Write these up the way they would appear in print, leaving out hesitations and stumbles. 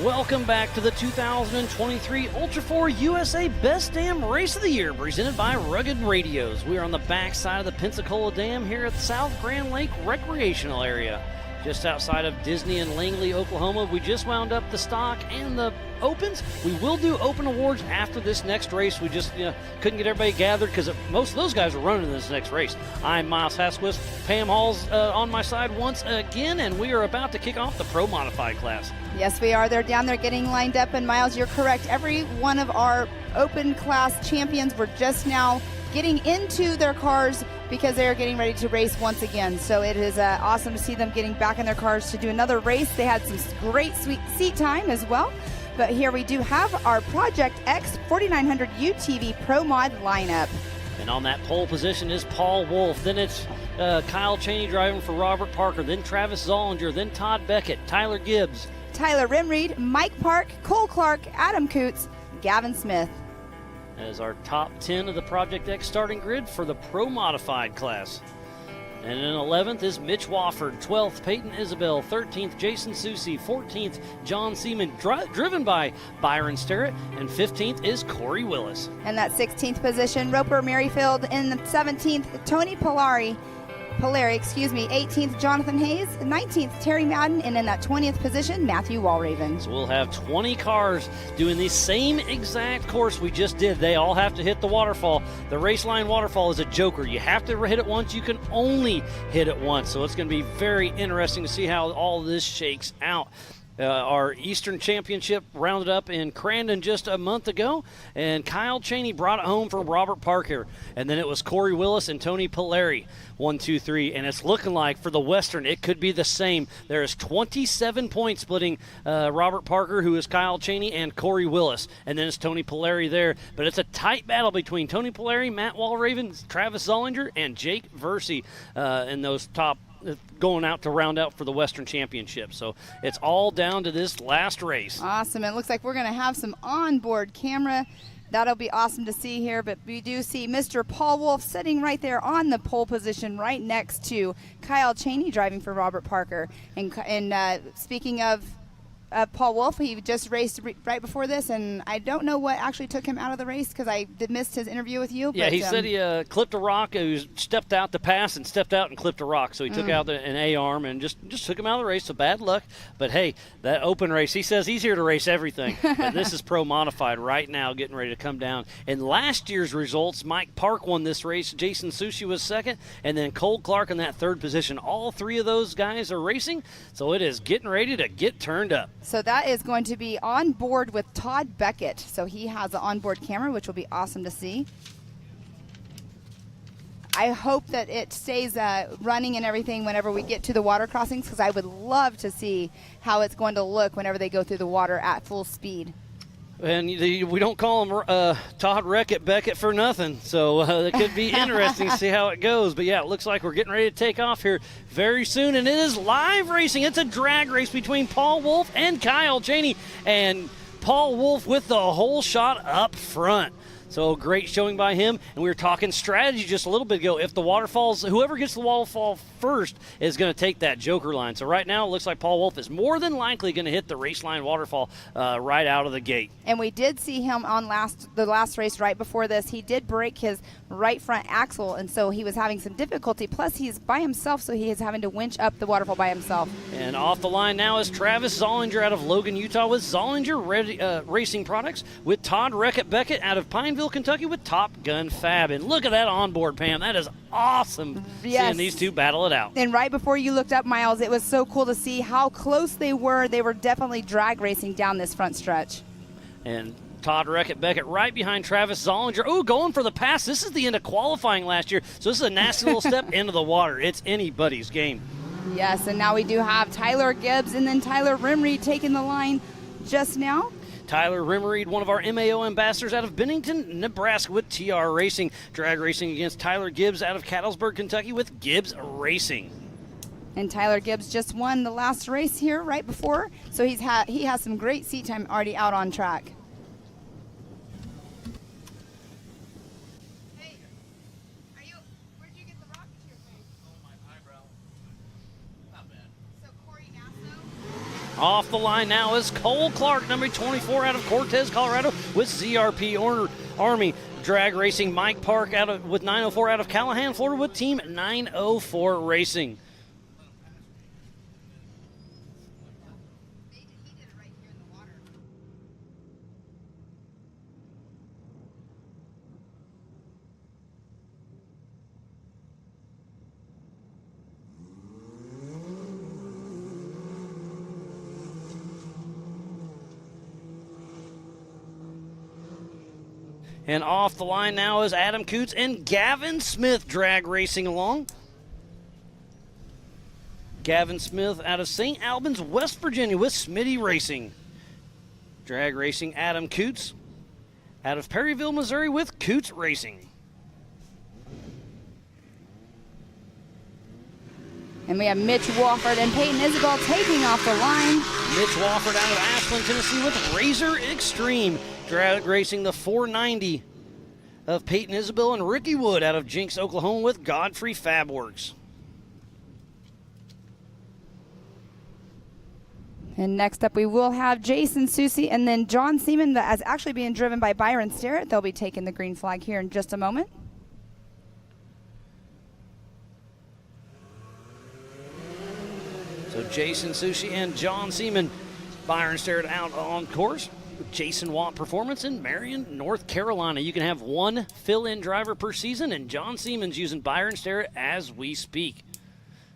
Welcome back to the 2023 Ultra4 USA Best Dam Race of the Year, presented by Rugged Radios. We are on the backside of the Pensacola Dam here at the South Grand Lake Recreational Area, just outside of Disney and Langley, Oklahoma. We just wound up the stock and the opens. We will do open awards after this next race. We just couldn't get everybody gathered because most of those guys are running this next race. I'm Miles Hasquist. Pam Hall's on my side once again, and we are about to kick off the Pro Modified class. Yes, we are. They're down there getting lined up, and Miles, you're correct. Every one of our open class champions were just now getting into their cars because they are getting ready to race once again. So it is awesome to see them getting back in their cars to do another race. They had some great sweet seat time as well. But here we do have our Project X 4900 UTV Pro Mod lineup. And on that pole position is Paul Wolf. Then it's Kyle Cheney driving for Robert Parker. Then Travis Zollinger. Then Todd Beckett. Tyler Gibbs. Tyler Rimreed. Mike Park. Cole Clark. Adam Coots. Gavin Smith. As our top 10 of the Project X starting grid for the Pro Modified class. And in 11th is Mitch Wofford, 12th Peyton Isabel, 13th Jason Susi, 14th John Seaman, driven by Byron Sterrett, and 15th is Corey Willis. And that 16th position, Roper Merrifield. In the 17th, Tony Polari, 18th, Jonathan Hayes, 19th, Terry Madden, and in that 20th position, Matthew Walraven. So we'll have 20 cars doing the same exact course we just did. They all have to hit the waterfall. The race line waterfall is a joker. You have to hit it once. You can only hit it once. So it's going to be very interesting to see how all this shakes out. Our Eastern Championship rounded up in Crandon just a month ago, and Kyle Cheney brought it home for Robert Parker. And then it was Corey Willis and Tony Polari, 1, 2, 3. And it's looking like for the Western, it could be the same. There is 27 points splitting Robert Parker, who is Kyle Cheney, and Corey Willis. And then it's Tony Polari there. But it's a tight battle between Tony Polari, Matt Walraven, Travis Zollinger, and Jake Versey in those top going out to round out for the Western Championship. So it's all down to this last race. Awesome. It looks like we're going to have some onboard camera. That'll be awesome to see here, but we do see Mr. Paul Wolf sitting right there on the pole position right next to Kyle Cheney driving for Robert Parker. And speaking of Paul Wolf, he just raced right before this, and I don't know what actually took him out of the race because I missed his interview with you. Yeah, but, he said he clipped a rock. He stepped out to pass and stepped out and clipped a rock. So he took out an A-arm and just took him out of the race. So bad luck. But, hey, that open race, he says he's here to race everything. But this is Pro Modified right now getting ready to come down. In last year's results, Mike Park won this race. Jason Sushi was second. And then Cole Clark in that third position. All three of those guys are racing. So it is getting ready to get turned up. So that is going to be on board with Todd Beckett. So he has an onboard camera, which will be awesome to see. I hope that it stays running and everything whenever we get to the water crossings, because I would love to see how it's going to look whenever they go through the water at full speed. And we don't call him Todd Beckett for nothing, so it could be interesting to see how it goes. But, yeah, it looks like we're getting ready to take off here very soon, and it is live racing. It's a drag race between Paul Wolf and Kyle Cheney, and Paul Wolf with the whole shot up front. So great showing by him. And we were talking strategy just a little bit ago. If the waterfalls, whoever gets the waterfall first is going to take that joker line. So right now it looks like Paul Wolf is more than likely going to hit the race line waterfall right out of the gate. And we did see him on the last race right before this. He did break his right front axle, and so he was having some difficulty. Plus he's by himself, so he is having to winch up the waterfall by himself. And off the line now is Travis Zollinger out of Logan, Utah with Zollinger Racing Products, with Todd Beckett out of Pineville, Kentucky with Top Gun Fab. And look at that onboard, Pam. That is awesome. Yes. Seeing these two battle it out. And right before you looked up, Miles, it was so cool to see how close they were. They were definitely drag racing down this front stretch. And Todd Beckett right behind Travis Zollinger. Oh, going for the pass. This is the end of qualifying last year. So this is a nasty little step into the water. It's anybody's game. Yes, and now we do have Tyler Gibbs and then Tyler Rimreed taking the line just now. Tyler Rimreed, one of our MAO ambassadors out of Bennington, Nebraska with TR Racing. Drag racing against Tyler Gibbs out of Cattlesburg, Kentucky with Gibbs Racing. And Tyler Gibbs just won the last race here right before, so he has some great seat time already out on track. Hey, where'd you get the rocket to your face? Oh, my eyebrow. Not bad. So Corey Nasso? Off the line now is Cole Clark, number 24 out of Cortez, Colorado, with ZRP Army. Drag Racing, Mike Park with 904 out of Callahan, Florida, with Team 904 Racing. And off the line now is Adam Coots and Gavin Smith drag racing along. Gavin Smith out of St. Albans, West Virginia, with Smitty Racing. Drag racing Adam Coots out of Perryville, Missouri, with Coots Racing. And we have Mitch Wofford and Peyton Isabel taking off the line. Mitch Wofford out of Ashland, Tennessee, with Razor Extreme. Drag racing the 490 of Peyton Isabel, and Ricky Wood out of Jinx, Oklahoma, with Godfrey Fabworks. And next up, we will have Jason Susie and then John Seaman, that is actually being driven by Byron Starrett. They'll be taking the green flag here in just a moment. So Jason Sushi and John Seaman. Byron Starrett out on course with Jason Watt Performance in Marion, North Carolina. You can have one fill-in driver per season, and John Seaman's using Byron Starrett as we speak.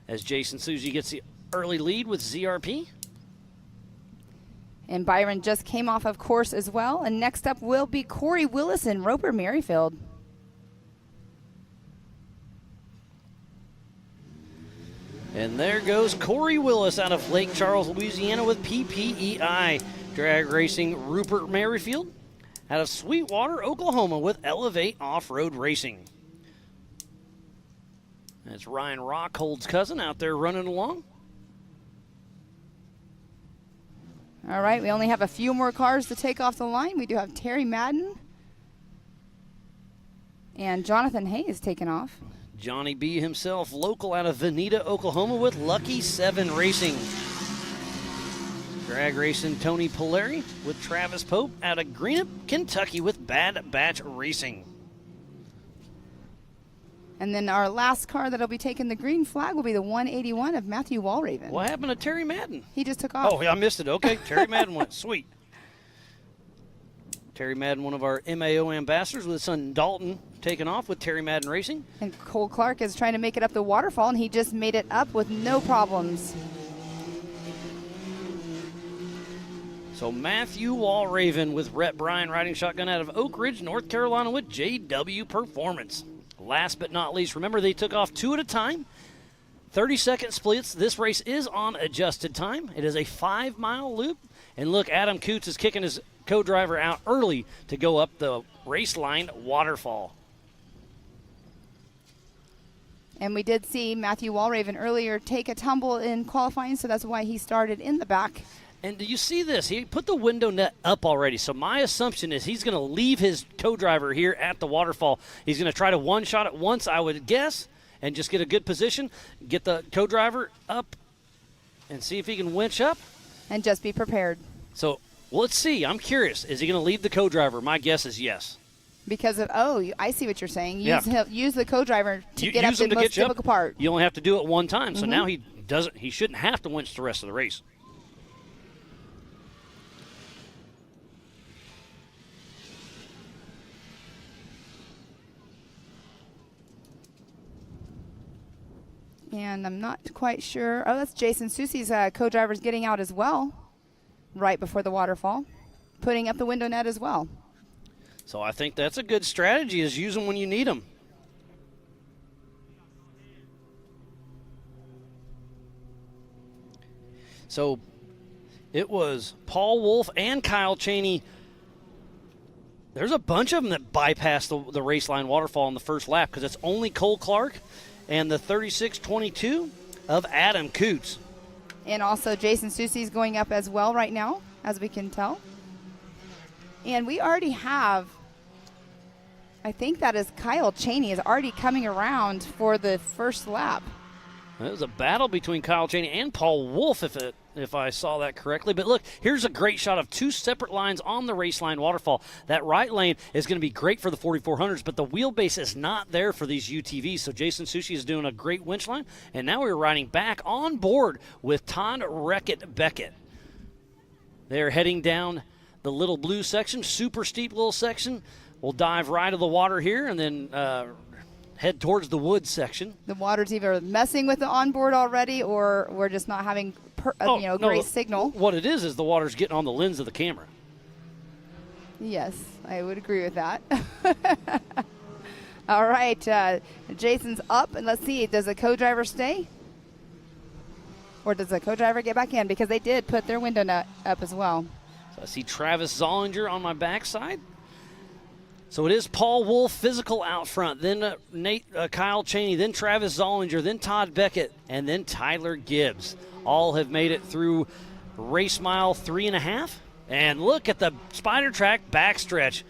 As Jason Sushi gets the early lead with ZRP. And Byron just came off of course as well. And next up will be Corey Willis and Roper Merrifield. And there goes Corey Willis out of Lake Charles, Louisiana, with PPEI. Drag racing Rupert Merrifield out of Sweetwater, Oklahoma, with Elevate Off-Road Racing. That's Ryan Rockhold's cousin out there running along. All right, we only have a few more cars to take off the line. We do have Terry Madden and Jonathan Hayes taking off. Johnny B himself, local out of Veneta, Oklahoma, with Lucky 7 Racing. Drag racing Tony Polari with Travis Pope out of Greenup, Kentucky, with Bad Batch Racing. And then our last car that'll be taking the green flag will be the 181 of Matthew Walraven. What happened to Terry Madden? He just took off. Oh, yeah, I missed it. Okay, Terry Madden went. Sweet. Terry Madden, one of our MAO ambassadors, with his son Dalton taking off with Terry Madden Racing. And Cole Clark is trying to make it up the waterfall, and he just made it up with no problems. So Matthew Walraven with Rhett Bryan riding shotgun out of Oak Ridge, North Carolina, with JW Performance. Last but not least, remember they took off two at a time. 30-second splits. This race is on adjusted time. It is a 5-mile loop. And look, Adam Coots is kicking his co-driver out early to go up the race line waterfall. And we did see Matthew Walraven earlier take a tumble in qualifying, so that's why he started in the back. And do you see this? He put the window net up already. So my assumption is he's going to leave his co-driver here at the waterfall. He's going to try to one-shot it once, I would guess, and just get a good position, get the co-driver up, and see if he can winch up. And just be prepared. So let's see. I'm curious. Is he going to leave the co-driver? My guess is yes. Because of, I see what you're saying. Use the co-driver to get up the the most difficult part. You only have to do it one time. So now he shouldn't have to winch the rest of the race. And I'm not quite sure. Oh, that's Jason Susie's co-driver's getting out as well, right before the waterfall, putting up the window net as well. So I think that's a good strategy, is use them when you need them. So it was Paul Wolf and Kyle Cheney. There's a bunch of them that bypassed the race line waterfall in the first lap because it's only Cole Clark and the 36-22 of Adam Coots. And also Jason Susie's going up as well right now, as we can tell. And we already have, I think that is Kyle Cheney is already coming around for the first lap. It was a battle between Kyle Cheney and Paul Wolf, if if I saw that correctly. But look, here's a great shot of 2 separate lines on the race line waterfall. That right lane is going to be great for the 4400s, but the wheelbase is not there for these UTVs. So Jason Sushi is doing a great winch line, and now we're riding back on board with Todd Beckett. They're heading down the little blue section, super steep little section. We'll dive right of the water here and then head towards the woods section. The water's either messing with the onboard already, or we're just not having great signal. What it is the water's getting on the lens of the camera. Yes, I would agree with that. All right, Jason's up, and let's see, does the co-driver stay? Or does the co-driver get back in? Because they did put their window nut up as well. So I see Travis Zollinger on my backside. So it is Paul Wolf physical out front, then Kyle Cheney, then Travis Zollinger, then Todd Beckett, and then Tyler Gibbs. All have made it through race mile 3.5. And look at the spider track backstretch.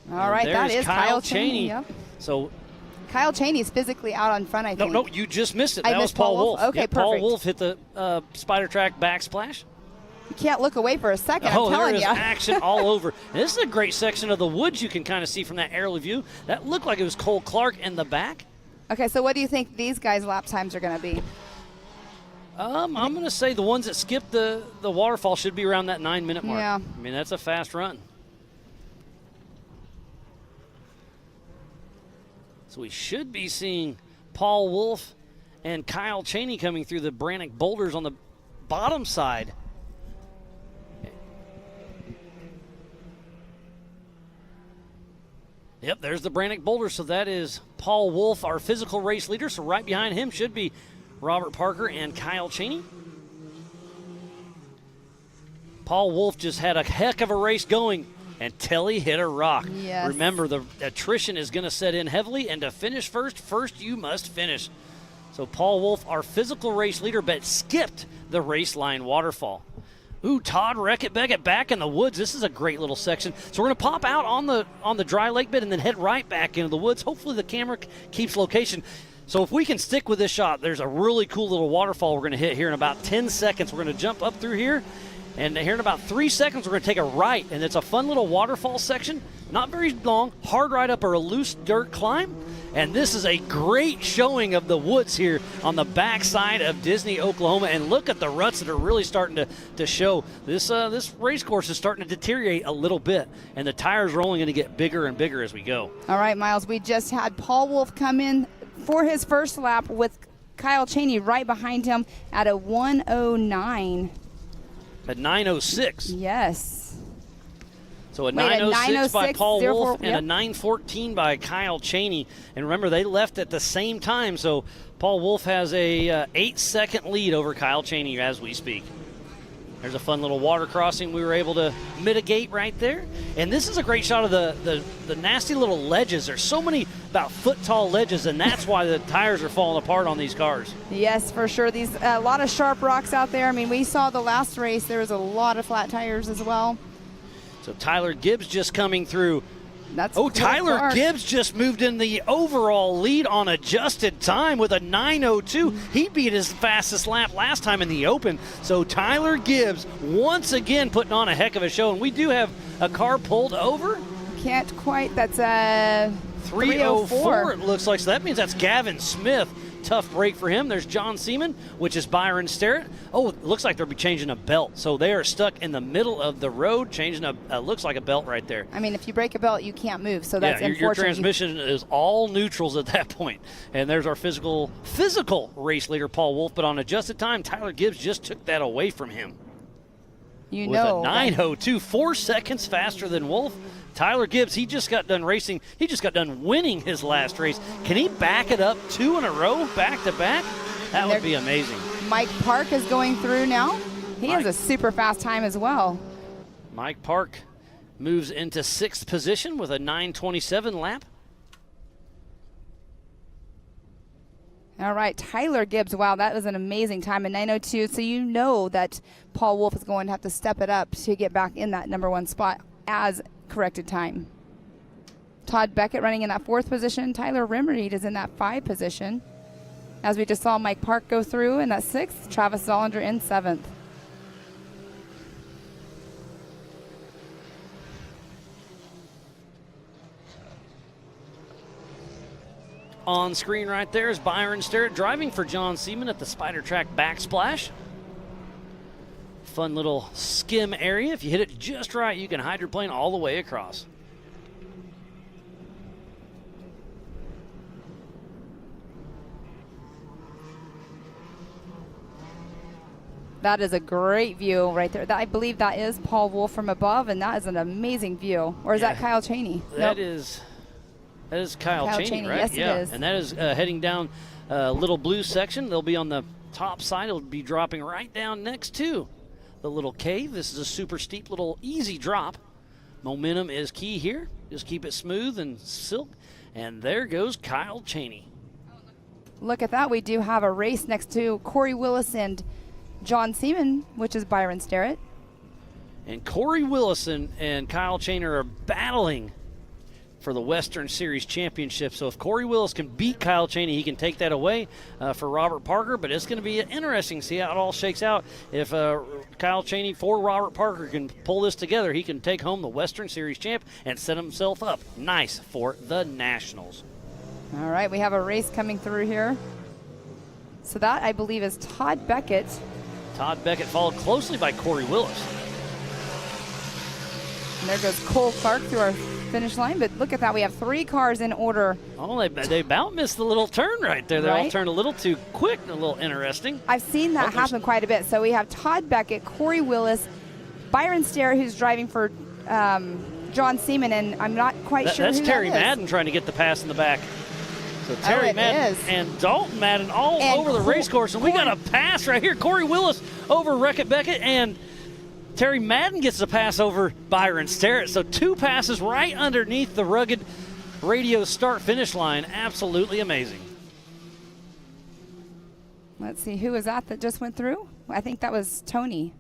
All right, that is Kyle Cheney. Yep. So Kyle Cheney's physically out on front, I think. No, you just missed it. I that missed was Paul Wolf. Okay, perfect. Paul Wolf hit the spider track backsplash. You can't look away for a second, I'm telling you. There is action all over. And this is a great section of the woods you can kind of see from that aerial view. That looked like it was Cole Clark in the back. Okay, so what do you think these guys' lap times are going to be? I'm going to say the ones that skipped the waterfall should be around that 9-minute mark. Yeah. I mean, that's a fast run. So we should be seeing Paul Wolf and Kyle Cheney coming through the Brannock boulders on the bottom side. Yep, there's the Brannock boulder. So that is Paul Wolf, our physical race leader. So right behind him should be Robert Parker and Kyle Cheney. Paul Wolf just had a heck of a race going until he hit a rock. Yes. Remember, the attrition is going to set in heavily, and to finish first you must finish. So Paul Wolf, our physical race leader, but skipped the race line waterfall. Ooh, Todd Beckett back in the woods. This is a great little section. So we're going to pop out on the dry lake bed and then head right back into the woods. Hopefully the camera keeps location. So if we can stick with this shot, there's a really cool little waterfall we're going to hit here in about 10 seconds. We're going to jump up through here, and here in about 3 seconds we're going to take a right, and it's a fun little waterfall section. Not very long, hard ride up or a loose dirt climb. And this is a great showing of the woods here on the backside of Disney, Oklahoma. And look at the ruts that are really starting to show. This race course is starting to deteriorate a little bit, and the tires are only going to get bigger and bigger as we go. All right, Miles, we just had Paul Wolf come in for his first lap with Kyle Cheney right behind him at a 1:09. At 9:06. Yes. So a 9:06 by Paul Wolf and yep. a 9:14 by Kyle Cheney. And remember, they left at the same time, so Paul Wolf has a 8-second lead over Kyle Cheney as we speak. There's a fun little water crossing we were able to mitigate right there. And this is a great shot of the nasty little ledges. There's so many about foot-tall ledges, and that's why the tires are falling apart on these cars. Yes, for sure. These a lot of sharp rocks out there. I mean, we saw the last race. There was a lot of flat tires as well. So Tyler Gibbs just coming through. Tyler Clark. Gibbs just moved in the overall lead on adjusted time with a 9:02. He beat his fastest lap last time in the Open. So Tyler Gibbs once again putting on a heck of a show. And we do have a car pulled over. Can't quite. That's a 3:04 it looks like. So that means that's Gavin Smith. Tough break for him. There's John Seaman, which is Byron Sterrett. Oh, it looks like they'll be changing a belt. So they are stuck in the middle of the road, changing looks like a belt right there. I mean, if you break a belt, you can't move. So that's unfortunate. Your transmission is all neutrals at that point. And there's our physical race leader, Paul Wolf. But on adjusted time, Tyler Gibbs just took that away from him. With a 9:02, 4 seconds faster than Wolf. Tyler Gibbs, he just got done racing. He just got done winning his last race. Can he back it up 2 in a row, back to back? That would be amazing. Mike Park is going through now. He has a super fast time as well. Mike Park moves into 6th position with a 9:27 lap. All right, Tyler Gibbs, wow, that was an amazing time in 9:02. So you know that Paul Wolf is going to have to step it up to get back in that number 1 spot as corrected time. Todd Beckett running in that 4th position. Tyler Rimreed is in that 5th position. As we just saw Mike Park go through in that 6th, Travis Zollinger in 7th. On screen right there is Byron Sterrett driving for John Seaman at the Spider Track Backsplash. Fun little skim area. If you hit it just right, you can hydroplane all the way across. That is a great view right there. I believe that is Paul Wolf from above, and that is an amazing view. Or is that Kyle Cheney? That is Kyle Cheney, right? Yes, it is. And that is heading down Little Blue section. They'll be on the top side. It'll be dropping right down next to the little cave. This is a super steep little easy drop. Momentum is key here. Just keep it smooth and silk. And there goes Kyle Cheney. Look at that. We do have a race next to Corey Willis and John Seaman, which is Byron Sterrett. And Corey Willison and Kyle Cheney are battling for the Western Series Championship. So if Corey Willis can beat Kyle Cheney, he can take that away for Robert Parker. But it's going to be interesting to see how it all shakes out. If Kyle Cheney for Robert Parker can pull this together, he can take home the Western Series champ and set himself up nice for the Nationals. All right, we have a race coming through here. So that, I believe, is Todd Beckett. Todd Beckett followed closely by Corey Willis. And there goes Cole Clark through our finish line, but look at that. We have 3 cars in order. Oh, they about missed the little turn right there. They all turned a little too quick and a little interesting. I've seen that happen quite a bit. So we have Todd Beckett, Corey Willis, Byron Sterrett, who's driving for John Seaman, and I'm not quite sure that's who Terry that is. Madden trying to get the pass in the back. So Terry Madden and Dalton Madden all over the race course, and we got a pass right here. Corey Willis over Reckitt Beckett, and Terry Madden gets a pass over Byron Sterrett. So 2 passes right underneath the rugged radio start-finish line. Absolutely amazing. Let's see, who was that just went through? I think that was Tony.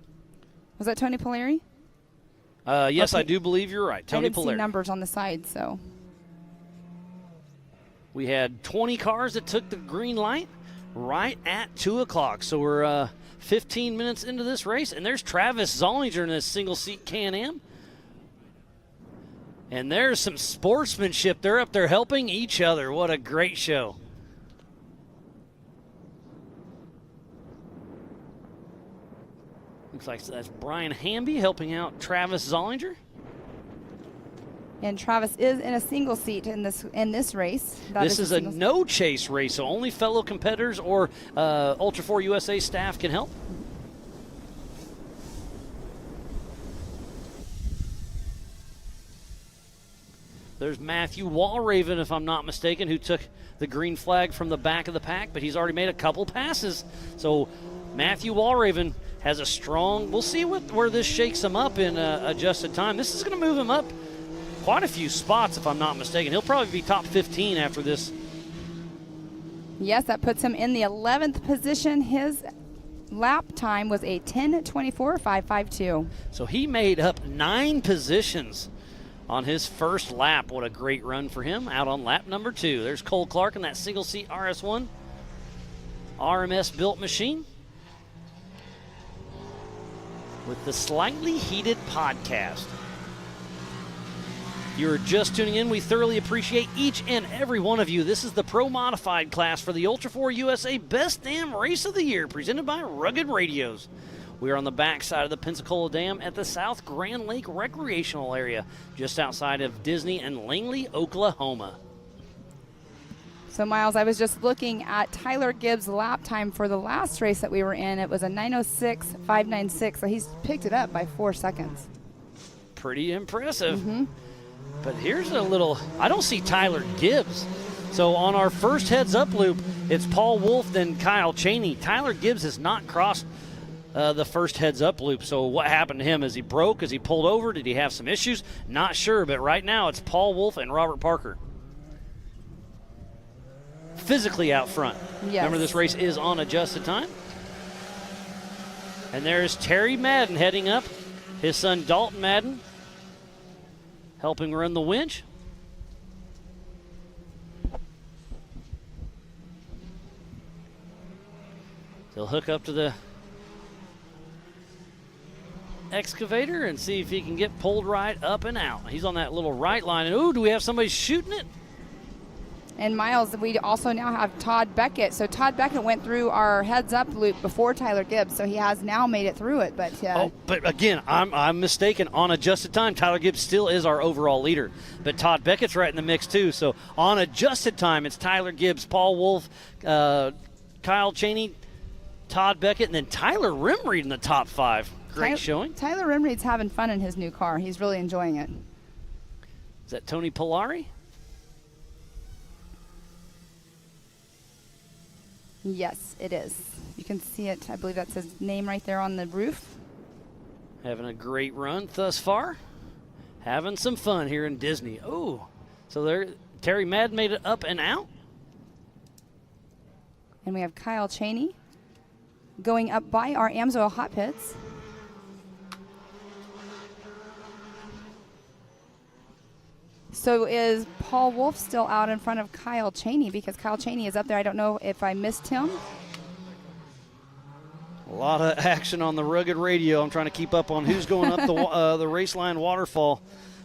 Was that Tony Polari? Yes, okay. I do believe you're right. Tony I didn't see numbers on the side, so. We had 20 cars that took the green light right at 2 o'clock. So we're 15 minutes into this race, and there's Travis Zollinger in this single-seat Can-Am. And there's some sportsmanship. They're up there helping each other. What a great show. Looks like that's Brian Hamby helping out Travis Zollinger. And Travis is in a single seat in this race. This is a no-chase race, so only fellow competitors or Ultra4 USA staff can help. There's Matthew Walraven, if I'm not mistaken, who took the green flag from the back of the pack, but he's already made a couple passes. So Matthew Walraven has a strong, we'll see where this shakes him up in adjusted time. This is going to move him up quite a few spots, if I'm not mistaken. He'll probably be top 15 after this. Yes, that puts him in the 11th position. His lap time was a 10:24.552. So he made up 9 positions on his first lap. What a great run for him out on lap number 2. There's Cole Clark in that single-seat RS1 RMS built machine with the Slightly Heated podcast. You're just tuning in. We thoroughly appreciate each and every one of you. This is the Pro Modified class for the Ultra4 USA Best Damn Race of the Year, presented by Rugged Radios. We are on the backside of the Pensacola Dam at the South Grand Lake Recreational Area, just outside of Disney and Langley, Oklahoma. So, Miles, I was just looking at Tyler Gibbs' lap time for the last race that we were in. It was a 9:06.596, so he's picked it up by 4 seconds. Pretty impressive. But here's a little, I don't see Tyler Gibbs. So on our first heads-up loop, it's Paul Wolf, then Kyle Cheney. Tyler Gibbs has not crossed the first heads-up loop. So what happened to him? Is he broke? Is he pulled over? Did he have some issues? Not sure, but right now it's Paul Wolf and Robert Parker physically out front. Yes. Remember, this race is on adjusted time. And there's Terry Madden heading up. His son Dalton Madden helping run the winch. hook up to the excavator and see if he can get pulled right up and out. He's on that little right line. And, ooh, do we have somebody shooting it? And Miles, we also now have Todd Beckett. So Todd Beckett went through our heads-up loop before Tyler Gibbs, so he has now made it through it. But but again, I'm mistaken. On adjusted time, Tyler Gibbs still is our overall leader. But Todd Beckett's right in the mix, too. So on adjusted time, it's Tyler Gibbs, Paul Wolf, Kyle Cheney, Todd Beckett, and then Tyler Rimreed in the top 5. Great showing. Tyler Rimreed's having fun in his new car. He's really enjoying it. Is that Tony Polari? Yes, it is. You can see it. I believe that's his name right there on the roof. Having a great run thus far. Having some fun here in Disney. Oh, so there, Terry Madden made it up and out. And we have Kyle Cheney going up by our Amsoil hot pits. So is Paul Wolf still out in front of Kyle Cheney? Because Kyle Cheney is up there. I don't know if I missed him. A lot of action on the rugged radio. I'm trying to keep up on who's going up the Raceline waterfall.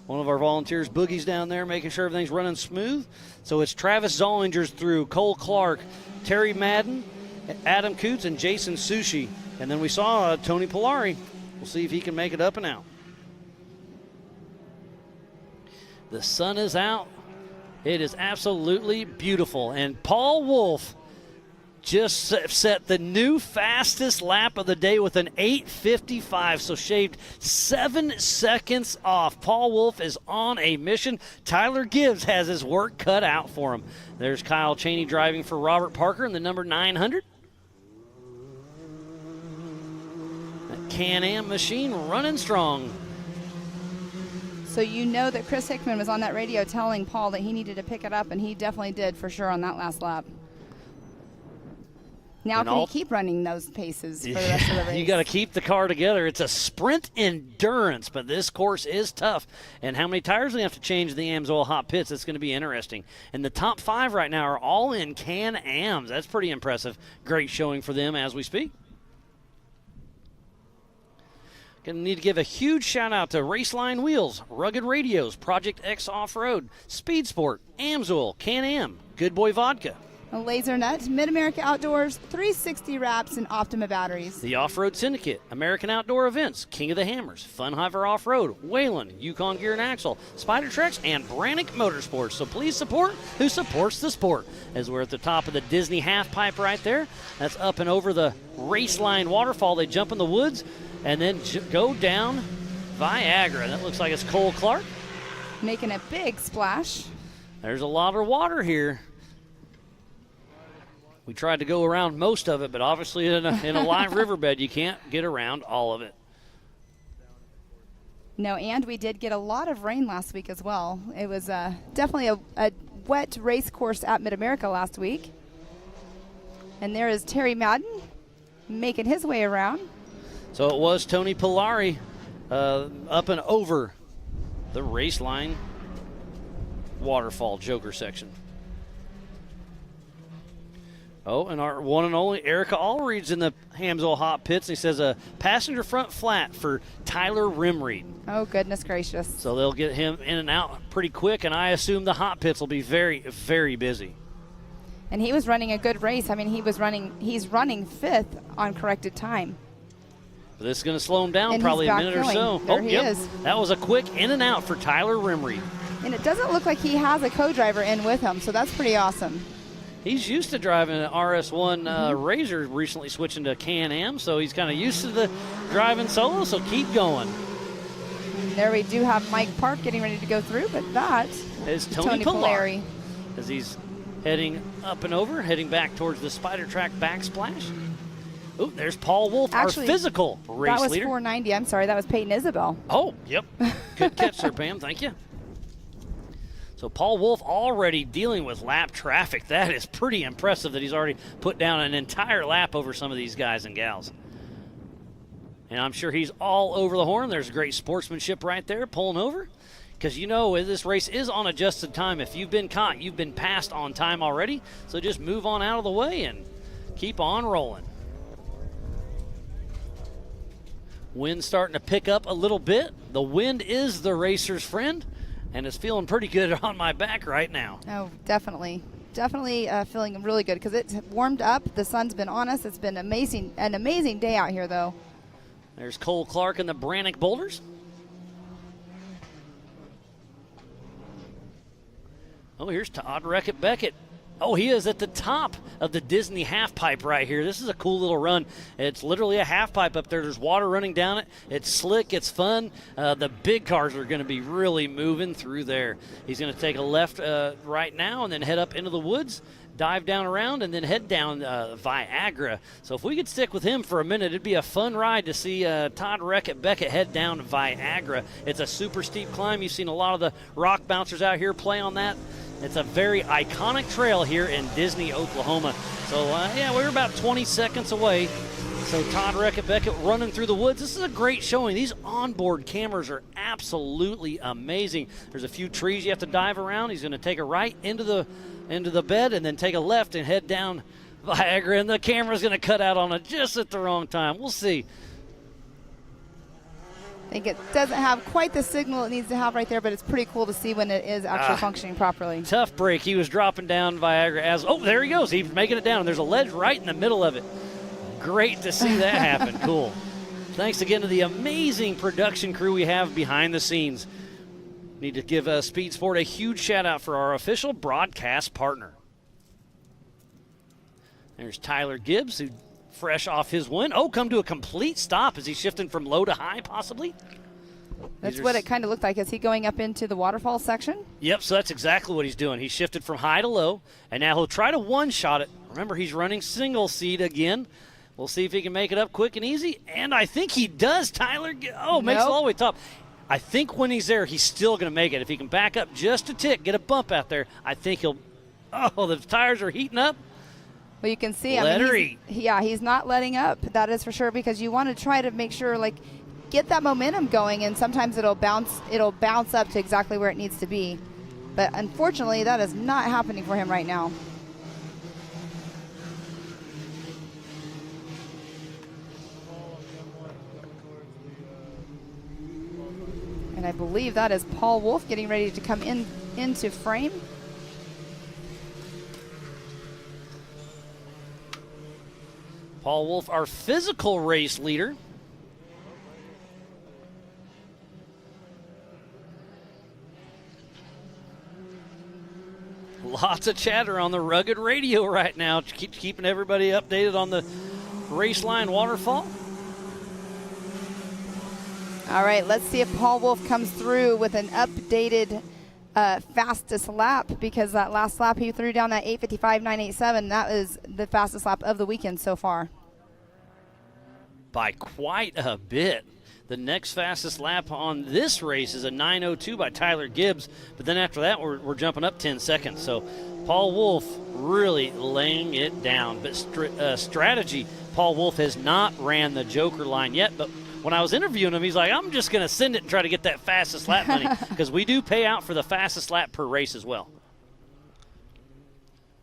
One of our volunteers, Boogie's down there, making sure everything's running smooth. So it's Travis Zollinger's through, Cole Clark, Terry Madden, Adam Coots, and Jason Sushi. And then we saw Tony Polari. We'll see if he can make it up and out. The sun is out. It is absolutely beautiful. And Paul Wolf just set the new fastest lap of the day with an 8:55, so shaved 7 seconds off. Paul Wolf is on a mission. Tyler Gibbs has his work cut out for him. There's Kyle Cheney driving for Robert Parker in the number 900. That Can-Am machine running strong. So you know that Chris Hickman was on that radio telling Paul that he needed to pick it up, and he definitely did for sure on that last lap. Now can he keep running those paces for the rest of the race? You got to keep the car together. It's a sprint endurance, but this course is tough. And how many tires we have to change in the Amsoil hot pits, it's going to be interesting. And the top 5 right now are all in Can-Ams. That's pretty impressive. Great showing for them as we speak. Going to need to give a huge shout out to Raceline Wheels, Rugged Radios, Project X Off-Road, Speed Sport, Amsoil, Can-Am, Good Boy Vodka, Laser Nut, Mid-America Outdoors, 360 Wraps, and Optima Batteries. The Off-Road Syndicate, American Outdoor Events, King of the Hammers, Funhover Off-Road, Whalen, Yukon Gear and Axle, Spider Treks, and Brannick Motorsports. So please support who supports the sport. As we're at the top of the Disney half pipe right there, that's up and over the Raceline waterfall. They jump in the woods and then go down Viagra. That looks like it's Cole Clark. Making a big splash. There's a lot of water here. We tried to go around most of it, but obviously in a live riverbed, you can't get around all of it. No, and we did get a lot of rain last week as well. It was definitely a wet race course at Mid-America last week. And there is Terry Madden making his way around. So it was Tony Polari up and over the Raceline waterfall joker section. Oh, and our one and only Erica Allreed's in the Amsoil hot pits. He says a passenger front flat for Tyler Rimreed. Oh, goodness gracious. So they'll get him in and out pretty quick, and I assume the hot pits will be very, very busy. And he was running a good race. I mean, he's running 5th on corrected time. But this is going to slow him down and probably a minute or so. There he is. That was a quick in and out for Tyler Rimreed. And it doesn't look like he has a co-driver in with him, so that's pretty awesome. He's used to driving an RS1 Razor, recently switching to Can-Am, so he's kind of used to the driving solo, so keep going. There we do have Mike Park getting ready to go through, but that is Tony Polari as he's heading up and over, heading back towards the Spider Track backsplash. Oh, there's Paul Wolf, actually, our physical race leader. That was 490. I'm sorry, that was Peyton Isabel. Oh, yep. Good catch there, Pam. Thank you. So Paul Wolf already dealing with lap traffic. That is pretty impressive that he's already put down an entire lap over some of these guys and gals. And I'm sure he's all over the horn. There's great sportsmanship right there, pulling over. Because you know this race is on adjusted time. If you've been caught, you've been passed on time already. So just move on out of the way and keep on rolling. Wind starting to pick up a little bit. The wind is the racer's friend, and it's feeling pretty good on my back right now. Oh, definitely. Definitely feeling really good because it's warmed up. The sun's been on us. It's been an amazing day out here, though. There's Cole Clark in the Brannock Boulders. Oh, here's Todd Beckett. Oh, he is at the top of the Disney half pipe right here. This is a cool little run. It's literally a half pipe up there. There's water running down it. It's slick. It's fun. The big cars are going to be really moving through there. He's going to take a left right now and then head up into the woods, dive down around, and then head down Viagra. So if we could stick with him for a minute, it'd be a fun ride to see Todd Beckett head down Viagra. It's a super steep climb. You've seen a lot of the rock bouncers out here play on that. It's a very iconic trail here in Disney, Oklahoma. So, yeah, we're about 20 seconds away. So Todd Beckett running through the woods. This is a great showing. These onboard cameras are absolutely amazing. There's a few trees you have to dive around. He's going to take a right into the bed and then take a left and head down Viagra, and the camera's going to cut out on it just at the wrong time. We'll see. I think it doesn't have quite the signal it needs to have right there, but it's pretty cool to see when it is actually functioning properly. Tough break. He was dropping down Viagra as, oh, there he goes. He's making it down, and there's a ledge right in the middle of it. Great to see that happen. Cool. Thanks again to the amazing production crew we have behind the scenes. Need to give Speed Sport a huge shout out for our official broadcast partner. There's Tyler Gibbs, who fresh off his win. Oh, come to a complete stop. Is he shifting from low to high, possibly? That's what it kind of looked like. Is he going up into the waterfall section? Yep, so that's exactly what he's doing. He shifted from high to low, and now he'll try to one-shot it. Remember, he's running single seat again. We'll see if he can make it up quick and easy, and I think he does, Tyler. Oh, makes it all the way top. I think when he's there, he's still going to make it. If he can back up just a tick, get a bump out there, I think he'll – oh, the tires are heating up. Well, you can see, he's not letting up. That is for sure, because you want to try to make sure, like, get that momentum going, and sometimes it'll bounce up to exactly where it needs to be. But unfortunately, that is not happening for him right now. And I believe that is Paul Wolf getting ready to come into frame. Paul Wolf, our physical race leader. Lots of chatter on the Rugged Radio right now. Keeping everybody updated on the Raceline waterfall. All right, let's see if Paul Wolf comes through with an updated fastest lap, because that last lap he threw down that 8:55.987. That is the fastest lap of the weekend so far. By quite a bit. The next fastest lap on this race is a 9:02 by Tyler Gibbs, but then after that we're jumping up 10 seconds. So Paul Wolf really laying it down. But strategy, Paul Wolf has not ran the Joker line yet, but when I was interviewing him, he's like, I'm just going to send it and try to get that fastest lap money, because we do pay out for the fastest lap per race as well.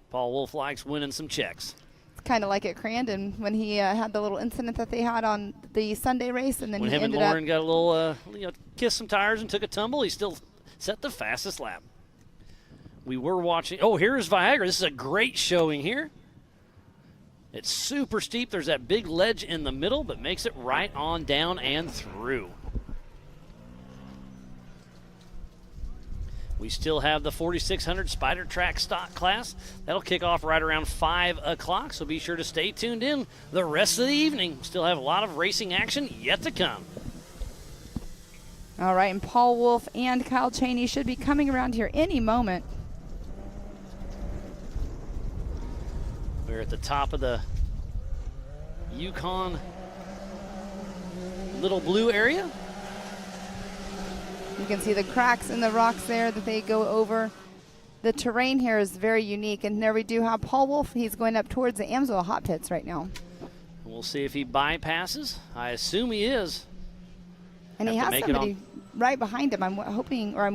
Paul Wolf likes winning some checks. It's kind of like at Crandon when he had the little incident that they had on the Sunday race, and then when he him ended and Lauren up got a little, kissed some tires and took a tumble, he still set the fastest lap. We were watching. Oh, here's Viagra. This is a great showing here. It's super steep. There's that big ledge in the middle, but makes it right on down and through. We still have the 4600 Spider Track stock class. That'll kick off right around 5 o'clock, so be sure to stay tuned in the rest of the evening. Still have a lot of racing action yet to come. All right, and Paul Wolf and Kyle Cheney should be coming around here any moment. We're at the top of the Yukon Little Blue area. You can see the cracks in the rocks there that they go over. The terrain here is very unique, and there we do have Paul Wolf. He's going up towards the Amsoil hot pits right now. We'll see if he bypasses. I assume he is. And he has somebody right behind him. I'm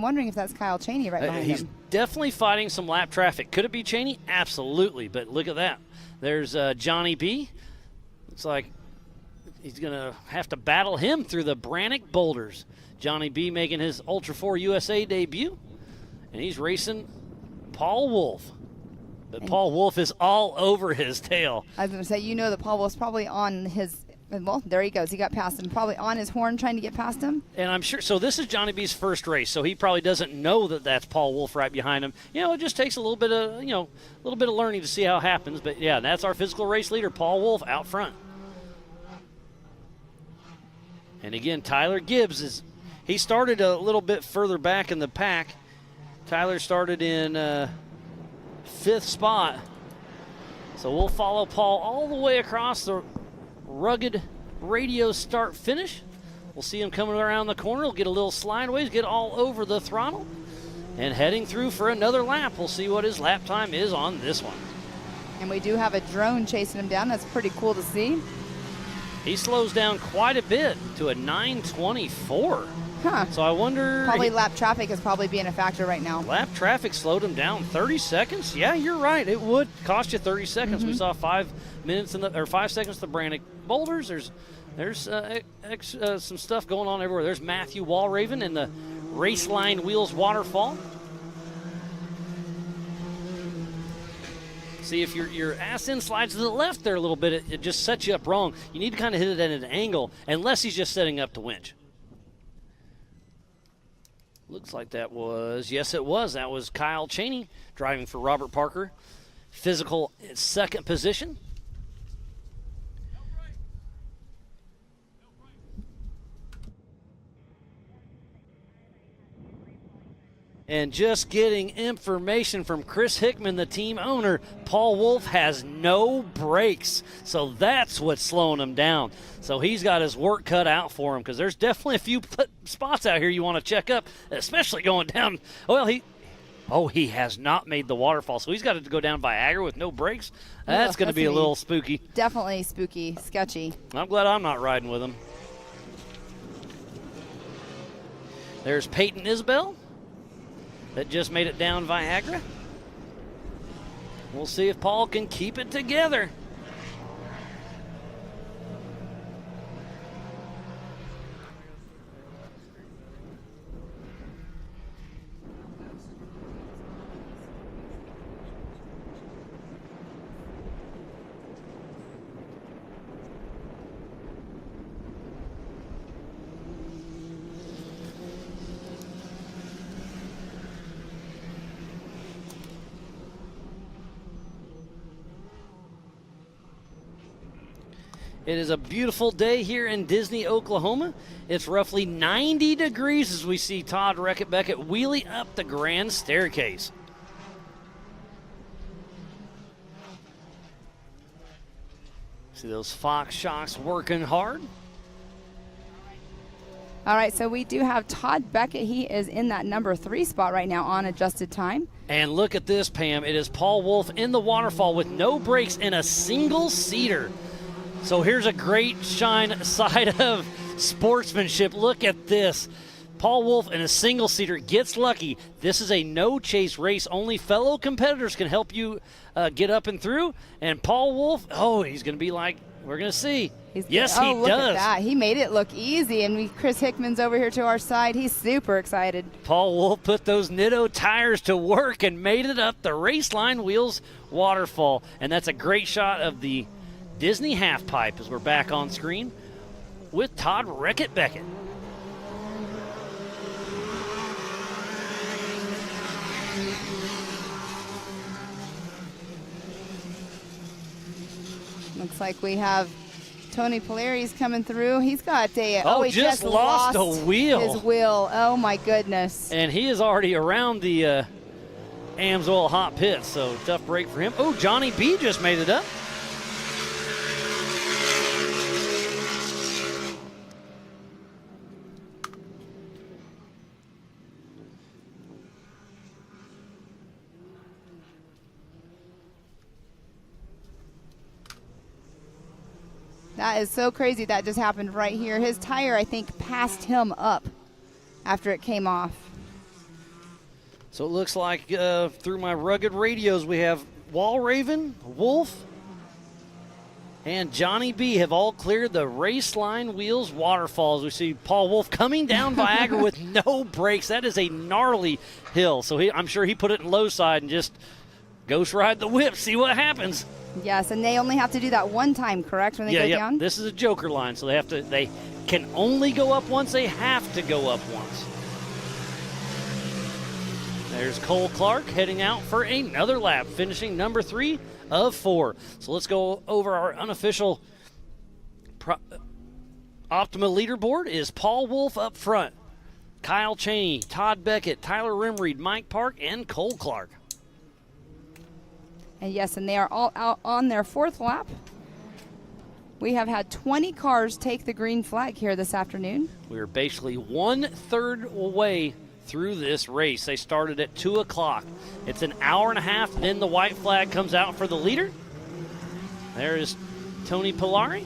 wondering if that's Kyle Cheney right behind him. He's definitely fighting some lap traffic. Could it be Cheney? Absolutely. But look at that. There's Johnny B. Looks like he's going to have to battle him through the Brannick boulders. Johnny B making his Ultra4 USA debut, and he's racing Paul Wolf. But Paul Wolf is all over his tail. I was going to say, that Paul Wolf's probably on his, well, there he goes. He got past him. Probably on his horn trying to get past him. And I'm sure, so this is Johnny B's first race, so he probably doesn't know that that's Paul Wolf right behind him. It just takes a little bit of, learning to see how it happens. But, yeah, that's our physical race leader, Paul Wolf, out front. And, again, Tyler Gibbs he started a little bit further back in the pack. Tyler started in 5th spot. So we'll follow Paul all the way across the rugged radio start finish. We'll see him coming around the corner. He'll get a little slideways, get all over the throttle, and heading through for another lap. We'll see what his lap time is on this one. And we do have a drone chasing him down. That's pretty cool to see. He slows down quite a bit to a 9:24. Huh. So I wonder. Probably lap traffic is probably being a factor right now. Lap traffic slowed him down 30 seconds. Yeah, you're right. It would cost you 30 seconds. We saw 5 seconds to Brannick boulders. There's some stuff going on everywhere. There's Matthew Walraven in the Raceline Wheels waterfall. See, if your ass in slides to the left there a little bit, it just sets you up wrong. You need to kind of hit it at an angle, unless he's just setting up to winch. Looks like that was, yes it was, that was Kyle Cheney driving for Robert Parker. Physical 2nd position. And just getting information from Chris Hickman, the team owner, Paul Wolf has no brakes. So that's what's slowing him down. So he's got his work cut out for him, because there's definitely a few spots out here you want to check up, especially going down. Well, he has not made the waterfall, so he's got to go down Viagra with no brakes. That's going to be a little spooky. Definitely spooky, sketchy. I'm glad I'm not riding with him. There's Peyton Isbell that just made it down Viagra. We'll see if Paul can keep it together. It is a beautiful day here in Disney, Oklahoma. It's roughly 90 degrees as we see Todd Beckett wheelie up the grand staircase. See those Fox shocks working hard. All right, so we do have Todd Beckett. He is in that number 3 spot right now on adjusted time. And look at this, Pam. It is Paul Wolf in the waterfall with no brakes in a single seater. So here's a great side of sportsmanship. Look at this. Paul Wolf in a single-seater gets lucky. This is a no-chase race. Only fellow competitors can help you get up and through. And Paul Wolf, he's going to be like, we're going to see. Yes, he look does. At that. He made it look easy, and Chris Hickman's over here to our side. He's super excited. Paul Wolf put those Nitto tires to work and made it up the Raceline Wheels waterfall. And that's a great shot of the Disney half pipe as we're back on screen with Todd Beckett. Looks like we have Tony Polari's coming through. He's got he just lost a wheel. His wheel. Oh my goodness. And he is already around the Amsoil hot pit, so tough break for him. Oh, Johnny B just made it up. That is so crazy that just happened right here. His tire, I think, passed him up after it came off. So it looks like through my rugged radios we have Walraven, Wolf, and Johnny B have all cleared the race line wheels waterfalls. We see Paul Wolf coming down Viagra with no brakes. That is a gnarly hill. So I'm sure he put it in low side and just ghost ride the whip, see what happens. Yes, and they only have to do that one time, correct, when they go down? This is a joker line, so they can only go up once. They have to go up once. There's Cole Clark heading out for another lap, finishing number 3 of 4. So let's go over our unofficial Optima leaderboard. Is Paul Wolf up front, Kyle Cheney, Todd Beckett, Tyler Rimreed, Mike Park, and Cole Clark. And yes, and they are all out on their 4th lap. We have had 20 cars take the green flag here this afternoon. We're basically 1/3 away through this race. They started at 2 o'clock. It's an hour and a half, then the white flag comes out for the leader. There is Tony Pilari.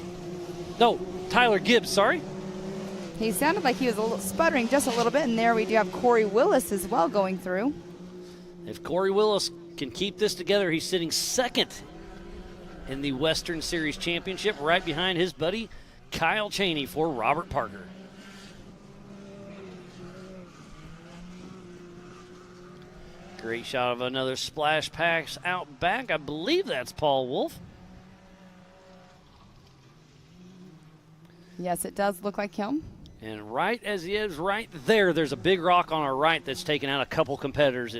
No, Tyler Gibbs, sorry. He sounded like he was a little sputtering just a little bit, and there we do have Corey Willis as well going through. If Corey Willis can keep this together, he's sitting 2nd in the Western Series Championship, right behind his buddy Kyle Cheney for Robert Parker. Great shot of another splash pass out back. I believe that's Paul Wolf. Yes, it does look like him. And right as he is right there, there's a big rock on our right that's taken out a couple competitors.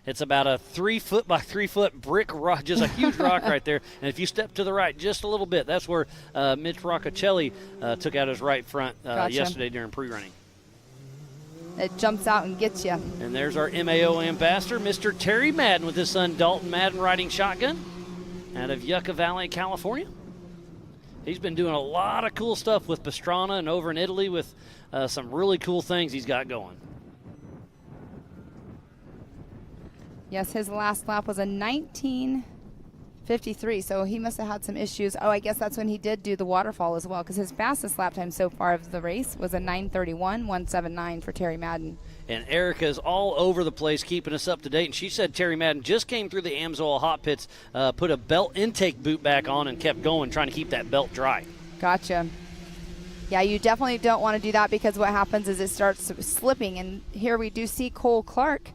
It's about a 3-foot by 3-foot brick rock, just a huge rock right there. And if you step to the right just a little bit, that's where Mitch Roccacelli took out his right front yesterday during pre-running. It jumps out and gets you. And there's our MAO ambassador, Mr. Terry Madden, with his son Dalton Madden riding shotgun out of Yucca Valley, California. He's been doing a lot of cool stuff with Pastrana and over in Italy with some really cool things he's got going. Yes, his last lap was a 19:53, so he must have had some issues. Oh, I guess that's when he did do the waterfall as well, because his fastest lap time so far of the race was a 9:31.179 for Terry Madden. And Erica's all over the place keeping us up to date. And she said Terry Madden just came through the Amsoil hot pits, put a belt intake boot back on and kept going, trying to keep that belt dry. Gotcha. Yeah, you definitely don't want to do that, because what happens is it starts slipping. And here we do see Cole Clark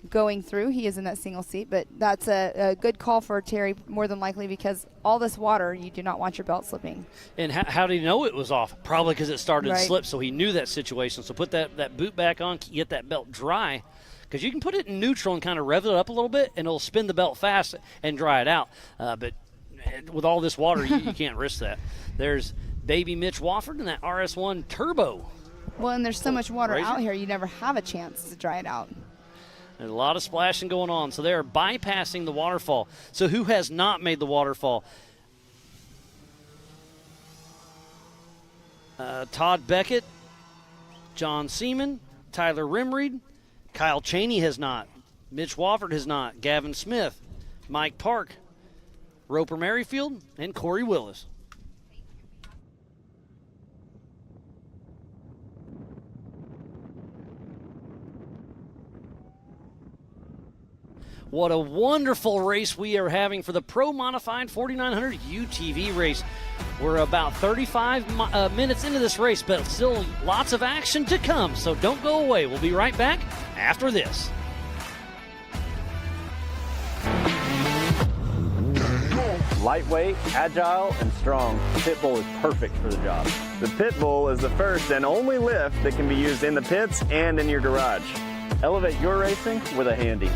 going through. He is in that single seat, but that's a good call for Terry, more than likely, because all this water, you do not want your belt slipping. And how did he know it was off? Probably because it started to slip, so he knew that situation. So put that boot back on, get that belt dry, because you can put it in neutral and kind of rev it up a little bit, and it'll spin the belt fast and dry it out. But with all this water, you can't risk that. There's baby Mitch Wofford in that RS1 Turbo. Well, and there's so much water out here, you never have a chance to dry it out. There's a lot of splashing going on, so they are bypassing the waterfall. So who has not made the waterfall? Todd Beckett, John Seaman, Tyler Rimreed, Kyle Cheney has not, Mitch Wofford has not, Gavin Smith, Mike Park, Roper Merrifield, and Corey Willis. What a wonderful race we are having for the Pro Modified 4900 UTV race. We're about 35 minutes into this race, but still lots of action to come, so don't go away. We'll be right back after this. Lightweight, agile, and strong, the Pitbull is perfect for the job. The Pitbull is the first and only lift that can be used in the pits and in your garage. Elevate your racing with a Handy.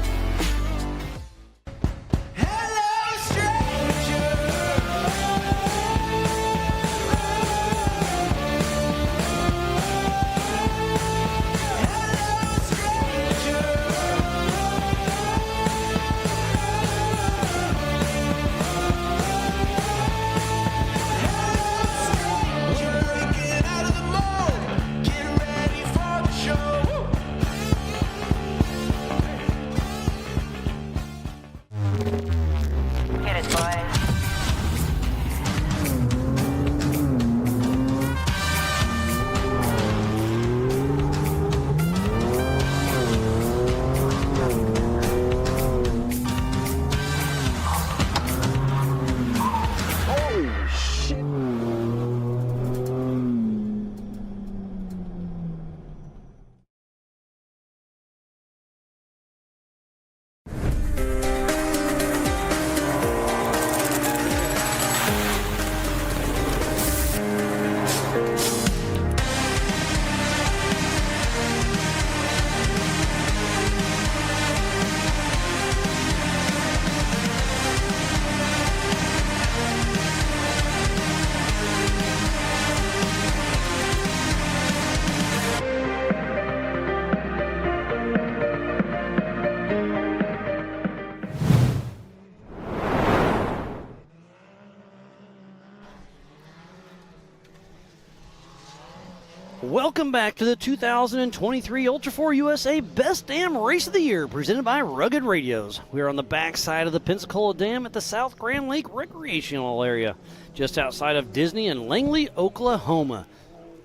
Welcome back to the 2023 Ultra4 USA Best Dam Race of the Year, presented by Rugged Radios. We are on the backside of the Pensacola Dam at the South Grand Lake Recreational Area, just outside of Disney in Langley, Oklahoma.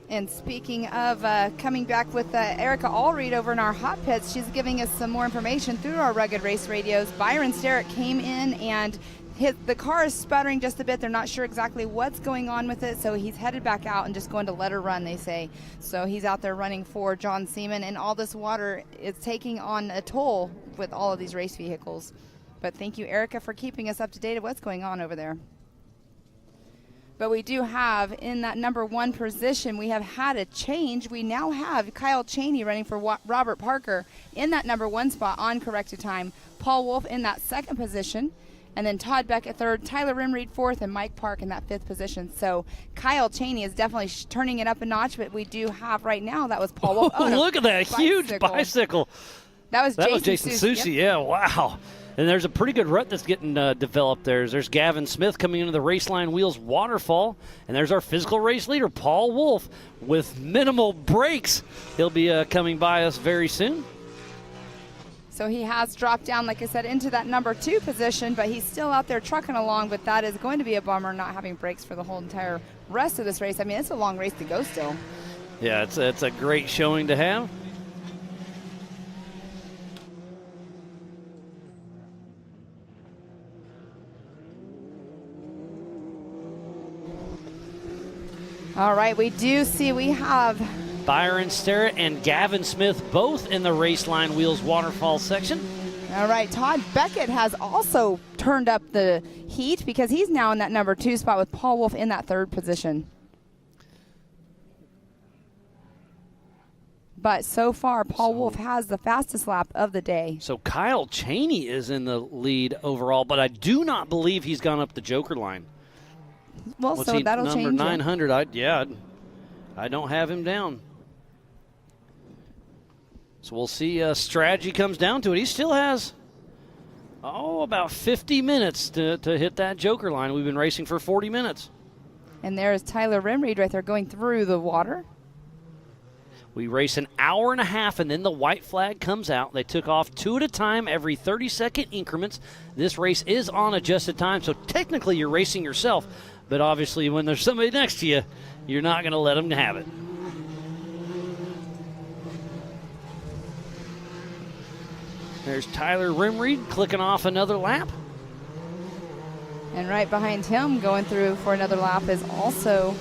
And speaking of coming back with Erica Allreed over in our hot pits, she's giving us some more information through our Rugged Race Radios. Byron Sterritt came in and the car is sputtering just a bit. They're not sure exactly what's going on with it, so he's headed back out and just going to let her run, they say. So he's out there running for John Seaman, and all this water is taking on a toll with all of these race vehicles. But thank you, Erica, for keeping us up to date of what's going on over there. But we do have, in that number 1 position, we have had a change. We now have Kyle Cheney running for Robert Parker in that number 1 spot on corrected time. Paul Wolf in that 2nd position. And then Todd Beckett 3rd, Tyler Rimreed 4th, and Mike Park in that 5th position. So Kyle Cheney is definitely turning it up a notch, but we do have right now, that was Paul Wolf. Oh, no, look at that huge bicycle. That was Jason Susi. Yep. Yeah, wow. And there's a pretty good rut that's getting developed there. There's Gavin Smith coming into the Raceline Wheels waterfall, and there's our physical race leader, Paul Wolf, with minimal brakes. He'll be coming by us very soon. So he has dropped down, like I said, into that number 2 position, but he's still out there trucking along, but that is going to be a bummer not having brakes for the whole entire rest of this race. I mean, it's a long race to go still. Yeah, it's a great showing to have. All right, we do see we have Byron Sterritt and Gavin Smith both in the Raceline Wheels waterfall section. All right, Todd Beckett has also turned up the heat because he's now in that number 2 spot with Paul Wolf in that 3rd position. But so far, Paul Wolf has the fastest lap of the day. So Kyle Cheney is in the lead overall, but I do not believe he's gone up the Joker line. Well, so that'll change. Number 900, I don't have him down. So we'll see. Strategy comes down to it. He still has, about 50 minutes to hit that Joker line. We've been racing for 40 minutes. And there's Tyler Rimreed right there going through the water. We race an hour and a half, and then the white flag comes out. They took off 2 at a time, every 30-second increments. This race is on adjusted time, so technically you're racing yourself. But obviously when there's somebody next to you, you're not going to let them have it. There's Tyler Rimreed clicking off another lap. And right behind him going through for another lap is also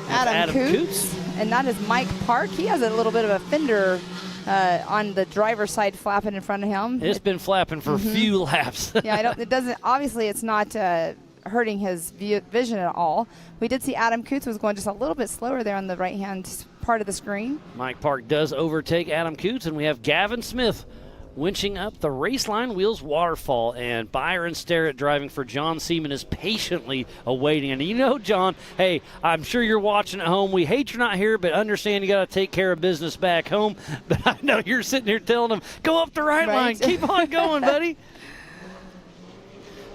Adam Coots. And that is Mike Park. He has a little bit of a fender on the driver's side flapping in front of him. It's been flapping for a few laps. Yeah, obviously it's not hurting his vision at all. We did see Adam Coots was going just a little bit slower there on the right-hand part of the screen. Mike Park does overtake Adam Coots, and we have Gavin Smith winching up the Raceline Wheels waterfall, and Byron Sterritt driving for John Seaman is patiently awaiting. And you know, John, hey, I'm sure you're watching at home. We hate you're not here, but understand you got to take care of business back home. But I know you're sitting here telling them, go up the right line. Keep on going, buddy.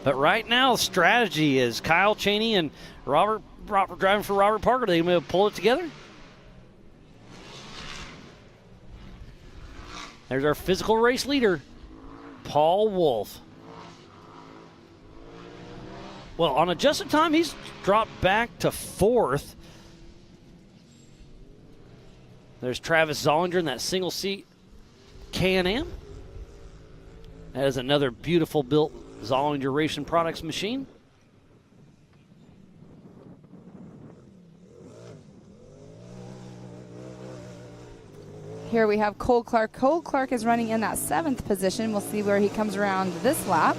But right now, strategy is Kyle Cheney and Robert driving for Robert Parker. They may pull it together. There's our physical race leader, Paul Wolf. Well, on adjusted time, he's dropped back to 4th. There's Travis Zollinger in that single seat Can-Am. That is another beautiful built Zollinger Racing Products machine. Here we have Cole Clark. Cole Clark is running in that 7th position. We'll see where he comes around this lap.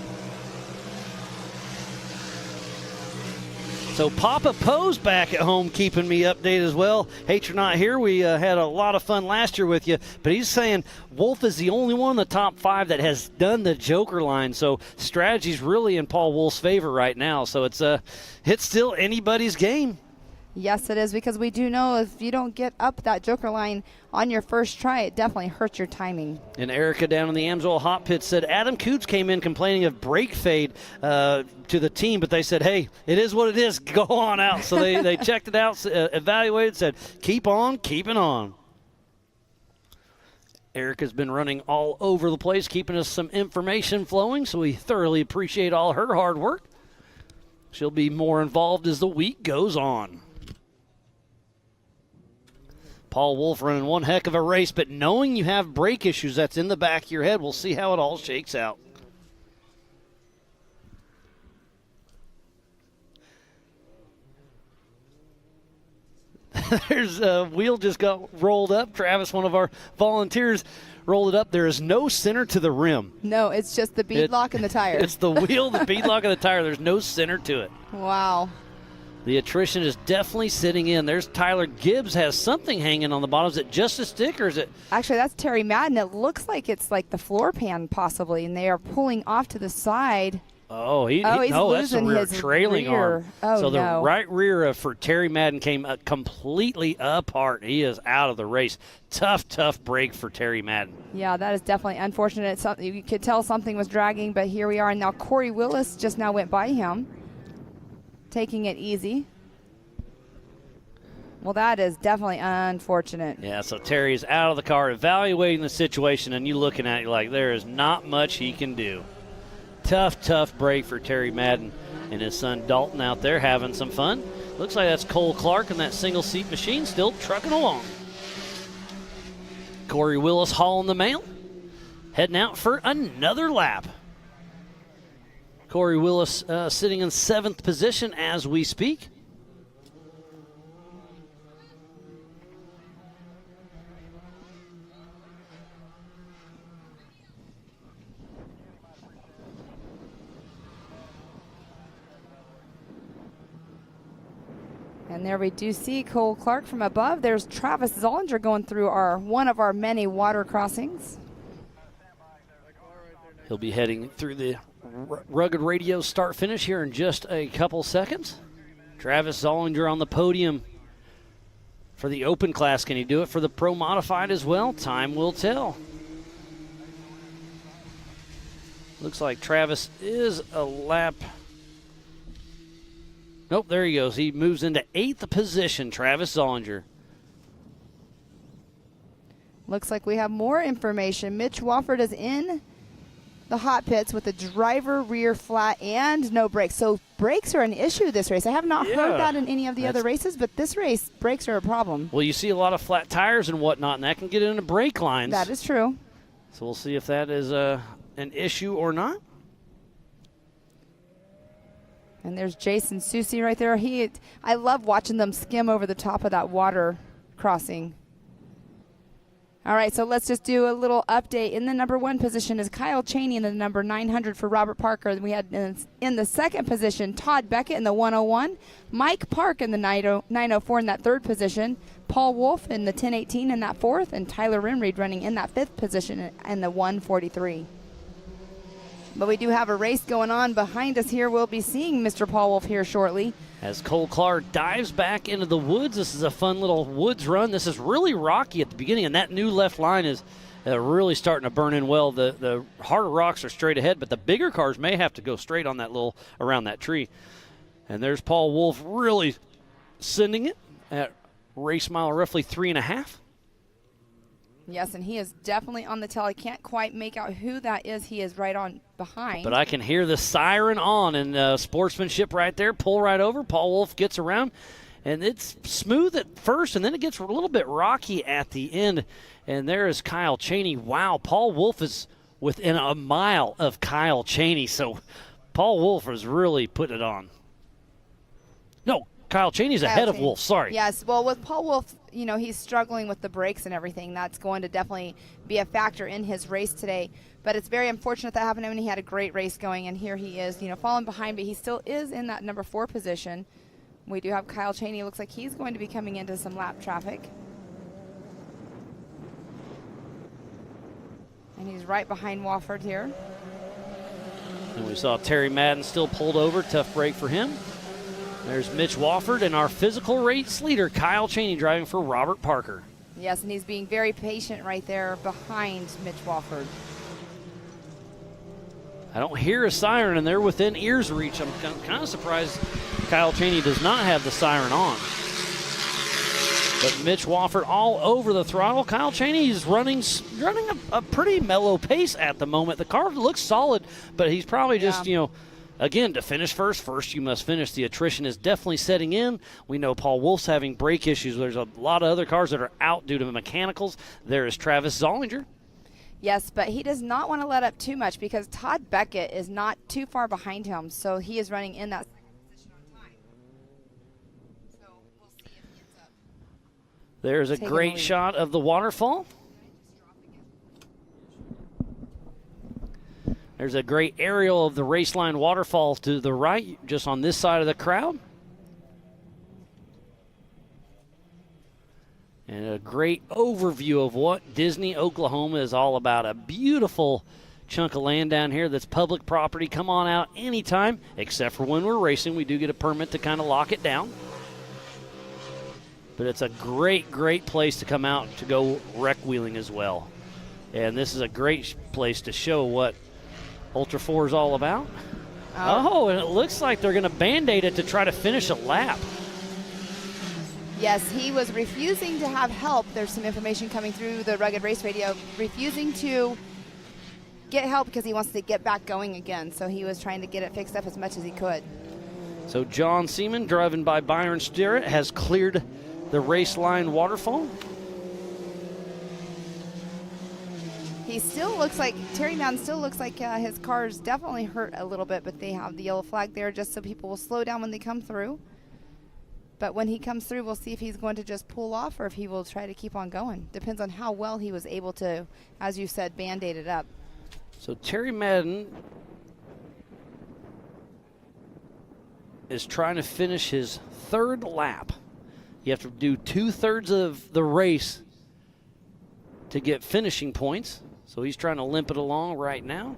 So Papa Poe's back at home keeping me updated as well. Hate you're not here. We had a lot of fun last year with you. But he's saying Wolf is the only one in the top 5 that has done the Joker line. So strategy's really in Paul Wolf's favor right now. So it's still anybody's game. Yes, it is, because we do know if you don't get up that joker line on your first try, it definitely hurts your timing. And Erica down in the Amsoil Hot Pit said Adam Coots came in complaining of brake fade to the team, but they said, hey, it is what it is. Go on out. So they checked it out, evaluated, said, keep on keeping on. Erica's been running all over the place, keeping us some information flowing, so we thoroughly appreciate all her hard work. She'll be more involved as the week goes on. Paul Wolf running one heck of a race, but knowing you have brake issues, that's in the back of your head. We'll see how it all shakes out. There's a wheel just got rolled up. Travis, one of our volunteers, rolled it up. There is no center to the rim. No, it's just the beadlock and the tire. It's the wheel, the beadlock, and the tire. There's no center to it. Wow. The attrition is definitely sitting in. There's Tyler Gibbs has something hanging on the bottom. Is it just a stick or is it? Actually, that's Terry Madden. It looks like it's like the floor pan possibly, and they are pulling off to the side. Oh, he's no, that's the losing rear his trailing rear. arm. Oh, so the no. right rear for Terry Madden came completely apart. He is out of the race. Tough break for Terry Madden. Yeah, that is definitely unfortunate. You could tell something was dragging, but here we are. And now Corey Willis just now went by him, taking it easy. Well, that is definitely unfortunate. Yeah, so Terry's out of the car evaluating the situation, and you looking at it like there is not much he can do. Tough break for Terry Madden and his son Dalton out there having some fun. Looks like that's Cole Clark in that single-seat machine still trucking along. Corey Willis hauling the mail, heading out for another lap. Corey Willis sitting in 7th position as we speak. And there we do see Cole Clark from above. There's Travis Zollinger going through one of our many water crossings. He'll be heading through the Rugged Radio start-finish here in just a couple seconds. Travis Zollinger on the podium for the open class. Can he do it for the pro modified as well? Time will tell. Looks like Travis is a lap. Nope, there he goes. He moves into 8th position, Travis Zollinger. Looks like we have more information. Mitch Wofford is in the hot pits with the driver rear flat and no brakes. So brakes are an issue this race. I have not heard that in any of the other races, but this race, brakes are a problem. Well, you see a lot of flat tires and whatnot, and that can get into brake lines. That is true. So we'll see if that is an issue or not. And there's Jason Susie right there. I love watching them skim over the top of that water crossing. All right, so let's just do a little update. In the number 1 position is Kyle Cheney in the number 900 for Robert Parker. We had in the 2nd position Todd Beckett in the 101, Mike Park in the 904 in that 3rd position, Paul Wolf in the 1018 in that 4th, and Tyler Rimreed running in that 5th position in the 143. But we do have a race going on behind us here. We'll be seeing Mr. Paul Wolf here shortly. As Cole Clark dives back into the woods, this is a fun little woods run. This is really rocky at the beginning, and that new left line is really starting to burn in well. The harder rocks are straight ahead, but the bigger cars may have to go straight on that around that tree. And there's Paul Wolf really sending it at race mile roughly 3.5. Yes, and he is definitely on the tail. I can't quite make out who that is. He is right on behind. But I can hear the siren on, and sportsmanship right there. Pull right over. Paul Wolf gets around, and it's smooth at first, and then it gets a little bit rocky at the end. And there is Kyle Cheney. Wow, Paul Wolf is within a mile of Kyle Cheney. So Paul Wolf is really putting it on. No, Kyle Cheney's ahead of Wolf. Sorry. Yes, well, with Paul Wolf, he's struggling with the brakes and everything. That's going to definitely be a factor in his race today. But it's very unfortunate that happened to him, and he had a great race going, and here he is, falling behind, but he still is in that number 4 position. We do have Kyle Cheney. Looks like he's going to be coming into some lap traffic. And he's right behind Wofford here. And we saw Terry Madden still pulled over. Tough break for him. There's Mitch Wofford and our physical race leader, Kyle Cheney, driving for Robert Parker. Yes, and he's being very patient right there behind Mitch Wofford. I don't hear a siren, and they're within ear's reach. I'm kind of surprised Kyle Cheney does not have the siren on. But Mitch Wofford all over the throttle. Kyle Cheney is running a pretty mellow pace at the moment. The car looks solid, but he's probably just, again, to finish first you must finish. The attrition is definitely setting in. We know Paul Wolf's having brake issues. There's a lot of other cars that are out due to mechanicals. There is Travis Zollinger. Yes, but he does not want to let up too much because Todd Beckett is not too far behind him, so he is running in that position on time. So we'll see if he ends up. There's a great shot of the waterfall. There's a great aerial of the Raceline waterfall to the right, just on this side of the crowd. And a great overview of what Disney, Oklahoma is all about. A beautiful chunk of land down here that's public property. Come on out anytime, except for when we're racing. We do get a permit to kind of lock it down. But it's a great, great place to come out to go wreck wheeling as well. And this is a great place to show what Ultra4 is all about. Oh, and it looks like they're going to Band-Aid it to try to finish a lap. Yes, he was refusing to have help. There's some information coming through the Rugged Race Radio, refusing to get help because he wants to get back going again. So he was trying to get it fixed up as much as he could. So John Seaman, driven by Byron Sterrett, has cleared the Raceline waterfall. He still looks like, Terry Madden still looks like his car's definitely hurt a little bit, but they have the yellow flag there just so people will slow down when they come through. But when he comes through, we'll see if he's going to just pull off or if he will try to keep on going. Depends on how well he was able to, as you said, Band-Aid it up. So Terry Madden is trying to finish his third lap. You have to do 2/3 of the race to get finishing points. So he's trying to limp it along right now.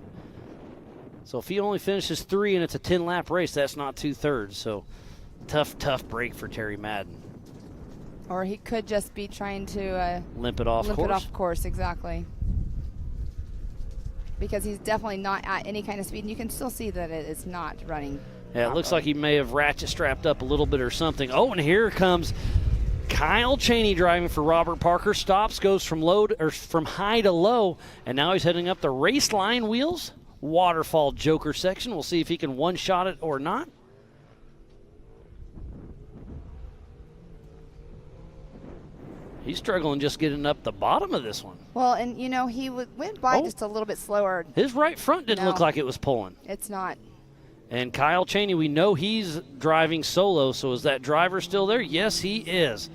So if he only finishes 3 and it's a 10-lap race, that's not 2/3. So tough break for Terry Madden. Or he could just be trying to limp it off course. Limp it off course, exactly. Because he's definitely not at any kind of speed, and you can still see that it is not running. Yeah, it looks like he may have ratchet strapped up a little bit or something. Oh, and here comes Kyle Cheney driving for Robert Parker. Stops, goes from high to low, and now he's heading up the Raceline wheels waterfall joker section. We'll see if he can one-shot it or not. He's struggling just getting up the bottom of this one. Well, and he went by just a little bit slower. His right front didn't look like it was pulling. It's not. And Kyle Cheney, we know he's driving solo, so is that driver still there? Yes, he is.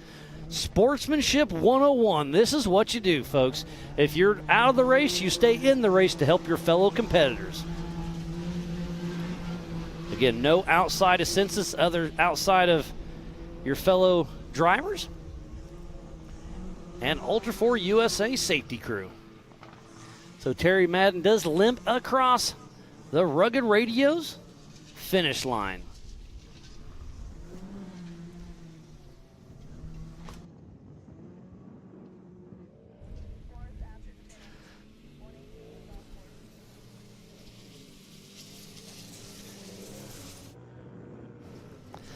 Sportsmanship 101. This is what you do, folks. If you're out of the race, you stay in the race to help your fellow competitors. Again, no outside of census outside of your fellow drivers. And Ultra4 USA safety crew. So Terry Madden does limp across the Rugged Radio's finish line.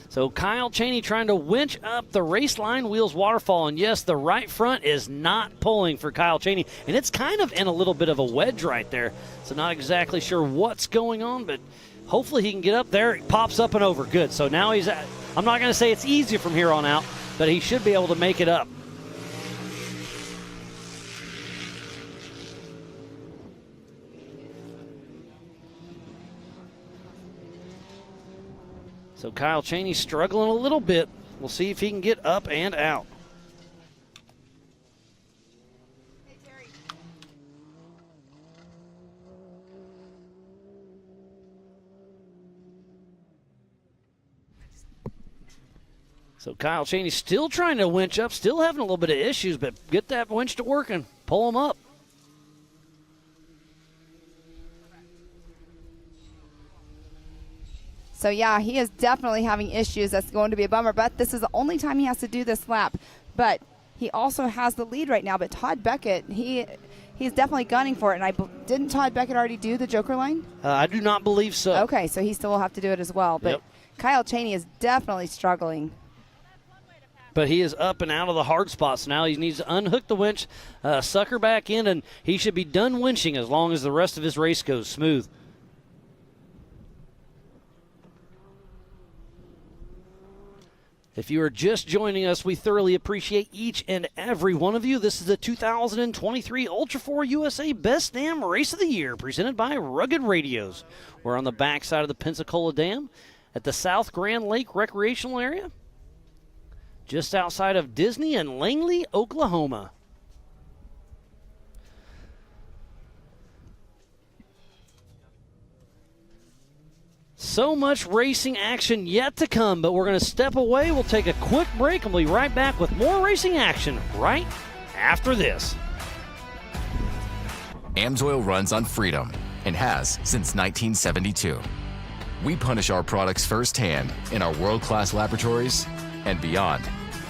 So Kyle Cheney trying to winch up the Raceline wheels waterfall. And yes, the right front is not pulling for Kyle Cheney. And it's kind of in a little bit of a wedge right there. So not exactly sure what's going on, but hopefully he can get up there. It pops up and over. Good. So now he's at, I'm not going to say it's easy from here on out, but he should be able to make it up. So Kyle Cheney struggling a little bit. We'll see if he can get up and out. Hey, Terry. So Kyle Cheney still trying to winch up, still having a little bit of issues, but get that winch to working. Pull him up. So, yeah, he is definitely having issues. That's going to be a bummer. But this is the only time he has to do this lap. But he also has the lead right now. But Todd Beckett, he's definitely gunning for it. And didn't Todd Beckett already do the Joker line? I do not believe so. Okay, so he still will have to do it as well. But Kyle Cheney is definitely struggling. But he is up and out of the hard spots now. He needs to unhook the winch, sucker back in, and he should be done winching as long as the rest of his race goes smooth. If you are just joining us, we thoroughly appreciate each and every one of you. This is the 2023 Ultra4 USA Best Dam Race of the Year, presented by Rugged Radios. We're on the backside of the Pensacola Dam at the South Grand Lake Recreational Area, just outside of Disney and Langley, Oklahoma. So much racing action yet to come, but we're going to step away. We'll take a quick break and we'll be right back with more racing action right after this. AMSOIL runs on freedom and has since 1972. We punish our products firsthand in our world-class laboratories and beyond,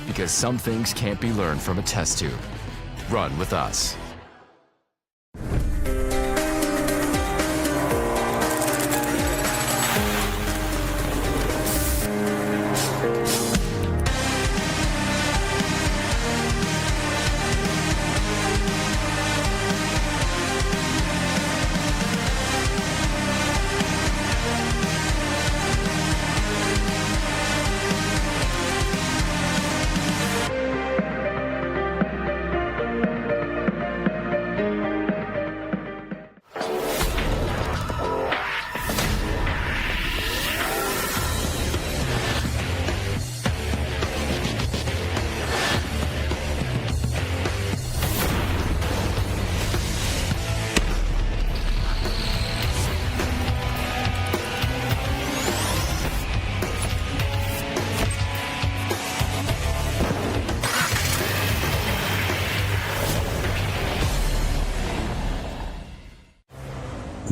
because some things can't be learned from a test tube. Run with us.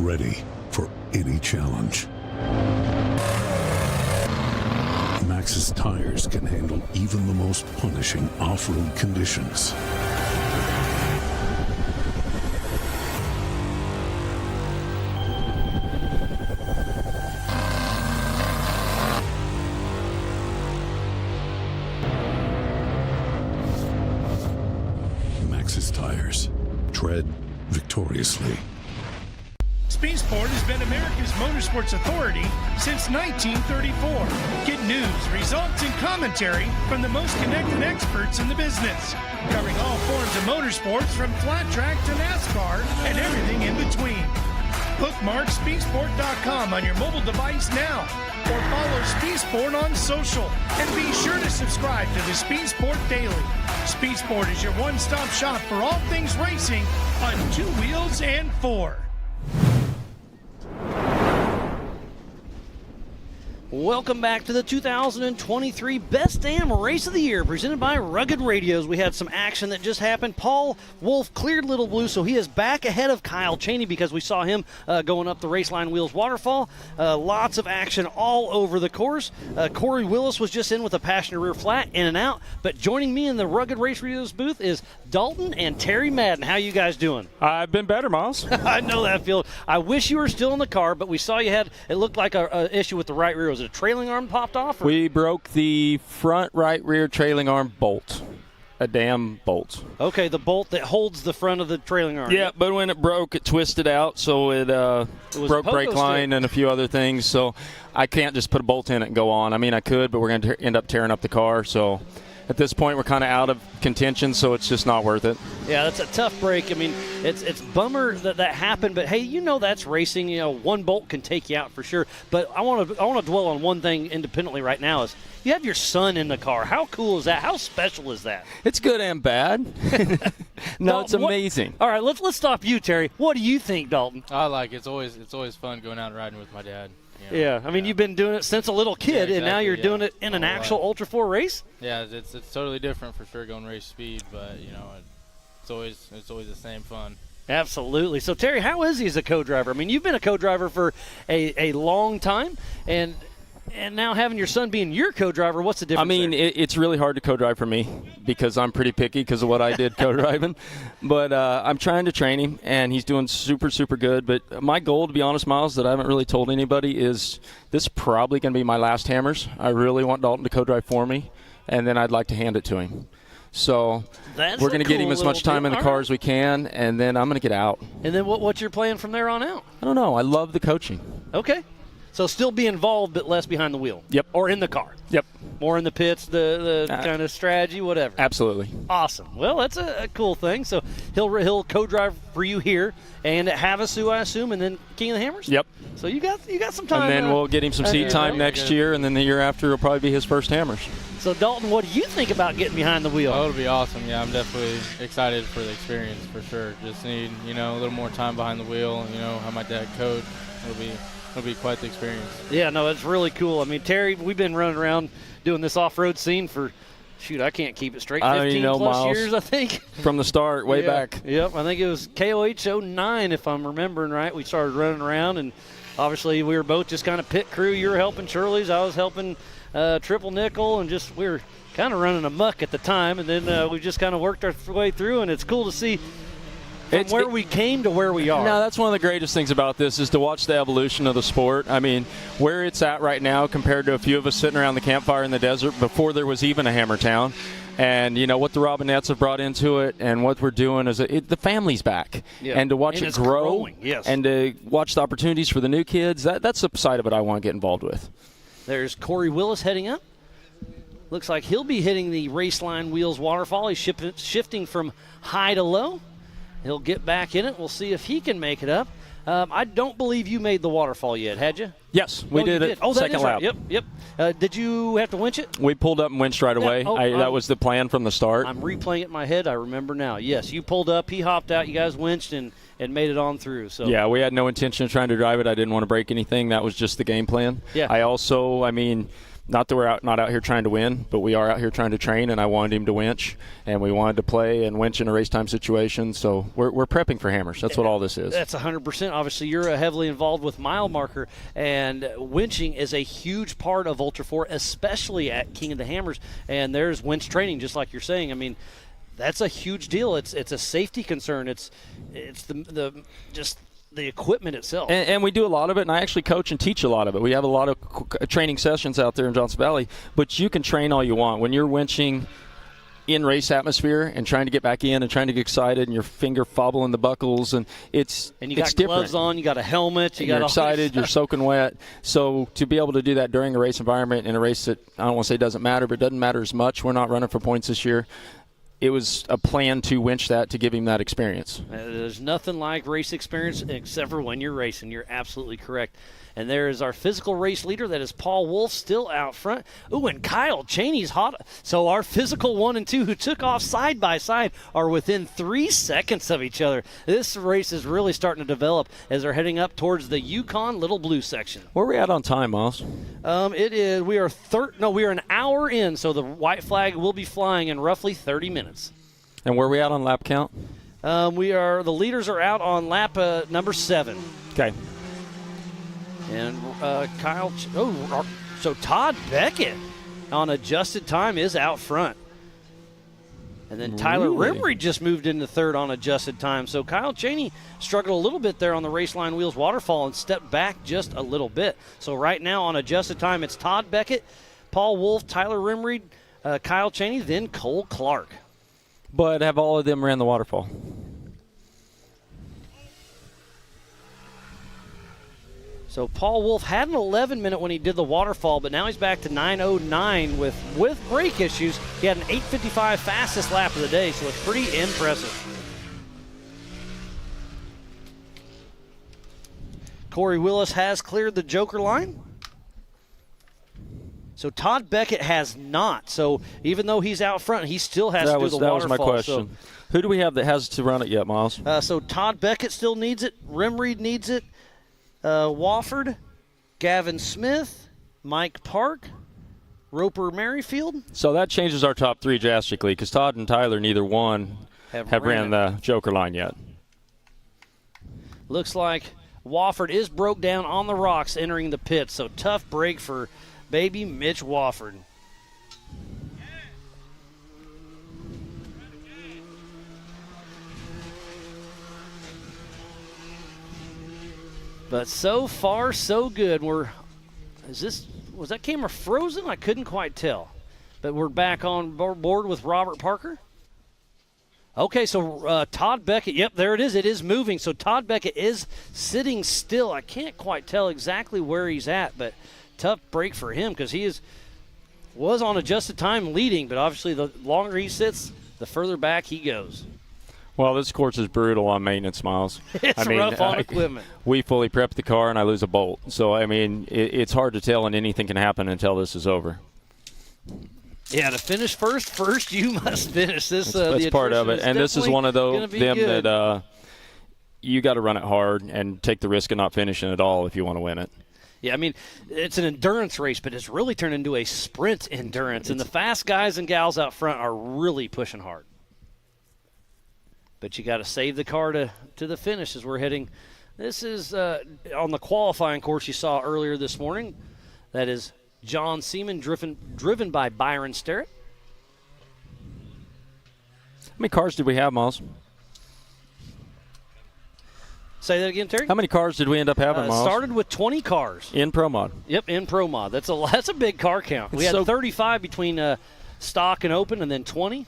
Ready for any challenge. Maxxis tires can handle even the most punishing off-road conditions. Maxxis tires. Tread victoriously. Speed Sport has been America's motorsports authority since 1934. Get news, results, and commentary from the most connected experts in the business, covering all forms of motorsports from flat track to NASCAR and everything in between. Bookmark speedsport.com on your mobile device now, or follow Speed Sport on social, and be sure to subscribe to the Speed Sport Daily. Speed Sport is your one-stop shop for all things racing on two wheels and four. Welcome back to the 2023 Best Damn Race of the Year, presented by Rugged Radios. We had some action that just happened. Paul Wolf cleared Little Blue, so he is back ahead of Kyle Cheney because we saw him going up the Raceline Wheels waterfall. Lots of action all over the course. Corey Willis was just in with a passenger rear flat, in and out. But joining me in the Rugged Race Radios booth is Dalton and Terry Madden. How you guys doing? I've been better, Miles. I know that feel. I wish you were still in the car, but we saw you had, it looked like a issue with the right rear. Was it a trailing arm popped off? Or? We broke the front right rear trailing arm bolt. A damn bolt. Okay, the bolt that holds the front of the trailing arm. Yeah, but when it broke, it twisted out, so it broke brake line and a few other things. So I can't just put a bolt in it and go on. I mean, I could, but we're going to end up tearing up the car. So at this point, we're kind of out of contention, so it's just not worth it. Yeah, that's a tough break. I mean, it's bummer that happened, but hey, you know that's racing. You know, one bolt can take you out for sure. But I want to dwell on one thing independently right now is you have your son in the car. How cool is that? How special is that? It's good and bad. No, it's amazing. All right, let's stop you, Terry. What do you think, Dalton? I like it. It's always fun going out and riding with my dad. You know, yeah, I mean, you've been doing it since a little kid, exactly, and now you're doing it in an actual Ultra4 race? Yeah, it's totally different for sure going race speed, but, you know, it's always the same fun. Absolutely. So, Terry, how is he as a co-driver? I mean, you've been a co-driver for a long time, and And now having your son being your co-driver, what's the difference? I mean, it's really hard to co-drive for me because I'm pretty picky because of what I did co-driving. But I'm trying to train him, and he's doing super, super good. But my goal, to be honest, Miles, that I haven't really told anybody is this is probably going to be my last Hammers. I really want Dalton to co-drive for me, and then I'd like to hand it to him. So we're going to get him as much time in the car as we can, and then I'm going to get out. And then what's your plan from there on out? I don't know. I love the coaching. Okay. So still be involved, but less behind the wheel. Yep. Or in the car. Yep. More in the pits, the kind of strategy, whatever. Absolutely. Awesome. Well, that's a cool thing. So he'll co-drive for you here and at Havasu, I assume, and then King of the Hammers? Yep. So you got some time. And then we'll get him some seat time next year, and then the year after will probably be his first Hammers. So, Dalton, what do you think about getting behind the wheel? Oh, it'll be awesome. Yeah, I'm definitely excited for the experience for sure. Just need, a little more time behind the wheel. Have my dad coach. It'll be quite the experience. Yeah, no, it's really cool. I mean, Terry, we've been running around doing this off-road scene for, I can't keep it straight, 15-plus Miles, years, I think. From the start, way back. Yep, I think it was KOH 09, if I'm remembering right. We started running around, and obviously we were both just kind of pit crew. You were helping Shirley's, I was helping Triple Nickel, and we were kind of running amok at the time, and then we just kind of worked our way through, and it's cool to see from where we came to where we are. No, that's one of the greatest things about this is to watch the evolution of the sport. I mean, where it's at right now compared to a few of us sitting around the campfire in the desert before there was even a Hammer Town. And, what the Robinettes have brought into it and what we're doing is the family's back. Yeah. And to watch it grow growing, yes. and to watch the opportunities for the new kids, that's the side of it I want to get involved with. There's Corey Willis heading up. Looks like he'll be hitting the Raceline Wheels waterfall. He's shifting from high to low. He'll get back in it. We'll see if he can make it up. I don't believe you made the waterfall yet, had you? Yes, we did it. Second lap. Right. Yep. Did you have to winch it? We pulled up and winched right away. That was the plan from the start. I'm replaying it in my head. I remember now. Yes, you pulled up. He hopped out. You guys winched and made it on through. So yeah, we had no intention of trying to drive it. I didn't want to break anything. That was just the game plan. Yeah. Not that we're not out here trying to win, but we are out here trying to train, and I wanted him to winch, and we wanted to play and winch in a race time situation. So we're prepping for Hammers. That's what all this is. That's 100%. Obviously, you're heavily involved with mile marker, and winching is a huge part of Ultra4, especially at King of the Hammers. And there's winch training, just like you're saying. I mean, that's a huge deal. It's a safety concern. It's the equipment itself. And we do a lot of it, and I actually coach and teach a lot of it. We have a lot of training sessions out there in Johnson Valley, but you can train all you want. When you're winching in race atmosphere and trying to get back in and trying to get excited and your finger fobbling the buckles, and you got different. Gloves on, you got a helmet, you're excited, you're soaking wet. So to be able to do that during a race environment in a race that I don't want to say doesn't matter, but it doesn't matter as much. We're not running for points this year. It was a plan to winch that to give him that experience. There's nothing like race experience except for when you're racing. You're absolutely correct. And there is our physical race leader. That is Paul Wolf, still out front. Ooh, and Kyle Cheney's hot. So our physical 1 and 2, who took off side by side, are within 3 seconds of each other. This race is really starting to develop as they're heading up towards the Yukon Little Blue section. Where are we at on time, Miles? We are an hour in, so the white flag will be flying in roughly 30 minutes. And where are we at on lap count? The leaders are out on lap number 7. Okay. And so Todd Beckett on adjusted time is out front. And then Tyler Rimry just moved into third on adjusted time. So Kyle Cheney struggled a little bit there on the Raceline Wheels waterfall and stepped back just a little bit. So right now on adjusted time, it's Todd Beckett, Paul Wolf, Tyler Rimry, Kyle Cheney, then Cole Clark. But have all of them ran the waterfall? So Paul Wolf had an 11-minute when he did the waterfall, but now he's back to 9:09 with brake issues. He had an 8:55 fastest lap of the day, so it's pretty impressive. Corey Willis has cleared the Joker line. So Todd Beckett has not. So even though he's out front, he still has to do the waterfall. That was my question. So, who do we have that has to run it yet, Miles? So Todd Beckett still needs it. Rimreed needs it. Wofford, Gavin Smith, Mike Park, Roper Merrifield. So that changes our top 3 drastically because Todd and Tyler, neither one have ran the Joker line yet. Looks like Wofford is broke down on the rocks entering the pit. So tough break for baby Mitch Wofford. But so far, so good. Was that camera frozen? I couldn't quite tell. But we're back on board with Robert Parker. Okay, so Todd Beckett, yep, there it is. It is moving. So Todd Beckett is sitting still. I can't quite tell exactly where he's at, but tough break for him because he was on adjusted time leading, but obviously the longer he sits, the further back he goes. Well, this course is brutal on maintenance, Miles. It's rough on equipment. We fully prep the car, and I lose a bolt. So, I mean, it's hard to tell, and anything can happen until this is over. Yeah, to finish first you must finish this. That's part of it, and this is one of them good. that you got to run it hard and take the risk of not finishing at all if you want to win it. Yeah, I mean, it's an endurance race, but it's really turned into a sprint endurance, and the fast guys and gals out front are really pushing hard. But you got to save the car to the finish as we're heading. This is on the qualifying course you saw earlier this morning. That is John Seaman, driven by Byron Sterrett. How many cars did we have, Miles? Say that again, Terry? How many cars did we end up having, Miles? Started with 20 cars. In Pro Mod. Yep, in Pro Mod. That's a big car count. We had 35 between stock and open, and then 20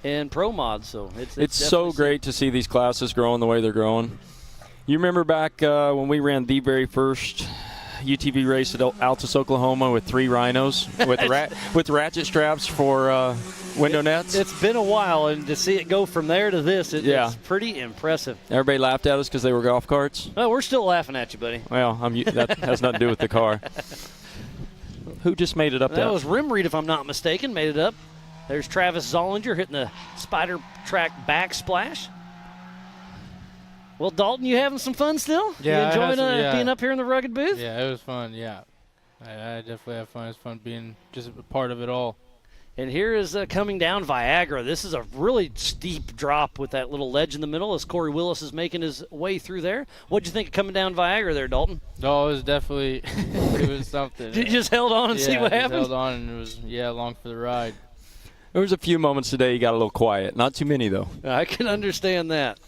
in Pro Mod. So it's so great to see these classes growing the way they're growing. You remember back when we ran the very first UTV race at Altus, Oklahoma, with 3 rhinos with ratchet straps for window nets? It's been a while, and to see it go from there to this, it's pretty impressive. Everybody laughed at us because they were golf carts? Oh, we're still laughing at you, buddy. Well, that has nothing to do with the car. Who just made it up there? That was Rimreed, if I'm not mistaken, made it up. There's Travis Zollinger hitting the Spider Track backsplash. Well, Dalton, you having some fun still? Yeah, you enjoying being up here in the rugged booth? Yeah, it was fun, yeah. I definitely have fun. It's fun being just a part of it all. And here is coming down Viagra. This is a really steep drop with that little ledge in the middle as Corey Willis is making his way through there. What'd you think of coming down Viagra there, Dalton? Oh, it was definitely it was something. You just held on and see what happened? held on, and it was, along for the ride. There was a few moments today you got a little quiet. Not too many, though. I can understand that.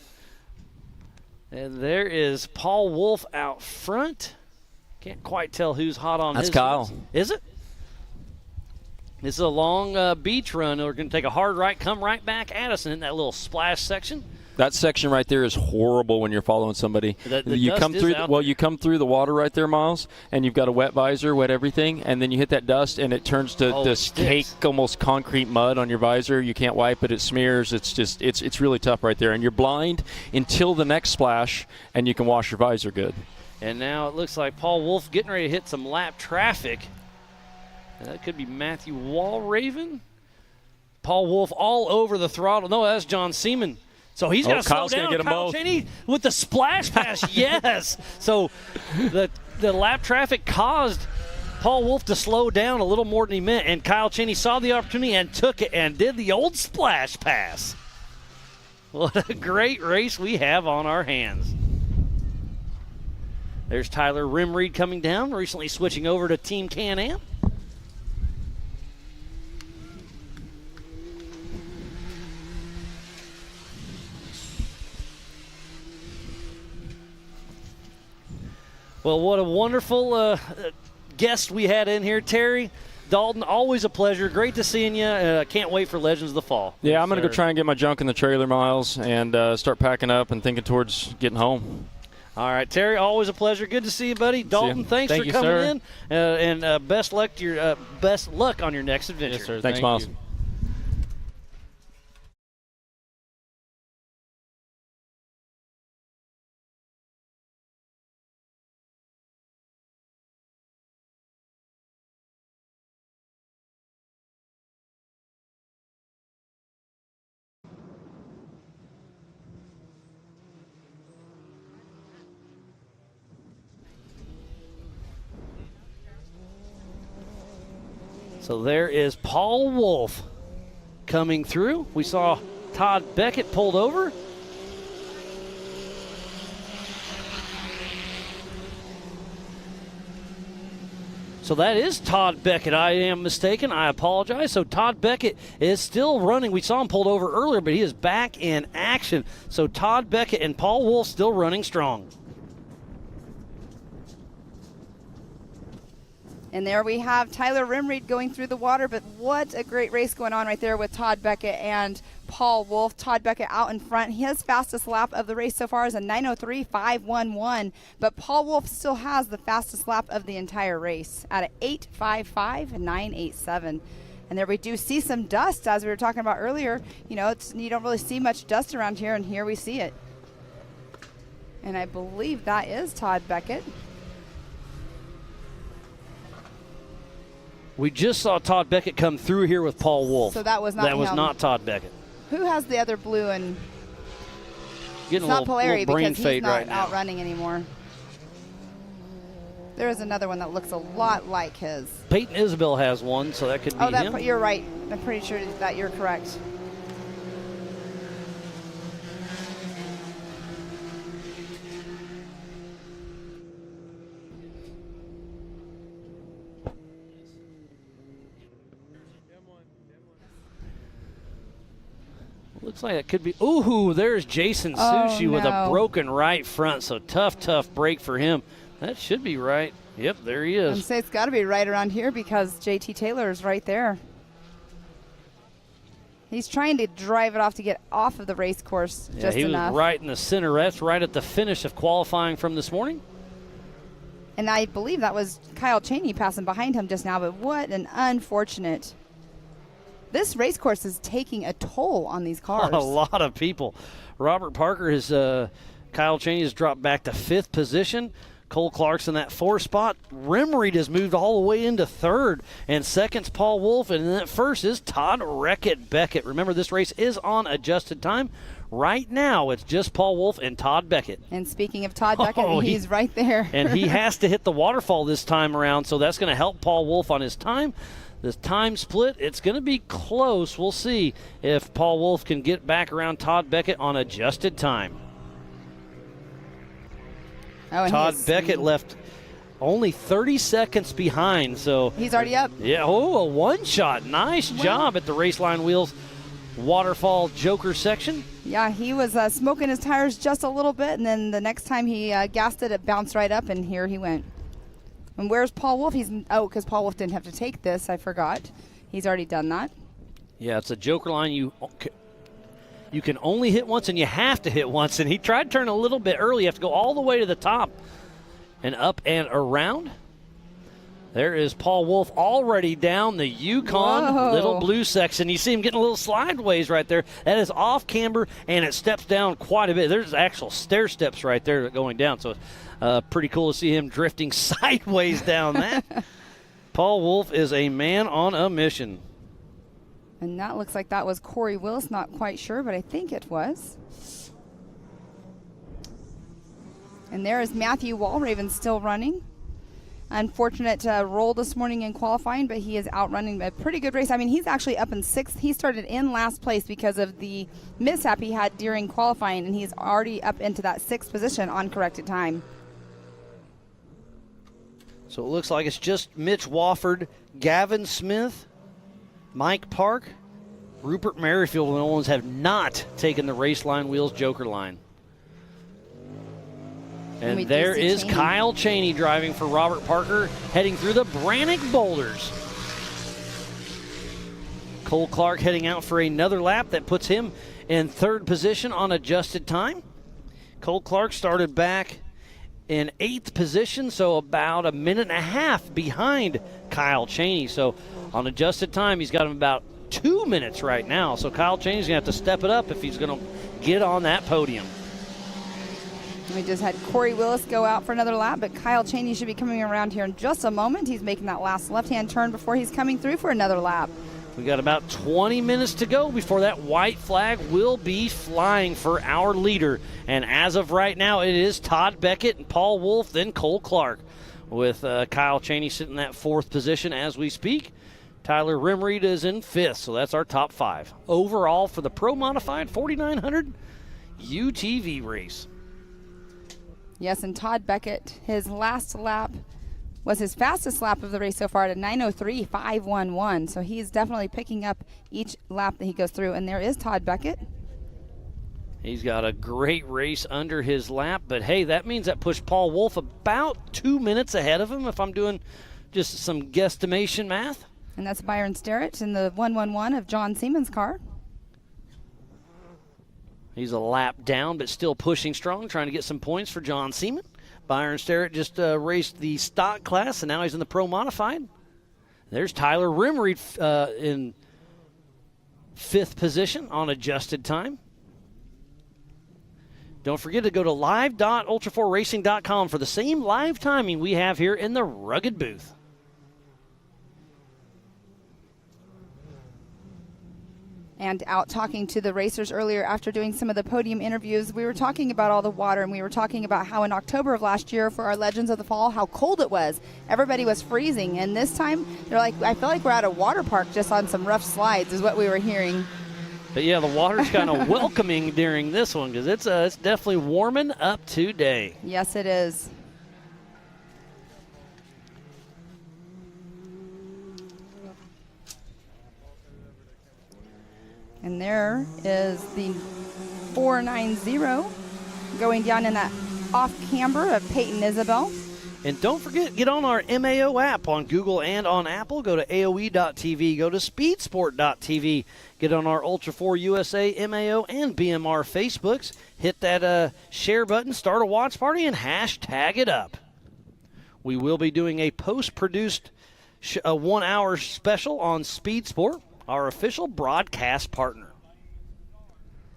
And there is Paul Wolf out front. Can't quite tell who's hot on his. That's Kyle. Is it? This is a long beach run. We're going to take a hard right, come right back at us in that little splash section. That section right there is horrible when you're following somebody. You come through the water right there, Miles, and you've got a wet visor, wet everything, and then you hit that dust, and it turns to this cake, almost concrete mud on your visor. You can't wipe it; it smears. It's really tough right there, and you're blind until the next splash, and you can wash your visor good. And now it looks like Paul Wolf getting ready to hit some lap traffic. That could be Matthew Walraven. Paul Wolf all over the throttle. No, that's John Seaman. So he's got to slow down. Get Kyle Cheney with the splash pass, yes. So the lap traffic caused Paul Wolf to slow down a little more than he meant, and Kyle Cheney saw the opportunity and took it and did the old splash pass. What a great race we have on our hands. There's Tyler Rimreed coming down, recently switching over to Team Can-Am. Well, what a wonderful guest we had in here, Terry. Dalton, always a pleasure. Great to seeing you. Can't wait for Legends of the Fall. Yeah, I'm going to go try and get my junk in the trailer, Miles, and start packing up and thinking towards getting home. All right, Terry, always a pleasure. Good to see you, buddy. Dalton, thanks for coming in, and best luck on your next adventure. Yes, sir. Thanks, Miles. You. So there is Paul Wolf coming through. We saw Todd Beckett pulled over. So that is Todd Beckett. I am mistaken. I apologize. So Todd Beckett is still running. We saw him pulled over earlier, but he is back in action. So Todd Beckett and Paul Wolf still running strong. And there we have Tyler Rimreed going through the water, but what a great race going on right there with Todd Beckett and Paul Wolf. Todd Beckett out in front. His fastest lap of the race so far is a 9:03.511, but Paul Wolf still has the fastest lap of the entire race at an 8:55.987. And there we do see some dust, as we were talking about earlier. You know, you don't really see much dust around here, and here we see it. And I believe that is Todd Beckett. We just saw Todd Beckett come through here with Paul Wolf. So that was not That was him. not Todd Beckett. Who has the other blue? And Getting it's not a little Polari brain because he's fade not right now. out running anymore. There is another one that looks a lot like his. Peyton Isabel has one, so that could be him. You're right. I'm pretty sure that you're correct. Looks like it could be. Ooh, there's Jason Sushi with a broken right front. So tough break for him. That should be right. Yep, there he is. I'd say it's got to be right around here because JT Taylor is right there. He's trying to drive it off to get off of the race course just he enough. was right in the center. That's right at the finish of qualifying from this morning. And I believe that was Kyle Chaney passing behind him just now, but what an unfortunate. This race course is taking a toll on these cars. A lot of people. Robert Parker has, Kyle Chaney has dropped back to 5th position. Cole Clark's in that 4th spot. Rimreed has moved all the way into 3rd. And 2nd's Paul Wolf. And then at 1st is Todd Beckett. Remember, this race is on adjusted time. Right now, it's just Paul Wolf and Todd Beckett. And speaking of Todd Beckett, he's right there. And he has to hit the waterfall this time around, so that's going to help Paul Wolf on his time. This time split, it's going to be close. We'll see if Paul Wolf can get back around Todd Beckett on adjusted time. Todd Beckett left only 30 seconds behind, so he's already up. Yeah, a one-shot. Nice job at the Raceline Wheels waterfall joker section. Yeah, he was smoking his tires just a little bit, and then the next time he gassed it, it bounced right up, and here he went. And where's Paul Wolf? Because Paul Wolf didn't have to take this. I forgot. He's already done that. Yeah, it's a joker line. You can only hit once, and you have to hit once. And he tried to turn a little bit early. You have to go all the way to the top and up and around. There is Paul Wolf already down the Yukon little blue section. You see him getting a little slideways right there. That is off camber, and it steps down quite a bit. There's actual stair steps right there going down. So pretty cool to see him drifting sideways down that. Paul Wolf is a man on a mission. And that looks like that was Corey Willis. Not quite sure, but I think it was. And there is Matthew Walraven still running. Unfortunate roll this morning in qualifying, but he is outrunning a pretty good race. I mean, he's actually up in 6th. He started in last place because of the mishap he had during qualifying, and he's already up into that 6th position on corrected time. So it looks like it's just Mitch Wofford, Gavin Smith, Mike Park, Rupert Merrifield, and the ones have not taken the Raceline Wheels joker line. And there is Chaney. Kyle Chaney driving for Robert Parker, heading through the Brannock Boulders. Cole Clark heading out for another lap. That puts him in 3rd position on adjusted time. Cole Clark started back in 8th position, so about a minute and a half behind Kyle Chaney. So on adjusted time, he's got him about 2 minutes right now. So Kyle Chaney's going to have to step it up if he's going to get on that podium. We just had Corey Willis go out for another lap, but Kyle Chaney should be coming around here in just a moment. He's making that last left-hand turn before he's coming through for another lap. We got about 20 minutes to go before that white flag will be flying for our leader. And as of right now, it is Todd Beckett and Paul Wolf, then Cole Clark, with Kyle Chaney sitting in that 4th position as we speak. Tyler Rimreed is in 5th, so that's our top 5. Overall for the Pro Modified 4900 UTV race. Yes, and Todd Beckett, his last lap was his fastest lap of the race so far at a 9:03.511. So he's definitely picking up each lap that he goes through. And there is Todd Beckett. He's got a great race under his lap, but hey, that means that pushed Paul Wolf about 2 minutes ahead of him if I'm doing just some guesstimation math. And that's Byron Sterrett in the 111 of John Seaman's car. He's a lap down, but still pushing strong, trying to get some points for John Seaman. Byron Sterrett just raced the stock class, and now he's in the Pro Modified. There's Tyler Rimreed in 5th position on adjusted time. Don't forget to go to live.ultra4racing.com for the same live timing we have here in the Rugged booth. And out talking to the racers earlier after doing some of the podium interviews, we were talking about all the water, and we were talking about how in October of last year for our Legends of the Fall, how cold it was. Everybody was freezing, and this time they're like, I feel like we're at a water park just on some rough slides is what we were hearing. But yeah, the water's kind of welcoming during this one because it's definitely warming up today. Yes, it is. And there is the 490 going down in that off camber of Peyton Isabel. And don't forget, get on our MAO app on Google and on Apple. Go to AOE.tv. Go to speedsport.tv. Get on our Ultra4 USA, MAO, and BMR Facebooks. Hit that share button, start a watch party, and hashtag it up. We will be doing a post-produced 1-hour special on Speed Sport, our official broadcast partner.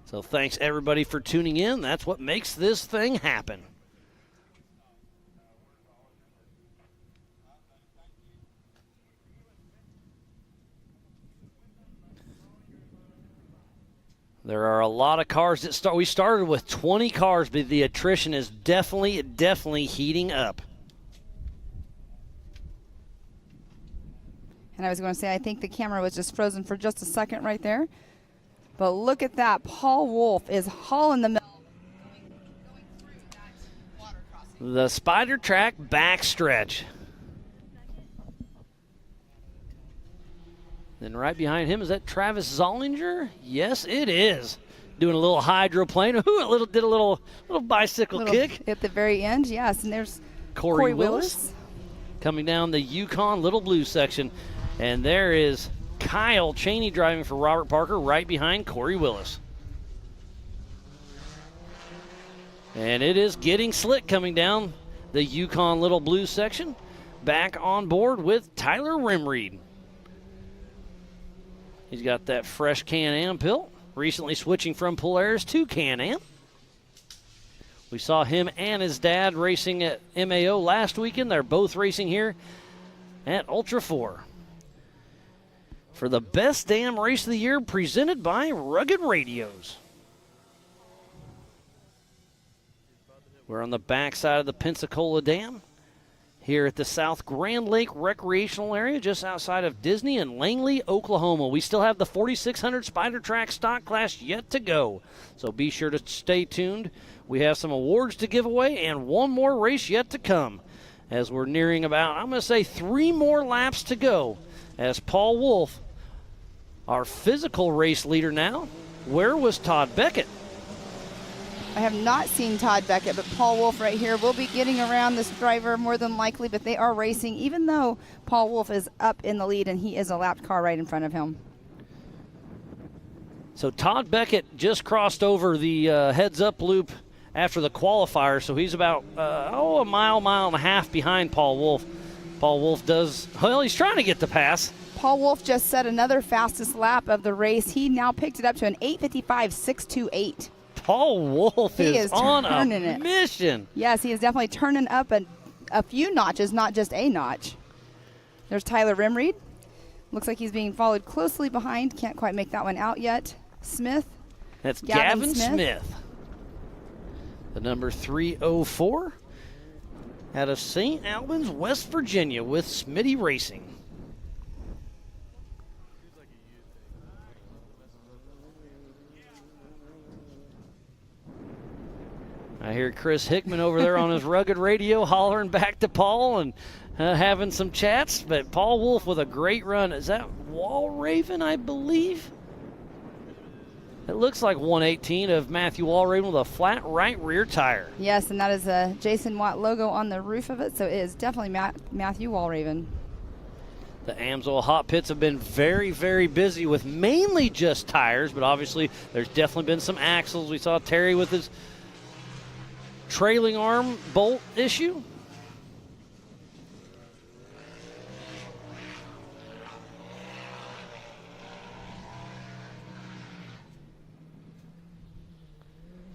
So thanks, everybody, for tuning in. That's what makes this thing happen. There are a lot of cars that start. We started with 20 cars, but the attrition is definitely heating up. And I was going to say, I think the camera was just frozen for just a second right there. But look at that. Paul Wolf is hauling the middle. The Spider Track backstretch. Then right behind him, is that Travis Zollinger? Yes, it is. Doing a little hydroplane. Ooh, did a little bicycle kick. At the very end, yes. And there's Corey Willis coming down the Yukon Little Blue section. And there is Kyle Cheney driving for Robert Parker right behind Corey Willis. And it is getting slick coming down the Yukon Little Blue section. Back on board with Tyler Rimreed. He's got that fresh Can-Am pill, recently switching from Polaris to Can-Am. We saw him and his dad racing at MAO last weekend. They're both racing here at Ultra4. For the best damn race of the year, presented by Rugged Radios. We're on the backside of the Pensacola Dam here at the South Grand Lake Recreational Area just outside of Disney in Langley, Oklahoma. We still have the 4600 Spider Track stock class yet to go, so be sure to stay tuned. We have some awards to give away and one more race yet to come as we're nearing about, I'm going to say, 3 more laps to go as Paul Wolf, our physical race leader now. Where was Todd Beckett? I have not seen Todd Beckett, but Paul Wolf right here will be getting around this driver more than likely, but they are racing, even though Paul Wolf is up in the lead and he is a lapped car right in front of him. So Todd Beckett just crossed over the heads-up loop after the qualifier, so he's about, a mile and a half behind Paul Wolf. Paul Wolf he's trying to get the pass. Paul Wolf just set another fastest lap of the race. He now picked it up to an 8:55.628. Paul Wolf is on a mission. Yes, he is definitely turning up a few notches, not just a notch. There's Tyler Rimreed. Looks like he's being followed closely behind. Can't quite make that one out yet. Smith. That's Gavin Smith. The number 304 out of St. Albans, West Virginia with Smitty Racing. I hear Chris Hickman over there on his rugged radio hollering back to Paul and having some chats. But Paul Wolf with a great run. Is that Wall Raven, I believe? It looks like 118 of Matthew Walraven with a flat right rear tire. Yes, and that is a Jason Watt logo on the roof of it, so it is definitely Matthew Walraven. The Amsoil hot pits have been very, very busy with mainly just tires, but obviously there's definitely been some axles. We saw Terry with his trailing arm bolt issue.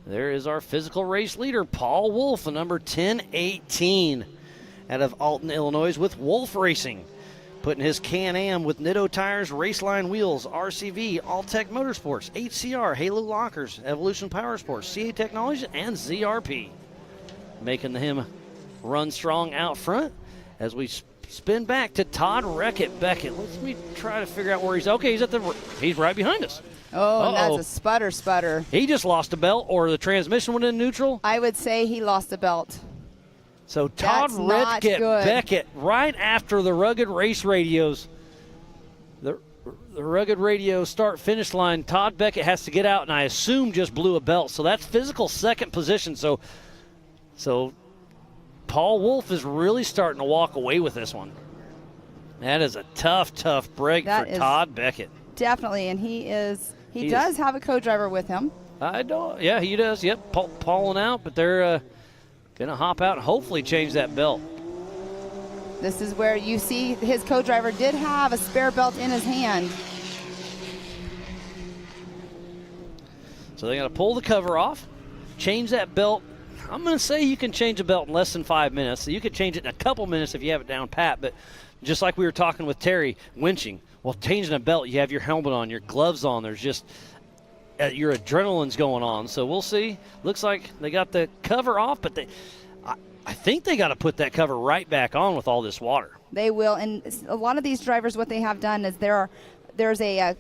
There is our physical race leader, Paul Wolf, the number 1018 out of Alton, Illinois, with Wolf Racing. Putting his Can-Am with Nitto tires, Raceline wheels, RCV, Alltech Motorsports, HCR, Halo Lockers, Evolution Power Sports, CA Technologies, and ZRP. Making him run strong out front as we spin back to Todd Beckett. Let me try to figure out where he's. Okay, he's right behind us. Oh, and that's a sputter. He just lost a belt, or the transmission went in neutral. I would say he lost a belt. So Todd Beckett, right after the rugged race radios, the rugged radio start-finish line, Todd Beckett has to get out, and I assume just blew a belt. So that's physical second position. So Paul Wolf is really starting to walk away with this one. That is a tough break for Todd Beckett. Definitely, and he does have a co-driver with him. Yeah, he does. Yep, Paulin out, but they're going to hop out and hopefully change that belt. This is where you see his co-driver did have a spare belt in his hand. So they got to pull the cover off, change that belt. I'm going to say you can change a belt in less than 5 minutes. So you could change it in a couple minutes if you have it down pat, but just like we were talking with Terry, winching. Well, changing a belt, you have your helmet on, your gloves on. There's just your adrenaline's going on. So we'll see. Looks like they got the cover off, but I think they got to put that cover right back on with all this water. They will, and a lot of these drivers, what they have done is there's a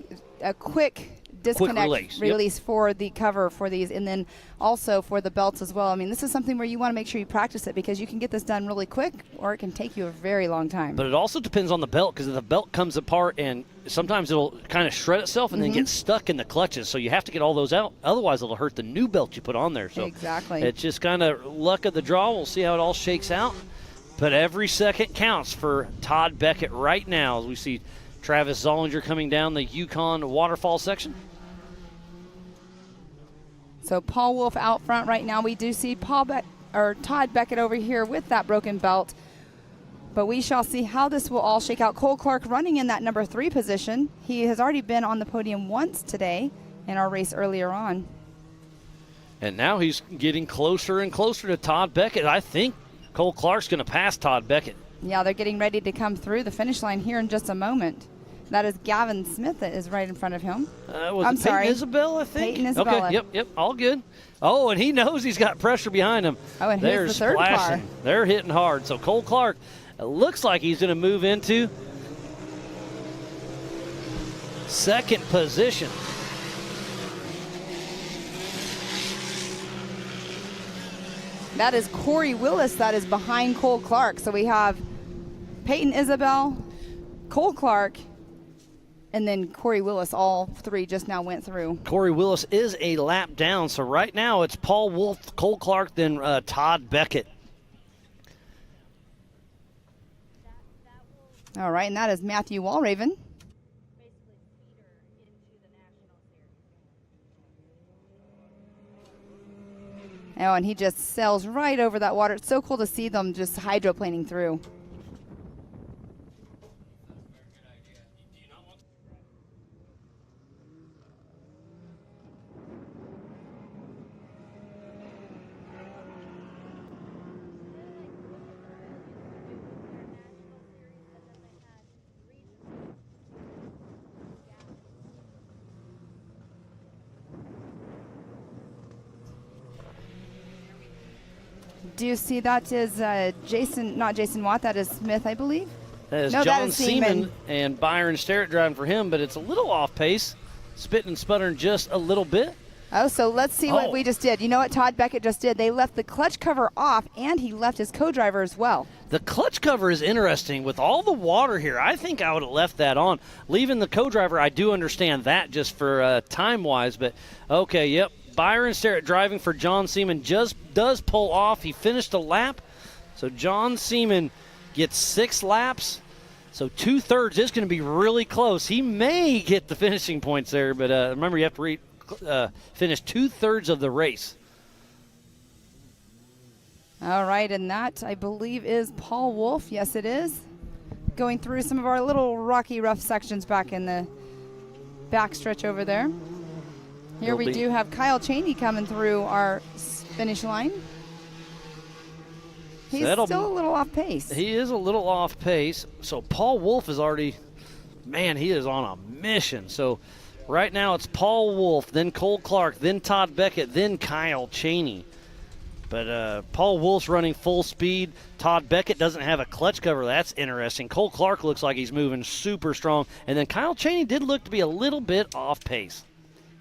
quick disconnect release for the cover for these, and then also for the belts as well. I mean, this is something where you want to make sure you practice it because you can get this done really quick or it can take you a very long time. But it also depends on the belt, because if the belt comes apart and sometimes it'll kind of shred itself and then get stuck in the clutches, so you have to get all those out, otherwise it'll hurt the new belt you put on there. So exactly, it's just kind of luck of the draw. We'll see how it all shakes out, but every second counts for Todd Beckett right now as we see Travis Zollinger coming down the Yukon waterfall section. So Paul Wolf out front right now. We do see Todd Beckett over here with that broken belt. But we shall see how this will all shake out. Cole Clark running in that number 3 position. He has already been on the podium once today in our race earlier on. And now he's getting closer and closer to Todd Beckett. I think Cole Clark's going to pass Todd Beckett. Yeah, they're getting ready to come through the finish line here in just a moment. That is Gavin Smith that is right in front of him. I'm sorry. Peyton Isabel, I think? Peyton Isabella. Okay, yep, all good. Oh, and he knows he's got pressure behind him. Oh, and here's the third splashing. car. They're hitting hard. So Cole Clark, it looks like he's going to move into second position. That is Corey Willis that is behind Cole Clark. So we have Peyton Isabel, Cole Clark, and then Corey Willis. All three just now went through. Corey Willis is a lap down. So right now it's Paul Wolf, Cole Clark, then Todd Beckett. All right, and that is Matthew Walraven. Oh, and he just sails right over that water. It's so cool to see them just hydroplaning through. Do you see that is not Jason Watt, that is Smith, I believe? That is John Seaman and Byron Sterrett driving for him, but it's a little off pace, spitting and sputtering just a little bit. Oh, so let's see what we just did. You know what Todd Beckett just did? They left the clutch cover off, and he left his co-driver as well. The clutch cover is interesting. With all the water here, I think I would have left that on. Leaving the co-driver, I do understand that just for time-wise. But, okay, yep. Byron Starrett driving for John Seaman just does pull off. He finished a lap. So John Seaman gets 6 laps. So 2/3 is going to be really close. He may get the finishing points there, but remember you have to finish 2/3 of the race. All right, and that, I believe, is Paul Wolf. Yes, it is. Going through some of our little rocky, rough sections back in the backstretch over there. Here we do have Kyle Cheney coming through our finish line. He's still a little off pace. He is a little off pace. So Paul Wolf is already, man, he is on a mission. So right now it's Paul Wolf, then Cole Clark, then Todd Beckett, then Kyle Cheney. But Paul Wolf's running full speed. Todd Beckett doesn't have a clutch cover. That's interesting. Cole Clark looks like he's moving super strong. And then Kyle Cheney did look to be a little bit off pace.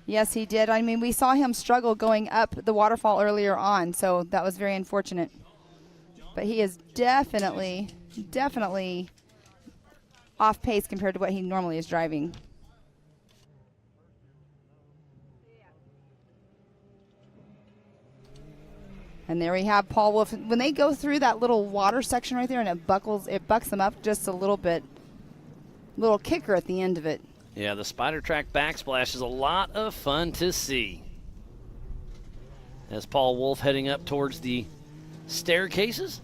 Yes, he did. I mean, we saw him struggle going up the waterfall earlier on, so that was very unfortunate. But he is definitely off pace compared to what he normally is driving. And there we have Paul Wolf. When they go through that little water section right there and it bucks them up just a little bit, little kicker at the end of it. Yeah, the Spider Track backsplash is a lot of fun to see. As Paul Wolf heading up towards the staircases.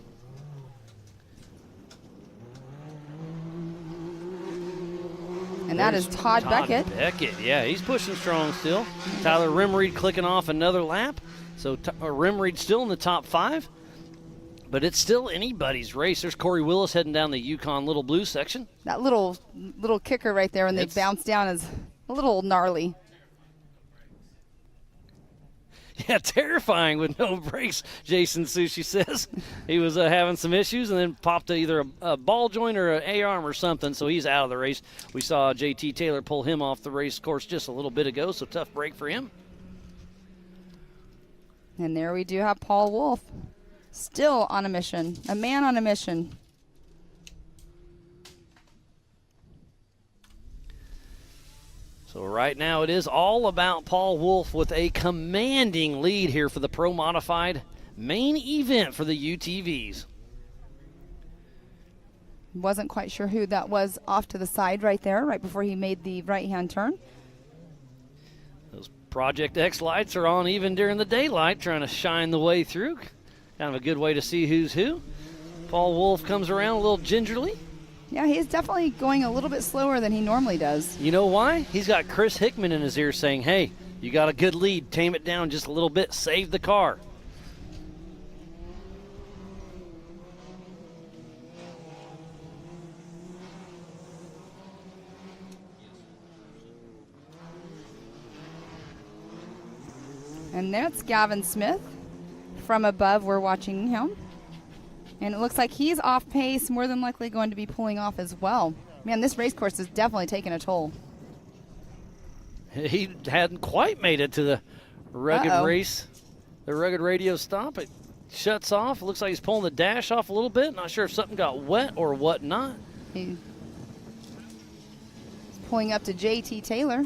And that is Todd Beckett. Yeah, he's pushing strong still. Tyler Rimreed clicking off another lap. So Rimreed still in the top 5. But it's still anybody's race. There's Corey Willis heading down the Yukon Little Blue section. That little kicker right there when they bounce down is a little gnarly. Yeah, terrifying with no brakes, Jason Sushi says. He was having some issues and then popped either a ball joint or an A-arm or something, so he's out of the race. We saw JT Taylor pull him off the race course just a little bit ago, so tough break for him. And there we do have Paul Wolf, still on a mission, a man on a mission. So right now it is all about Paul Wolf with a commanding lead here for the Pro Modified main event for the UTVs. Wasn't quite sure who that was off to the side right there, right before he made the right-hand turn. Those Project X lights are on even during the daylight, trying to shine the way through. Kind of a good way to see who's who. Paul Wolf comes around a little gingerly. Yeah, he's definitely going a little bit slower than he normally does. You know why? He's got Chris Hickman in his ear saying, hey, you got a good lead. Tame it down just a little bit. Save the car. And that's Gavin Smith. From above, we're watching him. And it looks like he's off pace, more than likely going to be pulling off as well. Man, this race course has definitely taken a toll. He hadn't quite made it to the rugged race, the rugged radio stop. It shuts off. It looks like he's pulling the dash off a little bit. Not sure if something got wet or whatnot. He's pulling up to JT Taylor.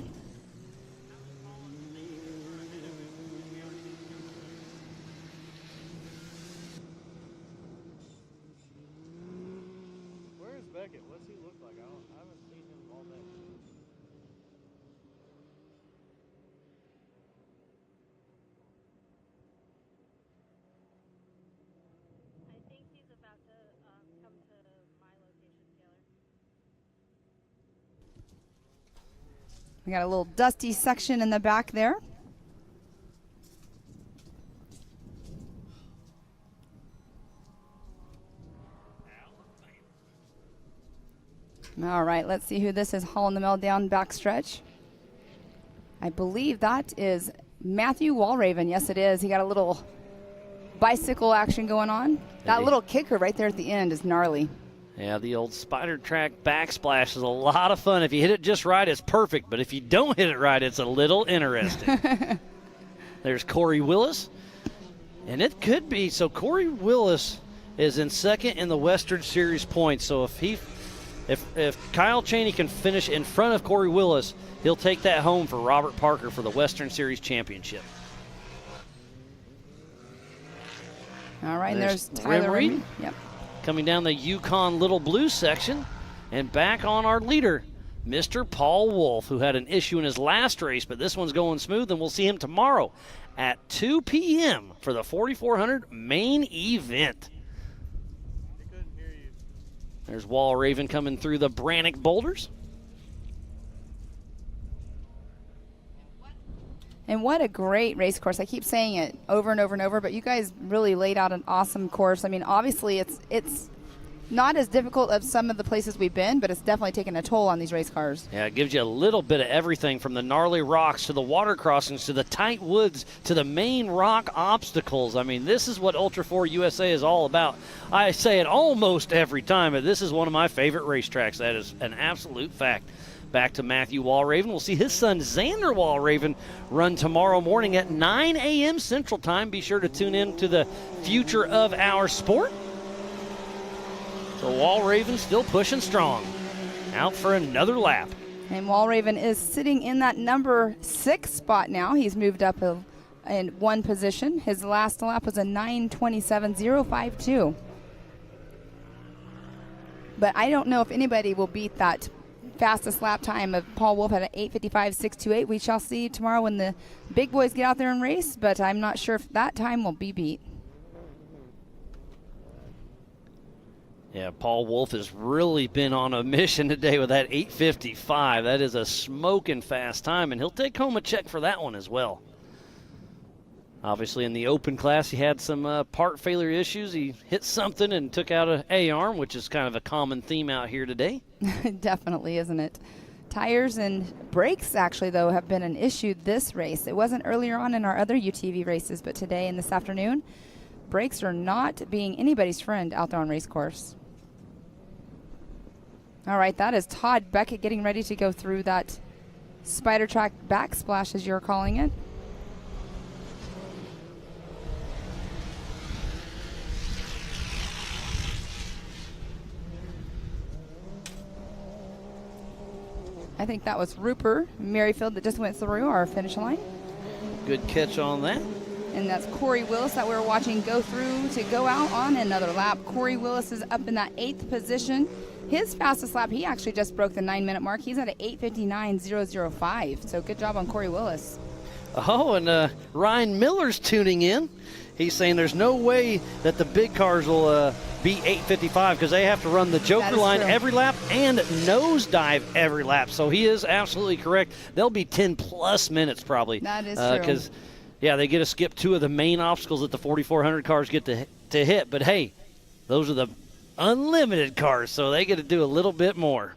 We got a little dusty section in the back there. All right, let's see who this is hauling the mail down backstretch. I believe that is Matthew Walraven. Yes, it is. He got a little bicycle action going on. That little kicker right there at the end is gnarly. Yeah, the old Spider Track backsplash is a lot of fun. If you hit it just right, it's perfect. But if you don't hit it right, it's a little interesting. There's Corey Willis. And it could be, so Corey Willis is in second in the Western Series points. So if Kyle Chaney can finish in front of Corey Willis, he'll take that home for Robert Parker for the Western Series championship. All right, and there's Tyler Reed. Yep. Coming down the Yukon Little Blue section, and back on our leader, Mr. Paul Wolf, who had an issue in his last race, but this one's going smooth, and we'll see him tomorrow at 2 p.m. for the 4,400 main event. There's Wall Raven coming through the Brannock boulders. And what a great race course. I keep saying it over and over and over, but you guys really laid out an awesome course. I mean, obviously it's not as difficult as some of the places we've been, but it's definitely taken a toll on these race cars. Yeah, it gives you a little bit of everything from the gnarly rocks to the water crossings to the tight woods to the main rock obstacles. I mean, this is what Ultra4 USA is all about. I say it almost every time, but this is one of my favorite racetracks. That is an absolute fact. Back to Matthew Walraven. We'll see his son Xander Walraven run tomorrow morning at 9 a.m. Central Time. Be sure to tune in to the future of our sport. So Walraven still pushing strong. Out for another lap. And Walraven is sitting in that number 6 spot now. He's moved up in one position. His last lap was a 9:27.052. But I don't know if anybody will beat that fastest lap time of Paul Wolf at an 8:55.628. We shall see tomorrow when the big boys get out there and race, but I'm not sure if that time will be beat. Yeah, Paul Wolf has really been on a mission today with that 8:55. That is a smoking fast time, and he'll take home a check for that one as well. Obviously, in the open class, he had some part failure issues. He hit something and took out an A-arm, which is kind of a common theme out here today. Definitely, isn't it? Tires and brakes, actually, though, have been an issue this race. It wasn't earlier on in our other UTV races, but today and this afternoon, brakes are not being anybody's friend out there on race course. All right, that is Todd Beckett getting ready to go through that spider track backsplash, as you're calling it. I think that was Rupert Merrifield that just went through our finish line. Good catch on that. And that's Corey Willis that we're watching go through to go out on another lap. Corey Willis is up in that 8th position. His fastest lap, he actually just broke the 9-minute mark. He's at an 8:59.005. So good job on Corey Willis. Oh, and Ryan Miller's tuning in. He's saying there's no way that the big cars will beat 8:55 because they have to run the Joker line true. every lap and nosedive every lap. So he is absolutely correct. They'll be 10-plus minutes probably. That is true. Because, yeah, they get to skip 2 of the main obstacles that the 4,400 cars get to hit. But, hey, those are the unlimited cars, so they get to do a little bit more.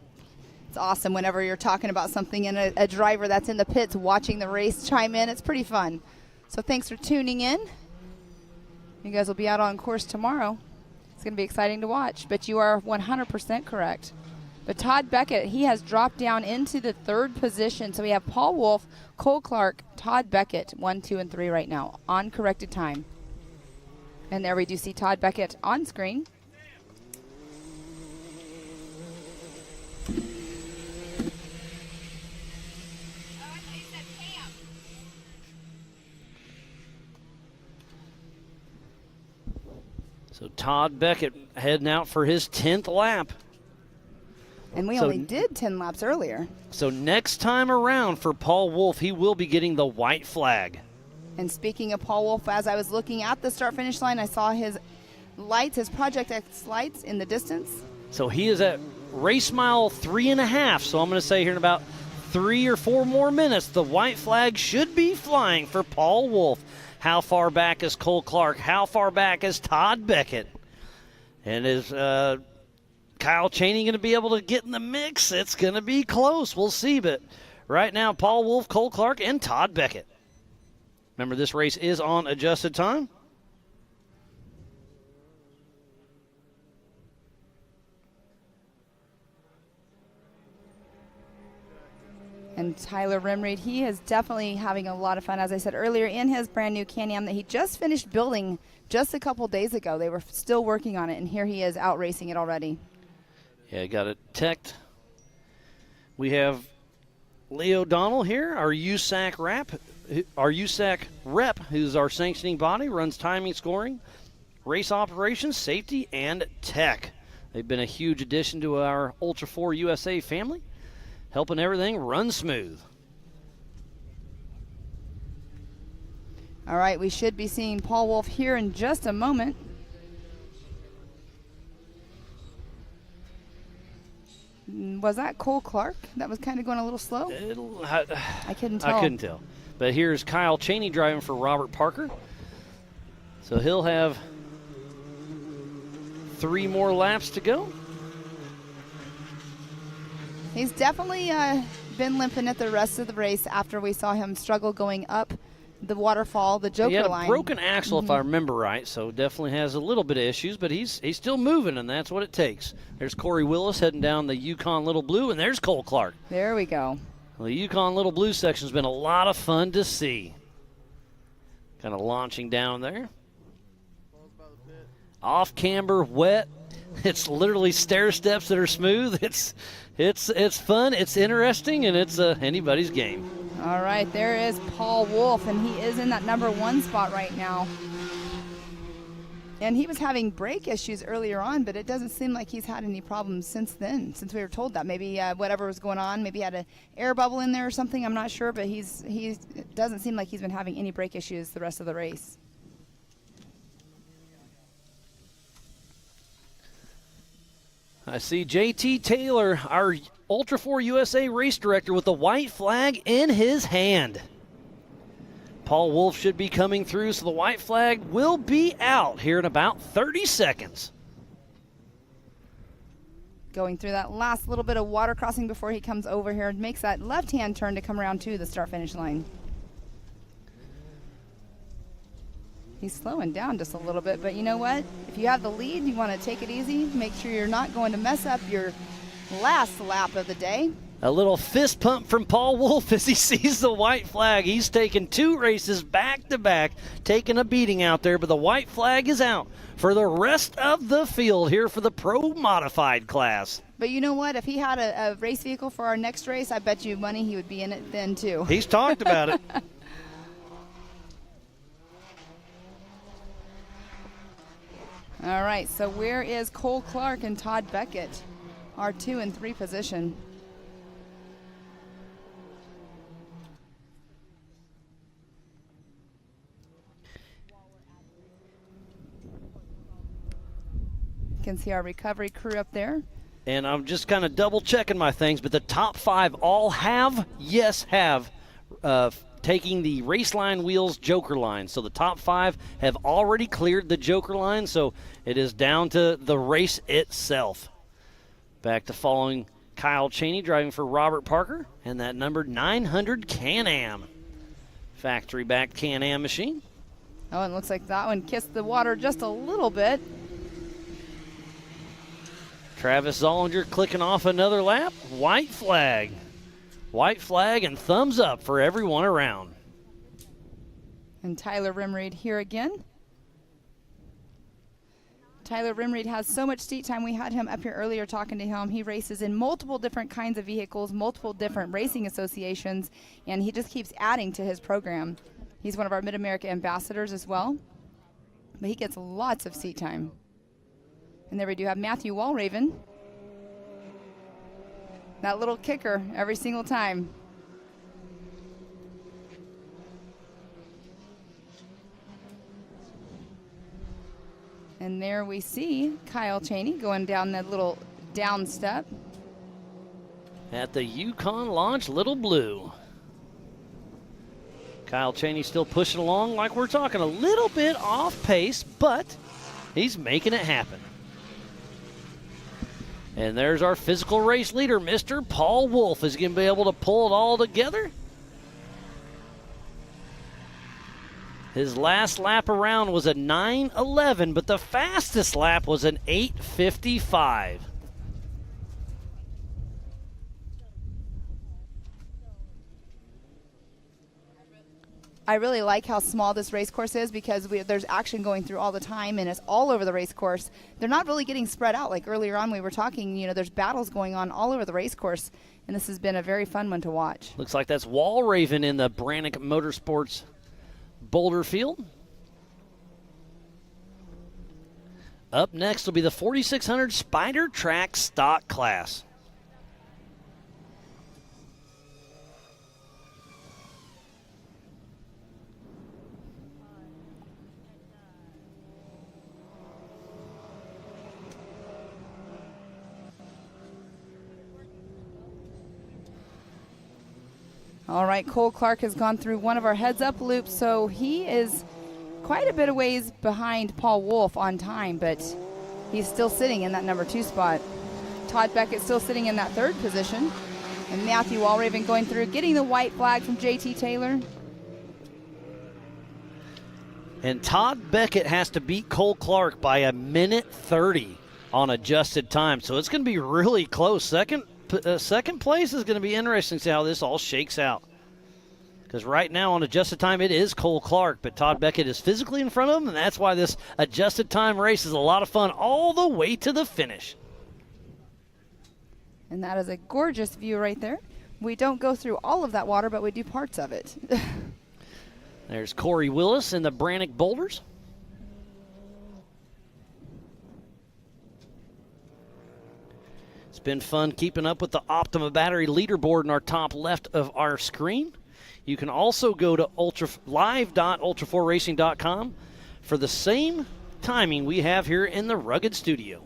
It's awesome whenever you're talking about something and a driver that's in the pits watching the race chime in. It's pretty fun. So thanks for tuning in. You guys will be out on course tomorrow. It's going to be exciting to watch, but you are 100% correct. But Todd Beckett, he has dropped down into the 3rd position. So we have Paul Wolf, Cole Clark, Todd Beckett, 1, 2, and 3 right now on corrected time. And there we do see Todd Beckett on screen. So Todd Beckett heading out for his 10th lap. And we only did 10 laps earlier. So next time around for Paul Wolf, he will be getting the white flag. And speaking of Paul Wolf, as I was looking at the start-finish line, I saw his lights, his Project X lights in the distance. So he is at race mile 3.5. So I'm going to say here in about 3 or 4 more minutes, the white flag should be flying for Paul Wolf. How far back is Cole Clark? How far back is Todd Beckett? And is Kyle Chaney going to be able to get in the mix? It's going to be close. We'll see. But right now, Paul Wolf, Cole Clark, and Todd Beckett. Remember, this race is on adjusted time. And Tyler Rimreed, he is definitely having a lot of fun, as I said earlier, in his brand new Can-Am that he just finished building just a couple days ago. They were still working on it, and here he is out racing it already. Yeah, got it teched. We have Lee O'Donnell here, our USAC rep, who's our sanctioning body, runs timing, scoring, race operations, safety, and tech. They've been a huge addition to our Ultra4 USA family, helping everything run smooth. All right, we should be seeing Paul Wolf here in just a moment. Was that Cole Clark? That was kind of going a little slow? I couldn't tell. I couldn't tell. But here's Kyle Cheney driving for Robert Parker. So he'll have 3 more laps to go. He's definitely been limping at the rest of the race after we saw him struggle going up the waterfall, the Joker line. He had a broken axle, if I remember right, so definitely has a little bit of issues, but he's still moving, and that's what it takes. There's Corey Willis heading down the Yukon Little Blue, and there's Cole Clark. There we go. Well, the Yukon Little Blue section's been a lot of fun to see. Kind of launching down there. Off camber, wet. It's literally stair steps that are smooth. It's fun, it's interesting, and it's anybody's game. All right, there is Paul Wolf, and he is in that number 1 spot right now. And he was having brake issues earlier on, but it doesn't seem like he's had any problems since then, since we were told that. Maybe whatever was going on, maybe he had an air bubble in there or something, I'm not sure, but it doesn't seem like he's been having any brake issues the rest of the race. I see JT Taylor, our Ultra4 USA race director, with the white flag in his hand. Paul Wolf should be coming through, so the white flag will be out here in about 30 seconds. Going through that last little bit of water crossing before he comes over here and makes that left-hand turn to come around to the start-finish line. He's slowing down just a little bit, but you know what? If you have the lead, you want to take it easy. Make sure you're not going to mess up your last lap of the day. A little fist pump from Paul Wolf as he sees the white flag. He's taken 2 races back-to-back, taking a beating out there, but the white flag is out for the rest of the field here for the Pro Modified class. But you know what? If he had a race vehicle for our next race, I bet you money he would be in it then too. He's talked about it. All right, so where is Cole Clark and Todd Beckett? Our 2 and 3 position. You can see our recovery crew up there. And I'm just kind of double checking my things, but the top 5 all have taking the race line wheels Joker line. So the top 5 have already cleared the Joker line, so it is down to the race itself. Back to following Kyle Cheney driving for Robert Parker and that number 900 Can-Am. Factory-backed Can-Am machine. Oh, and it looks like that one kissed the water just a little bit. Travis Zollinger clicking off another lap. White flag. White flag and thumbs up for everyone around. And Tyler Rimreed here again. Tyler Rimreed has so much seat time. We had him up here earlier talking to him. He races in multiple different kinds of vehicles, multiple different racing associations, and he just keeps adding to his program. He's one of our Mid-America ambassadors as well, but he gets lots of seat time. And there we do have Matthew Walraven. That little kicker every single time. And there we see Kyle Cheney going down that little down step. At the Yukon Launch Little Blue. Kyle Cheney still pushing along like we're talking, a little bit off pace, but he's making it happen. And there's our physical race leader, Mr. Paul Wolf. Is he going to be able to pull it all together? His last lap around was a 9:11, but the fastest lap was an 8:55. I really like how small this race course is because there's action going through all the time, and it's all over the race course. They're not really getting spread out. Like earlier on we were talking, there's battles going on all over the race course, and this has been a very fun one to watch. Looks like that's Wall Raven in the Brannick Motorsports Boulder field. Up next will be the 4600 Spider Track Stock Class. All right, Cole Clark has gone through one of our heads-up loops, so he is quite a bit of ways behind Paul Wolf on time, but he's still sitting in that number 2 spot. Todd Beckett still sitting in that 3rd position, and Matthew Walraven going through, getting the white flag from JT Taylor. And Todd Beckett has to beat Cole Clark by 1:30 on adjusted time, so it's going to be really close. Second place is going to be interesting to see how this all shakes out. Because right now on adjusted time, it is Cole Clark, but Todd Beckett is physically in front of him, and that's why this adjusted time race is a lot of fun all the way to the finish. And that is a gorgeous view right there. We don't go through all of that water, but we do parts of it. There's Corey Willis in the Brannick Boulders. It's been fun keeping up with the Optima Battery leaderboard in our top left of our screen. You can also go to live.ultra4racing.com for the same timing we have here in the Rugged Studio.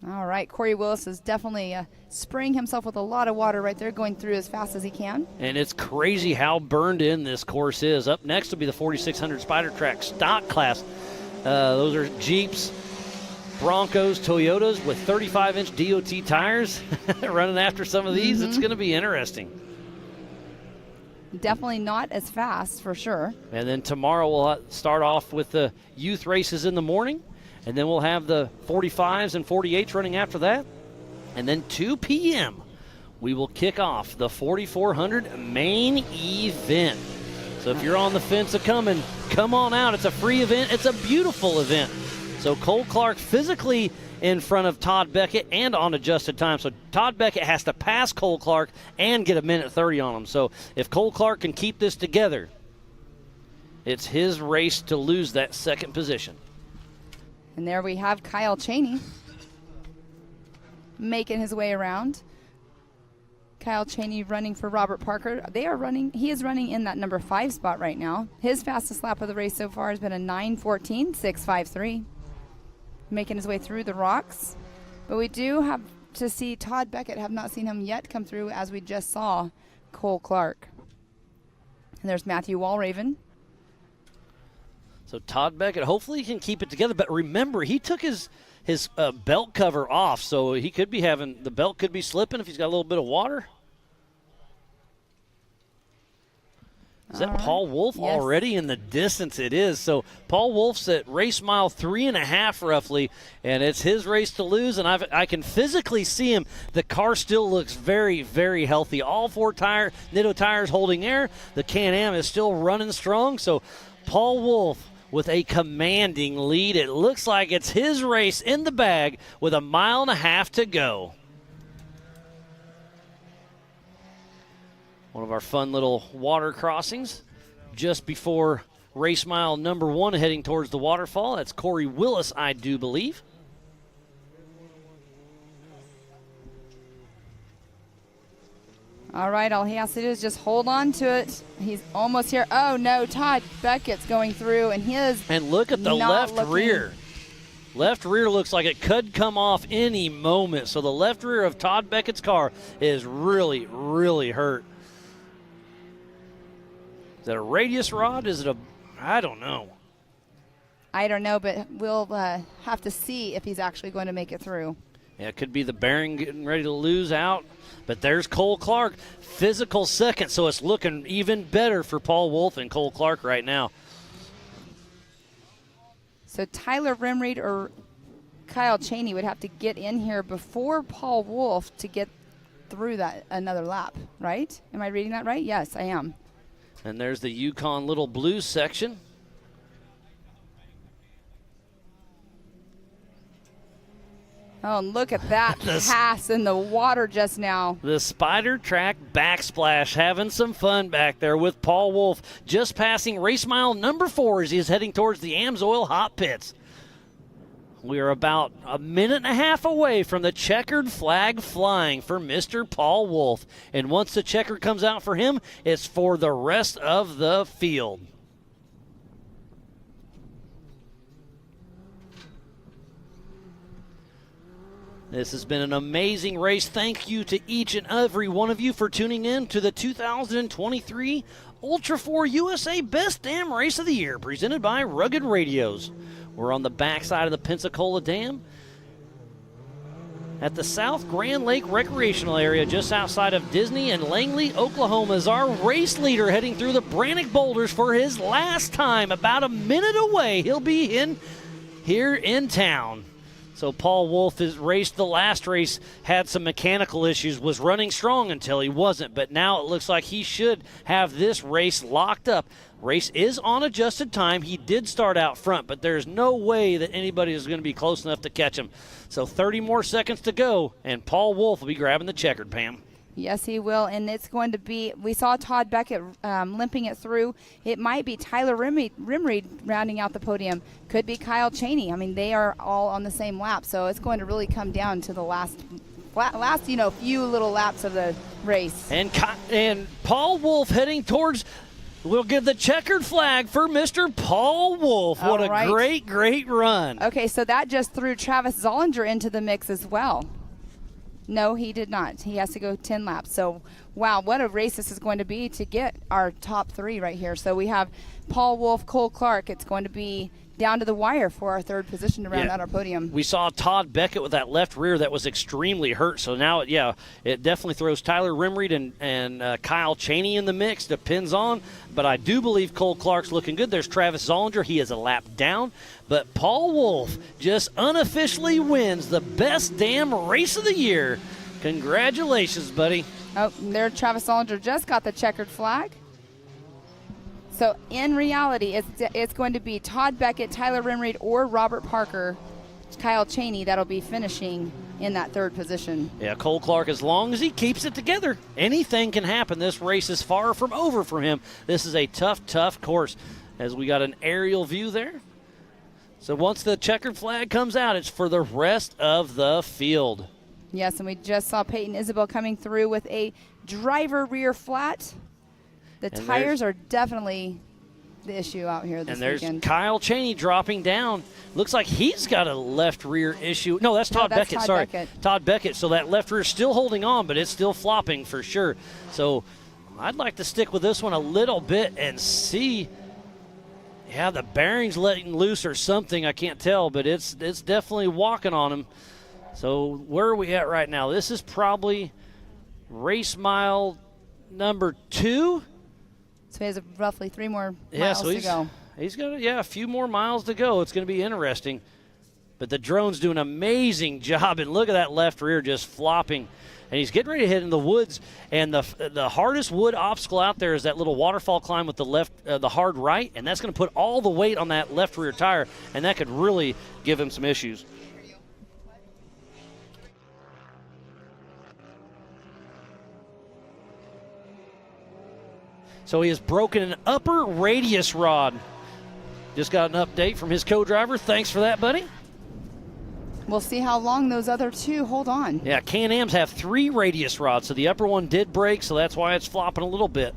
All right, Corey Willis is definitely spraying himself with a lot of water right there, going through as fast as he can. And it's crazy how burned in this course is. Up next will be the 4600 Spider Track Stock Class. Those are Jeeps, Broncos, Toyotas with 35-inch DOT tires running after some of these. It's going to be interesting. Definitely not as fast, for sure. And then tomorrow we'll start off with the youth races in the morning, and then we'll have the 45s and 48s running after that. And then 2 p.m. we will kick off the 4400 main event. So if you're on the fence of coming, come on out. It's a free event. It's a beautiful event. So Cole Clark physically in front of Todd Beckett and on adjusted time. So Todd Beckett has to pass Cole Clark and get 1:30 on him. So if Cole Clark can keep this together, it's his race to lose that 2nd position. And there we have Kyle Cheney making his way around. Kyle Cheney running for Robert Parker. He is running in that number 5 spot right now. His fastest lap of the race so far has been a 9:14.653. Making his way through the rocks. But we do have to see Todd Beckett. Have not seen him yet come through, as we just saw Cole Clark. And there's Matthew Walraven. So Todd Beckett hopefully he can keep it together. But remember, he took his belt cover off, so he could be the belt could be slipping if he's got a little bit of water. Is that Paul Wolf already in the distance? It is. So Paul Wolf's at race mile 3.5 roughly, and it's his race to lose, and I can physically see him. The car still looks very, very healthy. All 4 Nitto tires holding air. The Can-Am is still running strong. So Paul Wolf with a commanding lead. It looks like it's his race in the bag with 1.5 miles to go. One of our fun little water crossings just before race mile number 1 heading towards the waterfall. That's Corey Willis, I do believe. All right, all he has to do is just hold on to it. He's almost here. Oh, no, Todd Beckett's going through, and And look at the left rear. Left rear looks like it could come off any moment. So the left rear of Todd Beckett's car is really, really hurt. Is that a radius rod? Is it I don't know. I don't know, but we'll have to see if he's actually going to make it through. Yeah, it could be the bearing getting ready to lose out. But there's Cole Clark, physical 2nd, so it's looking even better for Paul Wolf and Cole Clark right now. So Tyler Rimreed or Kyle Cheney would have to get in here before Paul Wolf to get through that another lap, right? Am I reading that right? Yes, I am. And there's the Yukon Little Blue section. Oh, and look at that pass in the water just now. The Spider Track backsplash, having some fun back there with Paul Wolf, just passing race mile number 4 as he is heading towards the AMSOIL hot pits. We are about a minute and a half away from the checkered flag flying for Mr. Paul Wolf. And once the checker comes out for him, it's for the rest of the field. This has been an amazing race. Thank you to each and every one of you for tuning in to the 2023 Ultra4 USA Best Dam Race of the Year, presented by Rugged Radios. We're on the backside of the Pensacola Dam at the South Grand Lake Recreational Area just outside of Disney and Langley, Oklahoma, is our race leader heading through the Brannock Boulders for his last time. About a minute away, he'll be here in town. So Paul Wolf has raced the last race, had some mechanical issues, was running strong until he wasn't, but now it looks like he should have this race locked up. Race is on adjusted time. He did start out front, but there's no way that anybody is going to be close enough to catch him. So 30 more seconds to go, and Paul Wolf will be grabbing the checkered, Pam. Yes, he will, and it's going to be, we saw Todd Beckett limping it through. It might be Tyler Rimreed rounding out the podium. Could be Kyle Cheney. I mean, they are all on the same lap, so it's going to really come down to the last few little laps of the race. And Paul Wolf heading towards, we'll give the checkered flag for Mr. Paul Wolf. What a great, great run. Okay, so that just threw Travis Zollinger into the mix as well. No, he did not. He has to go 10 laps. So, wow, what a race this is going to be to get our top 3 right here. So we have Paul Wolf, Cole Clark. It's going to be down to the wire for our 3rd position to round out our podium. We saw Todd Beckett with that left rear that was extremely hurt. So now, it definitely throws Tyler Rimreed and Kyle Cheney in the mix. Depends on. But I do believe Cole Clark's looking good. There's Travis Zollinger. He is a lap down. But Paul Wolf just unofficially wins the Best Damn Race of the Year. Congratulations, buddy. Oh, there Travis Zollinger just got the checkered flag. So in reality, it's going to be Todd Beckett, Tyler Rimreed, or Robert Parker, Kyle Cheney that'll be finishing in that 3rd position. Yeah, Cole Clark, as long as he keeps it together, anything can happen. This race is far from over for him. This is a tough, tough course. As we got an aerial view there. So once the checkered flag comes out, it's for the rest of the field. Yes, and we just saw Peyton Isabel coming through with a driver rear flat. The tires are definitely the issue out here this weekend. And there's Kyle Cheney dropping down. Looks like he's got a left rear issue. No, that's Todd Beckett. Sorry. Todd Beckett. So that left rear is still holding on, but it's still flopping for sure. So I'd like to stick with this one a little bit and see. Yeah, the bearing's letting loose or something. I can't tell, but it's definitely walking on him. So where are we at right now? This is probably race mile number 2. So he has roughly 3 more miles to go. He's got a few more miles to go. It's going to be interesting. But the drone's doing an amazing job, and look at that left rear just flopping. And he's getting ready to hit in the woods. And the hardest wood obstacle out there is that little waterfall climb with the hard right, and that's going to put all the weight on that left rear tire, and that could really give him some issues. So he has broken an upper radius rod. Just got an update from his co-driver. Thanks for that, buddy. We'll see how long those other 2 hold on. Yeah, Can-Ams have 3 radius rods, so the upper one did break, so that's why it's flopping a little bit.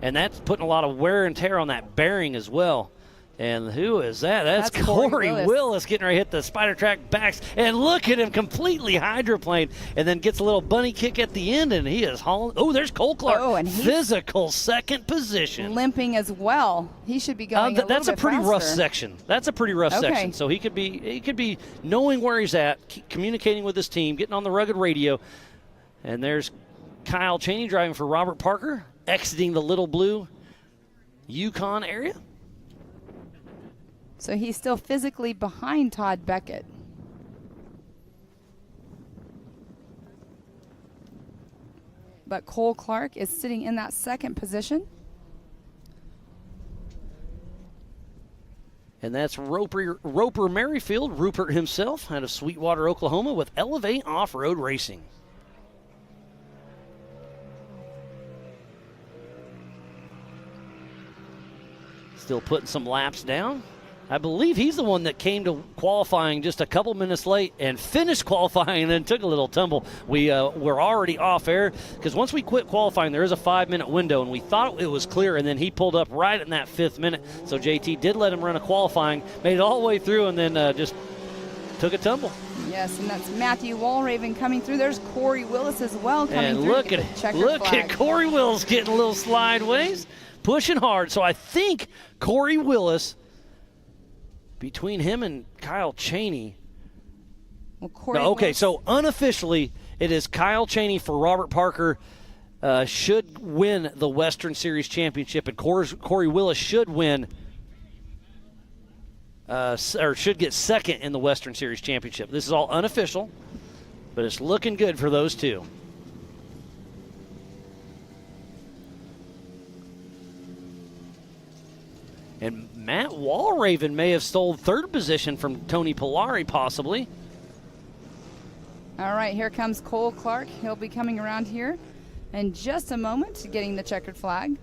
And that's putting a lot of wear and tear on that bearing as well. And who is that? That's Corey Willis getting ready to hit the Spider Track backs. And look at him completely hydroplaned and then gets a little bunny kick at the end, and he is hauling. Oh, there's Cole Clark. Oh, and he's physical 2nd position. Limping as well. He should be going that's a pretty faster. Rough section. That's a pretty rough section. So he could be knowing where he's at, communicating with his team, getting on the rugged radio. And there's Kyle Cheney driving for Robert Parker, exiting the Little Blue Yukon area. So he's still physically behind Todd Beckett. but Cole Clark is sitting in that second position. And that's Roper Merrifield, Rupert himself, out of Sweetwater, Oklahoma, with Elevate Off-Road Racing. Still putting some laps down. I believe he's the one that came to qualifying just a couple minutes late and finished qualifying and then took a little tumble. We were already off air because once we quit qualifying, there is a 5-minute window, and we thought it was clear, and then he pulled up right in that 5th minute. So JT did let him run a qualifying, made it all the way through, and then just took a tumble. Yes, and that's Matthew Walraven coming through. There's Corey Willis as well coming and through. Look at Corey Willis getting a little slideways, pushing hard. So I think Corey Willis, between him and Kyle Chaney. Well, Corey okay, Willis. so unofficially, it is Kyle Chaney for Robert Parker should win the Western Series Championship, and Corey Willis should win or should get second in the Western Series Championship. This is all unofficial, but it's looking good for those two. And Matt Walraven may have stole 3rd position from Tony Polari, possibly. All right, here comes Cole Clark. He'll be coming around here in just a moment, getting the checkered flag.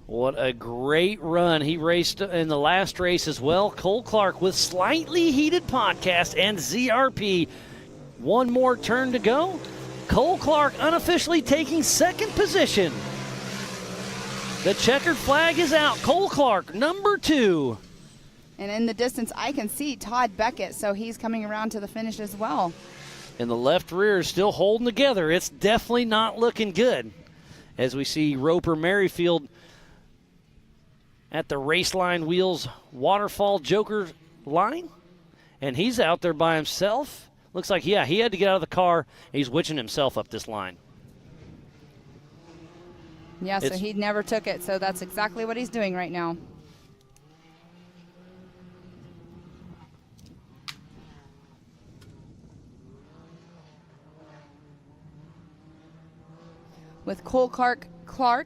What a great run. He raced in the last race as well. Cole Clark with Slightly Heated Podcast and ZRP. One more turn to go. Cole Clark unofficially taking 2nd position. The checkered flag is out. Cole Clark, number 2. And in the distance, I can see Todd Beckett, so he's coming around to the finish as well. And the left rear is still holding together. It's definitely not looking good. As we see Roper Merrifield at the Raceline Wheels Waterfall Joker line. And he's out there by himself. Looks like, yeah, he had to get out of the car. He's witching himself up this line. Yeah, so he never took it, so that's exactly what he's doing right now. With Cole Clark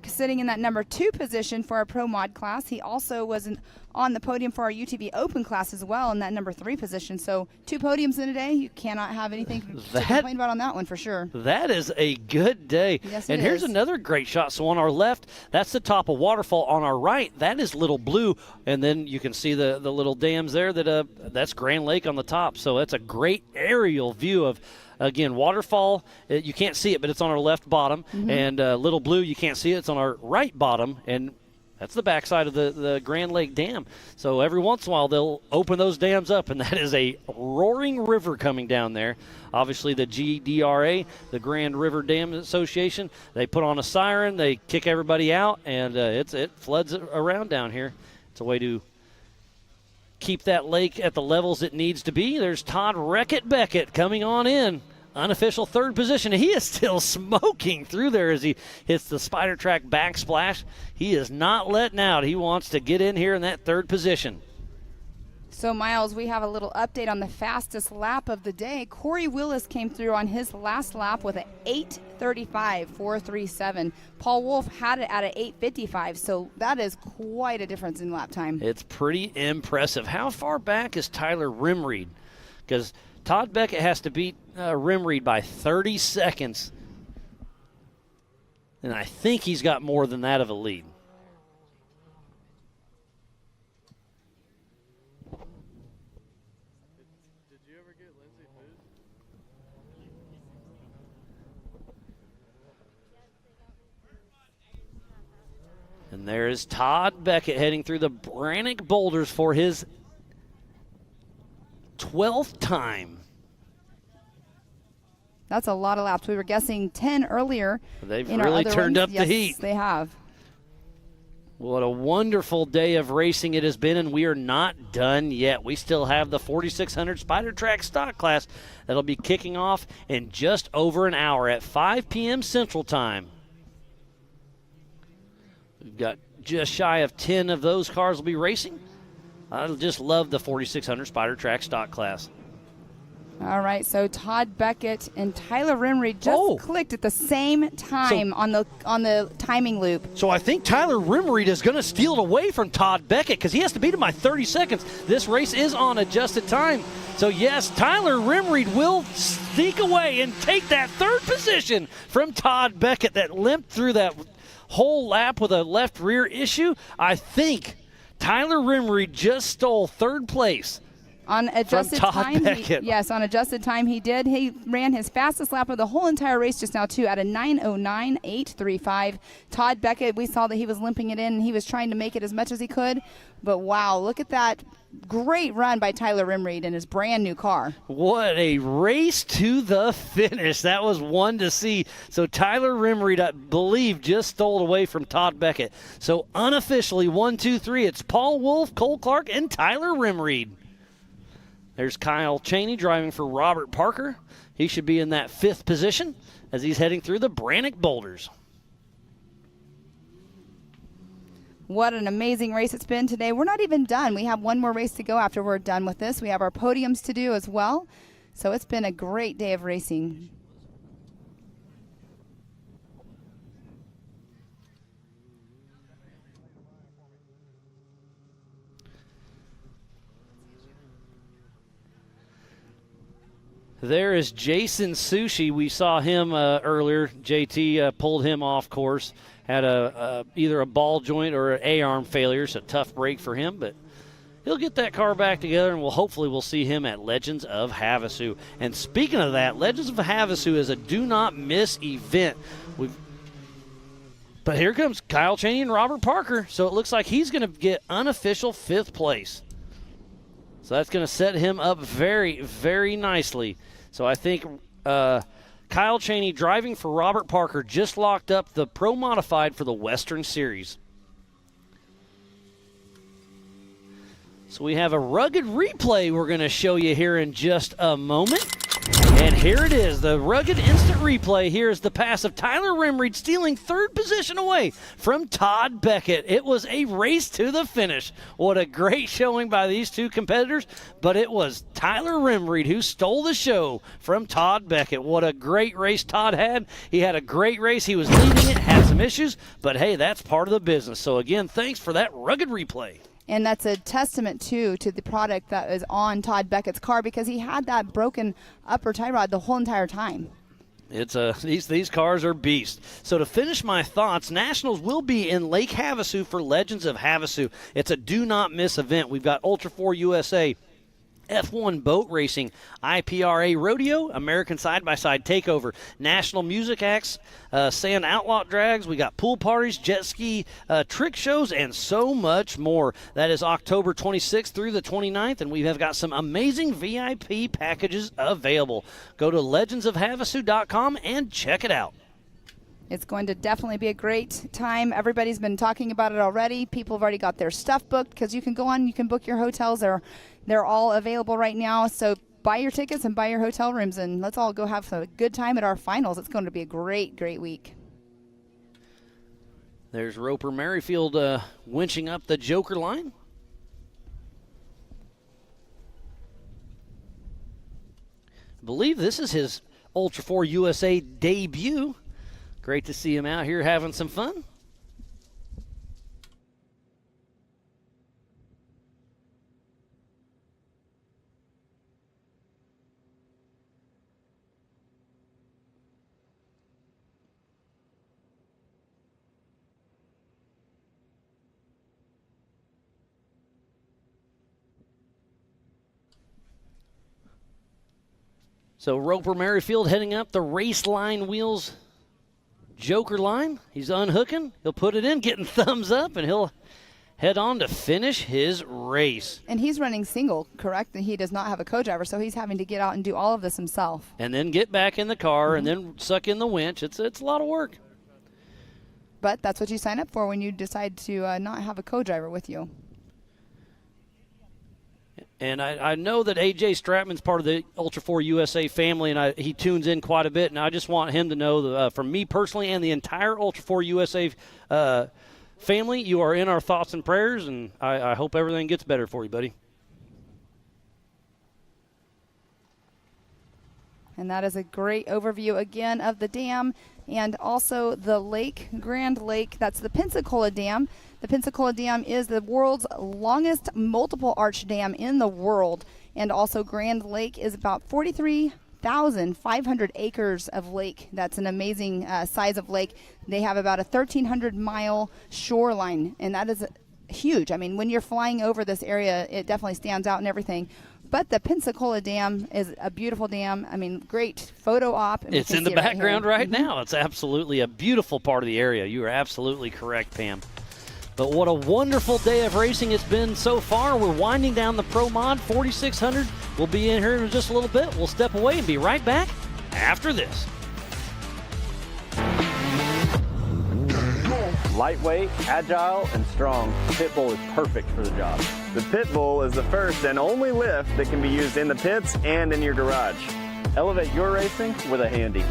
sitting in that number 2 position for our Pro Mod class. He also was on the podium for our UTV Open class as well in that number 3 position. So 2 podiums in a day. You cannot have anything to complain about on that one for sure. That is a good day. Yes, and here's another great shot. So on our left, that's the top of Waterfall. On our right, that is Little Blue. And then you can see the little dams there. That's Grand Lake on the top. So that's a great aerial view of, again, Waterfall, you can't see it, but it's on our left bottom. Mm-hmm. And Little Blue, you can't see it. It's on our right bottom. And that's the backside of the Grand Lake Dam. So every once in a while, they'll open those dams up, and that is a roaring river coming down there. Obviously, the GDRA, the Grand River Dam Association, they put on a siren, they kick everybody out, and it floods around down here. It's a way to keep that lake at the levels it needs to be. There's Todd Beckett coming on in. Unofficial 3rd position. He is still smoking through there as he hits the Spider Track backsplash. He is not letting out. He wants to get in here in that 3rd position. So, Miles, we have a little update on the fastest lap of the day. Corey Willis came through on his last lap with an 8:35.437. Paul Wolf had it at an 8:55, so that is quite a difference in lap time. It's pretty impressive. How far back is Tyler Rimreed? Because Todd Beckett has to beat Rimreed by 30 seconds. And I think he's got more than that of a lead. Did you ever get Lindsay food? And there is Todd Beckett heading through the Brannock Boulders for his 12th time. That's a lot of laps. We were guessing 10 earlier. They've really turned up the heat. Yes, they have. What a wonderful day of racing it has been, and we are not done yet. We still have the 4600 Spider Track stock class that'll be kicking off in just over an hour at 5 p.m. Central Time. We've got just shy of 10 of those cars will be racing. I just love the 4600 Spider Track stock class. All right, so Todd Beckett and Tyler Rimreed just clicked at the same time on the timing loop. So I think Tyler Rimreed is going to steal it away from Todd Beckett because he has to beat him by 30 seconds. This race is on adjusted time. So yes, Tyler Rimreed will sneak away and take that third position from Todd Beckett that limped through that whole lap with a left rear issue. I think Tyler Rimreed just stole third place. On adjusted time, yes, on adjusted time he did. He ran his fastest lap of the whole entire race just now, too, at a 9:09.835. Todd Beckett, we saw that he was limping it in, and he was trying to make it as much as he could. But, wow, look at that great run by Tyler Rimreed in his brand-new car. What a race to the finish. That was one to see. So Tyler Rimreed, I believe, just stole it away from Todd Beckett. So unofficially, 1, 2, 3, it's Paul Wolf, Cole Clark, and Tyler Rimreed. There's Kyle Cheney driving for Robert Parker. He should be in that 5th position as he's heading through the Brannock Boulders. What an amazing race it's been today. We're not even done. We have one more race to go after we're done with this. We have our podiums to do as well. So it's been a great day of racing. There is Jason Sushi. We saw him earlier. JT pulled him off course. Had either a ball joint or an A-arm failure. It's a tough break for him, but he'll get that car back together, and hopefully we'll see him at Legends of Havasu. And speaking of that, Legends of Havasu is a do-not-miss event. But here comes Kyle Cheney and Robert Parker, so it looks like he's going to get unofficial 5th place. So that's going to set him up very, very nicely. So I think Kyle Cheney driving for Robert Parker just locked up the Pro Modified for the Western Series. So we have a rugged replay we're going to show you here in just a moment. And here it is, the rugged instant replay. Here's the pass of Tyler Rimreed stealing 3rd position away from Todd Beckett. It was a race to the finish. What a great showing by these two competitors, but it was Tyler Rimreed who stole the show from Todd Beckett. What a great race Todd had. He had a great race. He was leading it, had some issues, but hey, that's part of the business. So again, thanks for that rugged replay. And that's a testament, too, to the product that is on Todd Beckett's car because he had that broken upper tie rod the whole entire time. It's these cars are beasts. So to finish my thoughts, Nationals will be in Lake Havasu for Legends of Havasu. It's a do-not-miss event. We've got Ultra4 USA, F1 boat racing, IPRA rodeo, American side-by-side takeover, national music acts, sand outlaw drags. We got pool parties, jet ski trick shows, and so much more. That is October 26th through the 29th, and we have got some amazing VIP packages available. Go to legendsofhavasu.com and check it out. It's going to definitely be a great time. Everybody's been talking about it already. People have already got their stuff booked because you can go on, you can book your hotels. They're all available right now. So buy your tickets and buy your hotel rooms, and let's all go have a good time at our finals. It's going to be a great, great week. There's Roper Merrifield winching up the Joker line. I believe this is his Ultra4 USA debut. Great to see him out here having some fun. So Roper Merrifield heading up the race line wheels Joker line. He's unhooking. He'll put it in, getting thumbs up, and he'll head on to finish his race. And he's running single, correct? He does not have a co-driver, so he's having to get out and do all of this himself. And then get back in the car and then suck in the winch. It's a lot of work. But that's what you sign up for when you decide to not have a co-driver with you. And I know that A.J. Stratman's part of the Ultra4 USA family, and he tunes in quite a bit. And I just want him to know, that, from me personally and the entire Ultra4 USA family, you are in our thoughts and prayers, and I hope everything gets better for you, buddy. And that is a great overview again of the dam and also the lake, Grand Lake. That's the Pensacola Dam. The Pensacola Dam is the world's longest multiple arch dam in the world. And also Grand Lake is about 43,500 acres of lake. That's an amazing size of lake. They have about a 1,300-mile shoreline, and that is huge. I mean, when you're flying over this area, it definitely stands out and everything. But the Pensacola Dam is a beautiful dam. I mean, great photo op. It's in the background right now. It's absolutely a beautiful part of the area. You are absolutely correct, Pam. But what a wonderful day of racing it's been so far. We're winding down the Pro Mod 4600. We'll be in here in just a little bit. We'll step away and be right back after this. Lightweight, agile, and strong, the Pitbull is perfect for the job. The Pitbull is the first and only lift that can be used in the pits and in your garage. Elevate your racing with a Handy.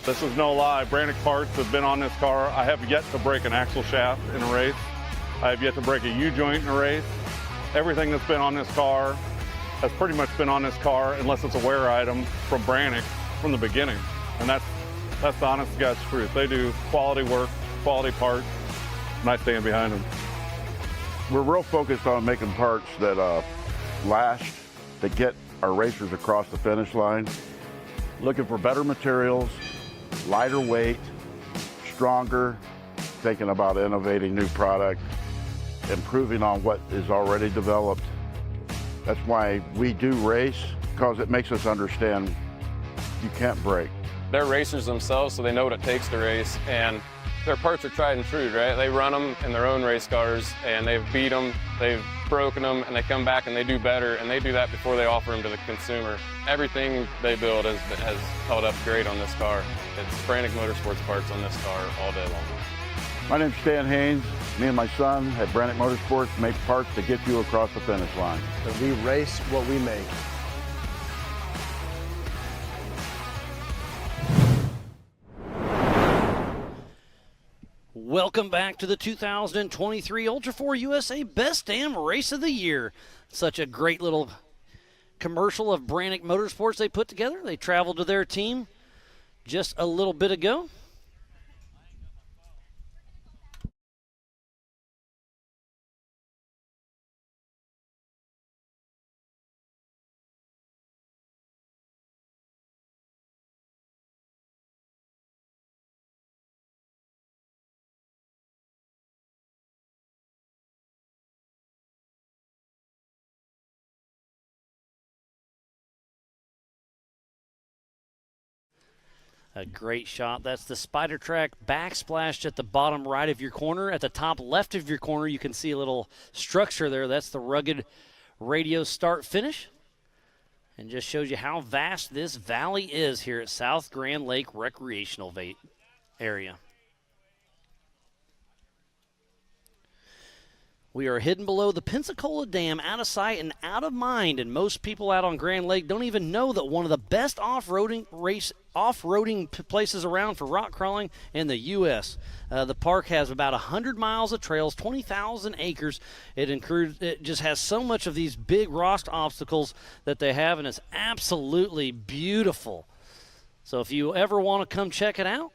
This is no lie. Brannick parts have been on this car. I have yet to break an axle shaft in a race. I have yet to break a U-joint in a race. Everything that's been on this car has pretty much been on this car unless it's a wear item from Brannick from the beginning. And that's the honest to God's truth. They do quality work, quality parts, and I stand behind them. We're real focused on making parts that last, that get our racers across the finish line. Looking for better materials, lighter weight, stronger, thinking about innovating new product, improving on what is already developed. That's why we do race, because it makes us understand you can't break. They're racers themselves, so they know what it takes to race, and their parts are tried and true, right? They run them in their own race cars, and they've beat them, they've broken them, and they come back and they do better, and they do that before they offer them to the consumer. Everything they build has held up great on this car. It's Brannick Motorsports parts on this car all day long. My name's Stan Haynes. Me and my son at Brannick Motorsports make parts to get you across the finish line. So we race what we make. Welcome back to the 2023 Ultra4 USA Best Damn Race of the Year. Such a great little commercial of Brannick Motorsports they put together. They traveled to their team just a little bit ago. A great shot. That's the Spider Track backsplash at the bottom right of your corner. At the top left of your corner, you can see a little structure there. That's the rugged radio start finish. And just shows you how vast this valley is here at South Grand Lake Recreational area. We are hidden below the Pensacola Dam, out of sight and out of mind, and most people out on Grand Lake don't even know that one of the best off-roading places around for rock crawling in the U.S. The park has about 100 miles of trails, 20,000 acres. It just has so much of these big rock obstacles that they have, and it's absolutely beautiful. So if you ever want to come check it out,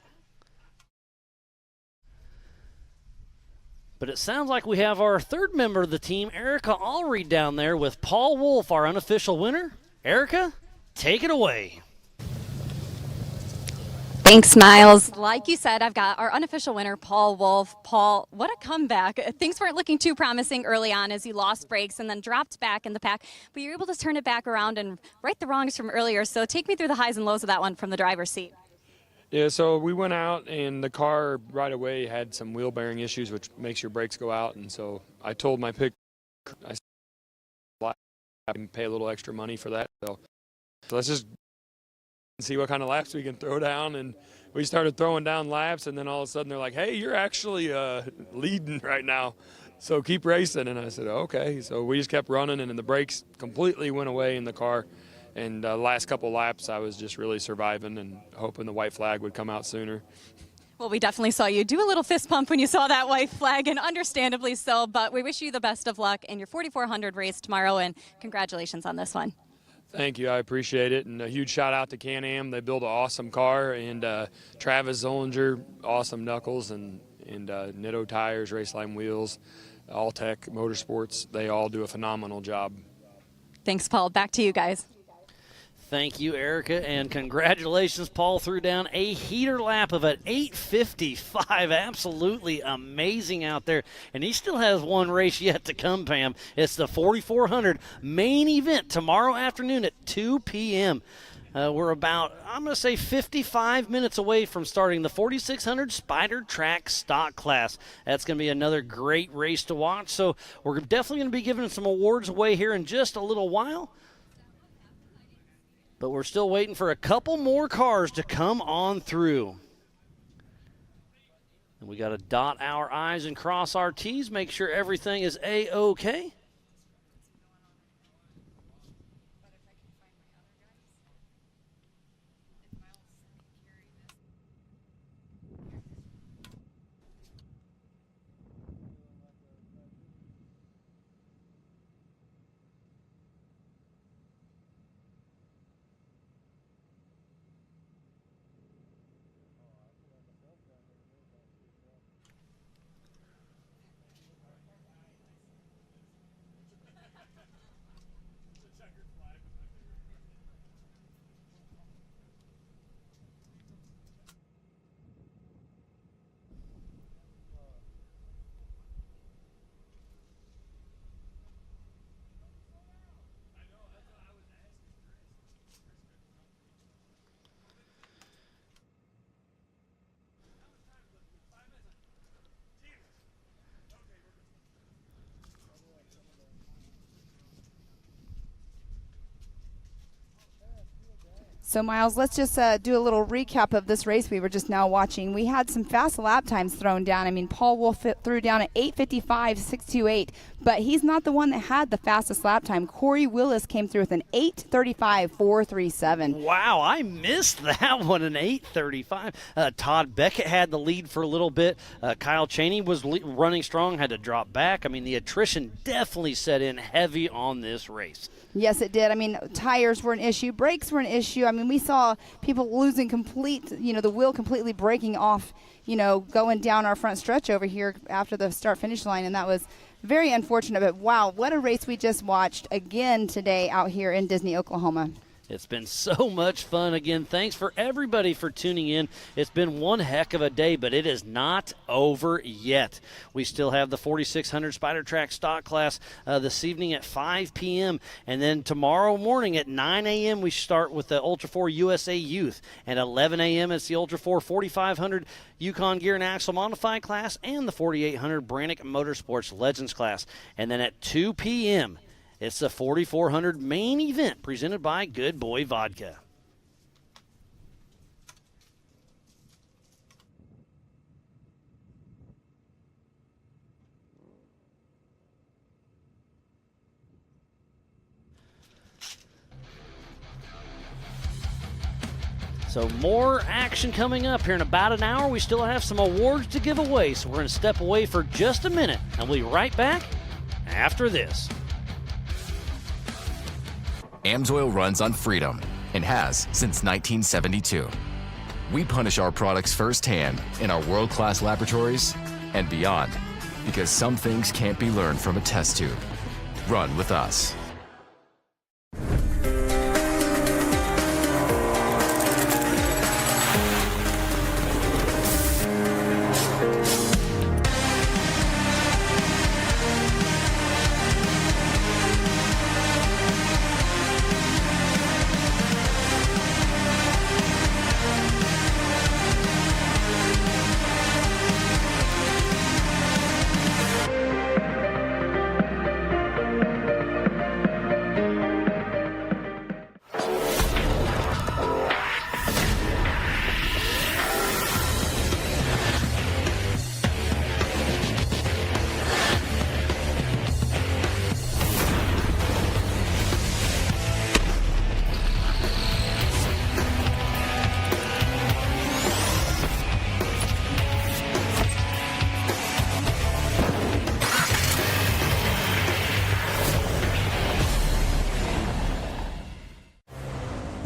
but it sounds like we have our third member of the team, Erica Allreed, down there with Paul Wolf, our unofficial winner. Erica, take it away. Thanks, Miles. Like you said, I've got our unofficial winner, Paul Wolf. Paul, what a comeback. Things weren't looking too promising early on as you lost brakes and then dropped back in the pack, but you're able to turn it back around and right the wrongs from earlier. So take me through the highs and lows of that one from the driver's seat. Yeah, so we went out and the car right away had some wheel bearing issues, which makes your brakes go out. And so I told my pick, I can pay a little extra money for that. So let's just see what kind of laps we can throw down. And we started throwing down laps, and then all of a sudden they're like, hey, you're actually leading right now, so keep racing. And I said, okay. So we just kept running, and then the brakes completely went away in the car. And the last couple laps, I was just really surviving and hoping the white flag would come out sooner. Well, we definitely saw you do a little fist pump when you saw that white flag, and understandably so, but we wish you the best of luck in your 4,400 race tomorrow, and congratulations on this one. Thank you. I appreciate it. And a huge shout out to Can-Am. They built an awesome car, and Travis Zollinger, awesome knuckles, and Nitto tires, Raceline wheels, All-Tech Motorsports. They all do a phenomenal job. Thanks, Paul. Back to you guys. Thank you, Erica, and congratulations. Paul threw down a heater lap of an 8:55. Absolutely amazing out there. And he still has one race yet to come, Pam. It's the 4,400 main event tomorrow afternoon at 2 p.m. We're about, I'm going to say, 55 minutes away from starting the 4,600 Spider Track Stock Class. That's going to be another great race to watch. So we're definitely going to be giving some awards away here in just a little while. But we're still waiting for a couple more cars to come on through. And we got to dot our I's and cross our T's, make sure everything is A-OK. So, Miles, let's just do a little recap of this race we were just now watching. We had some fast lap times thrown down. I mean, Paul Wolf threw down at 8:55.628, but he's not the one that had the fastest lap time. Corey Willis came through with an 8:35.437. Wow, I missed that one, an 8:35. Todd Beckett had the lead for a little bit. Kyle Chaney was running strong, had to drop back. I mean, the attrition definitely set in heavy on this race. Yes, it did. I mean, tires were an issue. Brakes were an issue. I mean, we saw people losing the wheel completely breaking off, going down our front stretch over here after the start-finish line, and that was very unfortunate. But, wow, what a race we just watched again today out here in Disney, Oklahoma. It's been so much fun. Again, thanks for everybody for tuning in. It's been one heck of a day, but it is not over yet. We still have the 4,600 Spider Track Stock Class this evening at 5 p.m. And then tomorrow morning at 9 a.m. we start with the Ultra4 USA Youth. And 11 a.m. it's the Ultra4 4,500 Yukon Gear and Axle Modified Class and the 4,800 Brannick Motorsports Legends Class. And then at 2 p.m., it's the 4,400 main event presented by Good Boy Vodka. So more action coming up here in about an hour. We still have some awards to give away, so we're going to step away for just a minute, and we'll be right back after this. AMSOIL runs on freedom and has since 1972. We punish our products firsthand in our world-class laboratories and beyond, because some things can't be learned from a test tube. Run with us.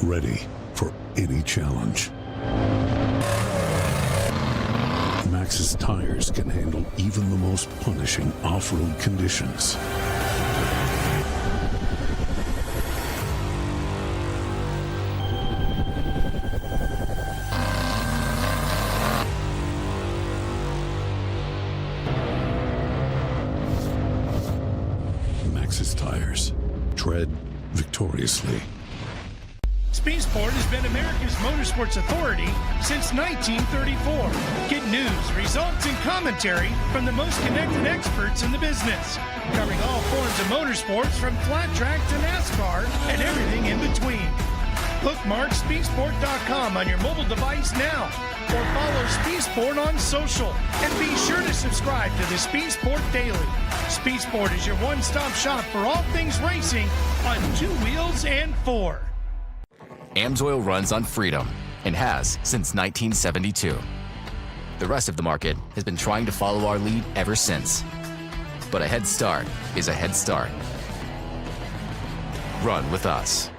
Ready for any challenge. Maxxis tires can handle even the most punishing off-road conditions. Maxxis tires. Tread victoriously. Speed Sport has been America's motorsports authority since 1934. Get news, results, and commentary from the most connected experts in the business, covering all forms of motorsports from flat track to NASCAR and everything in between. Bookmark speedsport.com on your mobile device now, or follow Speed Sport on social, and be sure to subscribe to the Speed Sport Daily. Speed Sport is your one-stop shop for all things racing on two wheels and four. AMSOIL runs on freedom and has since 1972. The rest of the market has been trying to follow our lead ever since. But a head start is a head start. Run with us.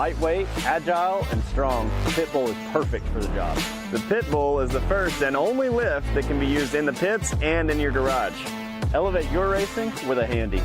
Lightweight, agile, and strong, the Pitbull is perfect for the job. The Pitbull is the first and only lift that can be used in the pits and in your garage. Elevate your racing with a Handy.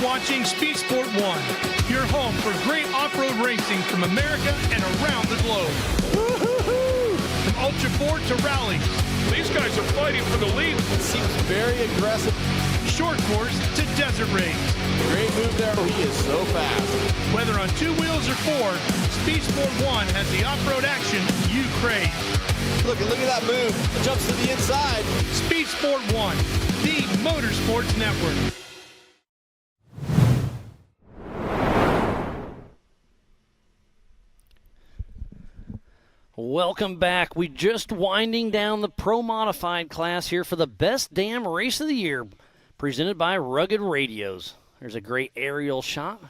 Watching Speed Sport 1, your home for great off-road racing from America and around the globe. Woo-hoo-hoo! From Ultra4 to rallies. These guys are fighting for the lead. It seems very aggressive. Short course to desert race. Great move there. He is so fast. Whether on 2 wheels or 4, Speed Sport 1 has the off-road action you crave. Look at that move. It jumps to the inside. Speed Sport 1, the Motorsports Network. Welcome back. We just winding down the Pro Modified class here for the best damn race of the year, presented by Rugged Radios. There's a great aerial shot.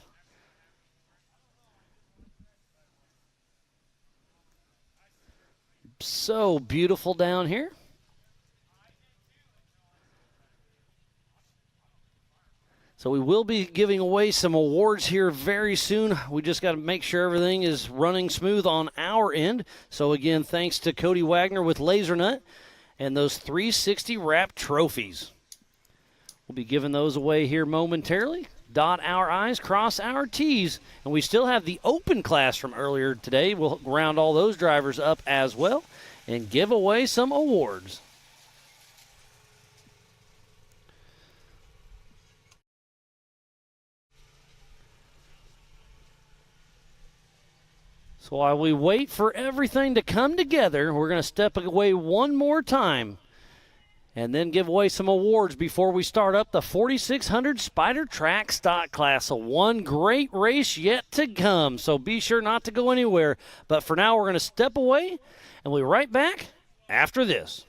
So beautiful down here. So we will be giving away some awards here very soon. We just got to make sure everything is running smooth on our end. So again, thanks to Cody Wagner with Laser Nut and those 360 wrap trophies. We'll be giving those away here momentarily. Dot our I's, cross our T's. And we still have the open class from earlier today. We'll round all those drivers up as well and give away some awards. So while we wait for everything to come together, we're going to step away one more time and then give away some awards before we start up the 4600 Spider Track Stock Class. So one great race yet to come. So be sure not to go anywhere. But for now, we're going to step away, and we'll be right back after this.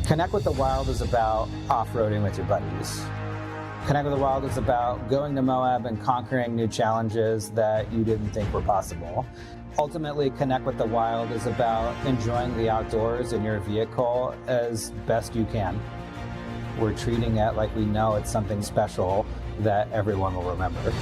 Connect with the Wild is about off-roading with your buddies. Connect with the Wild is about going to Moab and conquering new challenges that you didn't think were possible. Ultimately, Connect with the Wild is about enjoying the outdoors in your vehicle as best you can. We're treating it like we know it's something special that everyone will remember.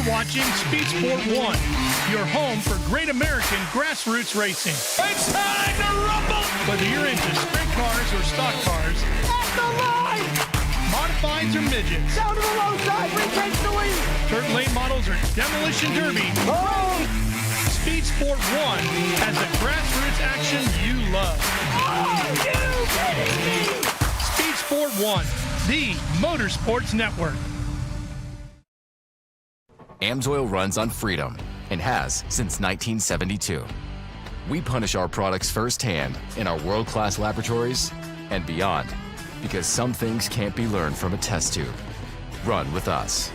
Watching Speed Sport 1, your home for great American grassroots racing. It's time to rumble! Whether you're into sprint cars or stock cars, at the line! Modifieds or midgets, down to the low side, retakes the lead! Dirt lane models or demolition derby. Oh! Speed Sport 1 has the grassroots action you love. Are you kidding me? Speed Sport 1, the Motorsports Network. AMSOIL runs on freedom and has since 1972. We punish our products firsthand in our world-class laboratories and beyond, because some things can't be learned from a test tube. Run with us.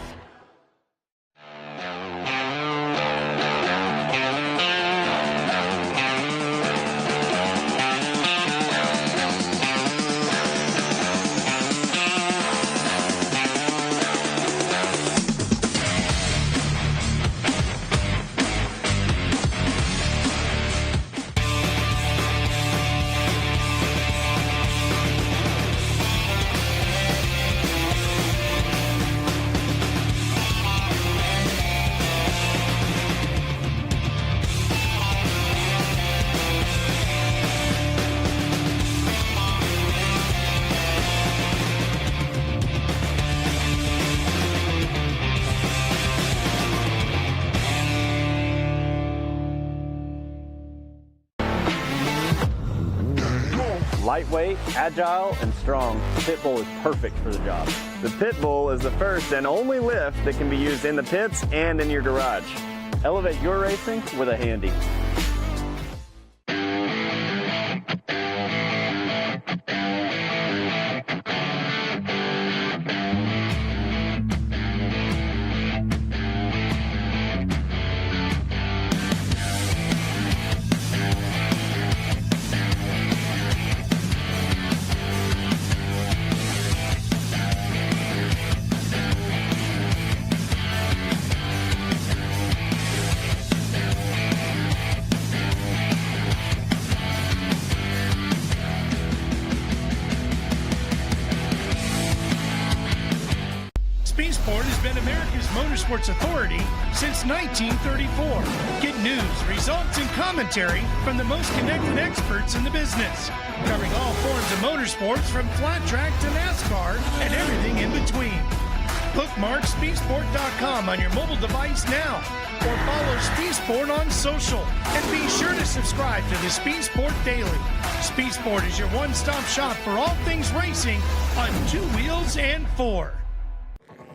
Lightweight, agile, and strong, the Pitbull is perfect for the job. The Pitbull is the first and only lift that can be used in the pits and in your garage. Elevate your racing with a Handy. Has been America's motorsports authority since 1934. Get news, results, and commentary from the most connected experts in the business, covering all forms of motorsports from flat track to NASCAR and everything in between. Bookmark speedsport.com on your mobile device now, or follow Speed Sport on social, and be sure to subscribe to the Speed Sport Daily. Speed Sport is your one-stop shop for all things racing on two wheels and four.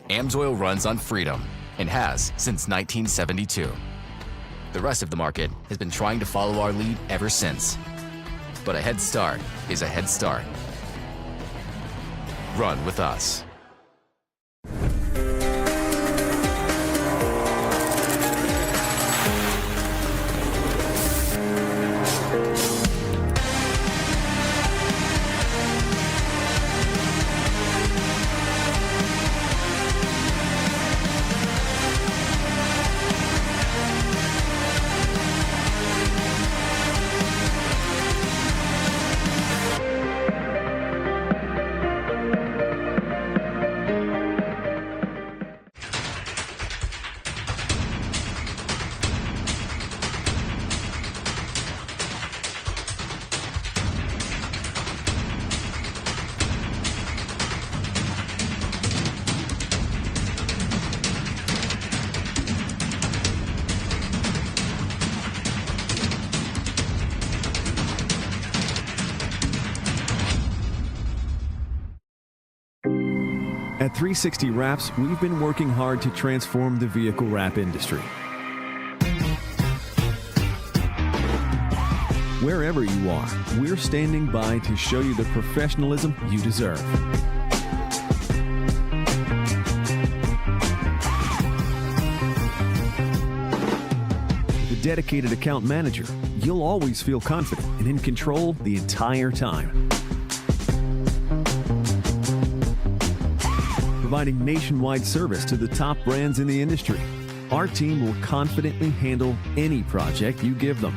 AMSOIL runs on freedom and has since 1972. The rest of the market has been trying to follow our lead ever since. But a head start is a head start. Run with us. At 360 Wraps, we've been working hard to transform the vehicle wrap industry. Wherever you are, we're standing by to show you the professionalism you deserve. With a dedicated account manager, you'll always feel confident and in control the entire time. Providing nationwide service to the top brands in the industry, our team will confidently handle any project you give them.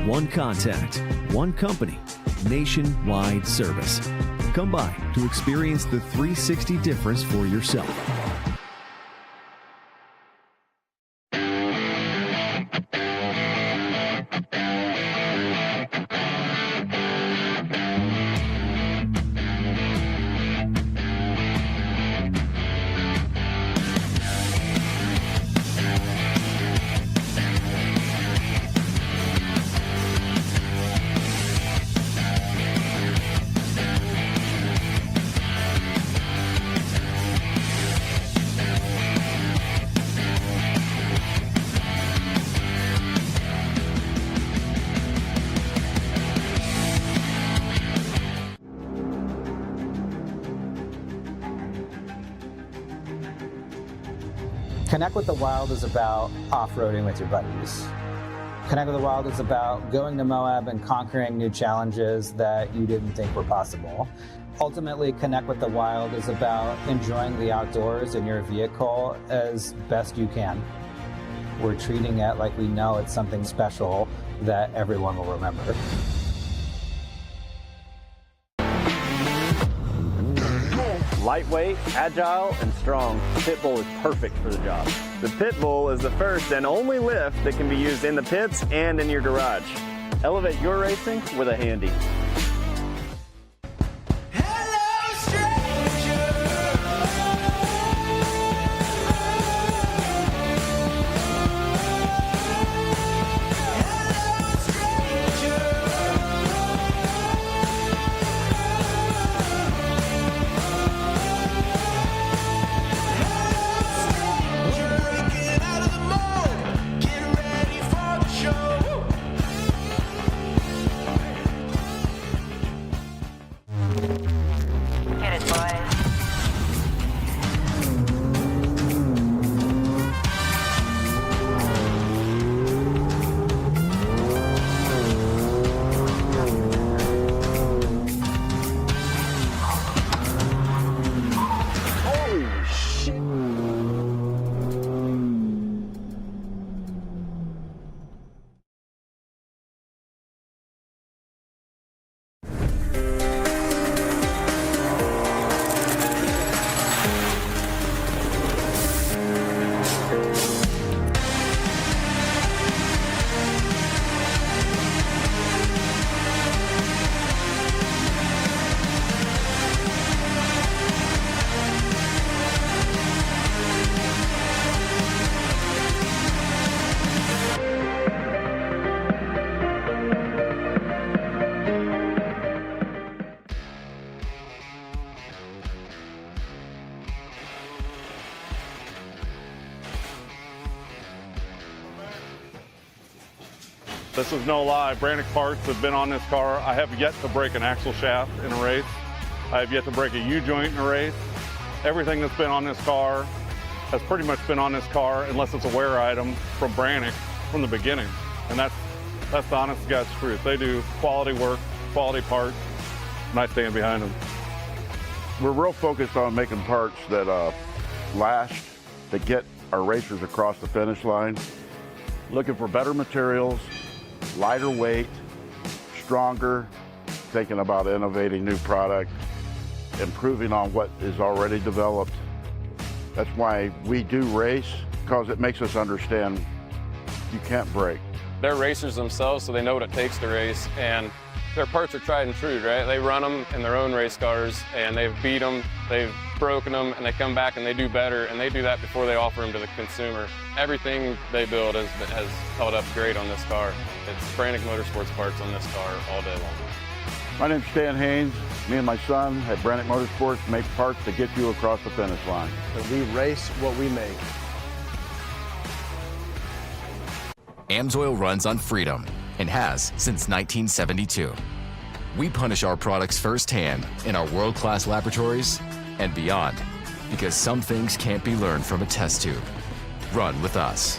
One contact, one company, nationwide service. Come by to experience the 360 difference for yourself. Connect with the Wild is about off-roading with your buddies. Connect with the Wild is about going to Moab and conquering new challenges that you didn't think were possible. Ultimately, Connect with the Wild is about enjoying the outdoors in your vehicle as best you can. We're treating it like we know it's something special that everyone will remember. Lightweight, agile, and strong, the Pitbull is perfect for the job. The Pitbull is the first and only lift that can be used in the pits and in your garage. Elevate your racing with a Handy. This is no lie. Brannick parts have been on this car. I have yet to break an axle shaft in a race. I have yet to break a U-joint in a race. Everything that's been on this car has pretty much been on this car unless it's a wear item from Brannick from the beginning. And that's the honest to God's truth. They do quality work, quality parts, and I stand behind them. We're real focused on making parts that last, that get our racers across the finish line. Looking for better materials, lighter weight, stronger, thinking about innovating new product, improving on what is already developed. That's why we do race, because it makes us understand you can't break. They're racers themselves, so they know what it takes to race, and their parts are tried and true, right? They run them in their own race cars, and they've beat them, they've broken them, and they come back and they do better, and they do that before they offer them to the consumer. Everything they build has held up great on this car. It's Brannick Motorsports parts on this car all day long. My name's Stan Haynes. Me and my son at Brannick Motorsports make parts to get you across the finish line. And we race what we make. AMSOIL runs on freedom and has since 1972. We punish our products firsthand in our world-class laboratories and beyond, because some things can't be learned from a test tube. Run with us.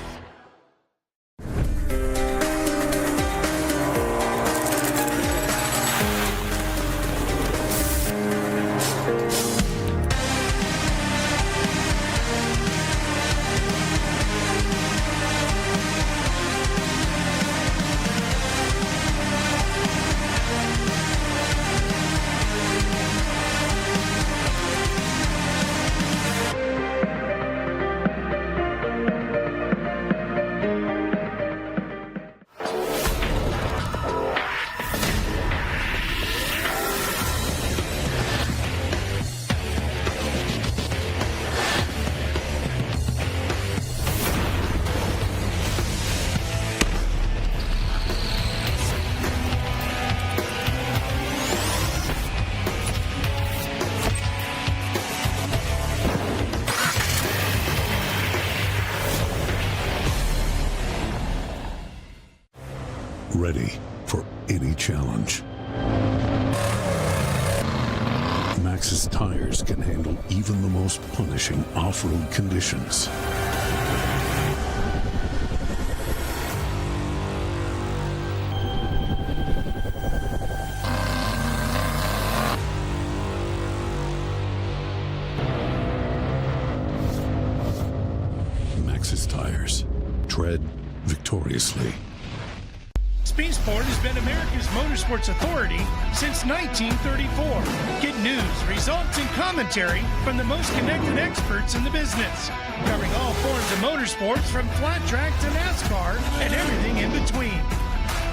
Ready for any challenge. Maxxis tires can handle even the most punishing off-road conditions. Maxxis tires. Tread victoriously. Speed Sport has been America's motorsports authority since 1934. Get news, results, and commentary from the most connected experts in the business, covering all forms of motorsports from flat track to NASCAR and everything in between.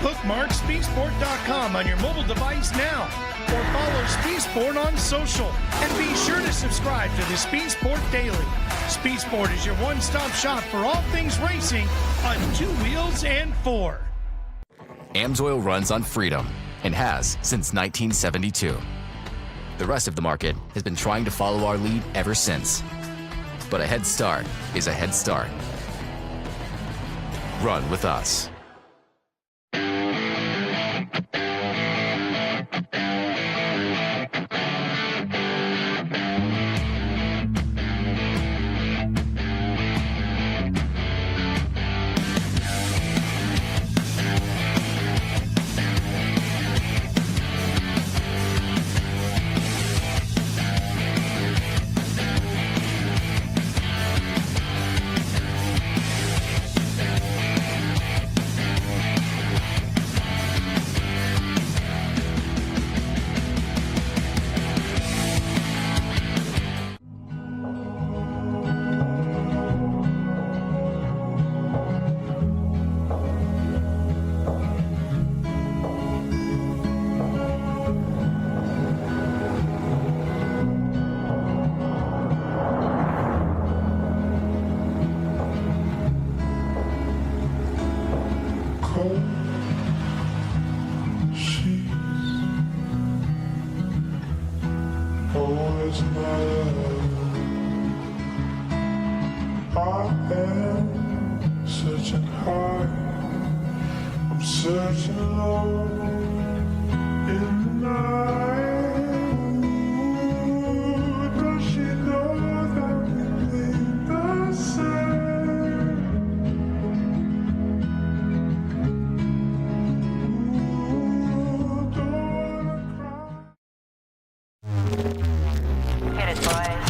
Bookmark speedsport.com on your mobile device now, or follow Speed Sport on social, and be sure to subscribe to the Speed Sport Daily. Speed Sport is your one-stop shop for all things racing on two wheels and four. AMSOIL runs on freedom and has since 1972. The rest of the market has been trying to follow our lead ever since. But a head start is a head start. Run with us. Searching low in the night. Ooh, does she know that we think the same? Ooh, don't cry. Hit it, boys.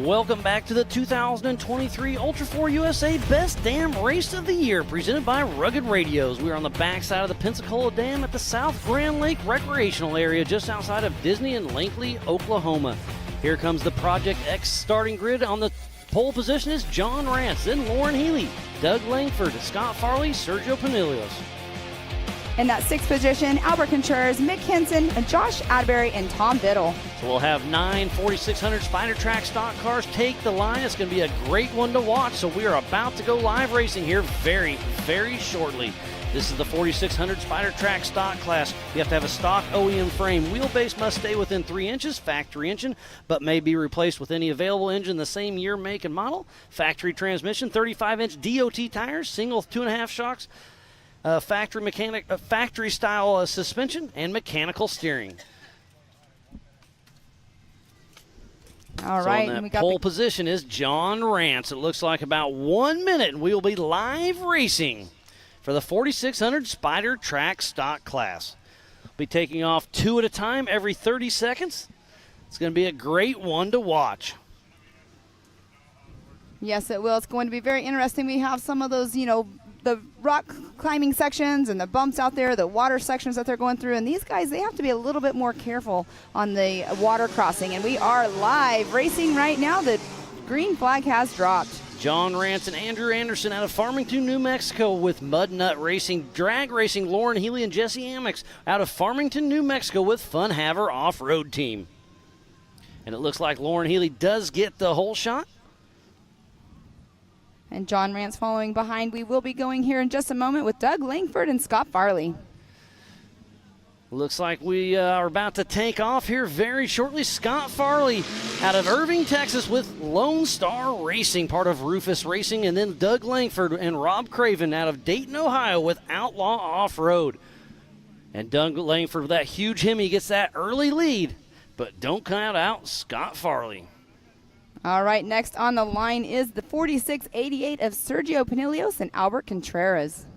Welcome back to the 2023 Ultra4 USA Best Dam Race of the Year, presented by Rugged Radios. We are on the backside of the Pensacola Dam at the South Grand Lake Recreational Area, just outside of Disney in Langley, Oklahoma. Here comes the Project X starting grid. On the pole position is John Rance, then Lauren Healy, Doug Langford, Scott Farley, Sergio Pinillos. In that sixth position, Albert Contreras, Mick Henson, Josh Adberry, and Tom Biddle. So we'll have 9 4600 Spider Track stock cars take the line. It's going to be a great one to watch. So we are about to go live racing here very, very shortly. This is the 4600 Spider Track stock class. You have to have a stock OEM frame. Wheelbase must stay within 3 inches, factory engine, but may be replaced with any available engine the same year, make, and model. Factory transmission, 35-inch DOT tires, single 2.5 shocks. Factory style suspension and mechanical steering. All right, so and in that pole position is John Rance. It looks like about 1 minute, and we will be live racing for the 4600 Spider Track stock class. We'll be taking off 2 at a time every 30 seconds. It's going to be a great one to watch. Yes, it will. It's going to be very interesting. We have some of those, the rock climbing sections and the bumps out there, the water sections that they're going through. And these guys, they have to be a little bit more careful on the water crossing. And we are live racing right now. The green flag has dropped. John Rance and Andrew Anderson out of Farmington, New Mexico with Mud Nut Racing. Drag Racing, Lauren Healy and Jesse Amex out of Farmington, New Mexico with Fun Haver Off-Road Team. And it looks like Lauren Healy does get the whole shot. And John Rance following behind. We will be going here in just a moment with Doug Langford and Scott Farley. Looks like we are about to take off here very shortly. Scott Farley out of Irving, Texas with Lone Star Racing, part of Rufus Racing. And then Doug Langford and Rob Craven out of Dayton, Ohio with Outlaw Off-Road. And Doug Langford with that huge Hemi gets that early lead. But don't count out Scott Farley. All right, next on the line is the 4688 of Sergio Pinillos and Albert Contreras.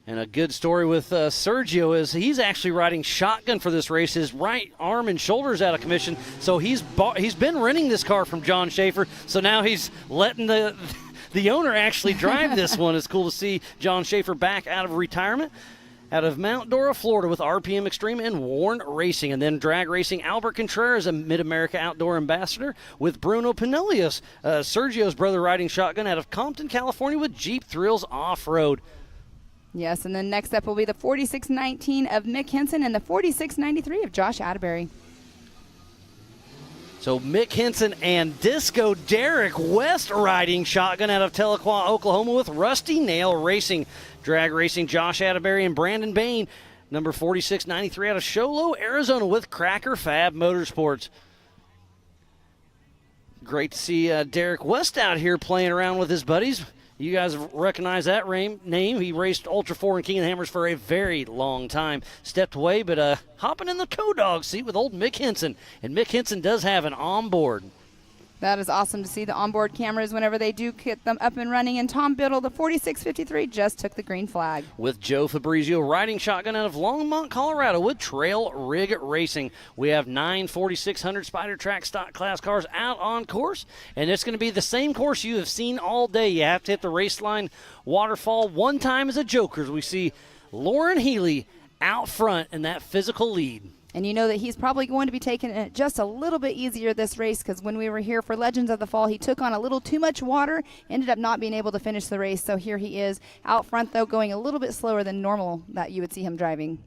And a good story with Sergio is he's actually riding shotgun for this race. His right arm and shoulder is out of commission, so he's been renting this car from John Schaefer, so now he's letting the owner actually drive this one. It's cool to see John Schaefer back out of retirement. Out of Mount Dora, Florida with RPM Extreme and Warren Racing. And then drag racing, Albert Contreras, a Mid-America Outdoor Ambassador with Bruno Pinillos. Sergio's brother riding shotgun out of Compton, California with Jeep Thrills Off-Road. Yes, and then next up will be the 4619 of Mick Henson and the 4693 of Josh Atterbury. So Mick Henson and Disco Derek West riding shotgun out of Tahlequah, Oklahoma with Rusty Nail Racing. Drag racing, Josh Atterbury and Brandon Bain. Number 4693 out of Show Low, Arizona with Cracker Fab Motorsports. Great to see Derek West out here playing around with his buddies. You guys recognize that name. He raced Ultra4 and King of the Hammers for a very long time. Stepped away, but hopping in the co-dog seat with old Mick Henson. And Mick Henson does have an onboard. That is awesome to see the onboard cameras whenever they do get them up and running. And Tom Biddle, the 4653, just took the green flag. With Joe Fabrizio riding shotgun out of Longmont, Colorado with Trail Rig Racing. We have 9 4600 Spider Track stock class cars out on course. And it's going to be the same course you have seen all day. You have to hit the race line waterfall one time as a joker. We see Lauren Healy out front in that physical lead. And you know that he's probably going to be taking it just a little bit easier this race because when we were here for Legends of the Fall, he took on a little too much water, ended up not being able to finish the race. So here he is out front, though, going a little bit slower than normal that you would see him driving.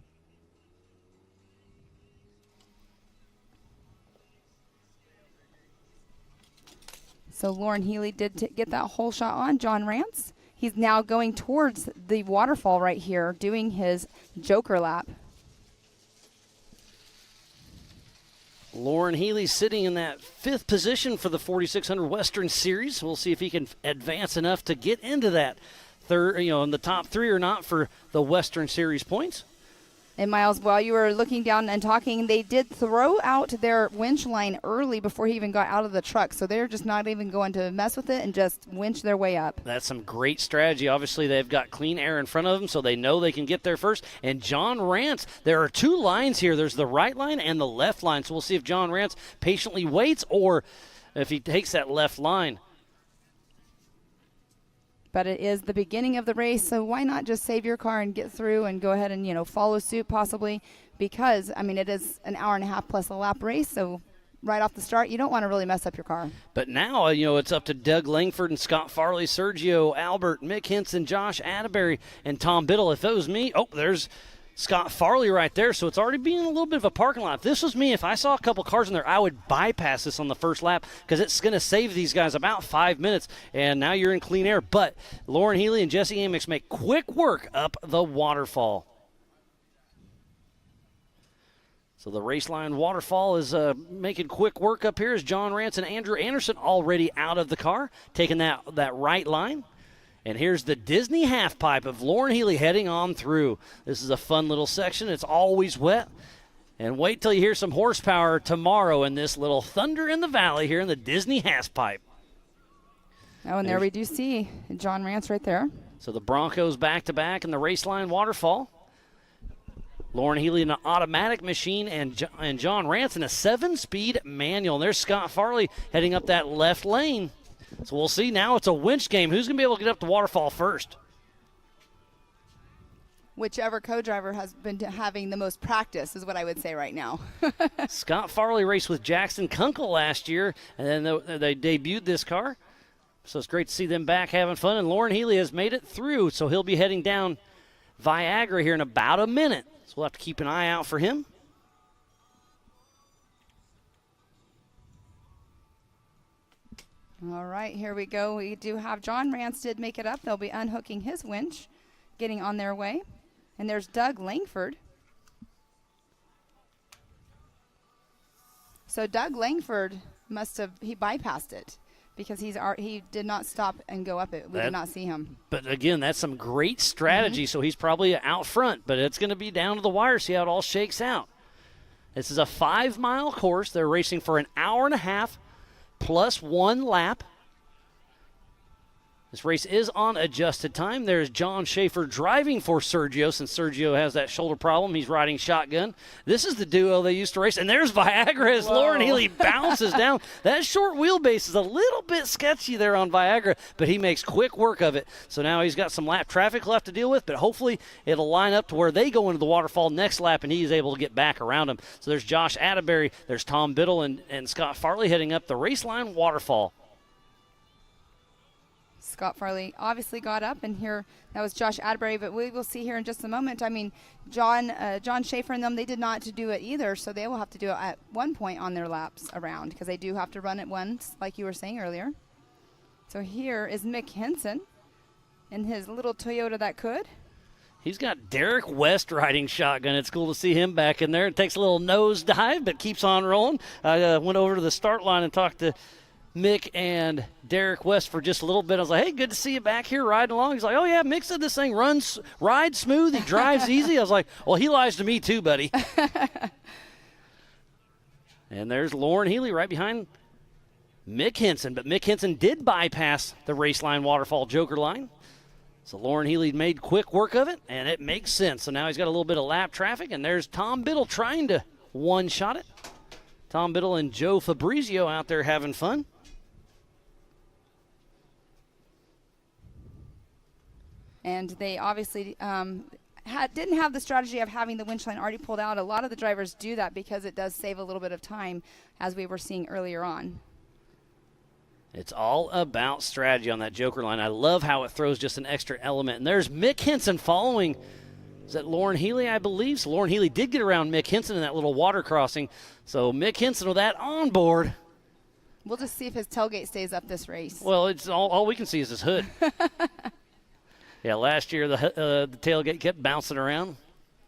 So Lauren Healy did get that whole shot on John Rance. He's now going towards the waterfall right here, doing his joker lap. Lauren Healy sitting in that 5th position for the 4600 Western Series. We'll see if he can advance enough to get into that third, in the top 3 or not for the Western Series points. And Miles, while you were looking down and talking, they did throw out their winch line early before he even got out of the truck. So they're just not even going to mess with it and just winch their way up. That's some great strategy. Obviously, they've got clean air in front of them, so they know they can get there first. And John Rance, there are 2 lines here. There's the right line and the left line. So we'll see if John Rance patiently waits or if he takes that left line. But it is the beginning of the race, so why not just save your car and get through and go ahead and, you know, follow suit possibly, because, I mean, it is an hour and a half plus a lap race, so right off the start, you don't want to really mess up your car. But now, you know, it's up to Doug Langford and Scott Farley, Sergio Albert, Mick Henson, Josh Atterbury, and Tom Biddle. If it was me, there's Scott Farley right there, so it's already being a little bit of a parking lot. If this was me, if I saw a couple cars in there, I would bypass this on the first lap because it's going to save these guys about 5 minutes, and now you're in clean air. But Lauren Healy and Jesse Amick make quick work up the waterfall. So the Raceline waterfall is making quick work up here as John Rance and Andrew Anderson already out of the car, taking that right line. And here's the Disney half pipe of Lauren Healy heading on through. This is a fun little section. It's always wet. And wait till you hear some horsepower tomorrow in this little Thunder in the Valley here in the Disney half pipe. Oh, and there we do see John Rance right there. So the Broncos back-to-back in the Raceline waterfall. Lauren Healy in an automatic machine and John Rance in a 7-speed manual. And there's Scott Farley heading up that left lane. So we'll see now it's a winch game. Who's going to be able to get up the waterfall first? Whichever co-driver has been having the most practice is what I would say right now. Scott Farley raced with Jackson Kunkel last year, and then they debuted this car. So it's great to see them back having fun. And Lauren Healy has made it through, so he'll be heading down Viagra here in about a minute. So we'll have to keep an eye out for him. All right, here we go. We do have John Rance did make it up. They'll be unhooking his winch, getting on their way. And there's Doug Langford. So Doug Langford he bypassed it because he did not stop and go up it. We did not see him. But again, that's some great strategy. So he's probably out front, but it's going to be down to the wire, see how it all shakes out. This is a 5-mile course. They're racing for an hour and a half plus 1 lap. This race is on adjusted time. There's John Schaefer driving for Sergio since Sergio has that shoulder problem. He's riding shotgun. This is the duo they used to race. And there's Viagra as Lauren Healy bounces down. That short wheelbase is a little bit sketchy there on Viagra, but he makes quick work of it. So now he's got some lap traffic left to deal with, but hopefully it'll line up to where they go into the waterfall next lap and he's able to get back around him. So there's Josh Atterbury, there's Tom Biddle and Scott Farley heading up the Raceline waterfall. Scott Farley obviously got up, and here that was Josh Atterbury, but we will see here in just a moment. I mean, John Schaefer and them, they did not do it either, so they will have to do it at one point on their laps around because they do have to run it once, like you were saying earlier. So here is Mick Henson in his little Toyota that could. He's got Derek West riding shotgun. It's cool to see him back in there. It takes a little nose dive, but keeps on rolling. I went over to the start line and talked to Mick and Derek West for just a little bit. I was like, hey, good to see you back here riding along. He's like, oh, yeah, Mick said this thing rides smooth. He drives easy. I was like, well, he lies to me too, buddy. And there's Lauren Healy right behind Mick Henson. But Mick Henson did bypass the Raceline waterfall joker line. So Lauren Healy made quick work of it, and it makes sense. So now he's got a little bit of lap traffic, and there's Tom Biddle trying to one-shot it. Tom Biddle and Joe Fabrizio out there having fun. And they obviously didn't have the strategy of having the winch line already pulled out. A lot of the drivers do that because it does save a little bit of time, as we were seeing earlier on. It's all about strategy on that joker line. I love how it throws just an extra element. And there's Mick Henson following. Is that Lauren Healy, I believe? So Lauren Healy did get around Mick Henson in that little water crossing. So Mick Henson with that on board. We'll just see if his tailgate stays up this race. Well, it's all we can see is his hood. Yeah, last year the tailgate kept bouncing around.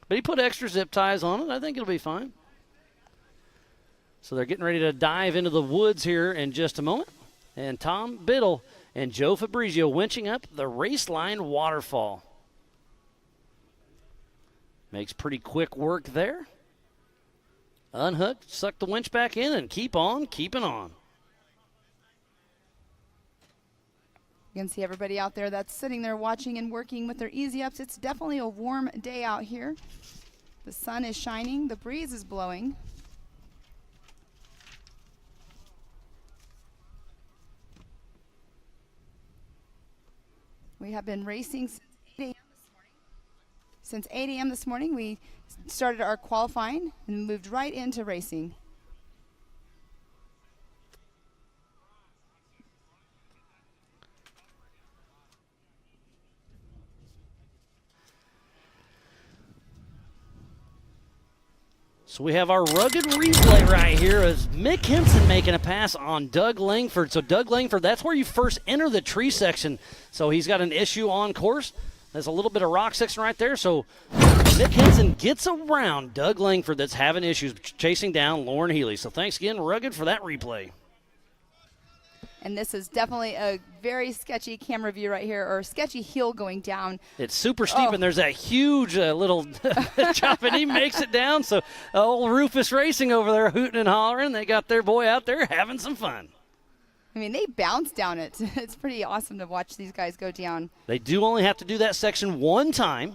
But he put extra zip ties on it. I think it'll be fine. So they're getting ready to dive into the woods here in just a moment. And Tom Biddle and Joe Fabrizio winching up the Raceline waterfall. Makes pretty quick work there. Unhook, suck the winch back in, and keep on keeping on. You can see everybody out there that's sitting there watching and working with their easy ups. It's definitely a warm day out here. The sun is shining, the breeze is blowing. We have been racing since 8 a.m. this morning. We started our qualifying and moved right into racing. So we have our rugged replay right here as Mick Henson making a pass on Doug Langford. So Doug Langford, that's where you first enter the tree section. So he's got an issue on course. There's a little bit of rock section right there. So Mick Henson gets around Doug Langford that's having issues chasing down Lauren Healy. So thanks again, Rugged, for that replay. And this is definitely a very sketchy camera view right here, or sketchy hill going down. It's super steep, and there's that huge little chop, and he makes it down. So old Rufus Racing over there hooting and hollering. They got their boy out there having some fun. I mean, they bounce down it. It's pretty awesome to watch these guys go down. They do only have to do that section one time.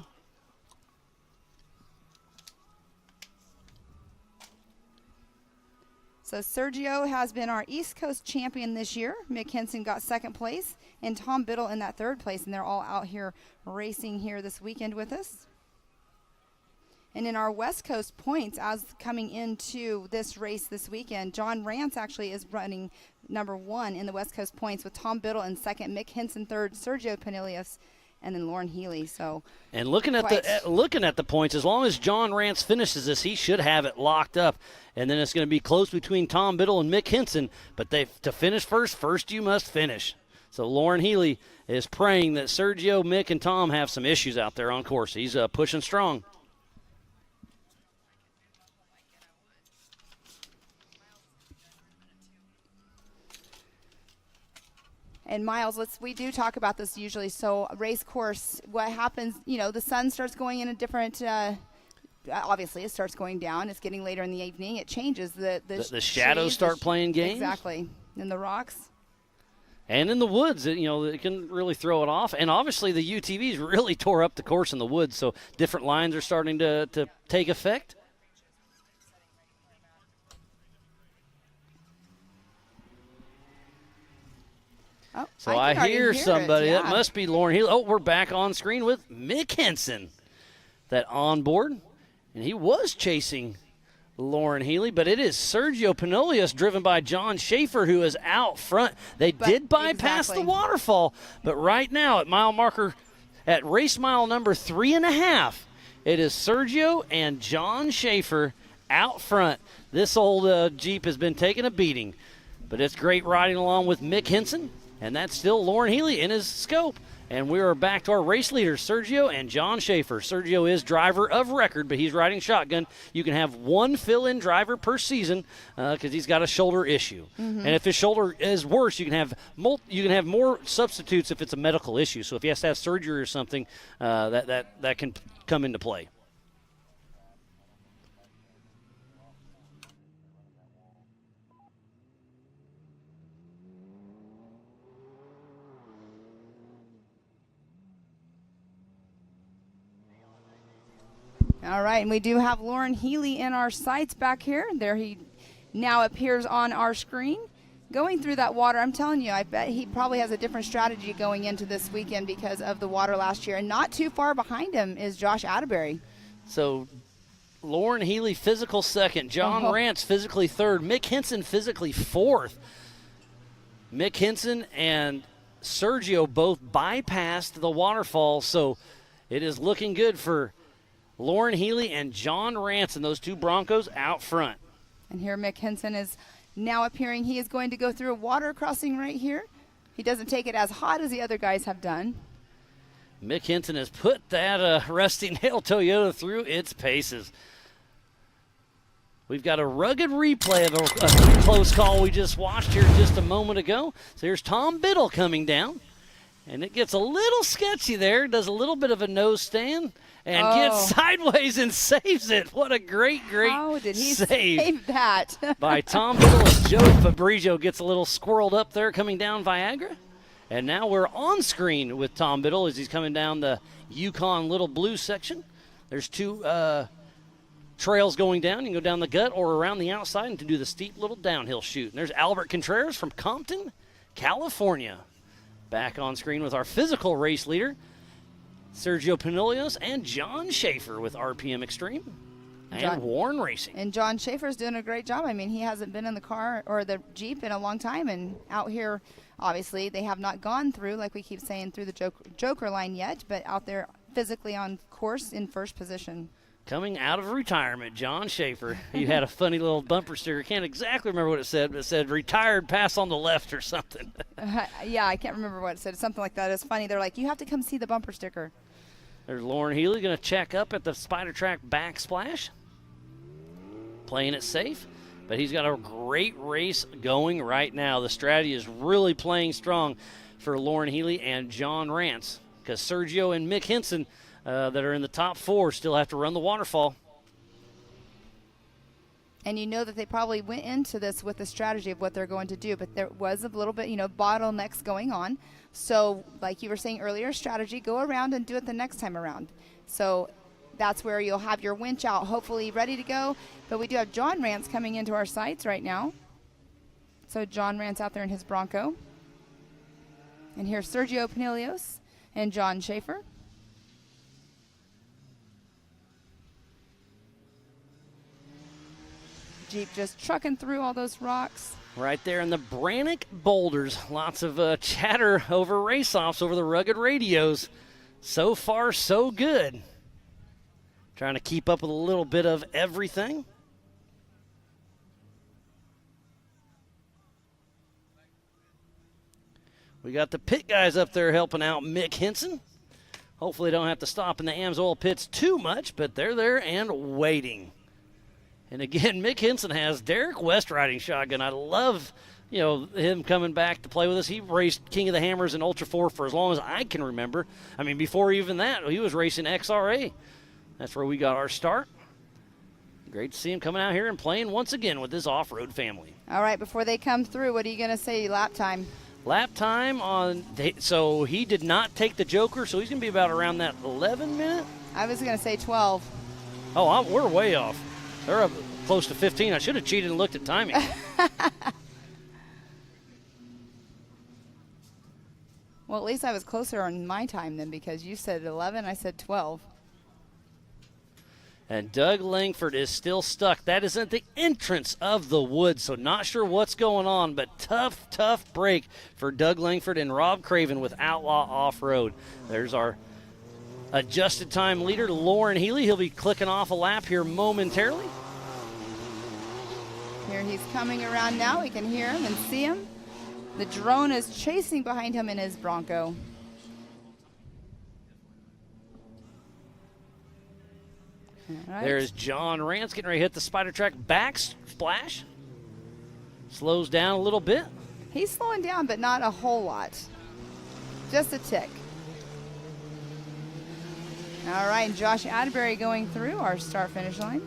So Sergio has been our East Coast champion this year. Mick Henson got second place, and Tom Biddle in that third place, and they're all out here racing here this weekend with us. And in our West Coast points, as coming into this race this weekend, John Rance actually is running number 1 in the West Coast points with Tom Biddle in second, Mick Henson third, Sergio Pinilius, and then Lauren Healy. So, and looking at the points, as long as John Rance finishes this, he should have it locked up. And then it's going to be close between Tom Biddle and Mick Henson. But to finish first you must finish. So Lauren Healy is praying that Sergio, Mick, and Tom have some issues out there on course. He's pushing strong. And Miles, we do talk about this usually. So a race course, what happens, the sun starts going in a different, obviously it starts going down. It's getting later in the evening. It changes. The shadows start playing games. Exactly. In the rocks. And in the woods, it can really throw it off. And obviously the UTVs really tore up the course in the woods. So different lines are starting to take effect. Oh, so I hear somebody. That must be Lauren Healy. Oh, we're back on screen with Mick Henson. That on board. And he was chasing Lauren Healy, but it is Sergio Pinolius driven by John Schaefer who is out front. They did bypass the waterfall, but right now at mile marker, at race mile number 3.5, it is Sergio and John Schaefer out front. This old Jeep has been taking a beating, but it's great riding along with Mick Henson. And that's still Lauren Healy in his scope. And we are back to our race leaders, Sergio and John Schaefer. Sergio is driver of record, but he's riding shotgun. You can have one fill-in driver per season because he's got a shoulder issue. Mm-hmm. And if his shoulder is worse, you can have more substitutes if it's a medical issue. So if he has to have surgery or something, that can come into play. All right, and we do have Lauren Healy in our sights back here. There he now appears on our screen. Going through that water, I'm telling you, I bet he probably has a different strategy going into this weekend because of the water last year. And not too far behind him is Josh Atterbury. So Lauren Healy physical second, John Rance physically third, Mick Henson physically fourth. Mick Henson and Sergio both bypassed the waterfall, so it is looking good for Lauren Healy and John Rance and those two Broncos out front. And here Mick Henson is now appearing. He is going to go through a water crossing right here. He doesn't take it as hot as the other guys have done. Mick Henson has put that Rusty Nail Toyota through its paces. We've got a rugged replay of a close call we just watched here just a moment ago. So here's Tom Biddle coming down. And it gets a little sketchy there. Does a little bit of a nose stand. And gets sideways and saves it. What a great How did he save that? by Tom Biddle. And Joe Fabrizio gets a little squirreled up there coming down Viagra. And now we're on screen with Tom Biddle as he's coming down the Yukon Little Blue section. There's two trails going down. You can go down the gut or around the outside and to do the steep little downhill shoot. And there's Albert Contreras from Compton, California. Back on screen with our physical race leader, Sergio Pinillos, and John Schaefer with RPM Extreme and Warren Racing. And John Schaefer's doing a great job. I mean, he hasn't been in the car or the Jeep in a long time, and out here, obviously, they have not gone through, like we keep saying, through the Joker line yet, but out there physically on course in first position. Coming out of retirement, John Schaefer. He had a funny little bumper sticker. Can't exactly remember what it said, but it said retired, pass on the left or something. Yeah, I can't remember what it said. Something like that. It's funny. They're like, you have to come see the bumper sticker. There's Lauren Healy going to check up at the Spider Track backsplash. Playing it safe, but he's got a great race going right now. The strategy is really playing strong for Lauren Healy and John Rance, because Sergio and Mick Henson that are in the top 4 still have to run the waterfall. And you know that they probably went into this with the strategy of what they're going to do, but there was a little bit, bottlenecks going on. So like you were saying earlier, strategy, go around and do it the next time around. So that's where you'll have your winch out, hopefully ready to go. But we do have John Rance coming into our sights right now. So John Rance out there in his Bronco. And here's Sergio Pinillos and John Schaefer. Jeep just trucking through all those rocks. Right there in the Brannock boulders. Lots of chatter over race-offs over the rugged radios. So far, so good. Trying to keep up with a little bit of everything. We got the pit guys up there helping out Mick Henson. Hopefully they don't have to stop in the AMSOIL pits too much, but they're there and waiting. And again, Mick Henson has Derek West riding shotgun. I love, him coming back to play with us. He raced King of the Hammers and Ultra4 for as long as I can remember. I mean, before even that, he was racing XRA. That's where we got our start. Great to see him coming out here and playing once again with his off-road family. All right, before they come through, what are you going to say lap time? Lap time so he did not take the Joker, so he's going to be about around that 11 minute. I was going to say 12. Oh, we're way off. They're up close to 15. I should have cheated and looked at timing. Well, at least I was closer on my time then, because you said 11, I said 12. And Doug Langford is still stuck. That is at the entrance of the woods, so not sure what's going on, but tough break for Doug Langford and Rob Craven with Outlaw Off-Road. There's our adjusted time leader, Lauren Healy. He'll be clicking off a lap here momentarily. Here he's coming around now. We can hear him and see him. The drone is chasing behind him in his Bronco. Right. There's John Rance getting ready to hit the Spider Track back splash. Slows down a little bit. He's slowing down, but not a whole lot. Just a tick. All right, and Josh Atterbury going through our start-finish line.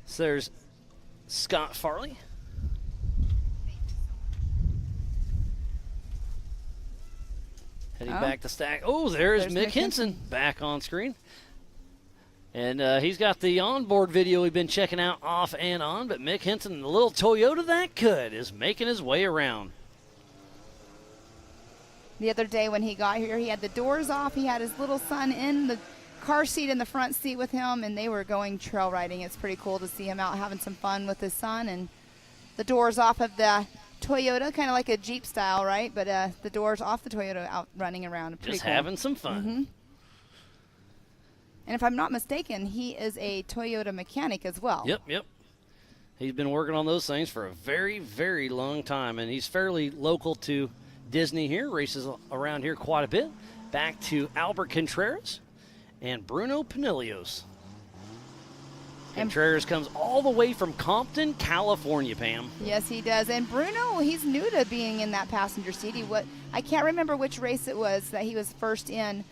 So there's Scott Farley. Heading back to stack. Oh, there's Mick Henson back on screen. And he's got the onboard video we've been checking out off and on, but Mick Henson, the little Toyota that could, is making his way around. The other day when he got here, he had the doors off. He had his little son in the car seat in the front seat with him, and they were going trail riding. It's pretty cool to see him out having some fun with his son, and the doors off of the Toyota, kind of like a Jeep style, right? But the doors off the Toyota out running around. Pretty Just cool. having some fun. Mm-hmm. And if I'm not mistaken, he is a Toyota mechanic as well. Yep. He's been working on those things for a very, very long time, and he's fairly local to Disney here, races around here quite a bit. Back to Albert Contreras and Bruno Pinillos. Contreras comes all the way from Compton, California, Pam. Yes, he does. And Bruno, he's new to being in that passenger seat. I can't remember which race it was that he was first in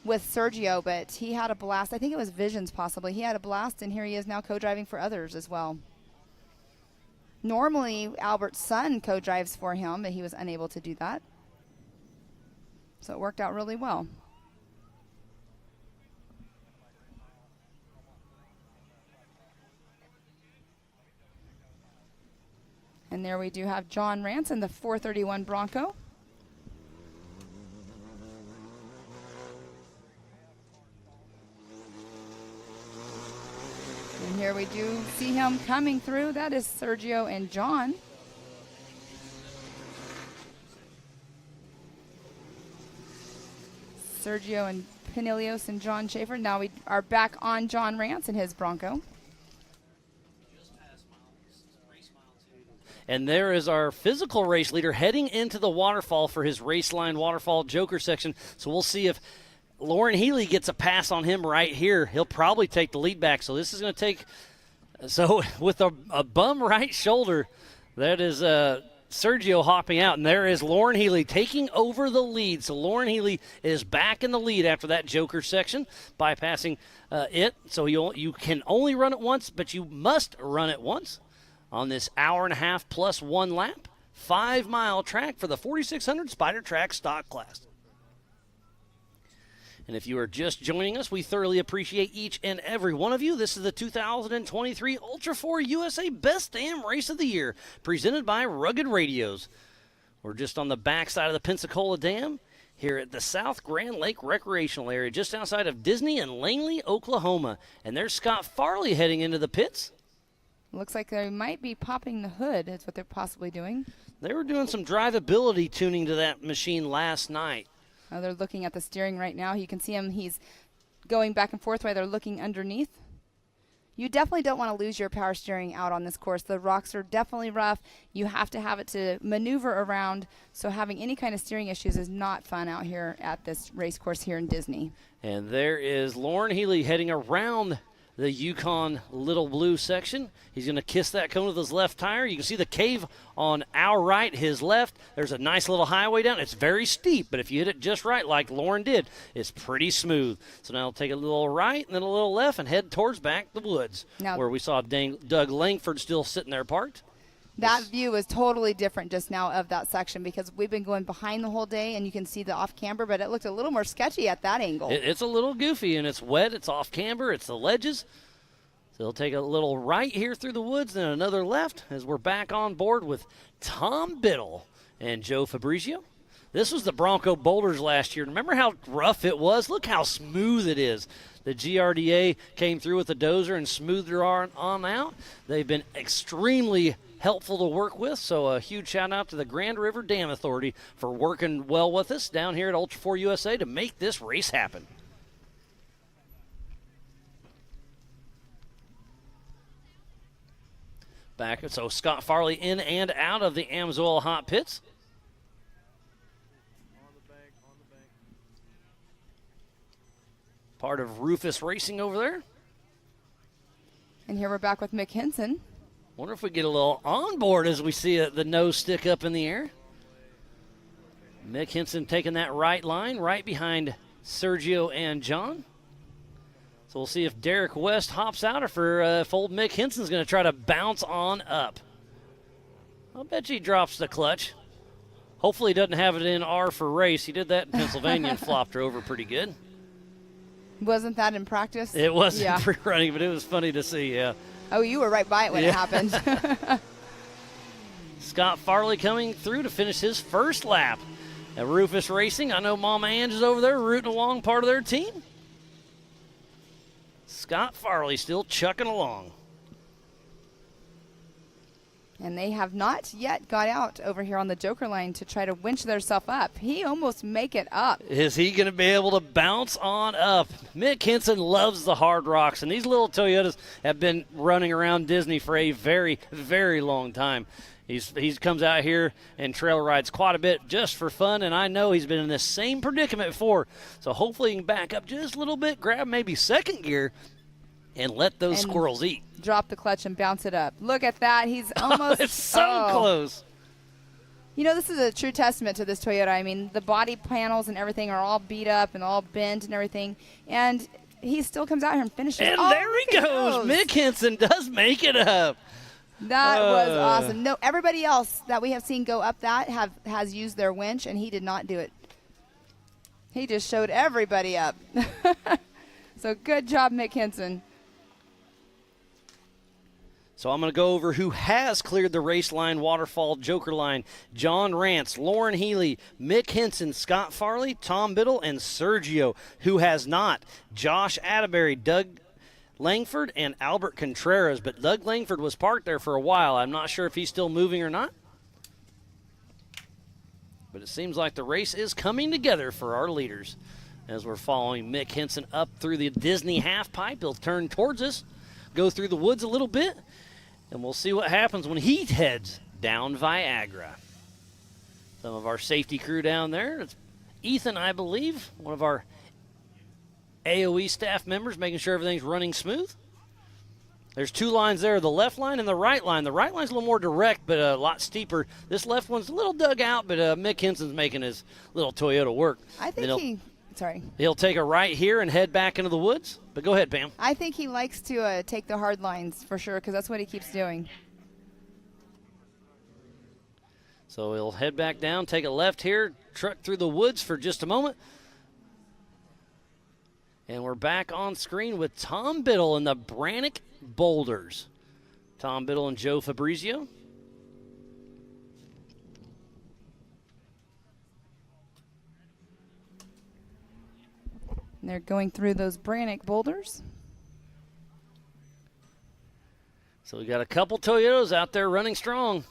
with Sergio, but he had a blast. I think it was Visions possibly. He had a blast, and here he is now co-driving for others as well. Normally, Albert's son co-drives for him, but he was unable to do that. So it worked out really well. And there we do have John Rance in the 431 Bronco. And here we do see him coming through. That is Sergio and John. Sergio and Pinilios and John Schaefer. Now we are back on John Rance and his Bronco. And there is our physical race leader heading into the waterfall for his Raceline Waterfall Joker section. So we'll see if Lauren Healy gets a pass on him right here. He'll probably take the lead back. So this is going to take – so with a bum right shoulder, that is Sergio hopping out. And there is Lauren Healy taking over the lead. So Lauren Healy is back in the lead after that Joker section, bypassing it. So you can only run it once, but you must run it once on this hour-and-a-half plus 1 lap, 5-mile track for the 4600 Spider Track stock class. And if you are just joining us, we thoroughly appreciate each and every one of you. This is the 2023 Ultra4 USA Best Damn Race of the Year, presented by Rugged Radios. We're just on the backside of the Pensacola Dam here at the South Grand Lake Recreational Area, just outside of Disney and Langley, Oklahoma. And there's Scott Farley heading into the pits. Looks like they might be popping the hood. That's what they're possibly doing. They were doing some drivability tuning to that machine last night. Oh, they're looking at the steering right now. You can see him. He's going back and forth while they're looking underneath. You definitely don't want to lose your power steering out on this course. The rocks are definitely rough. You have to have it to maneuver around, so having any kind of steering issues is not fun out here at this race course here in Disney. And there is Lauren Healy heading around the Yukon Little Blue section. He's going to kiss that cone with his left tire. You can see the cave on our right, his left. There's a nice little highway down. It's very steep, but if you hit it just right like Lauren did, it's pretty smooth. So now we'll take a little right and then a little left and head towards back the woods, now, where we saw Doug Langford still sitting there parked. That view is totally different just now of that section because we've been going behind the whole day and you can see the off camber, but it looked a little more sketchy at that angle. It's a little goofy and it's wet. It's off camber. It's the ledges. So they'll take a little right here through the woods, then another left as we're back on board with Tom Biddle and Joe Fabrizio. This was the Bronco Boulders last year. Remember how rough it was? Look how smooth it is. The GRDA came through with the dozer and smoothed her on out. They've been extremely helpful to work with, so a huge shout out to the Grand River Dam Authority for working well with us down here at Ultra4 USA to make this race happen. Back, so Scott Farley in and out of the Amsoil hot pits. Part of Rufus Racing over there. And here we're back with Mick Henson. Wonder if we get a little onboard as we see the nose stick up in the air. Mick Henson taking that right line right behind Sergio and John. So we'll see if Derek West hops out or if old Mick Henson's going to try to bounce on up. I'll bet he drops the clutch. Hopefully he doesn't have it in R for race. He did that in Pennsylvania and flopped her over pretty good. Wasn't that in practice? It wasn't pre-running, but it was funny to see, yeah. Oh, you were right by it when it happened. Scott Farley coming through to finish his first lap at Rufus Racing. I know Mama Ange is over there rooting along part of their team. Scott Farley still chucking along. And they have not yet got out over here on the Joker line to try to winch themselves up. He almost make it up. Is he going to be able to bounce on up? Mick Henson loves the hard rocks, and these little Toyotas have been running around Disney for a very, very long time. He comes out here and trail rides quite a bit just for fun, and I know he's been in this same predicament before. So hopefully he can back up just a little bit, grab maybe second gear, and let those squirrels eat. Drop the clutch and bounce it up. Look at that. He's almost it's so close. You know, this is a true testament to this Toyota. I mean, the body panels and everything are all beat up and all bent and everything. And he still comes out here and finishes. And there he goes. Mick Henson does make it up. That was awesome. No, everybody else that we have seen go up that has used their winch, and he did not do it. He just showed everybody up. So good job, Mick Henson. So I'm going to go over who has cleared the race line, waterfall, joker line. John Rance, Lauren Healy, Mick Henson, Scott Farley, Tom Biddle, and Sergio. Who has not? Josh Atterbury, Doug Langford, and Albert Contreras. But Doug Langford was parked there for a while. I'm not sure if he's still moving or not. But it seems like the race is coming together for our leaders. As we're following Mick Henson up through the Disney half pipe, he'll turn towards us, go through the woods a little bit, and we'll see what happens when he heads down Viagra. Some of our safety crew down there. It's Ethan, I believe, one of our AOE staff members, making sure everything's running smooth. There's two lines there, the left line and the right line. The right line's a little more direct, but a lot steeper. This left one's a little dug out, but Mick Henson's making his little Toyota work. I think He'll take a right here and head back into the woods. But go ahead, Pam. I think he likes to take the hard lines for sure, because that's what he keeps doing. So he'll head back down, take a left here, truck through the woods for just a moment. And we're back on screen with Tom Biddle and the Brannick Boulders. Tom Biddle and Joe Fabrizio. And they're going through those Brannick boulders. So we got a couple Toyotas out there running strong.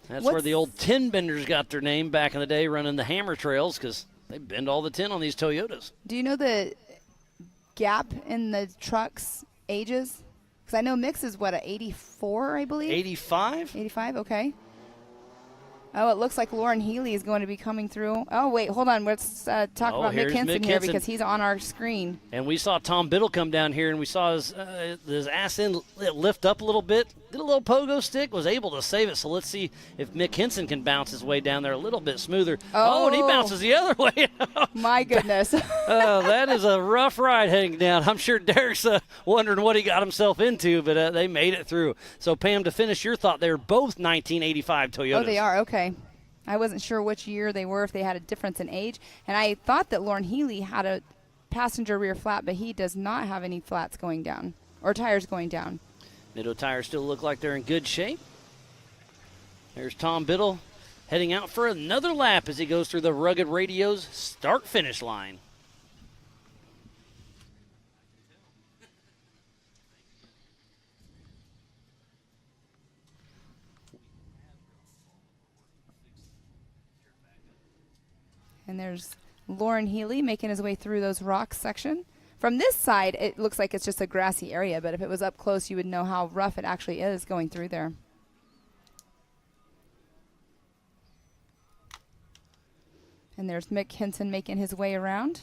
That's where the old tin benders got their name back in the day, running the hammer trails, because they bend all the tin on these Toyotas. Do you know the gap in the trucks' ages? Because I know Mix is, what, a 84, I believe? 85? 85, okay. Oh, it looks like Lauren Healy is going to be coming through. Oh, wait, hold on. Let's talk about Mick Henson here, because he's on our screen. And we saw Tom Biddle come down here, and we saw his ass end lift up a little bit. Did a little pogo stick, was able to save it. So let's see if Mick Henson can bounce his way down there a little bit smoother. Oh, and he bounces the other way. My goodness. That is a rough ride heading down. I'm sure Derek's wondering what he got himself into, but they made it through. So, Pam, to finish your thought, they're both 1985 Toyotas. Oh, they are? Okay. I wasn't sure which year they were, if they had a difference in age. And I thought that Lauren Healy had a passenger rear flat, but he does not have any flats going down or tires going down. Nitto tires still look like they're in good shape. There's Tom Biddle heading out for another lap as he goes through the Rugged Radio's start-finish line. And there's Lauren Healy making his way through those rocks section. From this side, it looks like it's just a grassy area, but if it was up close, you would know how rough it actually is going through there. And there's Mick Henson making his way around.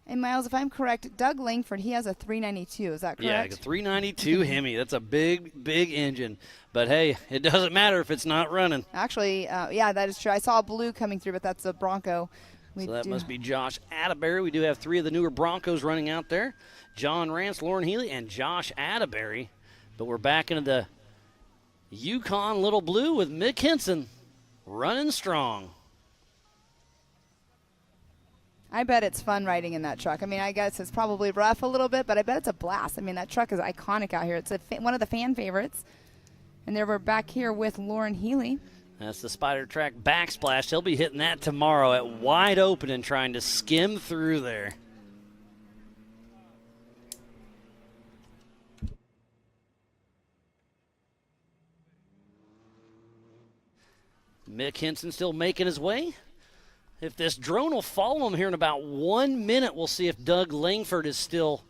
And Miles, if I'm correct, Doug Langford, he has a 392. Is that correct? Yeah, a 392 Hemi. That's a big, big engine. But, hey, it doesn't matter if it's not running. Actually, yeah, that is true. I saw a blue coming through, but that's a Bronco. So that must be Josh Atterbury. We do have three of the newer Broncos running out there. John Rance, Lauren Healy, and Josh Atterbury. But we're back into the Yukon Little Blue with Mick Henson running strong. I bet it's fun riding in that truck. I mean, I guess it's probably rough a little bit, but I bet it's a blast. I mean, that truck is iconic out here. It's one of the fan favorites. And there we're back here with Lauren Healy. That's the Spider Track backsplash. He'll be hitting that tomorrow at wide open and trying to skim through there. Mick Henson still making his way. If this drone will follow him here in about 1 minute, we'll see if Doug Langford is still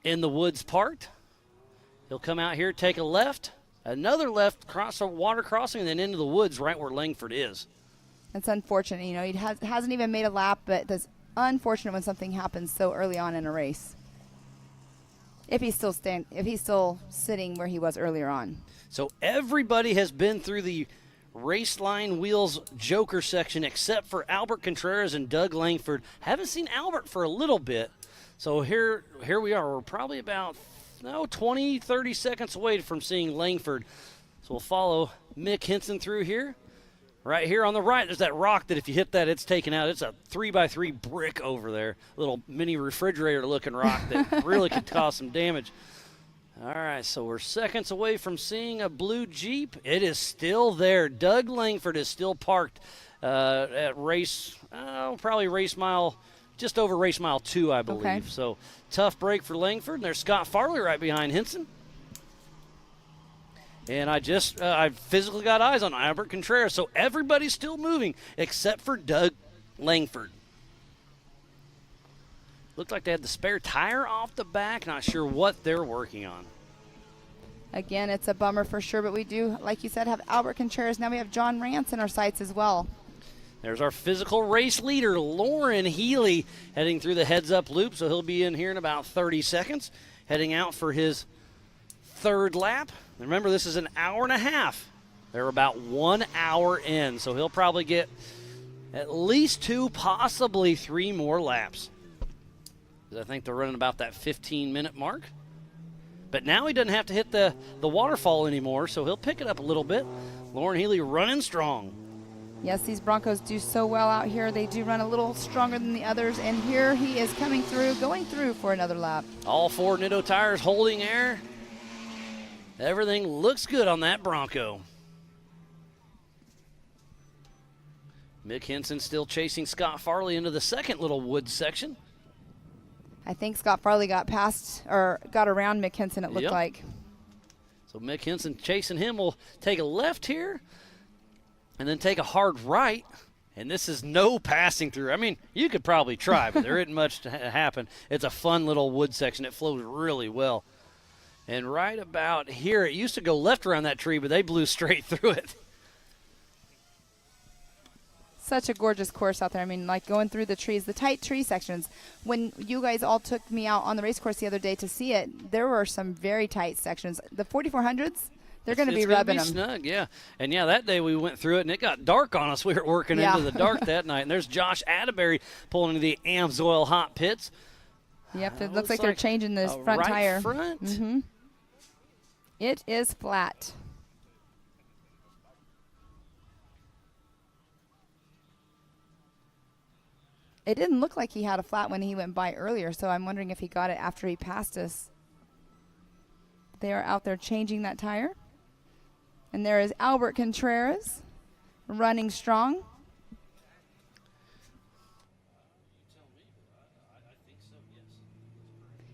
in the woods parked. He'll come out here, take a left, another left, cross a water crossing, and then into the woods right where Langford is. It's unfortunate. You know, he hasn't even made a lap, but it's unfortunate when something happens so early on in a race. If he's still sitting where he was earlier on. So everybody has been through the Race Line Wheels Joker section except for Albert Contreras and Doug Langford. Haven't seen Albert for a little bit, So here we are. We're probably about 20, 30 seconds away from seeing Langford. So we'll follow Mick Henson through here. Right here on the right, there's that rock that if you hit that, it's taken out. It's a 3x3 brick over there, little mini refrigerator-looking rock that really could cause some damage. All right, so we're seconds away from seeing a blue Jeep. It is still there. Doug Langford is still parked at probably race mile, just over race mile 2, I believe. Okay. So tough break for Langford. And there's Scott Farley right behind Henson. And I physically got eyes on Albert Contreras, so everybody's still moving except for Doug Langford. Looked like they had the spare tire off the back. Not sure what they're working on. Again, it's a bummer for sure, but we do, like you said, have Albert Contreras. Now we have John Rance in our sights as well. There's our physical race leader, Lauren Healy, heading through the heads-up loop, so he'll be in here in about 30 seconds, heading out for his third lap. Remember, this is an hour and a half. They're about 1 hour in, so he'll probably get at least 2, possibly 3 more laps. I think they're running about that 15-minute mark. But now he doesn't have to hit the waterfall anymore, so he'll pick it up a little bit. Lauren Healy running strong. Yes, these Broncos do so well out here. They do run a little stronger than the others, and here he is coming through, going through for another lap. All 4 Nitto tires holding air. Everything looks good on that Bronco. Mick Henson still chasing Scott Farley into the second little woods section. I think Scott Farley got past or got around Mick Henson, it looked like. So Mick Henson chasing him will take a left here and then take a hard right. And this is no passing through. I mean, you could probably try, but there isn't much to happen. It's a fun little wood section. It flows really well. And right about here, it used to go left around that tree, but they blew straight through it. Such a gorgeous course out there. I mean, like going through the trees, the tight tree sections. When you guys all took me out on the race course the other day to see it, there were some very tight sections. The 4400s, they're going to be rubbing them. Snug, yeah. And, yeah, that day we went through it, and it got dark on us. We were working into the dark that night. And there's Josh Atterbury pulling into the Amsoil hot pits. Yep, it looks like they're changing this front tire. Front. Mm-hmm. It is flat. It didn't look like he had a flat when he went by earlier, so I'm wondering if he got it after he passed us. They are out there changing that tire. And there is Albert Contreras running strong.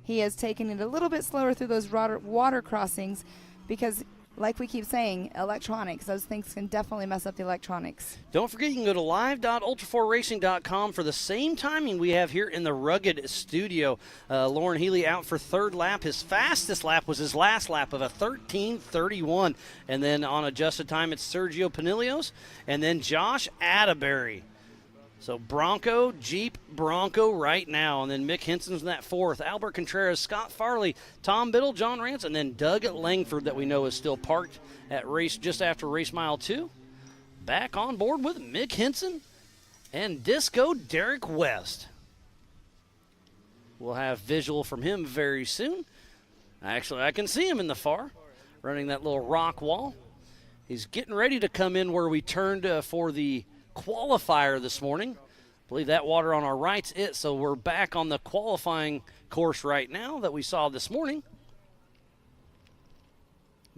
He is taking it a little bit slower through those water crossings because, like we keep saying, electronics, those things can definitely mess up the electronics. Don't forget, you can go to live.ultra4racing.com for the same timing we have here in the Rugged Studio. Lauren Healy out for third lap. His fastest lap was his last lap of a 13:31. And then on adjusted time, it's Sergio Pinilios and then Josh Atterbury. So Bronco, Jeep, Bronco right now. And then Mick Henson's in that fourth. Albert Contreras, Scott Farley, Tom Biddle, John Rance, and then Doug Langford that we know is still parked at just after race mile 2. Back on board with Mick Henson and Disco Derek West. We'll have visual from him very soon. Actually, I can see him in the far, running that little rock wall. He's getting ready to come in where we turned for the qualifier this morning. I believe that water on our right's it, so we're back on the qualifying course right now that we saw this morning.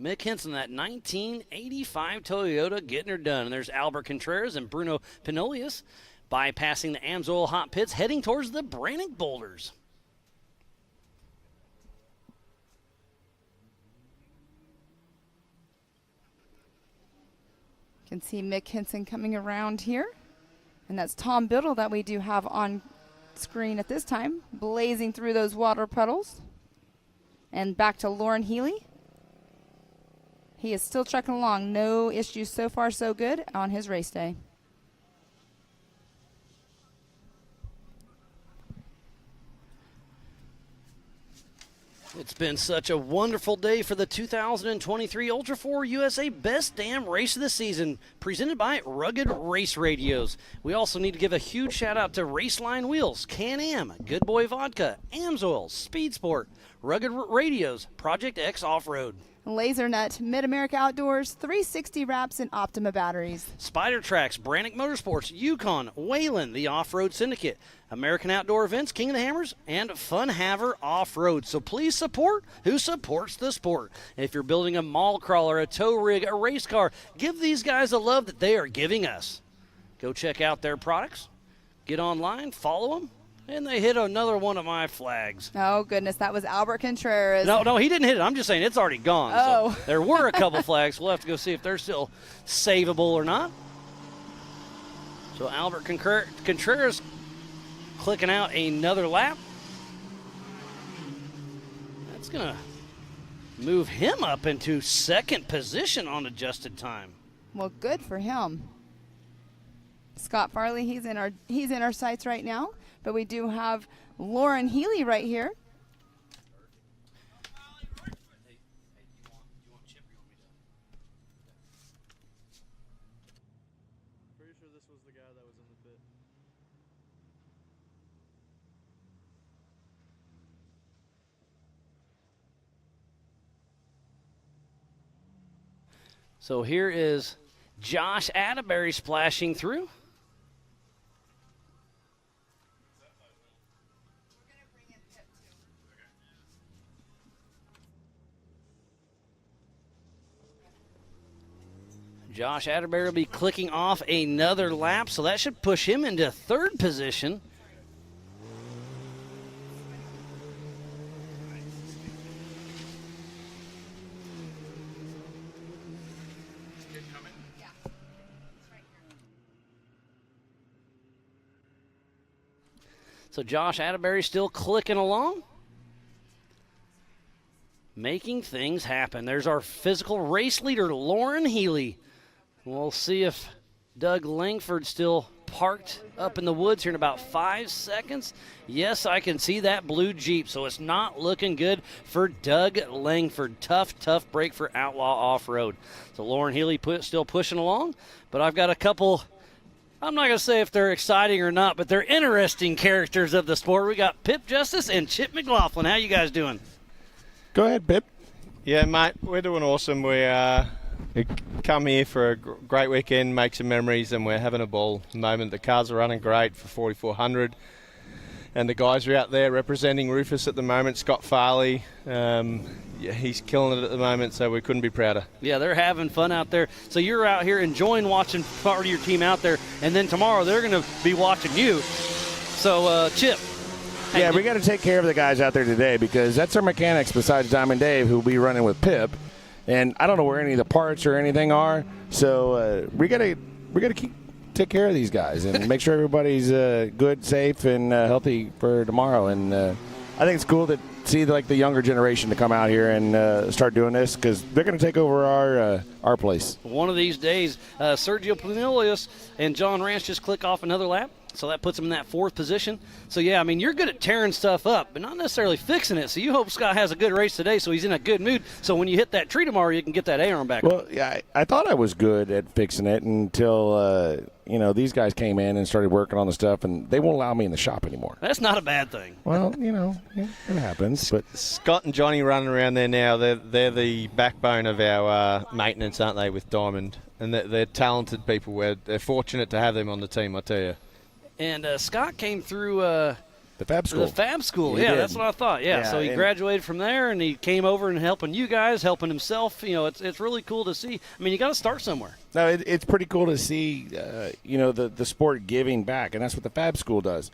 Mick Henson, that 1985 Toyota, getting her done. And there's Albert Contreras and Bruno Pinilius bypassing the Amsoil hot pits, heading towards the Brannick Boulders. Can see Mick Henson coming around here. And that's Tom Biddle that we do have on screen at this time, blazing through those water puddles. And back to Lauren Healy. He is still trucking along. No issues so far, so good on his race day. It's been such a wonderful day for the 2023 Ultra4 USA Best Damn Race of the Season, presented by Rugged Race Radios. We also need to give a huge shout out to Raceline Wheels, Can-Am, Good Boy Vodka, Amsoil, Speed Sport, Rugged Radios, Project X Off-Road, Laser Nut, Mid-America Outdoors, 360 Wraps, and Optima Batteries. Spider Tracks, Brannick Motorsports, Yukon, Whalen, the Off-Road Syndicate, American Outdoor Events, King of the Hammers, and Fun Haver Off-Road. So please support who supports the sport. If you're building a mall crawler, a tow rig, a race car, give these guys the love that they are giving us. Go check out their products, get online, follow them, and they hit another one of my flags. Oh, goodness, that was Albert Contreras. No, he didn't hit it. I'm just saying it's already gone. Oh. So there were a couple flags. We'll have to go see if they're still savable or not. So Albert Contreras clicking out another lap. That's going to move him up into second position on adjusted time. Well, good for him. Scott Farley, he's in our sights right now, but we do have Lauren Healy right here. Pretty sure this was the guy that was in the pit. So here is Josh Atterbury splashing through. Josh Atterbury will be clicking off another lap, so that should push him into third position. So Josh Atterbury still clicking along, making things happen. There's our physical race leader, Lauren Healy. We'll see if Doug Langford's still parked up in the woods here in about 5 seconds. Yes, I can see that blue Jeep, so it's not looking good for Doug Langford. Tough break for Outlaw Off-Road. So Lauren Healy still pushing along, but I've got a couple, I'm not going to say if they're exciting or not, but they're interesting characters of the sport. We got Pip Justice and Chip McLaughlin. How you guys doing? Go ahead, Pip. Yeah, mate, we're doing awesome. We come here for a great weekend, make some memories, and we're having a ball at the moment. The cars are running great for 4400, and the guys are out there representing Rufus at the moment. Scott Farley, he's killing it at the moment, so we couldn't be prouder. Yeah, they're having fun out there. So you're out here enjoying watching part of your team out there, and then tomorrow they're going to be watching you. So, Chip. Yeah, we got to take care of the guys out there today because that's our mechanics besides Diamond Dave, who'll be running with Pip. And I don't know where any of the parts or anything are, so we gotta take care of these guys and make sure everybody's good, safe, and healthy for tomorrow. And I think it's cool to see the younger generation to come out here and start doing this because they're going to take over our place. One of these days, Sergio Planilius and John Ranch just click off another lap. So that puts him in that fourth position. So, yeah, I mean, you're good at tearing stuff up, but not necessarily fixing it. So you hope Scott has a good race today so he's in a good mood. So when you hit that tree tomorrow, you can get that A-arm back. Well, yeah, I thought I was good at fixing it until, these guys came in and started working on the stuff, and they won't allow me in the shop anymore. That's not a bad thing. Well, it happens. But Scott and Johnny running around there now, they're the backbone of our maintenance, aren't they, with Diamond? And they're talented people. They're fortunate to have them on the team, I tell you. And Scott came through the Fab School. The Fab School, He yeah, did. that's what I thought. Yeah, so he graduated from there, and he came over and helping you guys, helping himself. It's really cool to see. I mean, you got to start somewhere. No, it's pretty cool to see, the sport giving back, and that's what the Fab School does.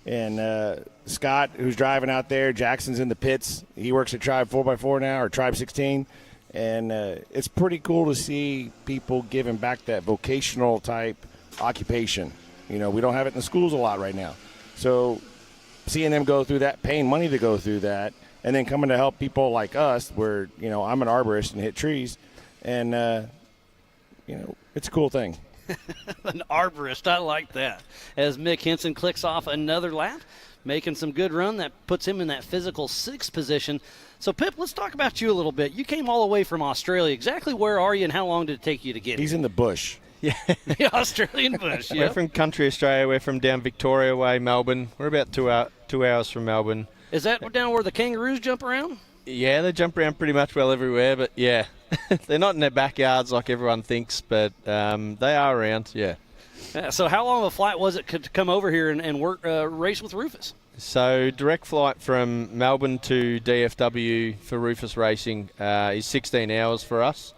And Scott, who's driving out there, Jackson's in the pits. He works at Tribe 4x4 now, or Tribe 16. And it's pretty cool to see people giving back that vocational type occupation. We don't have it in the schools a lot right now. So seeing them go through that, paying money to go through that, and then coming to help people like us where, I'm an arborist and hit trees. And, it's a cool thing. An arborist, I like that. As Mick Henson clicks off another lap. making some good run. That puts him in that physical 6th position. So, Pip, let's talk about you a little bit. You came all the way from Australia. Exactly where are you, and how long did it take you to get He's here? in the bush. Yeah. The Australian bush, yeah. We're from country Australia. We're from down Victoria way, Melbourne. We're about 2 hours from Melbourne. Is that down where the kangaroos jump around? Yeah, they jump around pretty much well everywhere, but yeah. They're not in their backyards like everyone thinks, but they are around, yeah. So how long of a flight was it to come over here and work race with Rufus? So direct flight from Melbourne to DFW for Rufus Racing is 16 hours for us.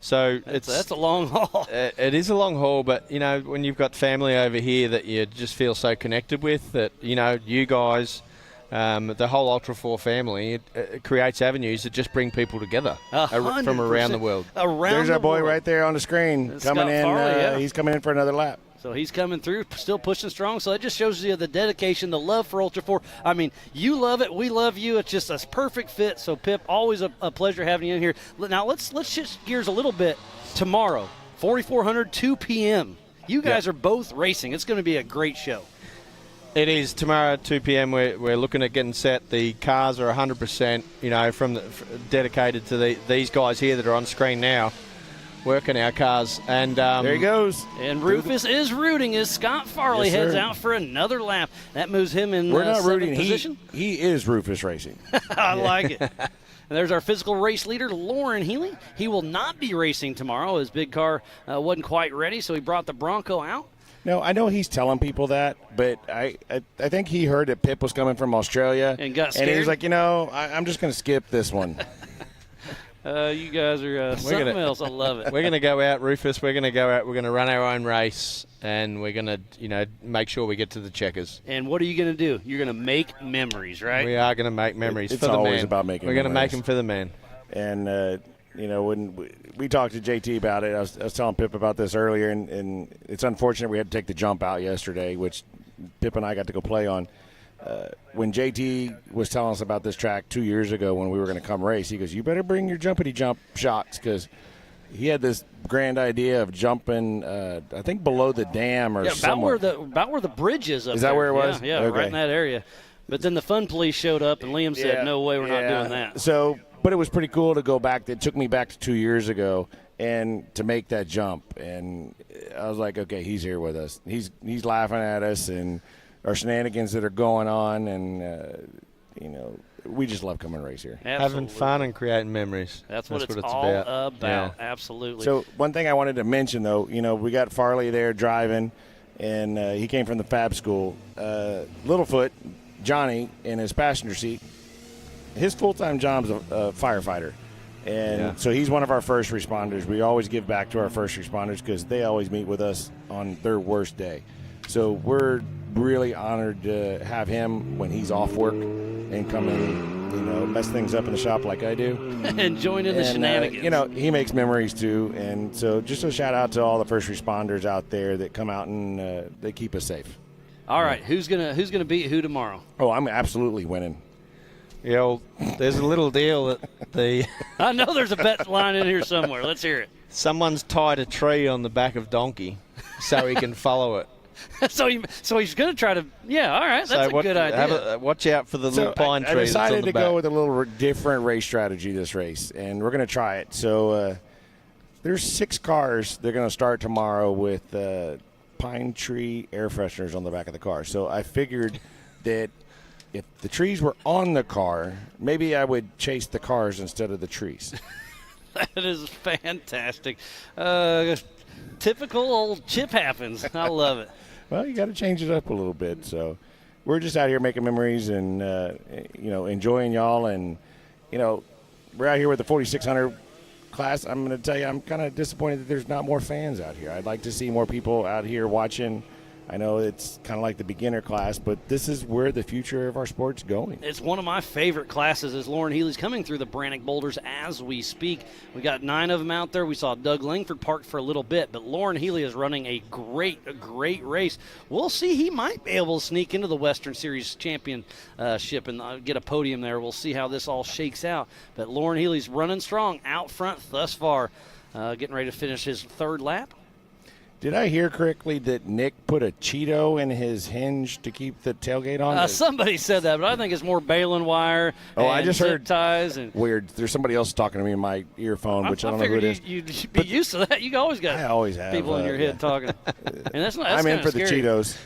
So that's a long haul. It is a long haul, but you know, when you've got family over here that you just feel so connected with, that you know, you guys, the whole Ultra4 family, it creates avenues that just bring people together from around the world. There's our boy right there on the screen coming in. Farley, He's coming in for another lap. So he's coming through, still pushing strong. So that just shows you the dedication, the love for Ultra4. I mean, you love it, we love you. It's just a perfect fit. So, Pip, always a pleasure having you in here. Now, let's shift gears a little bit. Tomorrow, 4,400, 2 p.m. You guys are both racing. It's going to be a great show. It is. Tomorrow at 2 p.m. We're looking at getting set. The cars are 100%, you know, dedicated to these guys here that are on screen now, working our cars. And there he goes. And Rufus is rooting as Scott Farley heads out for another lap. That moves him in We're not rooting. position. He is Rufus Racing. I like it. And there's our physical race leader, Lauren Healy. He will not be racing tomorrow. His big car wasn't quite ready, so he brought the Bronco out. No, I know he's telling people that, but I think he heard that Pip was coming from Australia. And got scared. And he was like, you know, I'm just going to skip this one. You guys are something else. I love it. We're going to go out, Rufus. We're going to go out. We're going to run our own race, and we're going to, you know, make sure we get to the checkers. And what are you going to do? You're going to make memories, right? We are going to make memories It's for the man. always about making We're going to memories. make them for the man. And, you know, when we talked to JT about it, I was telling Pip about this earlier, and it's unfortunate we had to take the jump out yesterday, which Pip and I got to go play on. When JT was telling us about this track 2 years ago when we were going to come race, he goes, you better bring your jumpity-jump shocks, because he had this grand idea of jumping, I think, below the dam or somewhere. About where the bridge is up Is that there. where it was? Yeah, Okay. right in that area. But then the fun police showed up, and Liam said, no way, we're not doing that. So, but it was pretty cool to go back. It took me back to 2 years ago and to make that jump. And I was like, okay, he's here with us. He's laughing at us and our shenanigans that are going on. And, you know, we just love coming to race here. Absolutely. Having fun and creating memories. That's what it's all about. Yeah. Absolutely. So one thing I wanted to mention, though, you know, we got Farley there driving, and he came from the Fab School. Littlefoot, Johnny, in his passenger seat, his full-time job's a firefighter. And so he's one of our first responders. We always give back to our first responders because they always meet with us on their worst day. So we're really honored to have him when he's off work and come in, you know, mess things up in the shop like I do. And join in the shenanigans. You know, he makes memories too. And so just a shout out to all the first responders out there that come out and they keep us safe. All right, who's gonna beat who tomorrow? Oh, I'm absolutely winning. Yeah, well, there's a little deal that the I know there's a bet line in here somewhere. Let's hear it. Someone's tied a tree on the back of Donkey so he can follow it. so he's going to try to. Yeah, all right, that's a good idea. Watch out for the little pine tree. I decided to back. go with a little different race strategy this race, and we're going to try it. So there's 6 cars. They're going to start tomorrow with pine tree air fresheners on the back of the car. So I figured that if the trees were on the car, maybe I would chase the cars instead of the trees. That is fantastic. Typical old Chip happens. I love it. Well, you got to change it up a little bit. So we're just out here making memories and, you know, enjoying y'all. And, you know, we're out here with the 4,600 class. I'm going to tell you, I'm kind of disappointed that there's not more fans out here. I'd like to see more people out here watching. I know it's kind of like the beginner class, but this is where the future of our sport's going. It's one of my favorite classes as Lauren Healy's coming through the Brannock Boulders as we speak. We got 9 of them out there. We saw Doug Langford parked for a little bit, but Lauren Healy is running a great race. We'll see. He might be able to sneak into the Western Series championship and get a podium there. We'll see how this all shakes out. But Lauren Healy's running strong out front thus far, getting ready to finish his 3rd lap. Did I hear correctly that Nick put a Cheeto in his hinge to keep the tailgate on? Somebody said that, but I think it's more baling wire. Oh, and I just zip heard ties and weird. There's somebody else talking to me in my earphone, which I don't know who it is. You'd be used to that. You always got I always have, people in your head talking. And that's I'm in for scary. the Cheetos.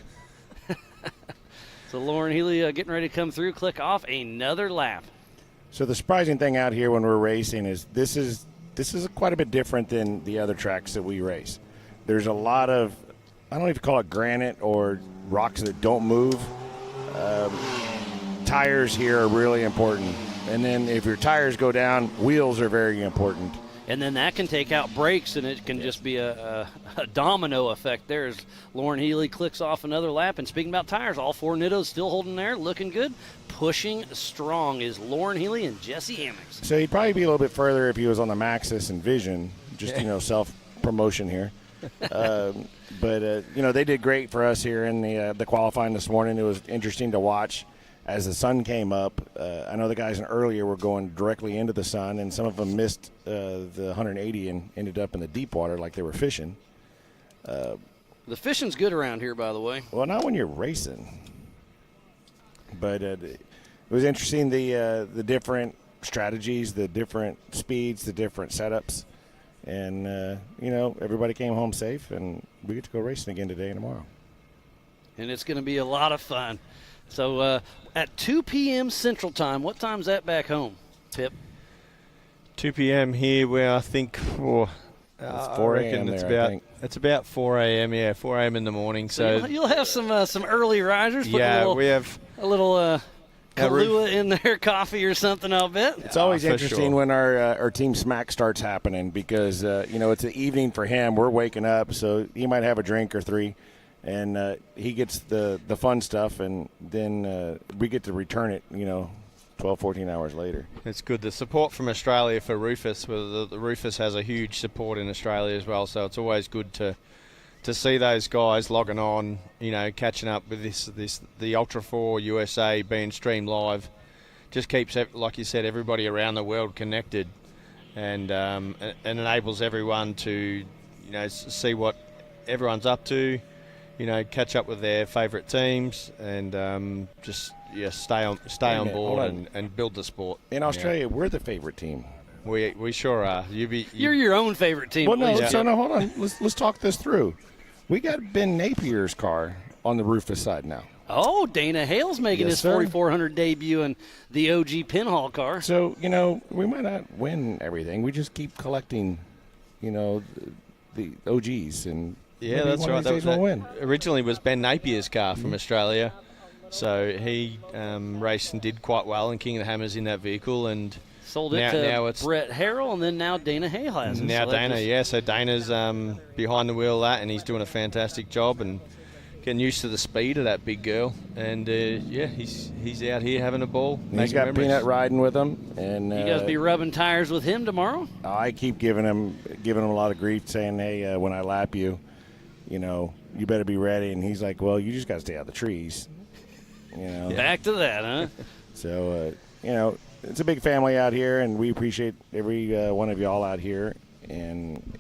So Lauren Healy getting ready to come through, click off another lap. So the surprising thing out here when we're racing is this is quite a bit different than the other tracks that we race. There's a lot of, I don't know if you call it granite or rocks that don't move. Tires here are really important. And then if your tires go down, wheels are very important. And then that can take out brakes, and it can just be a domino effect there as Lauren Healy clicks off another lap. And speaking about tires, all 4 Nittos still holding there, looking good. Pushing strong is Lauren Healy and Jesse Ammons. So he'd probably be a little bit further if he was on the Maxxis and Vision, just, self-promotion here. But they did great for us here in the qualifying this morning. It was interesting to watch as the sun came up. I know the guys earlier were going directly into the sun, and some of them missed the 180 and ended up in the deep water like they were fishing. The fishing's good around here, by the way. Well, not when you're racing. But it was interesting, the different strategies, the different speeds, the different setups. And, everybody came home safe, and we get to go racing again today and tomorrow. And it's going to be a lot of fun. So at 2 p.m. Central Time, what time's that back home, Pip? 2 p.m. here, where I think it's 4 a.m. It's about 4 a.m. Yeah, 4 a.m. in the morning. So you'll have some early risers. We have a little Kahlua in their coffee or something. I'll bet. It's always interesting when our team smack starts happening because it's an evening for him. We're waking up, so he might have a drink or 3. And he gets the fun stuff, and then we get to return it, 12, 14 hours later. It's good. The support from Australia for Rufus, the Rufus has a huge support in Australia as well, so it's always good to see those guys logging on, catching up with the Ultra4 USA being streamed live. Just keeps, like you said, everybody around the world connected, and enables everyone to, see what everyone's up to. Catch up with their favourite teams and stay on board and build the sport. In Australia, we're the favourite team. We sure are. You're your own favourite team. Well, no, hold on. Let's talk this through. We got Ben Napier's car on the Rufus side now. Oh, Dana Hale's making his 4400 debut in the OG Pinhall car. So, we might not win everything. We just keep collecting, the OGs and. Yeah, that's right. That originally was Ben Napier's car from Australia. So he raced and did quite well, and King of the Hammers in that vehicle. And sold it to Brett Harrell, and then now Dana Hale has it. Now so Dana's behind the wheel of that, and he's doing a fantastic job and getting used to the speed of that big girl. And, he's out here having a ball. He's got memories. Peanut riding with him. And you guys be rubbing tires with him tomorrow? I keep giving him a lot of grief, saying, hey, when I lap you, you better be ready. And he's like, well, you just got to stay out of the trees. Back to that, huh? So, it's a big family out here, and we appreciate every one of y'all out here. And,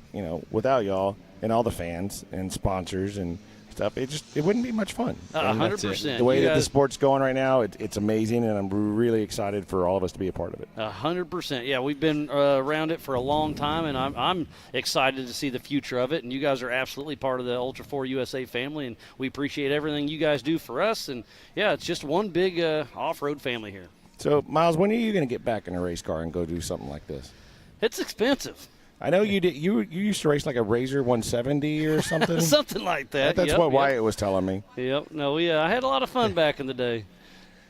without y'all and all the fans and sponsors and stuff, it wouldn't be much fun. 100%. The way that the sport's going right now, it's amazing, and I'm really excited for all of us to be a part of it. 100%. Yeah, we've been around it for a long time, and I'm excited to see the future of it. And you guys are absolutely part of the Ultra4 USA family, and we appreciate everything you guys do for us. And yeah, it's just one big off-road family here. So, Miles, when are you going to get back in a race car and go do something like this? It's expensive. I know you did. You used to race like a Razor 170 or something. Something like that. That's what Wyatt was telling me. Yep. No, I had a lot of fun back in the day,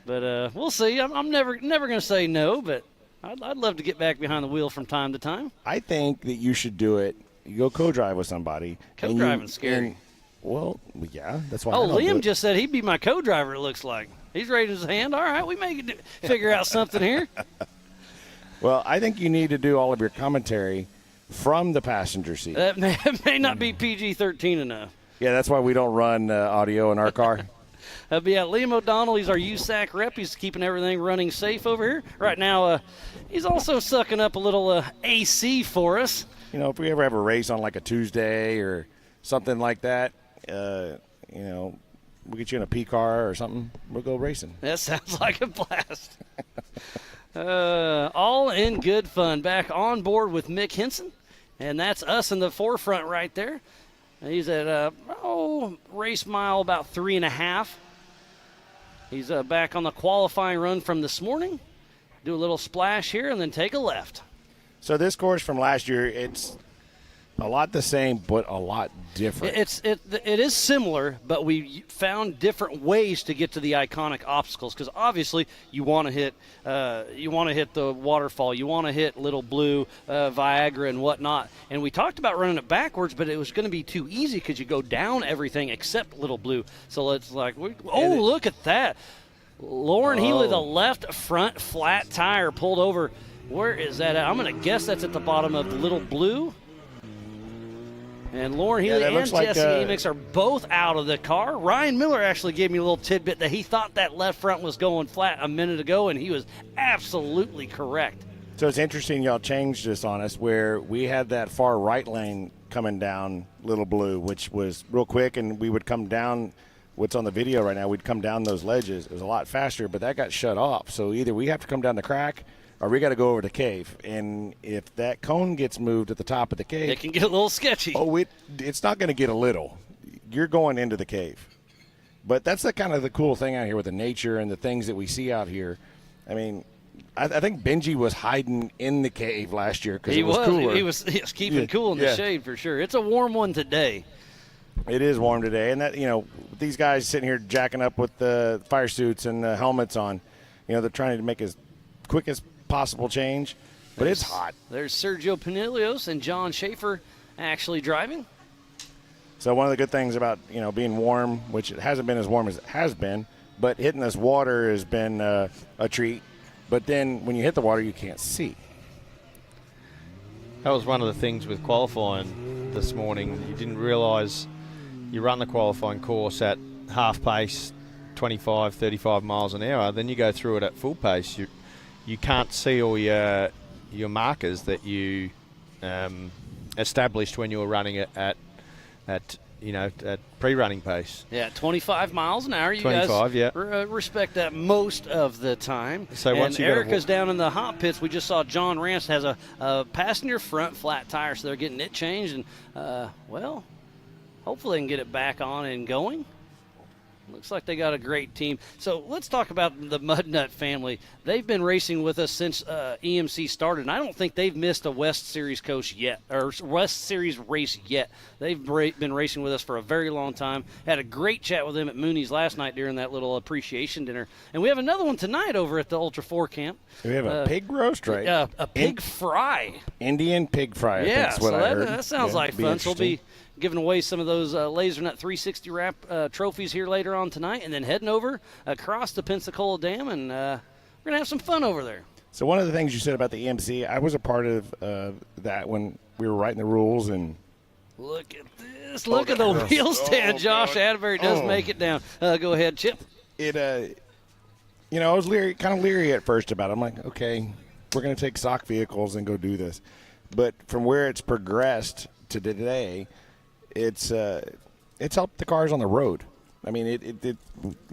but we'll see. I'm never going to say no, but I'd love to get back behind the wheel from time to time. I think that you should do it. You go co-drive with somebody. Co-driving's scary. Well, yeah, that's why. Liam just said he'd be my co-driver. It looks like he's raising his hand. All right, we may figure out something here. Well, I think you need to do all of your commentary from the passenger seat. That may not be PG-13 enough. Yeah, that's why we don't run audio in our car. That'd be Liam O'Donnell. He's our USAC rep. He's keeping everything running safe over here. Right now, he's also sucking up a little AC for us. If we ever have a race on like a Tuesday or something like that, we'll get you in a P car or something. We'll go racing. That sounds like a blast. All in good fun. Back on board with Mick Henson, and that's us in the forefront right there. He's at, race mile about 3.5. He's back on the qualifying run from this morning. Do a little splash here and then take a left. So this course from last year, it's a lot the same, but a lot different. It is similar, but we found different ways to get to the iconic obstacles. Because obviously, you want to hit the waterfall, you want to hit Little Blue, Viagra, and whatnot. And we talked about running it backwards, but it was going to be too easy because you go down everything except Little Blue. So it's like, look at that, Lauren Healy, the left front flat tire pulled over. Where is that at? I'm going to guess that's at the bottom of Little Blue. And Lauren Healy and Jesse Amix are both out of the car. Ryan Miller actually gave me a little tidbit that he thought that left front was going flat a minute ago, and he was absolutely correct. So it's interesting y'all changed this on us where we had that far right lane coming down Little Blue, which was real quick, and we would come down what's on the video right now. We'd come down those ledges. It was a lot faster, but that got shut off. So either we have to come down the crack or we got to go over the cave. And if that cone gets moved at the top of the cave, it can get a little sketchy. It's not going to get a little. You're going into the cave. But that's the kind of the cool thing out here with the nature and the things that we see out here. I mean, I think Benji was hiding in the cave last year because it was cooler. He was keeping cool in the shade for sure. It's a warm one today. It is warm today, and that these guys sitting here jacking up with the fire suits and the helmets on, they're trying to make as quick as possible change, but it's hot. There's Sergio Pinilios and John Schaefer actually driving. So one of the good things about being warm, which it hasn't been as warm as it has been, but hitting this water has been a treat. But then when you hit the water, you can't see. That was one of the things with qualifying this morning. You didn't realise you run the qualifying course at half pace, 25, 35 miles an hour. Then you go through it at full pace. You can't see all your markers that you established when you were running it at pre-running pace. Yeah, 25 miles an hour. You 25, guys respect that most of the time. So and once you Erica's down in the hot pits. We just saw John Rance has a passenger front flat tire, so they're getting it changed. And, hopefully they can get it back on and going. Looks like they got a great team. So let's talk about the Mud Nut family. They've been racing with us since EMC started, and I don't think they've missed a West Series coach yet, or West Series race yet. They've been racing with us for a very long time. Had a great chat with them at Mooney's last night during that little appreciation dinner. And we have another one tonight over at the Ultra4 camp. We have a pig roast, right? A pig fry. Indian pig fry, I think is what I heard. That sounds like fun. So we'll be giving away some of those Laser Nut 360 wrap trophies here later on tonight, and then heading over across the Pensacola Dam, and we're going to have some fun over there. So one of the things you said about the EMC, I was a part of that when we were writing the rules. And look at this. Look at the wheel stand. Josh Atterbury does make it down. Go ahead, Chip. I was kind of leery at first about it. I'm like, okay, we're going to take stock vehicles and go do this. But from where it's progressed to today, it's helped the cars on the road. I mean,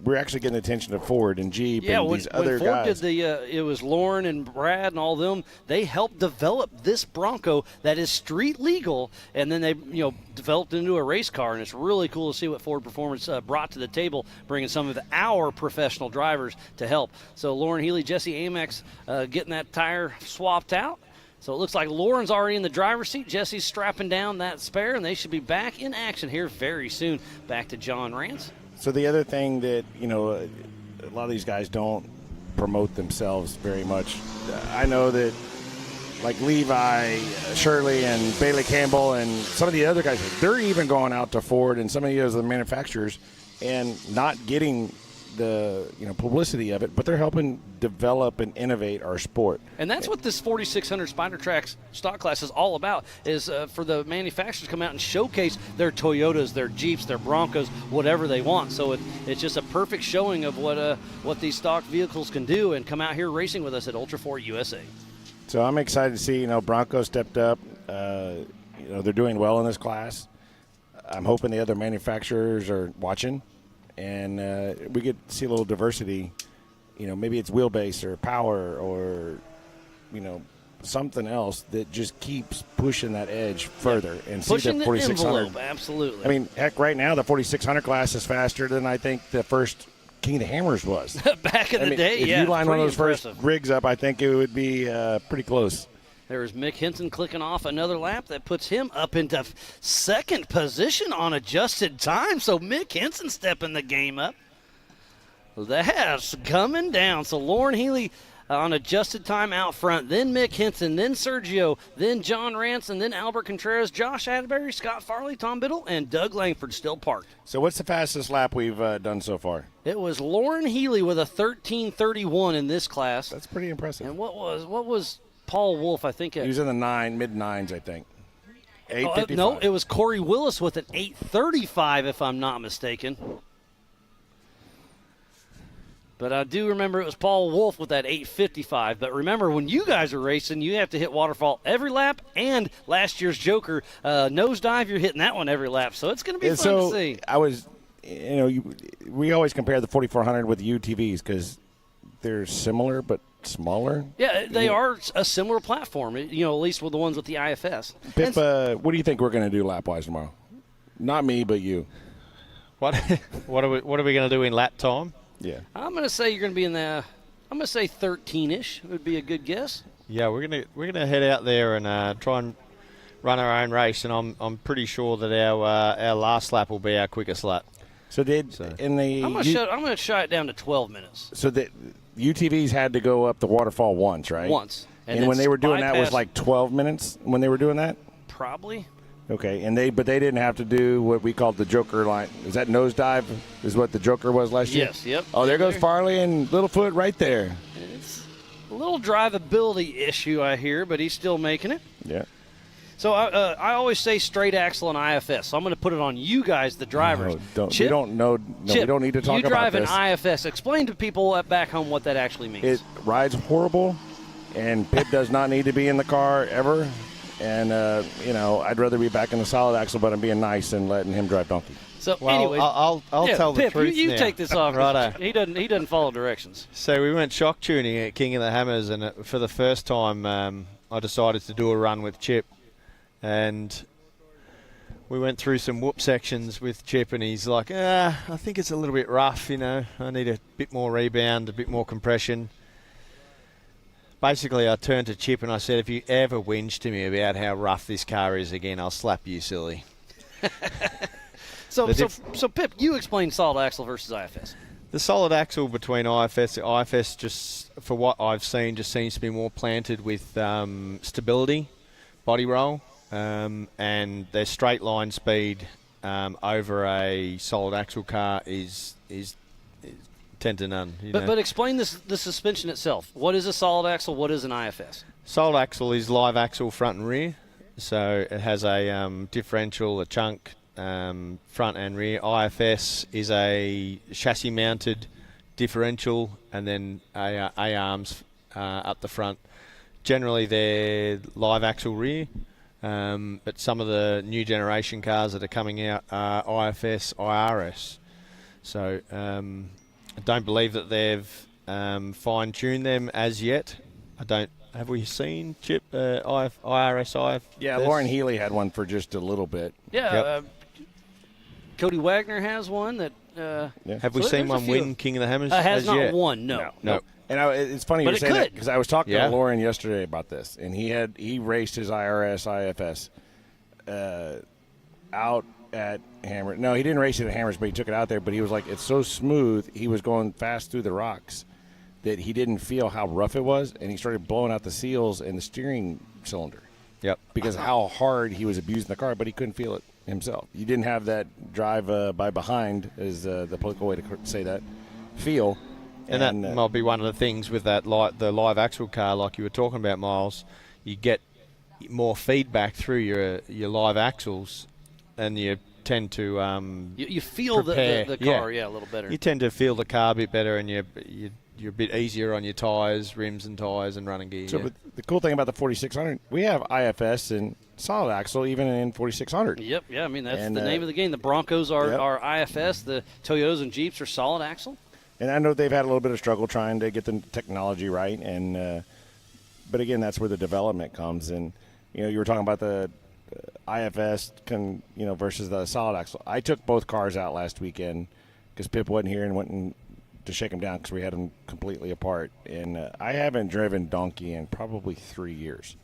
we're actually getting attention of Ford and Jeep and these other Ford guys. It was Lauren and Brad and all them. They helped develop this Bronco that is street legal, and then they developed it into a race car. And it's really cool to see what Ford Performance brought to the table, bringing some of our professional drivers to help. So Lauren Healy, Jesse Amex getting that tire swapped out. So it looks like Lauren's already in the driver's seat. Jesse's strapping down that spare, and they should be back in action here very soon. Back to John Rance. So the other thing that, a lot of these guys don't promote themselves very much. I know that, like Levi, Shirley, and Bailey Campbell, and some of the other guys, they're even going out to Ford and some of the other manufacturers and not getting the publicity of it, but they're helping develop and innovate our sport. And that's what this 4600 Spider Tracks stock class is all about, is for the manufacturers to come out and showcase their Toyotas, their Jeeps, their Broncos, whatever they want. So it's just a perfect showing of what these stock vehicles can do, and come out here racing with us at Ultra4 USA. So I'm excited to see, Bronco stepped up. They're doing well in this class. I'm hoping the other manufacturers are watching, and we get to see a little diversity. Maybe it's wheelbase or power or, something else that just keeps pushing that edge further and Pushing see the the 4600. envelope, absolutely. I mean, heck, right now the 4600 class is faster than I think the first King of the Hammers was. Back in the day, if yeah. you line one of those impressive. first rigs up, I think it would be pretty close. There's Mick Henson clicking off another lap that puts him up into second position on adjusted time. So Mick Henson stepping the game up. That's coming down. So Lauren Healy on adjusted time out front, then Mick Henson, then Sergio, then John Ranson, then Albert Contreras, Josh Atterbury, Scott Farley, Tom Biddle, and Doug Langford still parked. So what's the fastest lap we've done so far? It was Lauren Healy with a 13:31 in this class. That's pretty impressive. And what was Paul Wolf? I think He was in the mid-nines, I think. 8:55. No, it was Corey Willis with an 8:35, if I'm not mistaken. But I do remember it was Paul Wolf with that 8:55. But remember, when you guys are racing, you have to hit waterfall every lap. And last year's Joker nosedive, you're hitting that one every lap. So it's going to be fun to see. I was, we always compare the 4400 with the UTVs because they're similar but smaller. Yeah, they are a similar platform. At least with the ones with the IFS. Pip, what do you think we're going to do lap-wise tomorrow? Not me, but you. What are we going to do in lap time? Yeah. I'm going to say you're going to be in the. I'm going to say 13-ish would be a good guess. Yeah, we're gonna head out there and try and run our own race, and I'm pretty sure that our last lap will be our quickest lap. In the I'm going to shy it down to 12 minutes. So the UTVs had to go up the waterfall once, right? Once. And when they were doing that, was like 12 minutes when they were doing that? Probably. Okay, but they didn't have to do what we called the Joker line. Is that nosedive? Is what the Joker was last year? Yes, yep. Oh, there goes Farley and Littlefoot right there. It's a little drivability issue, I hear, but he's still making it. Yeah. So I always say straight axle and IFS. So I'm going to put it on you guys, the drivers. We don't know. No, Chip, we don't need to talk you about drive this. an IFS. Explain to people back home what that actually means. It rides horrible, and Pip does not need to be in the car ever. And, I'd rather be back in the solid axle, but I'm being nice and letting him drive donkey. So, well, anyways, I'll tell Pip, the truth you now. take this off. Righto. He doesn't follow directions. So we went shock tuning at King of the Hammers, and for the first time I decided to do a run with Chip. And we went through some whoop sections with Chip, and he's like, I think it's a little bit rough, I need a bit more rebound, a bit more compression. Basically, I turned to Chip and I said, if you ever whinge to me about how rough this car is again, I'll slap you silly. So Pip, you explain solid axle versus IFS. The solid axle between IFS just, for what I've seen, just seems to be more planted with stability, body roll, and their straight line speed over a solid axle car is 10 to none. But explain the suspension itself. What is a solid axle? What is an IFS? Solid axle is live axle front and rear. So it has a differential, a chunk, front and rear. IFS is a chassis mounted differential and then A-arms up the front. Generally they're live axle rear. But some of the new generation cars that are coming out are IFS, IRS. So I don't believe that they've fine-tuned them as yet. Have we seen Chip IRS? Yeah, Lauren Healy had one for just a little bit. Yeah, Cody Wagner has one that. Have we seen one win King of the Hammers? Has not yet? won, no. And it's funny But you it say could. that because I was talking to Lauren yesterday about this, and he raced his IRS IFS out at Hammer. No, he didn't race it at Hammers, but he took it out there. But he was like, it's so smooth. He was going fast through the rocks that he didn't feel how rough it was, and he started blowing out the seals and the steering cylinder. Yep. Because of how hard he was abusing the car, but he couldn't feel it himself. You didn't have that drive by behind, is the political way to say that, feel. And that might be one of the things with that the live axle car, like you were talking about, Miles. You get more feedback through your live axles, and you tend to you feel the car a little better. You tend to feel the car a bit better, and you you're a bit easier on your tyres, rims and tyres, and running gear. So but the cool thing about the 4600, we have IFS and solid axle even in 4600. Yep, yeah, I mean, that's the name of the game. The Broncos are IFS, the Toyotas and Jeeps are solid axle. And I know they've had a little bit of struggle trying to get the technology right, and but again, that's where the development comes. And you were talking about the IFS versus the solid axle. I took both cars out last weekend because Pip wasn't here and went to shake them down because we had them completely apart. And I haven't driven Donkey in probably 3 years.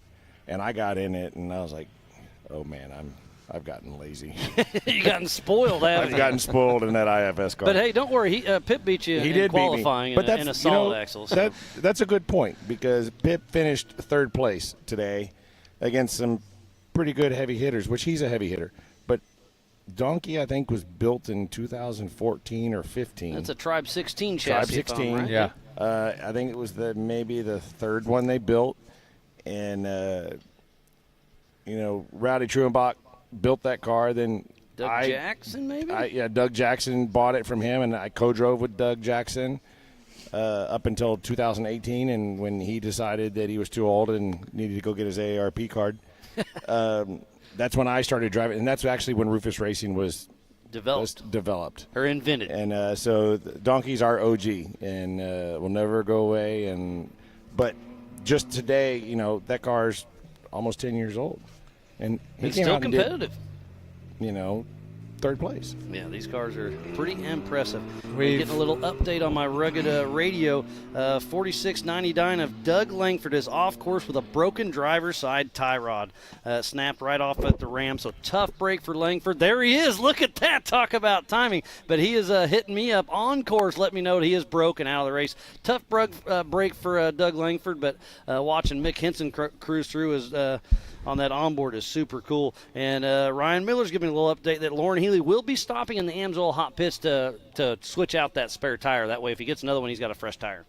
And I got in it, and I was like, oh, man, I've gotten lazy. You gotten spoiled, haven't you? I've gotten spoiled in that IFS car. But, hey, don't worry. Pip beat you in qualifying in a solid axle. So. That's a good point because Pip finished third place today against some pretty good heavy hitters, which he's a heavy hitter. But Donkey, I think, was built in 2014 or 15. That's a Tribe 16 chassis. Tribe 16, right? yeah. I think it was maybe the third one they built. And, Rowdy Truenbach built that car. Then Doug Jackson, maybe? Doug Jackson bought it from him, and I co-drove with Doug Jackson up until 2018. And when he decided that he was too old and needed to go get his AARP card, that's when I started driving. And that's actually when Rufus Racing was developed. Or invented. And so Donkey's our OG and will never go away. But just today, that car's almost 10 years old. And it's still competitive. Third place. Yeah, these cars are pretty impressive. We're getting a little update on my rugged radio. 4699 of Doug Langford is off course with a broken driver's side tie rod. Snapped right off at the ram, so tough break for Langford. There he is. Look at that. Talk about timing. But he is hitting me up on course. Let me know that he is broken out of the race. Tough break for Doug Langford, but watching Mick Henson cruise through is on that onboard is super cool. And Ryan Miller's giving a little update that Lauren Healy will be stopping in the Amsoil hot pits to switch out that spare tire. That way, if he gets another one, he's got a fresh tire.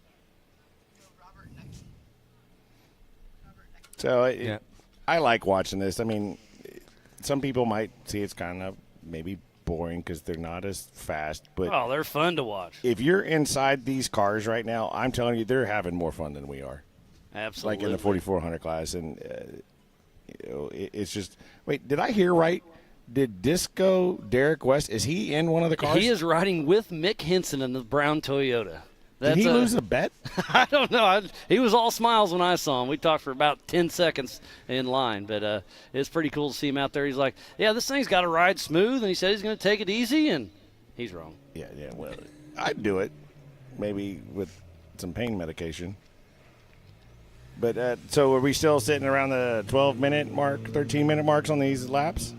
So I like watching this. I mean, some people might see it's kind of maybe boring because they're not as fast. But they're fun to watch. If you're inside these cars right now, I'm telling you, they're having more fun than we are. Absolutely. Like in the 4400 class. And it's just – wait, did I hear right? Did Disco Derek West, is he in one of the cars? He is riding with Mick Henson in the brown Toyota. Did he lose a bet? I don't know. He was all smiles when I saw him. We talked for about 10 seconds in line, but it's pretty cool to see him out there. He's like, yeah, this thing's got to ride smooth, and he said he's going to take it easy, and he's wrong. Yeah, well, I'd do it, maybe with some pain medication. But so are we still sitting around the 12-minute mark, 13-minute marks on these laps?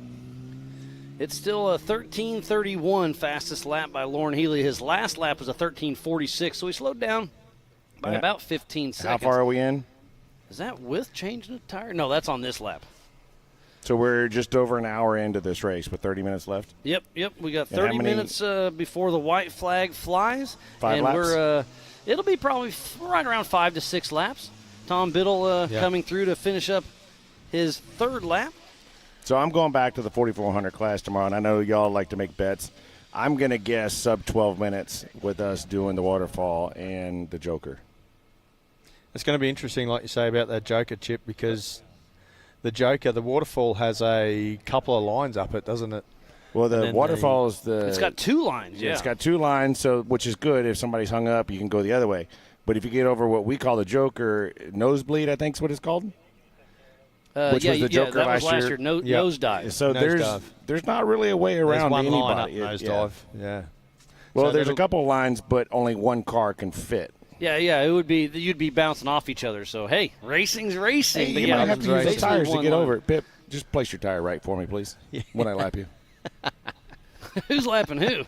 It's still a 13:31 fastest lap by Lauren Healy. His last lap was a 13:46, so he slowed down by about 15 seconds. How far are we in? Is that with changing the tire? No, that's on this lap. So we're just over an hour into this race with 30 minutes left? Yep. We got 30 minutes before the white flag flies. 5 laps? It'll be probably right around 5 to 6 laps. Tom Biddle coming through to finish up his third lap. So I'm going back to the 4400 class tomorrow, and I know y'all like to make bets. I'm going to guess sub 12 minutes with us doing the waterfall and the Joker. It's going to be interesting, like you say, about that Joker, Chip, because the Joker, the waterfall has a couple of lines up it, doesn't it? Well, the waterfall is the... It's got 2 lines, It's got 2 lines, so which is good. If somebody's hung up, you can go the other way. But if you get over what we call the Joker, nosebleed, I think is what it's called. Which was the Joker that was last year. Nosedive. So there's not really a way around one anybody. Line up nosedive. Yeah. Well, so there's a couple of lines, but only one car can fit. Yeah, it would be you'd be bouncing off each other. So hey, racing's racing. Hey, but you might have to use those tires to get over it. Pip, just place your tire right for me, please. When I lap you. Who's lapping who?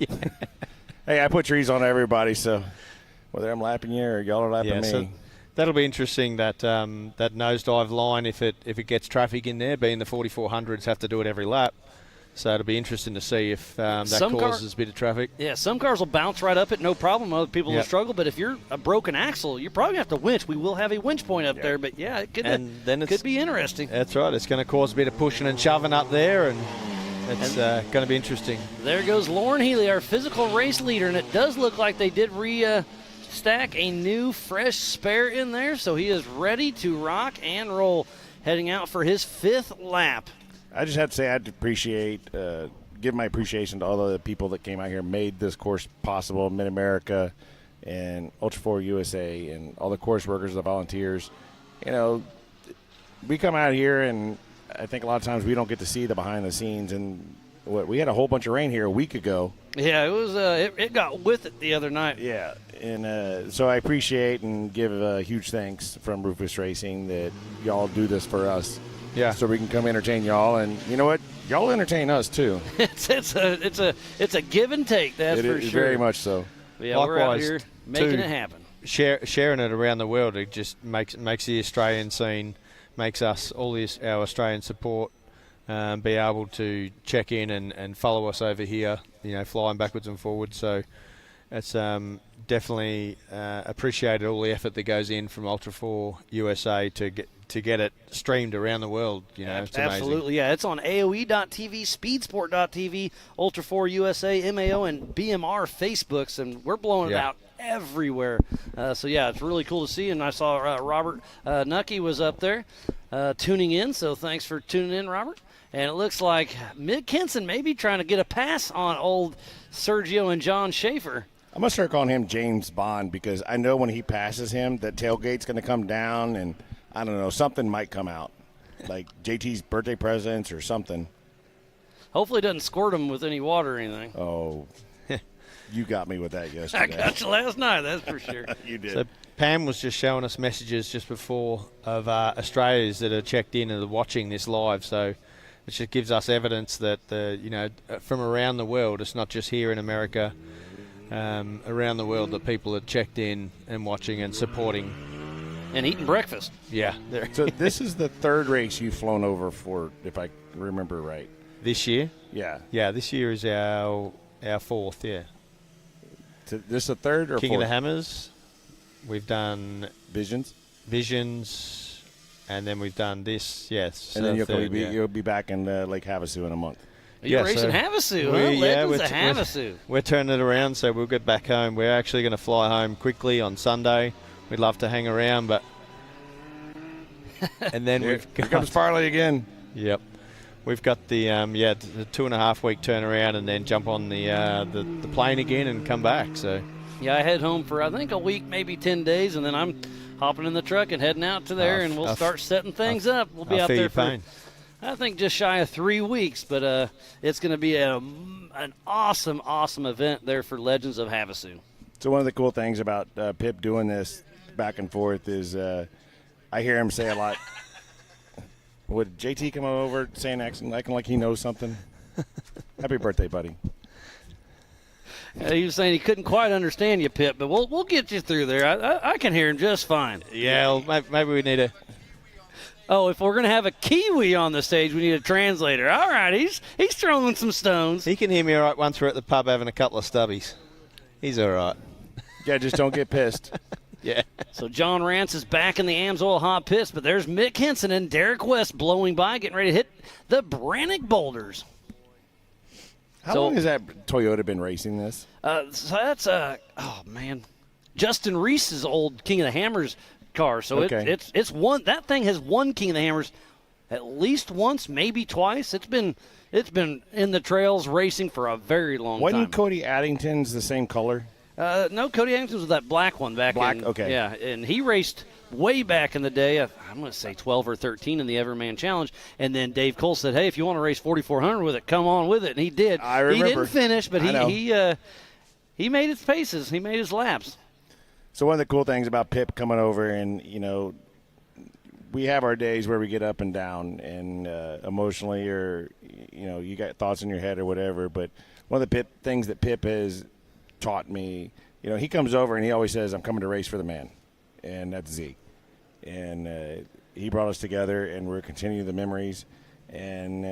Hey, I put trees on everybody, so whether I'm lapping you or y'all are lapping me. So that'll be interesting. That nosedive line, if it gets traffic in there, being the 4400s have to do it every lap. So it'll be interesting to see if that causes a bit of traffic. Yeah, some cars will bounce right up it, no problem. Other people will struggle. But if you're a broken axle, you're probably going to have to winch. We will have a winch point up there. But, yeah, it could be interesting. That's right. It's going to cause a bit of pushing and shoving up there, and it's going to be interesting. There goes Lauren Healy, our physical race leader. And it does look like they did stack a new fresh spare in there, so he is ready to rock and roll, heading out for his 5th lap. I just have to say I'd appreciate, give my appreciation to all the people that came out here and made this course possible, Mid-America and Ultra4 USA and all the course workers, the volunteers. You know, we come out here and I think a lot of times we don't get to see the behind the scenes, and we had a whole bunch of rain here a week ago. Yeah, it was. It got with it the other night. Yeah, and so I appreciate and give a huge thanks from Rufus Racing that y'all do this for us. Yeah. So we can come entertain y'all, and you know what? Y'all entertain us too. It's a give and take. That's for sure. Very much so. But yeah, we're out here making it happen. Sharing it around the world, it just makes the Australian scene, makes us our Australian support be able to check in and follow us over here, flying backwards and forwards. So it's definitely appreciated all the effort that goes in from Ultra4 USA to get it streamed around the world. It's amazing. Absolutely, yeah. It's on AOE.TV, Speedsport.tv, Ultra4 USA, MAO, and BMR Facebooks, and we're blowing it out everywhere. So yeah, it's really cool to see. And I saw Robert Nucky was up there tuning in, so thanks for tuning in, Robert. And it looks like Mick Henson may be trying to get a pass on old Sergio and John Schaefer. I'm going to start calling him James Bond because I know when he passes him, that tailgate's going to come down, and I don't know, something might come out, like JT's birthday presents or something. Hopefully it doesn't squirt him with any water or anything. Oh, you got me with that yesterday. I got you last night, that's for sure. You did. So Pam was just showing us messages just before of Australians that are checked in and are watching this live. So it just gives us evidence that from around the world, it's not just here in America, around the world that people are checked in and watching and supporting. And eating breakfast. Yeah. So this is the 3rd race you've flown over for, if I remember right. This year? Yeah. Yeah, this year is our 4th, yeah. So this the 3rd or King 4th? of the Hammers. We've done Visions, and then we've done this, yes. And then you'll be back in Lake Havasu in a month. You're racing Havasu, huh? Legends of Havasu. We're turning it around, so we'll get back home. We're actually going to fly home quickly on Sunday. We'd love to hang around, but and then here comes Farley again. Yep, we've got the 2.5 week turnaround, and then jump on the plane again and come back. So yeah, I head home for I think a week, maybe 10 days, and then I'm hopping in the truck and heading out to there, and we'll start setting things up. We'll be out there for I think just shy of 3 weeks, but it's going to be an awesome event there for Legends of Havasu. So one of the cool things about Pip doing this back and forth is I hear him say a lot. Would JT come over saying acting like he knows something? Happy birthday, buddy. He was saying he couldn't quite understand you, Pip, but we'll get you through there. I can hear him just fine. Yeah, well, maybe we need a... Oh, if we're going to have a Kiwi on the stage, we need a translator. All right, he's throwing some stones. He can hear me all right once we're at the pub having a couple of stubbies. He's all right. Yeah, just don't get pissed. Yeah. So John Rance is back in the Amsoil hot pits, but there's Mick Henson and Derek West blowing by, getting ready to hit the Brannock Boulders. How long has that Toyota been racing this? So that's Justin Reese's old King of the Hammers car. So it's one. That thing has won King of the Hammers at least once, maybe twice. It's been in the trails racing for a very long time. Wasn't Cody Addington's the same color? No, Cody Addington was that black one back in. Okay. Yeah, and he raced way back in the day. I'm going to say 12 or 13 in the Everman Challenge. And then Dave Cole said, "Hey, if you want to race 4,400 with it, come on with it." And he did. I remember. He didn't finish, but he made his paces. He made his laps. So one of the cool things about Pip coming over, and we have our days where we get up and down, and emotionally, or you got thoughts in your head or whatever. But one of the things that Pip has taught me, he comes over and he always says, "I'm coming to race for the man," and that's Z. And he brought us together, and we're continuing the memories. And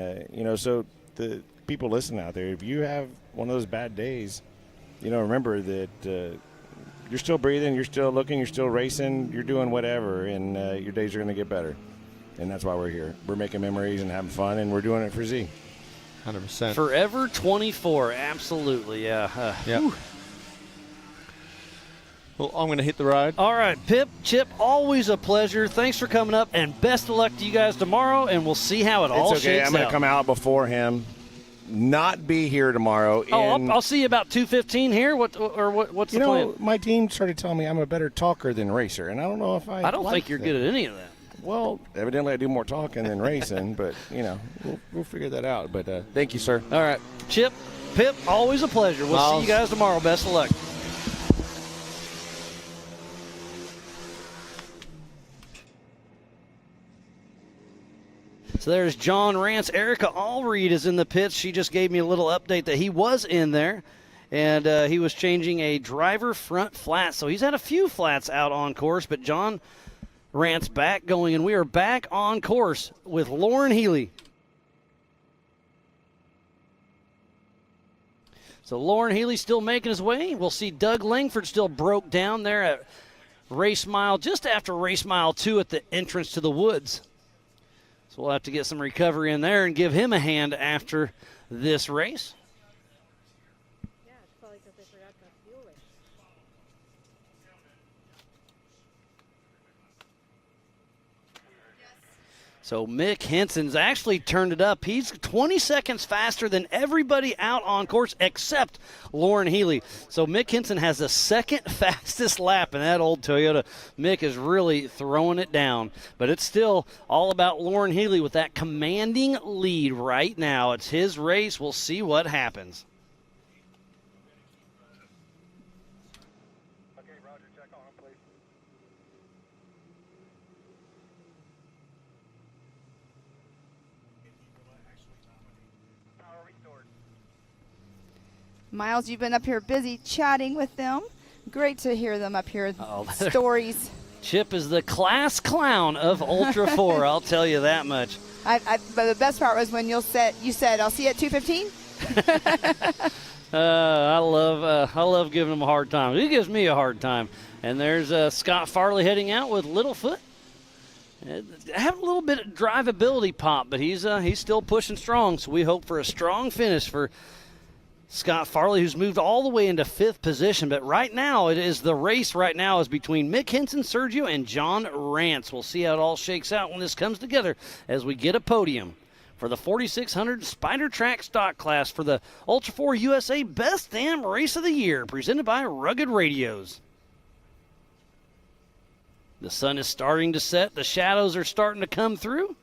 so the people listening out there, if you have one of those bad days, remember that you're still breathing, you're still looking, you're still racing, you're doing whatever, and your days are going to get better. And that's why we're here. We're making memories and having fun, and we're doing it for Z. 100%. Forever 24, absolutely, yeah. Yep. Well, I'm going to hit the road. All right, Pip, Chip, always a pleasure. Thanks for coming up, and best of luck to you guys tomorrow, and we'll see how it all It's okay. shakes I'm going out. to come out before him. Not be here tomorrow. I'll see you about 2:15 here. What's the plan? My team started telling me I'm a better talker than racer, and I don't know if I don't think you're good at any of that. Well, evidently I do more talking than racing, but, we'll figure that out. But thank you, sir. All right. Chip, Pip, always a pleasure. We'll see you guys tomorrow. Best of luck. So there's John Rance. Erica Allreed is in the pits. She just gave me a little update that he was in there, and he was changing a driver front flat. So he's had a few flats out on course, but John Rance back going, and we are back on course with Lauren Healy. So Lauren Healy still making his way. We'll see Doug Langford still broke down there at race mile, just after race mile 2 at the entrance to the woods. So we'll have to get some recovery in there and give him a hand after this race. Yeah, it's probably because they forgot to fuel it. So Mick Henson's actually turned it up. He's 20 seconds faster than everybody out on course except Lauren Healy. So Mick Henson has the second fastest lap in that old Toyota. Mick is really throwing it down. But it's still all about Lauren Healy with that commanding lead right now. It's his race. We'll see what happens. Miles, you've been up here busy chatting with them. Great to hear them up here. Stories. Chip is the class clown of Ultra4. I'll tell you that much. But the best part was when you said, "I'll see you at 2:15." I love giving him a hard time. He gives me a hard time. And there's Scott Farley heading out with Littlefoot. Having a little bit of drivability pop, but he's still pushing strong. So we hope for a strong finish for Scott Farley, who's moved all the way into 5th position. But right now, the race right now is between Mick Henson, Sergio, and John Rance. We'll see how it all shakes out when this comes together as we get a podium for the 4600 Spider Track Stock Class for the Ultra4 USA Best Damn Race of the Year, presented by Rugged Radios. The sun is starting to set. The shadows are starting to come through.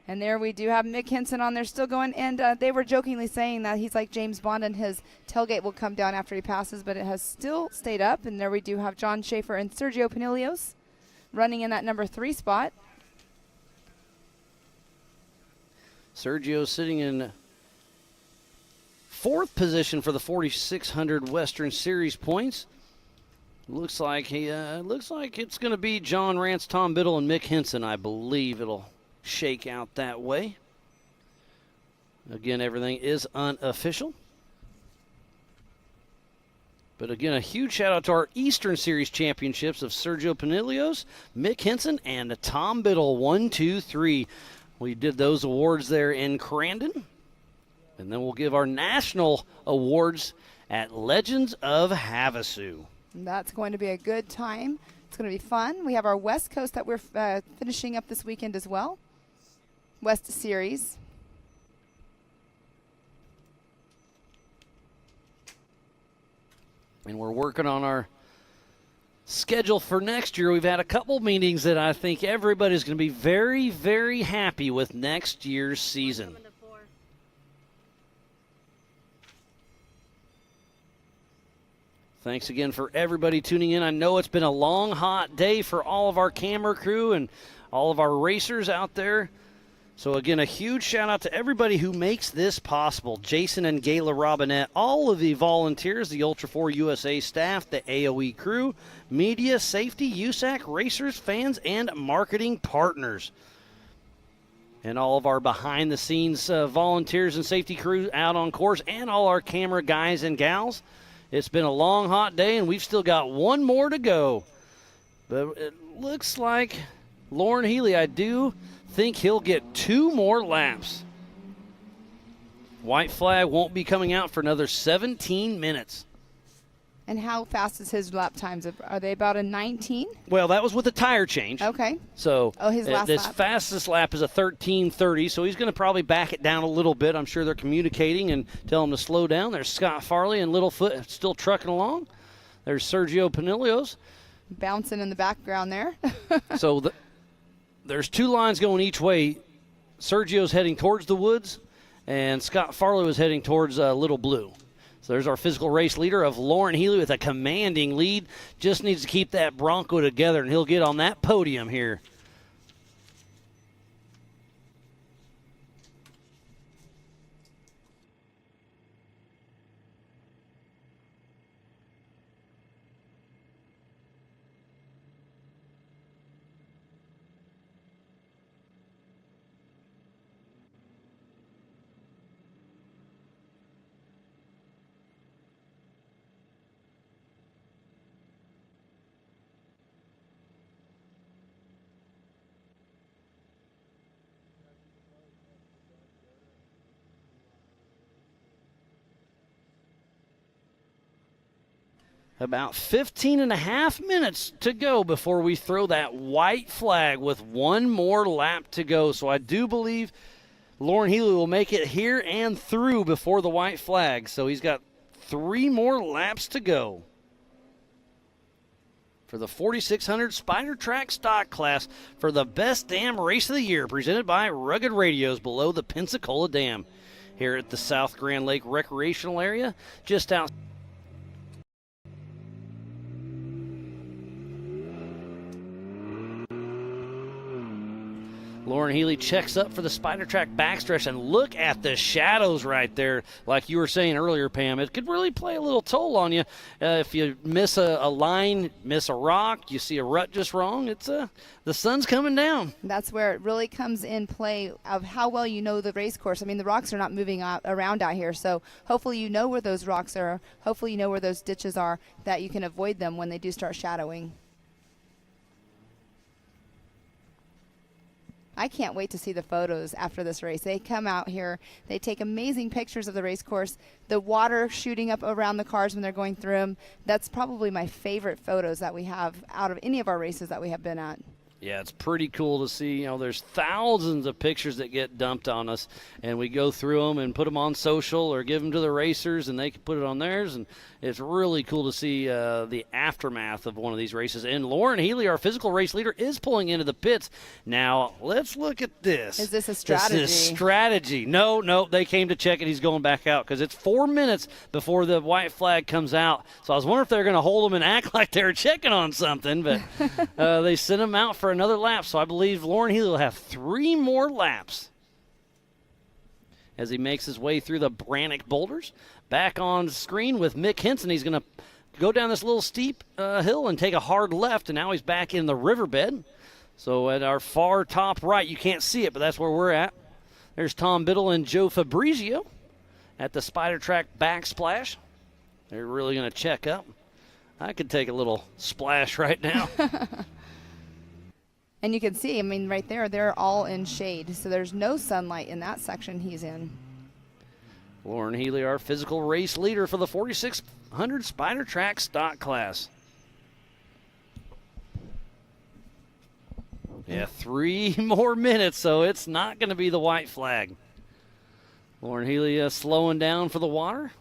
And there we do have Mick Henson on there still going. And they were jokingly saying that he's like James Bond and his tailgate will come down after he passes, but it has still stayed up. And there we do have John Schaefer and Sergio Pinilios running in that number 3 spot. Sergio sitting in 4th position for the 4600 Western Series points. Looks like it's going to be John Rance, Tom Biddle, and Mick Henson. I believe it'll shake out that way. Again, everything is unofficial. But again, a huge shout out to our Eastern Series championships of Sergio Pinilios, Mick Henson, and Tom Biddle. 1, 2, 3. We did those awards there in Crandon. And then we'll give our national awards at Legends of Havasu. That's going to be a good time. It's going to be fun. We have our West Coast that we're finishing up this weekend as well. West Series. And we're working on our schedule for next year. We've had a couple meetings that I think everybody's going to be very, very happy with next year's season. Thanks again for everybody tuning in. I know it's been a long, hot day for all of our camera crew and all of our racers out there. So, again, a huge shout-out to everybody who makes this possible. Jason and Gayla Robinette, all of the volunteers, the Ultra4 USA staff, the AOE crew, media, safety, USAC, racers, fans, and marketing partners. And all of our behind-the-scenes volunteers and safety crew out on course, and all our camera guys and gals. It's been a long, hot day, and we've still got one more to go. But it looks like Lauren Healy, I do think he'll get 2 more laps. White flag won't be coming out for another 17 minutes. And how fast is his lap times? Are they about a 19? Well, that was with a tire change. Okay. So his last this lap. fastest lap is a 13:30, so he's going to probably back it down a little bit. I'm sure they're communicating and tell him to slow down. There's Scott Farley and Littlefoot still trucking along. There's Sergio Panilios. Bouncing in the background there. So there's 2 lines going each way. Sergio's heading towards the woods, and Scott Farley was heading towards Little Blue. So there's our physical race leader of Lauren Healy with a commanding lead. Just needs to keep that Bronco together, and he'll get on that podium here. About 15 and a half minutes to go before we throw that white flag with 1 more lap to go. So I do believe Lauren Healy will make it here and through before the white flag. So he's got 3 more laps to go for the 4600 Spider Track Stock Class for the best dam race of the year, presented by Rugged Radios below the Pensacola Dam here at the South Grand Lake Recreational Area, just out. Lauren Healy checks up for the Spider Track backstretch, and look at the shadows right there. Like you were saying earlier, Pam, it could really play a little toll on you. If you miss a line, miss a rock, you see a rut just wrong, it's the sun's coming down. That's where it really comes in play of how well you know the race course. I mean, the rocks are not moving around out here, so hopefully you know where those rocks are. Hopefully you know where those ditches are, that you can avoid them when they do start shadowing. I can't wait to see the photos after this race. They come out here, they take amazing pictures of the race course, the water shooting up around the cars when they're going through them. That's probably my favorite photos that we have out of any of our races that we have been at. Yeah, it's pretty cool to see. You know, there's thousands of pictures that get dumped on us, and we go through them and put them on social or give them to the racers, and they can put it on theirs. And it's really cool to see the aftermath of one of these races. And Lauren Healy, our physical race leader, is pulling into the pits. Now, let's look at this. Is this a strategy? This is strategy. No, they came to check it. He's going back out because it's 4 minutes before the white flag comes out. So I was wondering if they were going to hold him and act like they were checking on something, but they sent him out for another lap. So I believe Lauren Healy will have 3 more laps as he makes his way through the Brannock boulders. Back on screen with Mick Henson. He's going to go down this little steep hill and take a hard left, and now he's back in the riverbed. So at our far top right, you can't see it, but that's where we're at. There's Tom Biddle and Joe Fabrizio at the Spider Track backsplash. They're really going to check up. I could take a little splash right now. And you can see, I mean, right there, they're all in shade. So there's no sunlight in that section he's in. Lauren Healy, our physical race leader for the 4600 Spider Track Stock Class. Yeah, 3 more minutes, so it's not going to be the white flag. Lauren Healy slowing down for the water.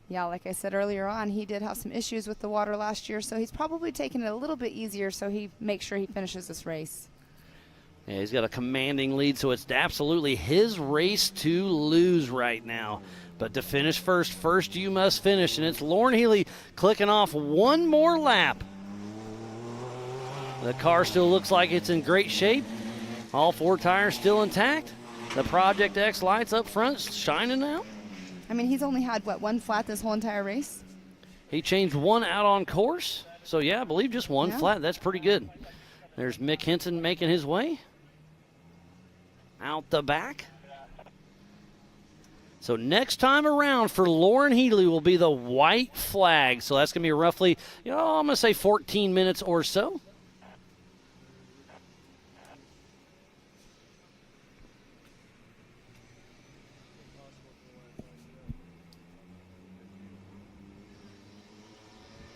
Yeah, like I said earlier on, he did have some issues with the water last year, so he's probably taking it a little bit easier so he makes sure he finishes this race. Yeah, he's got a commanding lead, so it's absolutely his race to lose right now. But to finish first you must finish, and it's Lauren Healy clicking off 1 more lap. The car still looks like it's in great shape. All 4 tires still intact. The Project X lights up front shining out. I mean, he's only had, 1 flat this whole entire race? He changed 1 out on course. So, yeah, I believe just 1 flat. That's pretty good. There's Mick Henson making his way out the back. So next time around for Lauren Healy will be the white flag. So that's going to be roughly, I'm going to say 14 minutes or so.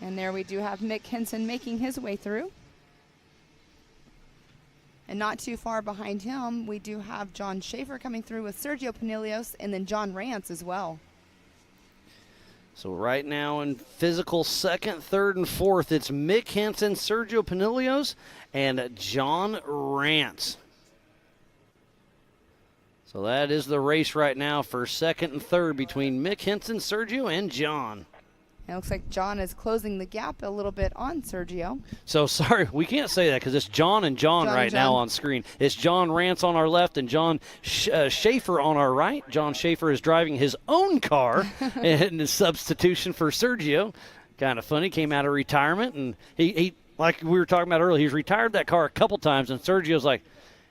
And there we do have Mick Henson making his way through. And not too far behind him, we do have John Schaefer coming through with Sergio Pinillos and then John Rance as well. So right now in physical second, third, and fourth, it's Mick Henson, Sergio Pinillos, and John Rance. So that is the race right now for second and third between Mick Henson, Sergio, and John. It looks like John is closing the gap a little bit on Sergio. So, sorry, we can't say that because it's John and John right now on screen. It's John Rance on our left and John Schaefer on our right. John Schaefer is driving his own car in substitution for Sergio. Kind of funny. Came out of retirement, and he like we were talking about earlier, he's retired that car a couple times, and Sergio's like,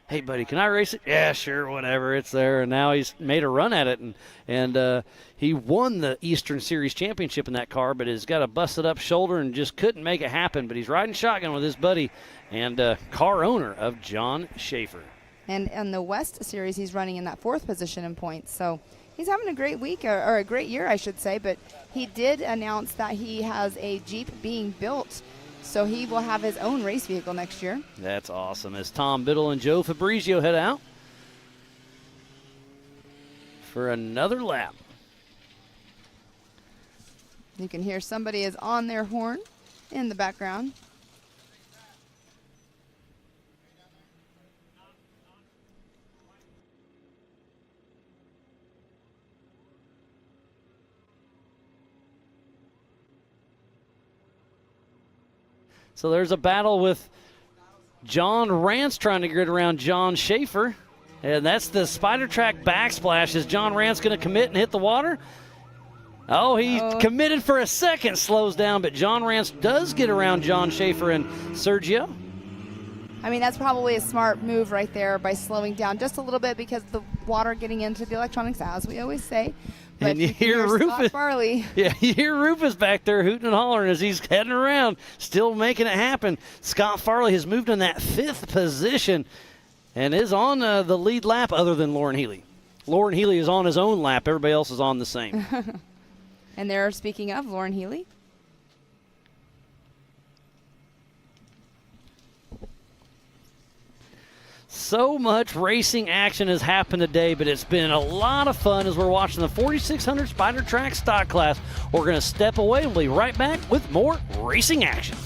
hey, buddy, can I race it? Yeah, sure, whatever. It's there. And now he's made a run at it. And he won the Eastern Series championship in that car, but has got a busted-up shoulder and just couldn't make it happen. But he's riding shotgun with his buddy and car owner of John Schaefer. And in the West Series, he's running in that fourth position in points. So he's having a great week, or a great year, I should say. But he did announce that he has a Jeep being built, so he will have his own race vehicle next year. That's awesome. As Tom Biddle and Joe Fabrizio head out for another lap. You can hear somebody is on their horn in the background. So there's a battle with John Rance trying to get around John Schaefer. And that's the Spider Track backsplash. Is John Rance going to commit and hit the water? Oh, he committed for a second, slows down, but John Rance does get around John Schaefer and Sergio. I mean, that's probably a smart move right there by slowing down just a little bit because the water getting into the electronics, as we always say. But and you hear Rufus. Scott Farley. Yeah, you hear Rufus back there hooting and hollering as he's heading around, still making it happen. Scott Farley has moved in that fifth position and is on the lead lap other than Lauren Healy. Lauren Healy is on his own lap. Everybody else is on the same. And they're speaking of Lauren Healy. So much racing action has happened today, but it's been a lot of fun as we're watching the 4600 Spider Track stock class. We're going to step away and we'll be right back with more racing action.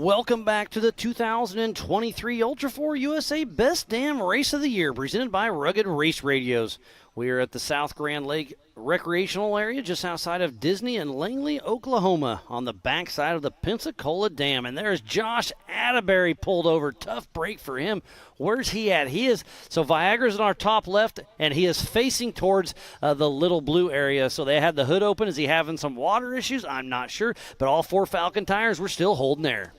Welcome back to the 2023 Ultra4 USA Best Damn Race of the Year, presented by Rugged Race Radios. We are at the South Grand Lake recreational area just outside of Disney in Langley, Oklahoma, on the backside of the Pensacola Dam. And there's Josh Atterbury pulled over. Tough break for him. Where's he at? So Viagra's in our top left, and he is facing towards the Little Blue area. So they had the hood open. Is he having some water issues? I'm not sure. But all 4 Falcon tires were still holding there.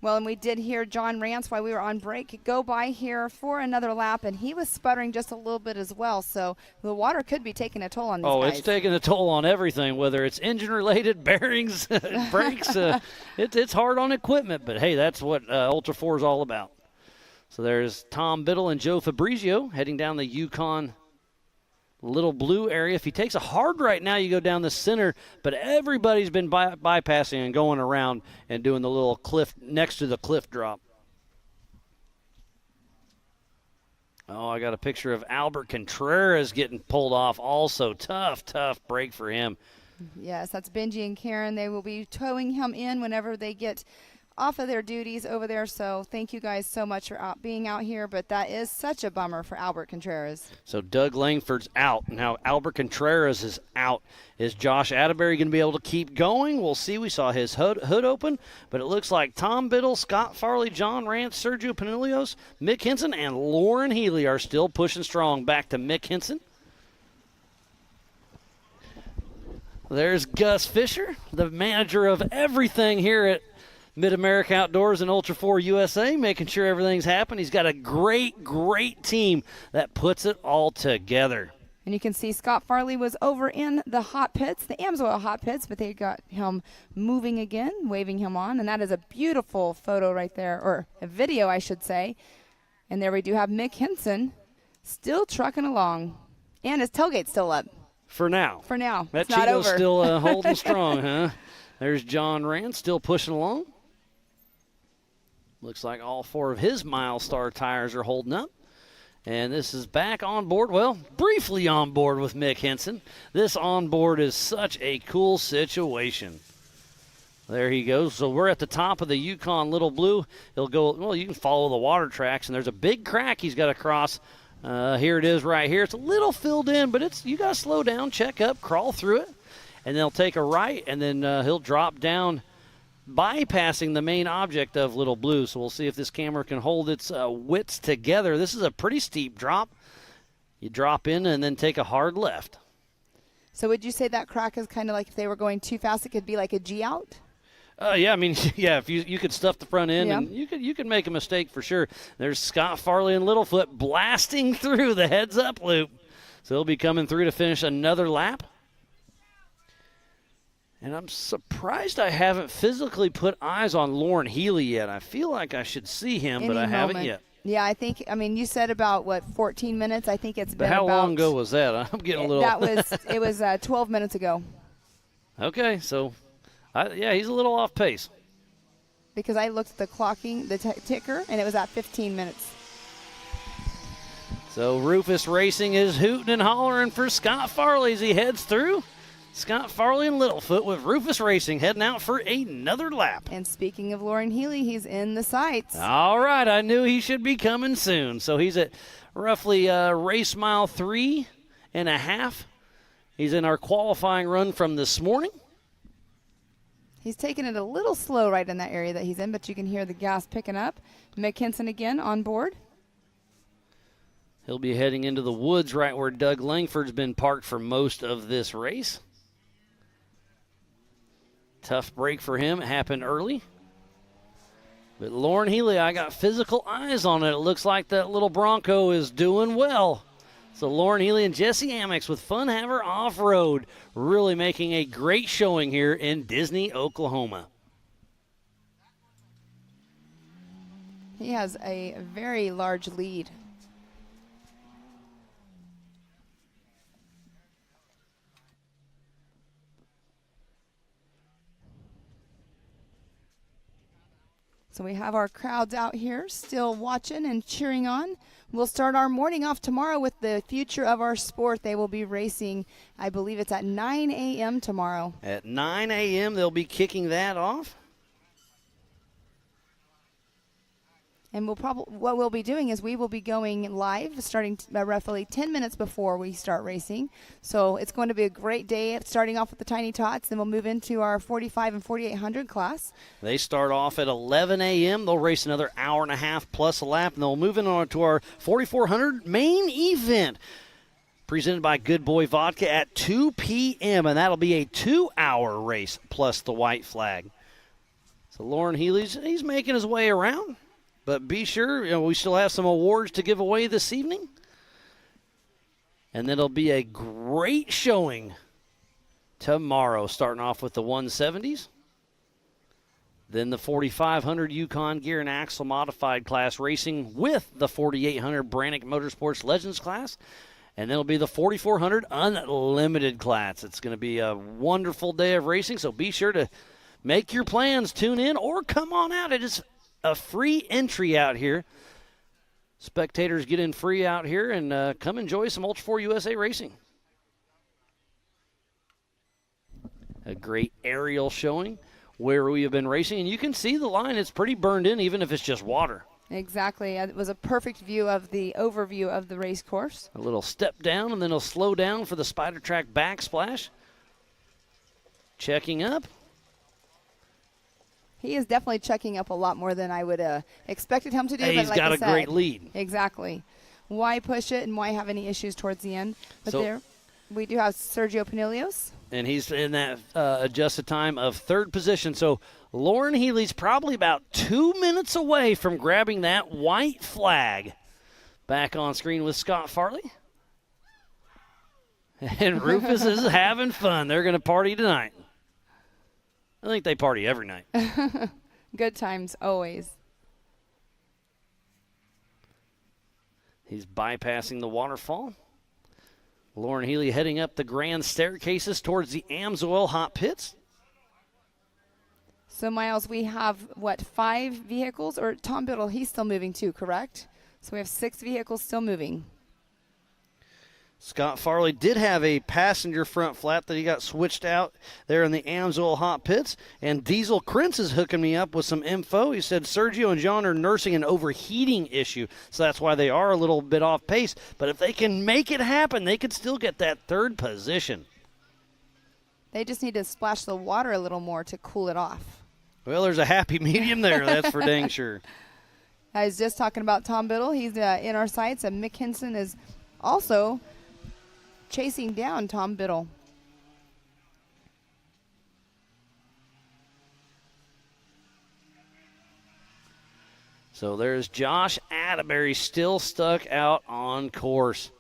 Well, and we did hear John Rance while we were on break go by here for another lap, and he was sputtering just a little bit as well. So the water could be taking a toll on these guys. It's taking a toll on everything, whether it's engine-related, bearings, brakes. It's hard on equipment, but, hey, that's what Ultra4 is all about. So there's Tom Biddle and Joe Fabrizio heading down the Yukon Little Blue area. If he takes a hard right now, you go down the center, but everybody's been bypassing and going around and doing the little cliff next to the cliff drop. Oh, I got a picture of Albert Contreras getting pulled off also. Tough break for him. Yes, that's Benji and Karen. They will be towing him in whenever they get off of their duties over there. So thank you guys so much for being out here, but that is such a bummer for Albert Contreras. So Doug Langford's out. Now Albert Contreras is out. Is Josh Atterbury going to be able to keep going? We'll see. We saw his hood open, but it looks like Tom Biddle, Scott Farley, John Rance, Sergio Pinilios, Mick Henson, and Lauren Healy are still pushing strong. Back to Mick Henson. There's Gus Fisher, the manager of everything here at Mid-America Outdoors and Ultra4 USA, making sure everything's happening. He's got a great team that puts it all together. And you can see Scott Farley was over in the hot pits, the Amsoil hot pits, but they got him moving again, waving him on. And that is a beautiful photo right there, or a video, I should say. And there we do have Mick Henson still trucking along. And his tailgate's still up. For now. That Cheeto's not over. Still holding strong, huh? There's John Rance still pushing along. Looks like all 4 of his Milestar tires are holding up. And this is back on board, well, briefly on board with Mick Henson. This on board is such a cool situation. There he goes. So we're at the top of the Yukon Little Blue. He'll go, well, you can follow the water tracks, and there's a big crack he's got to cross. Here it is right here. It's a little filled in, but you got to slow down, check up, crawl through it. And they'll take a right, and then he'll drop down, bypassing the main object of Little Blue. So we'll see if this camera can hold its wits together. This is a pretty steep drop. You drop in and then take a hard left. So would you say that crack is kind of like if they were going too fast, it could be like a G out? Yeah, I mean, yeah, if you could stuff the front end, and you could make a mistake for sure. There's Scott Farley and Littlefoot blasting through the heads-up loop. So he'll be coming through to finish another lap. And I'm surprised I haven't physically put eyes on Lauren Healy yet. I feel like I should see him, but I haven't yet. Yeah, you said about, 14 minutes? I think it's been about. How long ago was that? I'm getting a little. It was 12 minutes ago. Okay, so, he's a little off pace. Because I looked at the ticker, and it was at 15 minutes. So Rufus Racing is hooting and hollering for Scott Farley as he heads through. Scott Farley and Littlefoot with Rufus Racing heading out for another lap. And speaking of Lauren Healy, he's in the sights. All right, I knew he should be coming soon. So he's at roughly race mile 3.5. He's in our qualifying run from this morning. He's taking it a little slow right in that area that he's in, but you can hear the gas picking up. Mick Henson again on board. He'll be heading into the woods right where Doug Langford's been parked for most of this race. Tough break for him. It happened early. But Lauren Healy, I got physical eyes on it. It looks like that little Bronco is doing well. So Lauren Healy and Jesse Amex with Fun Haver Off-Road really making a great showing here in Disney, Oklahoma. He has a very large lead. So we have our crowds out here still watching and cheering on. We'll start our morning off tomorrow with the future of our sport. They will be racing, I believe it's at 9 a.m. tomorrow. At 9 a.m. they'll be kicking that off. And what we'll be doing is we will be going live starting roughly 10 minutes before we start racing. So it's going to be a great day, starting off with the Tiny Tots. Then we'll move into our 45 and 4800 class. They start off at 11 a.m. They'll race another hour and a half plus a lap, and they'll move on to our 4400 main event, presented by Good Boy Vodka at 2 p.m., and that'll be a 2-hour race plus the white flag. So Lauren he's making his way around. But be sure, we still have some awards to give away this evening. And then it'll be a great showing tomorrow, starting off with the 170s. Then the 4500 Yukon Gear and Axle Modified class racing with the 4800 Brannick Motorsports Legends class. And then it'll be the 4400 Unlimited class. It's going to be a wonderful day of racing, so be sure to make your plans, tune in, or come on out. It is a free entry out here. Spectators get in free out here and come enjoy some Ultra4 USA racing. A great aerial showing where we have been racing. And you can see the line. It's pretty burned in even if it's just water. Exactly. It was a perfect view of the overview of the race course. A little step down and then it'll slow down for the Spider Track backsplash. Checking up. He is definitely checking up a lot more than I would expected him to do. Hey, but he's like got I a said, great lead. Exactly. Why push it and why have any issues towards the end? But So- there we do have Sergio Pinilios. And he's in that adjusted time of third position. So Lauren Healy's probably about 2 minutes away from grabbing that white flag. Back on screen with Scott Farley. And Rufus is having fun. They're going to party tonight. I think they party every night. Good times, always. He's bypassing the waterfall. Lauren Healy heading up the grand staircases towards the Amsoil hot pits. So, Miles, we have, 5 vehicles? Or Tom Biddle, he's still moving too, correct? So we have 6 vehicles still moving. Scott Farley did have a passenger front flap that he got switched out there in the Amsoil hot pits. And Diesel Krentz is hooking me up with some info. He said Sergio and John are nursing an overheating issue, so that's why they are a little bit off pace. But if they can make it happen, they could still get that third position. They just need to splash the water a little more to cool it off. Well, there's a happy medium there, that's for dang sure. I was just talking about Tom Biddle. He's in our sights, and Mick Henson is also chasing down Tom Biddle. So there's Josh Atterbury still stuck out on course.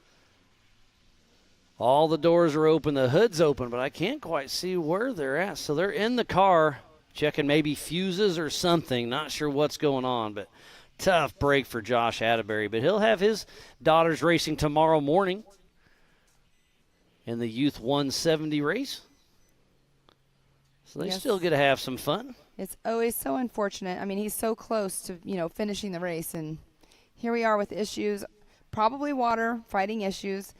All the doors are open, the hood's open, but I can't quite see where they're at. So they're in the car, checking maybe fuses or something. Not sure what's going on, but tough break for Josh Atterbury. But he'll have his daughters racing tomorrow morning in the Youth 170 race. So they still get to have some fun. It's always so unfortunate. I mean, he's so close to, finishing the race. And here we are with issues, probably water, fighting issues,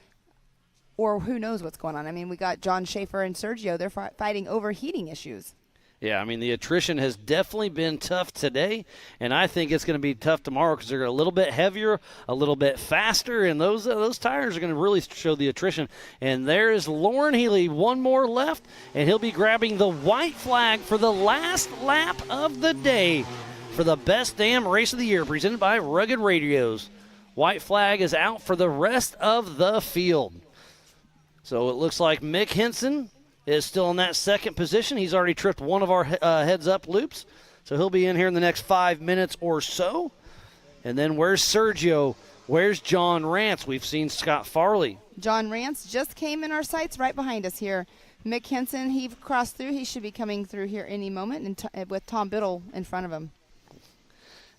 or who knows what's going on. I mean, we got John Schaefer and Sergio. They're fighting overheating issues. Yeah, I mean, the attrition has definitely been tough today, and I think it's going to be tough tomorrow because they're a little bit heavier, a little bit faster, and those tires are going to really show the attrition. And there is Lauren Healy, one more left, and he'll be grabbing the white flag for the last lap of the day for the best damn race of the year, presented by Rugged Radios. White flag is out for the rest of the field. So it looks like Mick Henson is still in that second position. He's already tripped one of our heads-up loops, so he'll be in here in the next 5 minutes or so. And then where's Sergio? Where's John Rance? We've seen Scott Farley. John Rance just came in our sights right behind us here. Mick Henson, he crossed through. He should be coming through here any moment, and with Tom Biddle in front of him.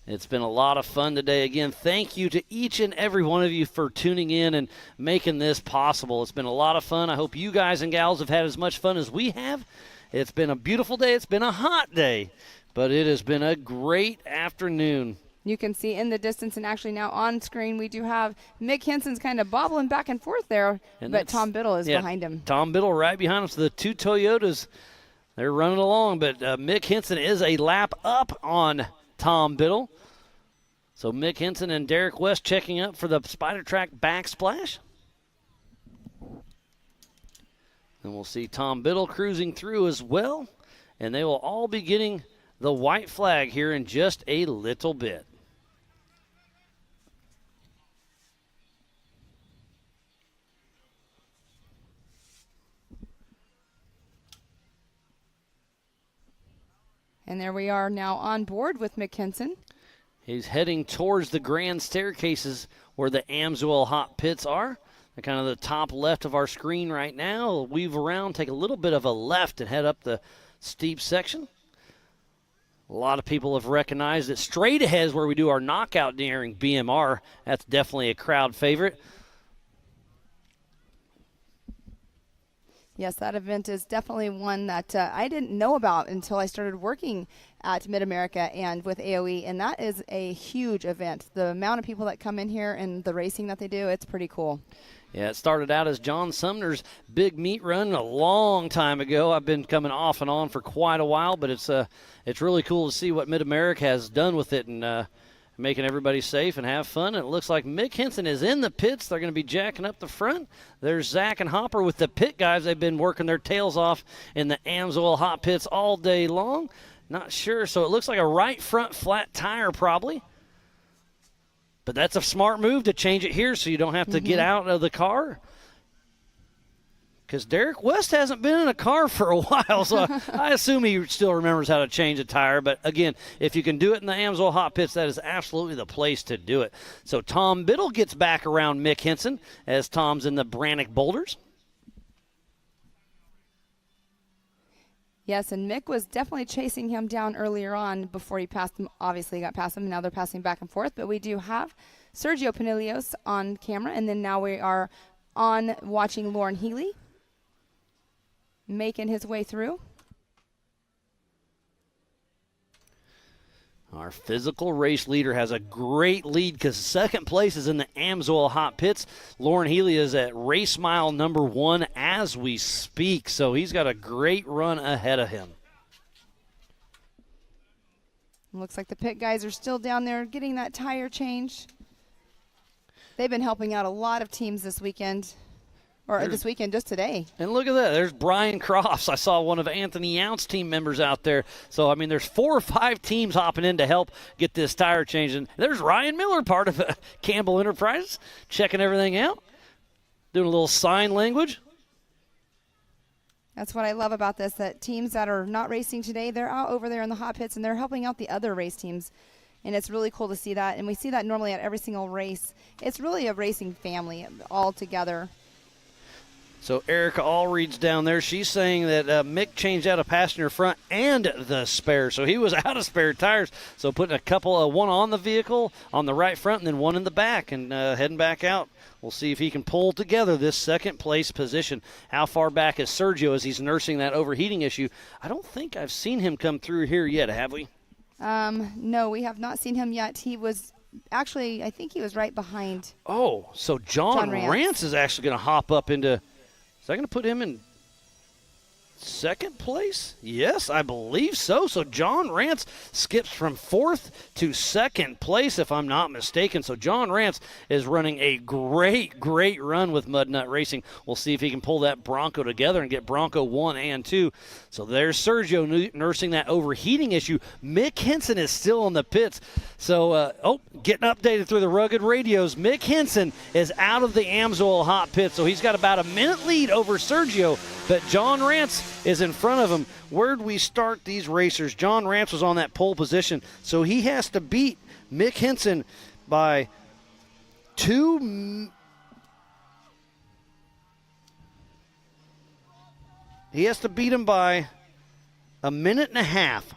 It's been a lot of fun today. Again, thank you to each and every one of you for tuning in and making this possible. It's been a lot of fun. I hope you guys and gals have had as much fun as we have. It's been a beautiful day. It's been a hot day, but it has been a great afternoon. You can see in the distance, and actually now on screen, we do have Mick Henson's kind of bobbling back and forth there, but Tom Biddle is behind him. Tom Biddle right behind him. So the two Toyotas, they're running along, but Mick Henson is a lap up on Tom Biddle. So Mick Henson and Derek West checking up for the Spider Track backsplash. And we'll see Tom Biddle cruising through as well. And they will all be getting the white flag here in just a little bit. And there we are now on board with Mick Henson. He's heading towards the grand staircases where the Amsoil hot pits are. They're kind of the top left of our screen right now. We'll weave around, take a little bit of a left, and head up the steep section. A lot of people have recognized that straight ahead is where we do our knockout during BMR. That's definitely a crowd favorite. Yes, that event is definitely one that I didn't know about until I started working at Mid-America and with AOE, and that is a huge event. The amount of people that come in here and the racing that they do, it's pretty cool. Yeah, it started out as John Sumner's big meat run a long time ago. I've been coming off and on for quite a while, but it's really cool to see what Mid-America has done with it and making everybody safe and have fun. And it looks like Mick Henson is in the pits. They're going to be jacking up the front. There's Zach and Hopper with the pit guys. They've been working their tails off in the Amsoil hot pits all day long. Not sure. So it looks like a right front flat tire probably. But that's a smart move to change it here so you don't have to get out of the car. Because Derek West hasn't been in a car for a while, so I assume he still remembers how to change a tire. But, again, if you can do it in the Amsoil hot pits, that is absolutely the place to do it. So Tom Biddle gets back around Mick Henson as Tom's in the Brannock Boulders. Yes, and Mick was definitely chasing him down earlier on before he passed him. Obviously, he got past him, and now they're passing back and forth. But we do have Sergio Pinilios on camera, and then now we are on watching Lauren Healy making his way through. Our physical race leader has a great lead because second place is in the Amsoil hot pits. Lauren Healy is at race mile number 1 as we speak, so he's got a great run ahead of him. Looks like the pit guys are still down there getting that tire changed. They've been helping out a lot of teams this weekend. Or this weekend, just today. And look at that. There's Brian Crofts. I saw one of Anthony Yount's team members out there. So, I mean, there's 4 or 5 teams hopping in to help get this tire changed. And there's Ryan Miller, part of Campbell Enterprises, checking everything out, doing a little sign language. That's what I love about this, that teams that are not racing today, they're out over there in the hot pits, and they're helping out the other race teams. And it's really cool to see that. And we see that normally at every single race. It's really a racing family all together. So Erica Allreed's down there. She's saying that Mick changed out a passenger front and the spare. So he was out of spare tires. So putting a couple, one on the vehicle on the right front and then one in the back and heading back out. We'll see if he can pull together this second place position. How far back is Sergio as he's nursing that overheating issue? I don't think I've seen him come through here yet, have we? No, we have not seen him yet. He was actually, I think he was right behind. Oh, so John Rance is actually going to hop up into... Is that going to put him in second place? Yes, I believe so. So John Rance skips from 4th to second place, if I'm not mistaken. So John Rance is running a great run with Mud Nut Racing. We'll see if he can pull that Bronco together and get Bronco 1 and 2. So there's Sergio nursing that overheating issue. Mick Henson is still in the pits. So, getting updated through the rugged radios. Mick Henson is out of the Amsoil hot pit, so he's got about a minute lead over Sergio, but John Rance is in front of him. Where'd we start these racers? John Rance was on that pole position, so he has to beat Mick Henson by 2. He has to beat him by a minute and a half.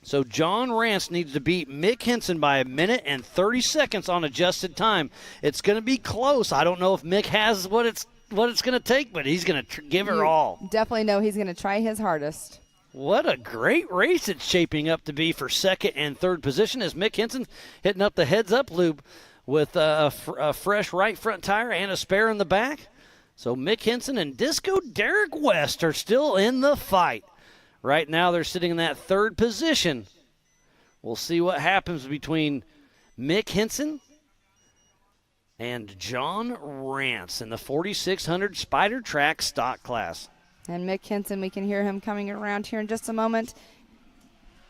So John Rance needs to beat Mick Henson by a minute and 30 seconds on adjusted time. It's going to be close. I don't know if Mick has what it's going to take, but he's going to give her all. Definitely know he's going to try his hardest. What a great race it's shaping up to be for second and third position as Mick Henson hitting up the heads-up loop with a fresh right front tire and a spare in the back. So Mick Henson and Disco Derek West are still in the fight. Right now they're sitting in that third position. We'll see what happens between Mick Henson and John Rance in the 4600 Spider Track stock class. And Mick Henson, we can hear him coming around here in just a moment.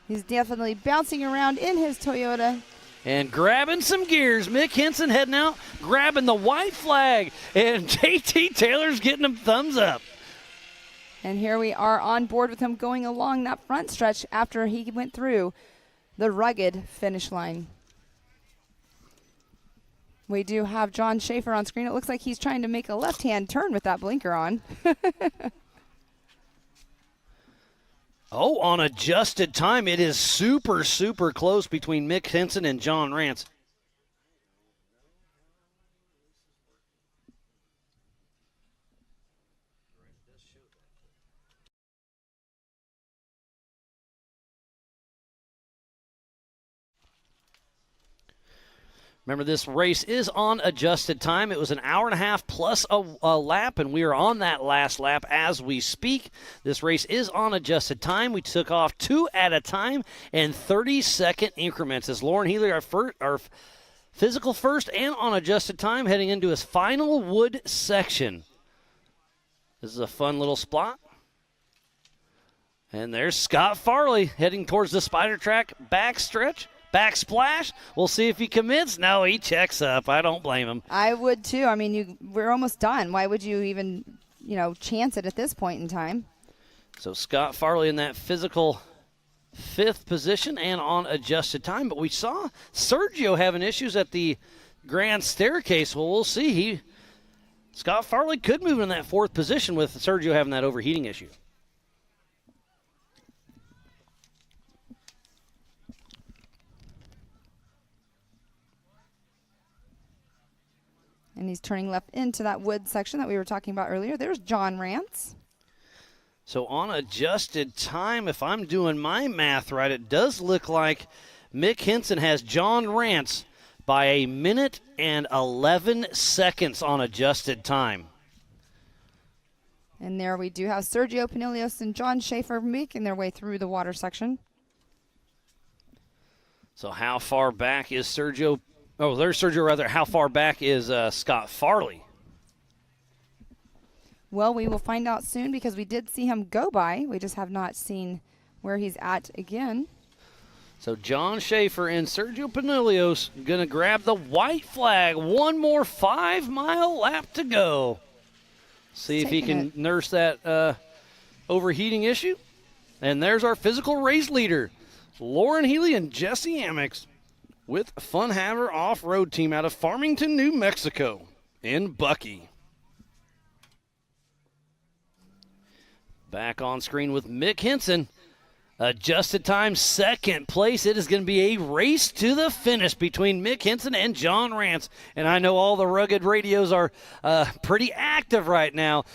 He's definitely bouncing around in his Toyota. And grabbing some gears. Mick Henson heading out, grabbing the white flag. And JT Taylor's getting him thumbs up. And here we are on board with him going along that front stretch after he went through the rugged finish line. We do have John Schaefer on screen. It looks like he's trying to make a left-hand turn with that blinker on. Oh, on adjusted time, it is super, super close between Mick Henson and John Rance. Remember, this race is on adjusted time. It was an hour and a half plus a lap, and we are on that last lap as we speak. This race is on adjusted time. We took off 2 at a time and 30-second increments as Lauren Healy, our physical first and on adjusted time, heading into his final wood section. This is a fun little spot. And there's Scott Farley heading towards the Spider Track backstretch. Backsplash. We'll see if he commits. No, he checks up. I don't blame him. I would too. I mean, we're almost done. Why would you even, chance it at this point in time? So Scott Farley in that physical 5th position and on adjusted time. But we saw Sergio having issues at the grand staircase. Well, we'll see. Scott Farley could move in that 4th position with Sergio having that overheating issue. And he's turning left into that wood section that we were talking about earlier. There's John Rance. So on adjusted time, if I'm doing my math right, it does look like Mick Henson has John Rance by 1 minute and 11 seconds on adjusted time. And there we do have Sergio Pinilios and John Schaefer making their way through the water section. So how far back is Sergio? Oh, there's Sergio, rather. How far back is Scott Farley? Well, we will find out soon because we did see him go by. We just have not seen where he's at again. So John Schaefer and Sergio Pinilios going to grab the white flag. One more 5-mile lap to go. See if he can nurse that overheating issue. And there's our physical race leader, Lauren Healy and Jesse Amex, with Fun Haver Off-Road Team out of Farmington, New Mexico, in Bucky. Back on screen with Mick Henson. Adjusted time, 2nd place. It is going to be a race to the finish between Mick Henson and John Rance. And I know all the rugged radios are pretty active right now,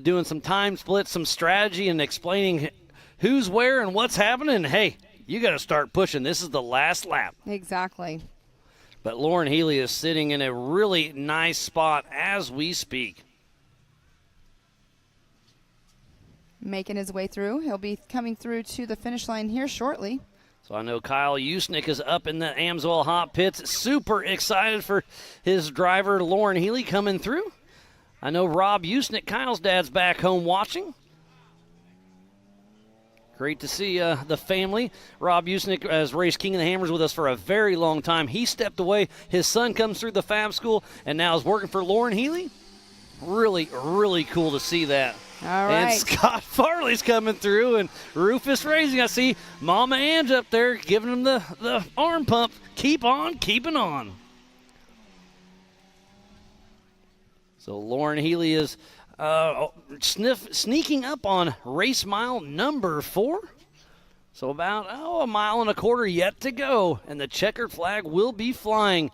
doing some time splits, some strategy, and explaining who's where and what's happening. Hey, you got to start pushing. This is the last lap. Exactly. But Lauren Healy is sitting in a really nice spot as we speak. Making his way through. He'll be coming through to the finish line here shortly. So I know Kyle Usnick is up in the Amsoil hot pits, super excited for his driver, Lauren Healy, coming through. I know Rob Usnick, Kyle's dad's back home watching. Great to see the family. Rob Usnick has raced King of the Hammers with us for a very long time. He stepped away. His son comes through the Fab School and now is working for Lauren Healy. Really, really cool to see that. All right. And Scott Farley's coming through, and Rufus Racing. I see Mama Ange up there giving him the arm pump. Keep on keeping on. So Lauren Healy is sneaking up on race mile number 4. So about a mile and a quarter yet to go, and the checkered flag will be flying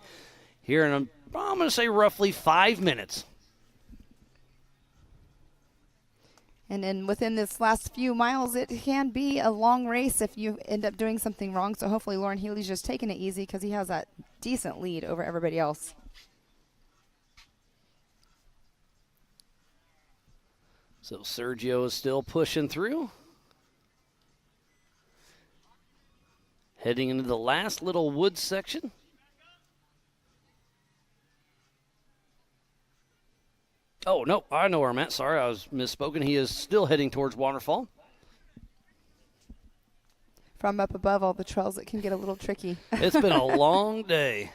here in, I'm going to say, roughly 5 minutes. And then within this last few miles, it can be a long race if you end up doing something wrong. So hopefully Lauren Healy's just taking it easy because he has that decent lead over everybody else. So Sergio is still pushing through. Heading into the last little wood section. Oh, no, I know where I'm at. Sorry, I was misspoken. He is still heading towards Waterfall. From up above all the trails, it can get a little tricky. It's been a long day.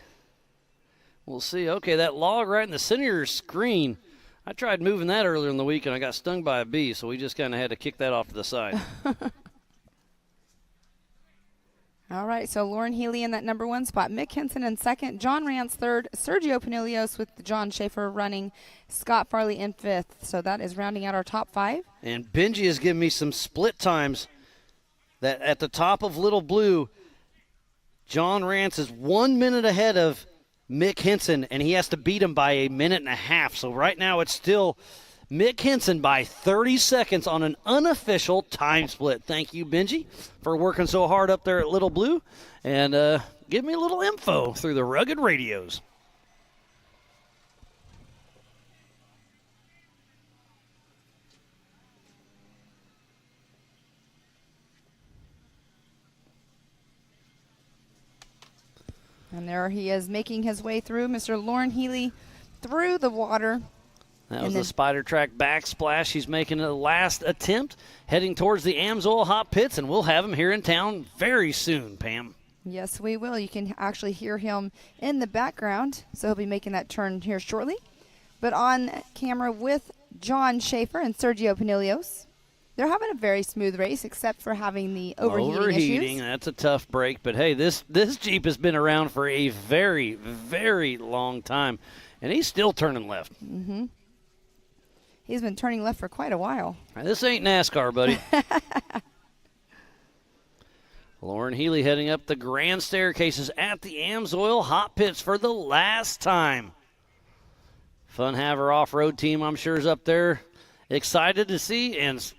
We'll see. Okay, that log right in the center of your screen, I tried moving that earlier in the week, and I got stung by a bee, so we just kind of had to kick that off to the side. All right, so Lauren Healy in that number 1 spot. Mick Henson in second. John Rance third. Sergio Pinilios with John Schaefer running. Scott Farley in fifth. So that is rounding out our top 5. And Benji has given me some split times that at the top of Little Blue, John Rance is 1 minute ahead of Mick Henson, and he has to beat him by a minute and a half. So right now it's still Mick Henson by 30 seconds on an unofficial time split. Thank you, Benji, for working so hard up there at Little Blue. And give me a little info through the rugged radios. And there he is making his way through. Mr. Lauren Healy through the water. That was the Spider Track backsplash. He's making a last attempt, heading towards the Amsoil hot pits, and we'll have him here in town very soon, Pam. Yes, we will. You can actually hear him in the background, so he'll be making that turn here shortly. But on camera with John Schaefer and Sergio Pinilios. They're having a very smooth race, except for having the overheating issues. That's a tough break. But, hey, this Jeep has been around for a very, very long time, and he's still turning left. Mm-hmm. He's been turning left for quite a while. Now, this ain't NASCAR, buddy. Lauren Healy heading up the grand staircases at the Amsoil hot pits for the last time. Fun Haver off-road team, I'm sure, is up there. Excited to see, and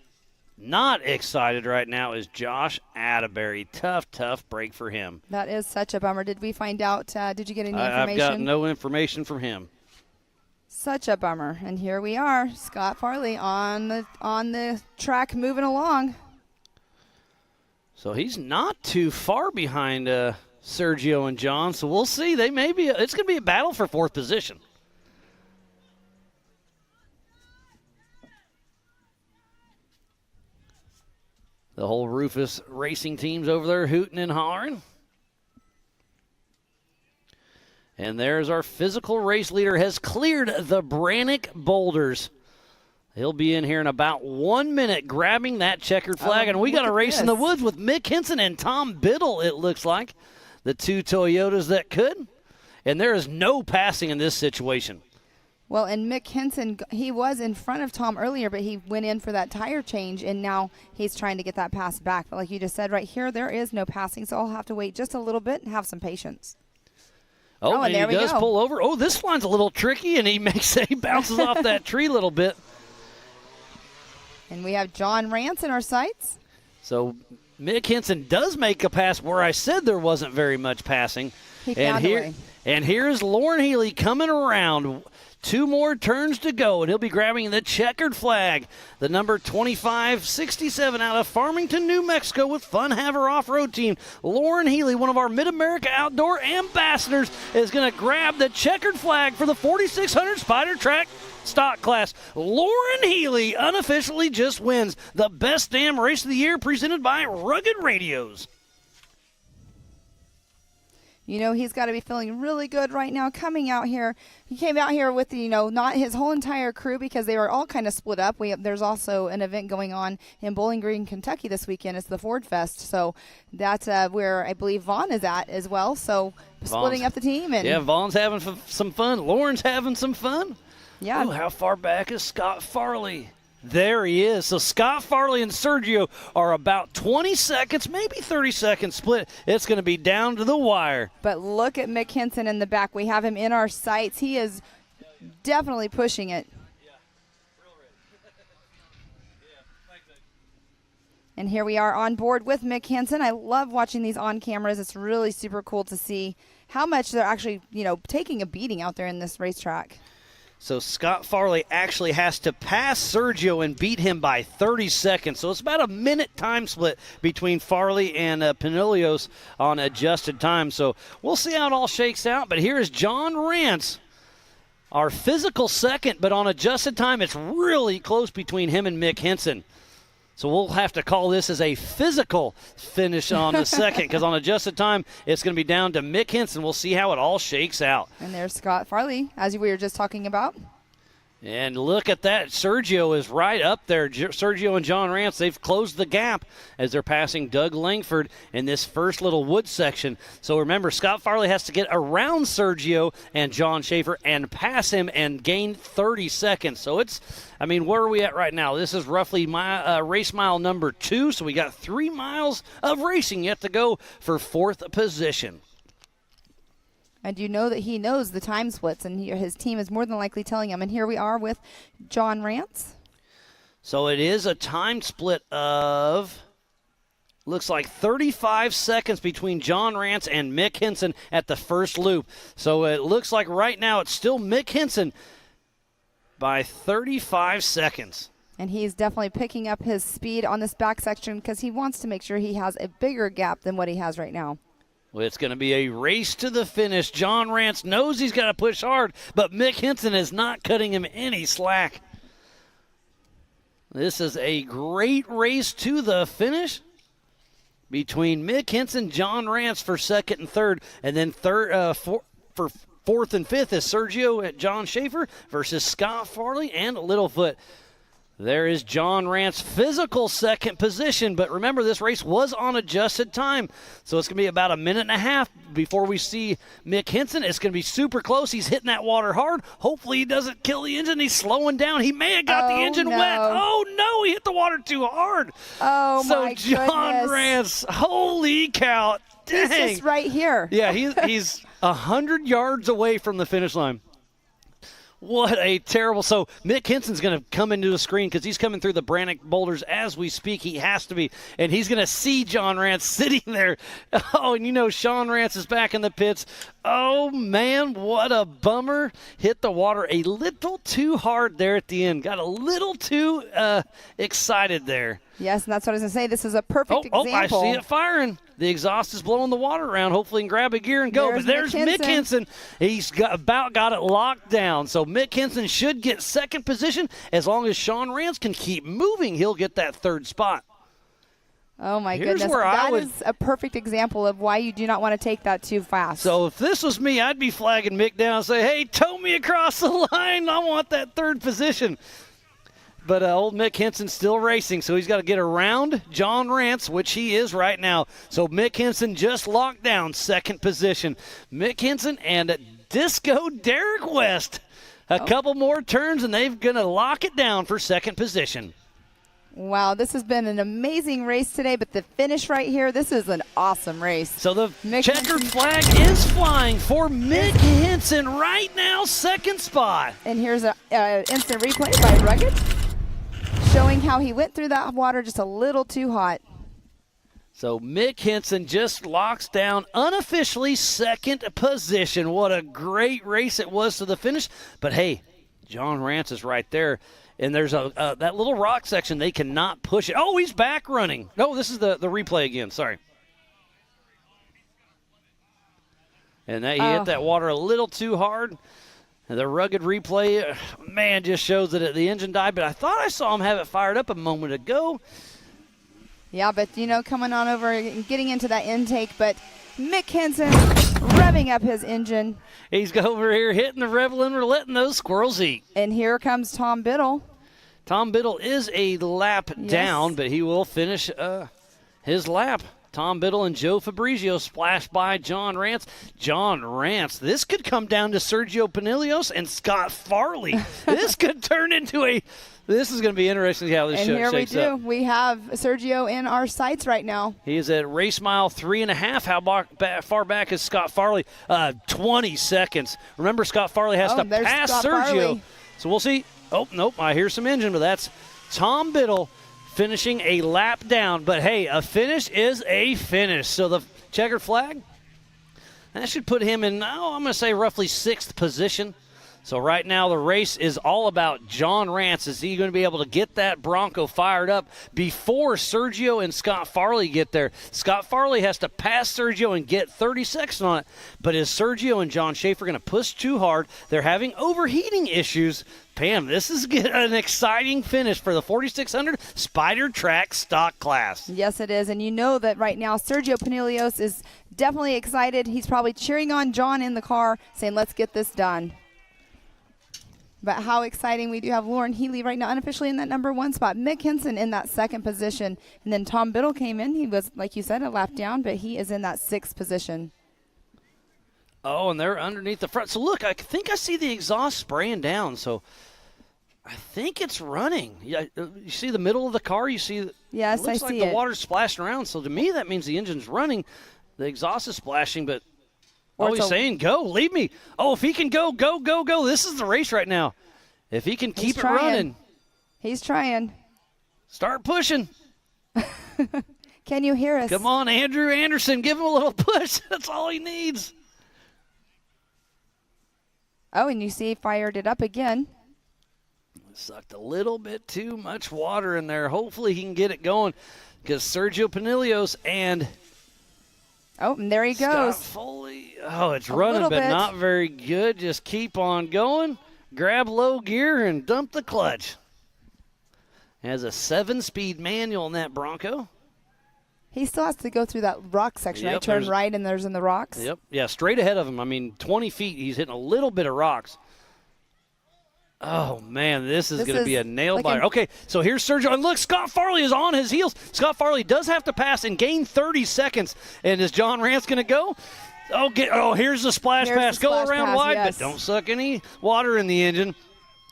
not excited right now is Josh Atterbury. Tough break for him. That is such a bummer. Did we find out, did you get any information? I've got no information from him. Such a bummer. And here we are, Scott Farley on the track moving along. So he's not too far behind Sergio and John, so we'll see. It's going to be a battle for 4th position. The whole Rufus Racing team's over there hooting and hollering. And there's our physical race leader, has cleared the Brannock boulders. He'll be in here in about 1 minute grabbing that checkered flag. And we got a race in the woods with Mick Henson and Tom Biddle, it looks like. The 2 Toyotas that could. And there is no passing in this situation. Well, and Mick Henson, he was in front of Tom earlier, but he went in for that tire change, and now he's trying to get that pass back. But like you just said right here, there is no passing, so I'll have to wait just a little bit and have some patience. Oh, and he does pull over. Oh, this one's a little tricky, and he bounces off that tree a little bit. And we have John Rance in our sights. So Mick Henson does make a pass where I said there wasn't very much passing. He found a way. And here's Lauren Healy coming around. 2 more turns to go, and he'll be grabbing the checkered flag. The number 2567 out of Farmington, New Mexico with Fun Haver Off-Road Team. Lauren Healy, one of our Mid-America Outdoor ambassadors, is going to grab the checkered flag for the 4600 Spider Track stock class. Lauren Healy unofficially just wins the best damn race of the year presented by Rugged Radios. You know, he's got to be feeling really good right now coming out here. He came out here with, not his whole entire crew because they were all kind of split up. There's also an event going on in Bowling Green, Kentucky this weekend. It's the Ford Fest. So that's where I believe Vaughn is at as well. So splitting up the team. Yeah, Vaughn's having some fun. Lauren's having some fun. Yeah. Ooh, how far back is Scott Farley? There he is. So Scott Farley and Sergio are about 20 seconds, maybe 30 seconds split. It's going to be down to the wire. But look at Mick Henson in the back. We have him in our sights. He is definitely pushing it. And here we are on board with Mick Henson. I love watching these on cameras. It's really super cool to see how much they're actually, taking a beating out there in this racetrack. So Scott Farley actually has to pass Sergio and beat him by 30 seconds. So it's about a minute time split between Farley and Pinilios on adjusted time. So we'll see how it all shakes out. But here is John Rance our physical second, but on adjusted time, it's really close between him and Mick Henson. So we'll have to call this as a physical finish on the second, because on adjusted time, it's going to be down to Mick Henson. We'll see how it all shakes out. And there's Scott Farley, as we were just talking about. And look at that. Sergio is right up there. Sergio and John Rance, they've closed the gap as they're passing Doug Langford in this first little wood section. So remember, Scott Farley has to get around Sergio and John Schaefer and pass him and gain 30 seconds. So it's, I mean, where are we at right now? This is roughly my race mile number 2. So we got 3 miles of racing yet to go for 4th position. And you know that he knows the time splits, and his team is more than likely telling him. And here we are with John Rance. So it is a time split of, looks like 35 seconds between John Rance and Mick Henson at the first loop. So it looks like right now it's still Mick Henson by 35 seconds. And he's definitely picking up his speed on this back section because he wants to make sure he has a bigger gap than what he has right now. Well, it's going to be a race to the finish. John Rance knows he's got to push hard, but Mick Henson is not cutting him any slack. This is a great race to the finish between Mick Henson, John Rance for second and third, and then for fourth and fifth is Sergio at John Schaefer versus Scott Farley and Littlefoot. There is John Rance, physical second position, but remember this race was on adjusted time, so it's going to be about a minute and a half before we see Mick Henson. It's going to be super close. He's hitting that water hard. Hopefully he doesn't kill the engine. He's slowing down. He may have got the engine wet. Oh, no, he hit the water too hard. Oh, so my John goodness. Rance, holy cow. Dang. He's just right here. Yeah, he's 100 yards away from the finish line. What a terrible. So Mick Henson's going to come into the screen because he's coming through the Brannock boulders as we speak. He has to be. And he's going to see John Rance sitting there. Oh, and you know Sean Rance is back in the pits. Oh, man, what a bummer. Hit the water a little too hard there at the end. Got a little too excited there. Yes, and that's what I was going to say. This is a perfect example. Oh, I see it firing. The exhaust is blowing the water around. Hopefully he can grab a gear and go. But there's Mick Henson. He's about got it locked down. So Mick Henson should get second position. As long as Sean Rance can keep moving, he'll get that third spot. Oh, my Here's goodness. where That is a perfect example of why you do not want to take that too fast. So if this was me, I'd be flagging Mick down and say, hey, tow me across the line. I want that third position. But old Mick Henson's still racing, so he's got to get around John Rance, which he is right now. So Mick Henson just locked down second position. Mick Henson and Disco Derek West. A couple more turns, and they're going to lock it down for second position. Wow, this has been an amazing race today, but the finish right here, this is an awesome race. So the checkered flag is flying for Mick Henson right now, second spot. And here's an instant replay by Rugged, showing how he went through that water just a little too hot. So Mick Henson just locks down unofficially second position. What a great race it was to the finish. But hey, John Rance is right there. And there's that little rock section. They cannot push it. Oh, he's back running. No, this is the replay again. Sorry. And he hit that water a little too hard. And the Rugged replay, man, just shows that the engine died. But I thought I saw him have it fired up a moment ago. Yeah, but, coming on over and getting into that intake. But Mick Henson revving up his engine. He's over here hitting the rev limiter, letting those squirrels eat. And here comes Tom Biddle. Tom Biddle is a lap down, but he will finish his lap. Tom Biddle and Joe Fabrizio splashed by John Rance. John Rance, this could come down to Sergio Pinilios and Scott Farley. This could turn into this is going to be interesting how this and shakes up. And here we do. We have Sergio in our sights right now. He is at race mile 3.5. How far back is Scott Farley? 20 seconds. Remember, Scott Farley has to pass Scott Sergio. Farley. So we'll see. Oh, nope, I hear some engine, but that's Tom Biddle finishing a lap down. But, hey, a finish is a finish. So the checkered flag, that should put him in, I'm going to say roughly 6th position. So right now the race is all about John Rance. Is he going to be able to get that Bronco fired up before Sergio and Scott Farley get there? Scott Farley has to pass Sergio and get 30 seconds on it. But is Sergio and John Schaefer going to push too hard? They're having overheating issues. Pam, this is an exciting finish for the 4600 Spider Track stock class. Yes, it is. And you know that right now Sergio Pinilios is definitely excited. He's probably cheering on John in the car, saying, let's get this done. But how exciting. We do have Lauren Healy right now unofficially in that number 1 spot. Mick Henson in that 2nd position. And then Tom Biddle came in. He was, like you said, a lap down, but he is in that 6th position. Oh, and they're underneath the front. So, look, I think I see the exhaust spraying down. So, I think it's running. Yeah, you see the middle of the car? You see? Yes, it looks I like see the it. water's splashing around. So, to me, that means the engine's running. The exhaust is splashing, but he's saying go. Leave me. Oh, if he can go, go, go, go. This is the race right now. If he can keep it running. He's trying. Start pushing. Can you hear us? Come on, Andrew Anderson. Give him a little push. That's all he needs. Oh, and you see he fired it up again. Sucked a little bit too much water in there. Hopefully he can get it going because Sergio Pinilios and and there he goes. Scott Foley. Oh, it's running, but not very good. Just keep on going. Grab low gear and dump the clutch. Has a 7-speed manual in that Bronco. He still has to go through that rock section, right? Turn right, and there's in the rocks. Yep. Yeah, straight ahead of him. I mean, 20 feet. He's hitting a little bit of rocks. Oh, man, this is going to be a nail biter. Okay, so here's Sergio. And look, Scott Farley is on his heels. Scott Farley does have to pass and gain 30 seconds. And is John Rance going to go? Here's the splash pass. Go around wide, but don't suck any water in the engine.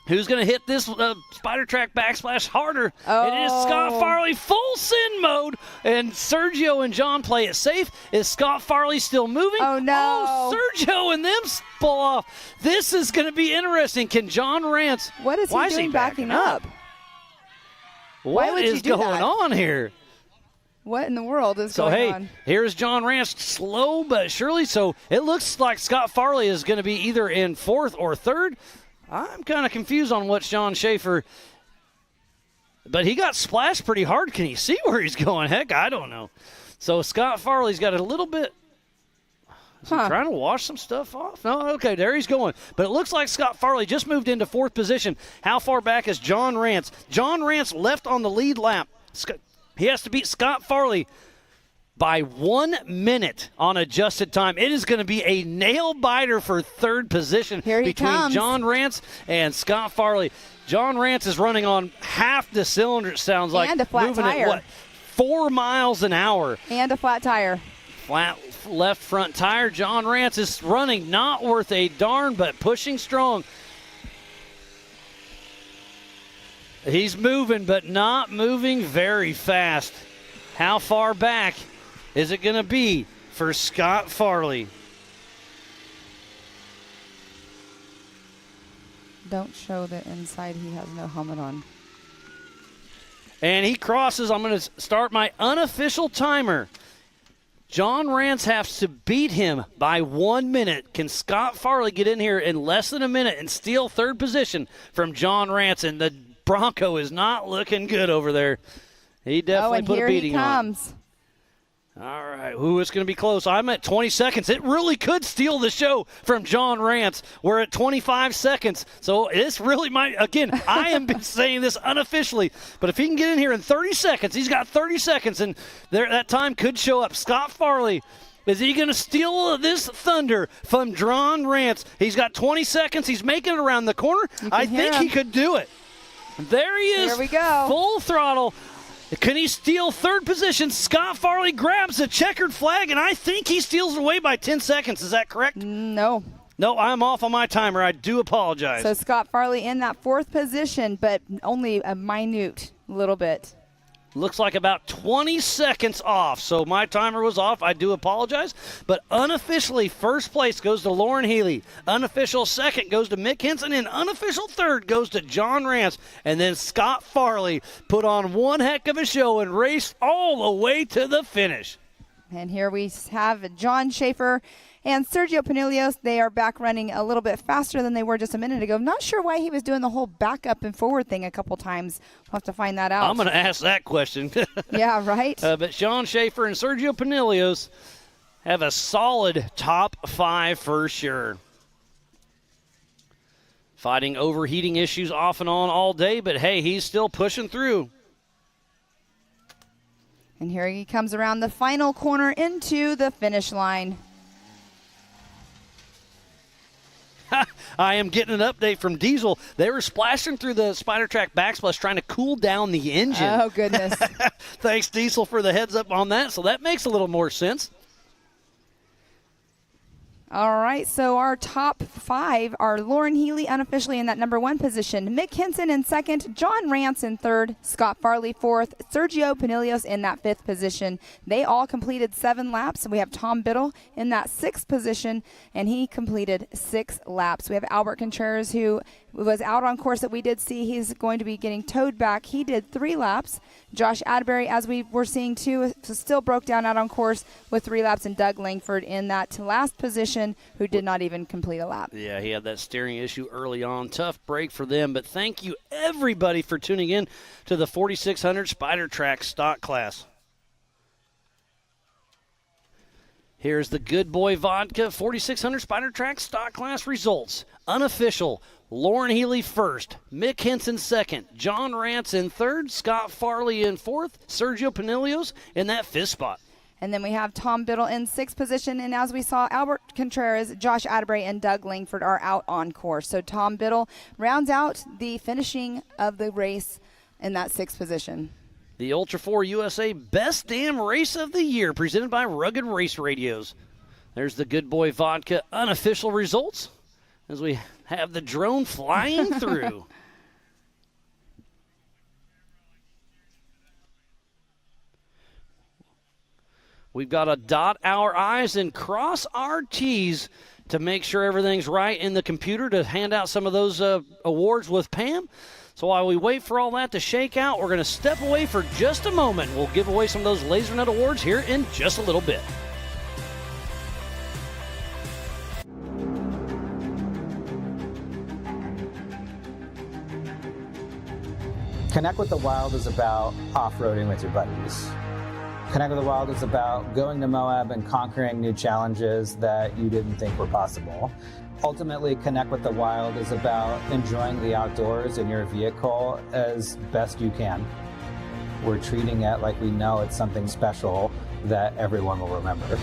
Who's going to hit this Spider Track backsplash harder? It is Scott Farley, full send mode. And Sergio and John play it safe. Is Scott Farley still moving? Oh, no. Oh, Sergio and them pull off. This is going to be interesting. Can John Rance? What is he doing backing up? What is going on here? What in the world is going on? So, hey, here's John Rance, slow but surely. So it looks like Scott Farley is going to be either in 4th or 3rd. I'm kind of confused on what's John Schaefer. But he got splashed pretty hard. Can he see where he's going? Heck, I don't know. So Scott Farley's got a little bit. Is he trying to wash some stuff off? No, okay, there he's going. But it looks like Scott Farley just moved into 4th position. How far back is John Rance? John Rance left on the lead lap. He has to beat Scott Farley by 1 minute on adjusted time. It is going to be a nail biter for 3rd position between John Rance and Scott Farley. John Rance is running on half the cylinder, it sounds like. And a flat moving tire. At, what, 4 miles an hour. And a flat tire. Flat left front tire. John Rance is running not worth a darn, but pushing strong. He's moving, but not moving very fast. How far back is it going to be for Scott Farley? Don't show the inside. He has no helmet on. And he crosses. I'm going to start my unofficial timer. John Rance has to beat him by 1 minute. Can Scott Farley get in here in less than a minute and steal 3rd position from John Rance? And the Bronco is not looking good over there. He definitely put a beating on. He comes. All right. Ooh, it's going to be close. I'm at 20 seconds. It really could steal the show from John Rance. We're at 25 seconds. So this really might, again, I am saying this unofficially, but if he can get in here in 30 seconds, he's got 30 seconds, and that time could show up. Scott Farley, is he going to steal this thunder from John Rance? He's got 20 seconds. He's making it around the corner. I think he could do it. There he is. Here we go. Full throttle. Can he steal 3rd position? Scott Farley grabs the checkered flag, and I think he steals it away by 10 seconds. Is that correct? No. No, I'm off on my timer. I do apologize. So Scott Farley in that 4th position, but only a minute little bit. Looks like about 20 seconds off. So my timer was off. I do apologize. But unofficially, 1st place goes to Lauren Healy. Unofficial 2nd goes to Mick Henson. And unofficial 3rd goes to John Rance. And then Scott Farley put on one heck of a show and raced all the way to the finish. And here we have John Schaefer And Sergio Pinillos, they are back running a little bit faster than they were just a minute ago. Not sure why he was doing the whole back up and forward thing a couple times. We'll have to find that out. I'm going to ask that question. Yeah, right? But Sean Schaefer and Sergio Pinillos have a solid top 5 for sure. Fighting overheating issues off and on all day, but hey, he's still pushing through. And here he comes around the final corner into the finish line. I am getting an update from Diesel. They were splashing through the Spider Track backsplash trying to cool down the engine. Oh, goodness. Thanks, Diesel, for the heads up on that. So that makes a little more sense. All right, so our top 5 are Lauren Healy unofficially in that number 1 position, Mick Hinson in 2nd, John Rance in 3rd, Scott Farley 4th, Sergio Pinillos in that 5th position. They all completed 7 laps. We have Tom Biddle in that 6th position, and he completed 6 laps. We have Albert Contreras, who was out on course that we did see. He's going to be getting towed back. He did 3 laps. Josh Adberry, as we were seeing too, still broke down out on course with 3 laps, and Doug Langford in that last position, who did not even complete a lap. Yeah, he had that steering issue early on. Tough break for them, but thank you everybody for tuning in to the 4600 Spider Track stock class. Here's the Good Boy Vodka 4600 Spider Track stock class results. Unofficial, Lauren Healy 1st, Mick Hinson 2nd, John Rance in 3rd, Scott Farley in 4th, Sergio Pinillos in that 5th spot. And then we have Tom Biddle in 6th position. And as we saw, Albert Contreras, Josh Adberry, and Doug Langford are out on course. So Tom Biddle rounds out the finishing of the race in that 6th position. The Ultra4 USA Best Damn Race of the Year, presented by Rugged Race Radios. There's the Good Boy Vodka unofficial results as we have the drone flying through. We've got to dot our I's and cross our T's to make sure everything's right in the computer to hand out some of those awards with Pam. So while we wait for all that to shake out, we're going to step away for just a moment. We'll give away some of those Laser Nut Awards here in just a little bit. Connect with the Wild is about off-roading with your buddies. Connect with the Wild is about going to Moab and conquering new challenges that you didn't think were possible. Ultimately, Connect with the Wild is about enjoying the outdoors in your vehicle as best you can. We're treating it like we know it's something special that everyone will remember.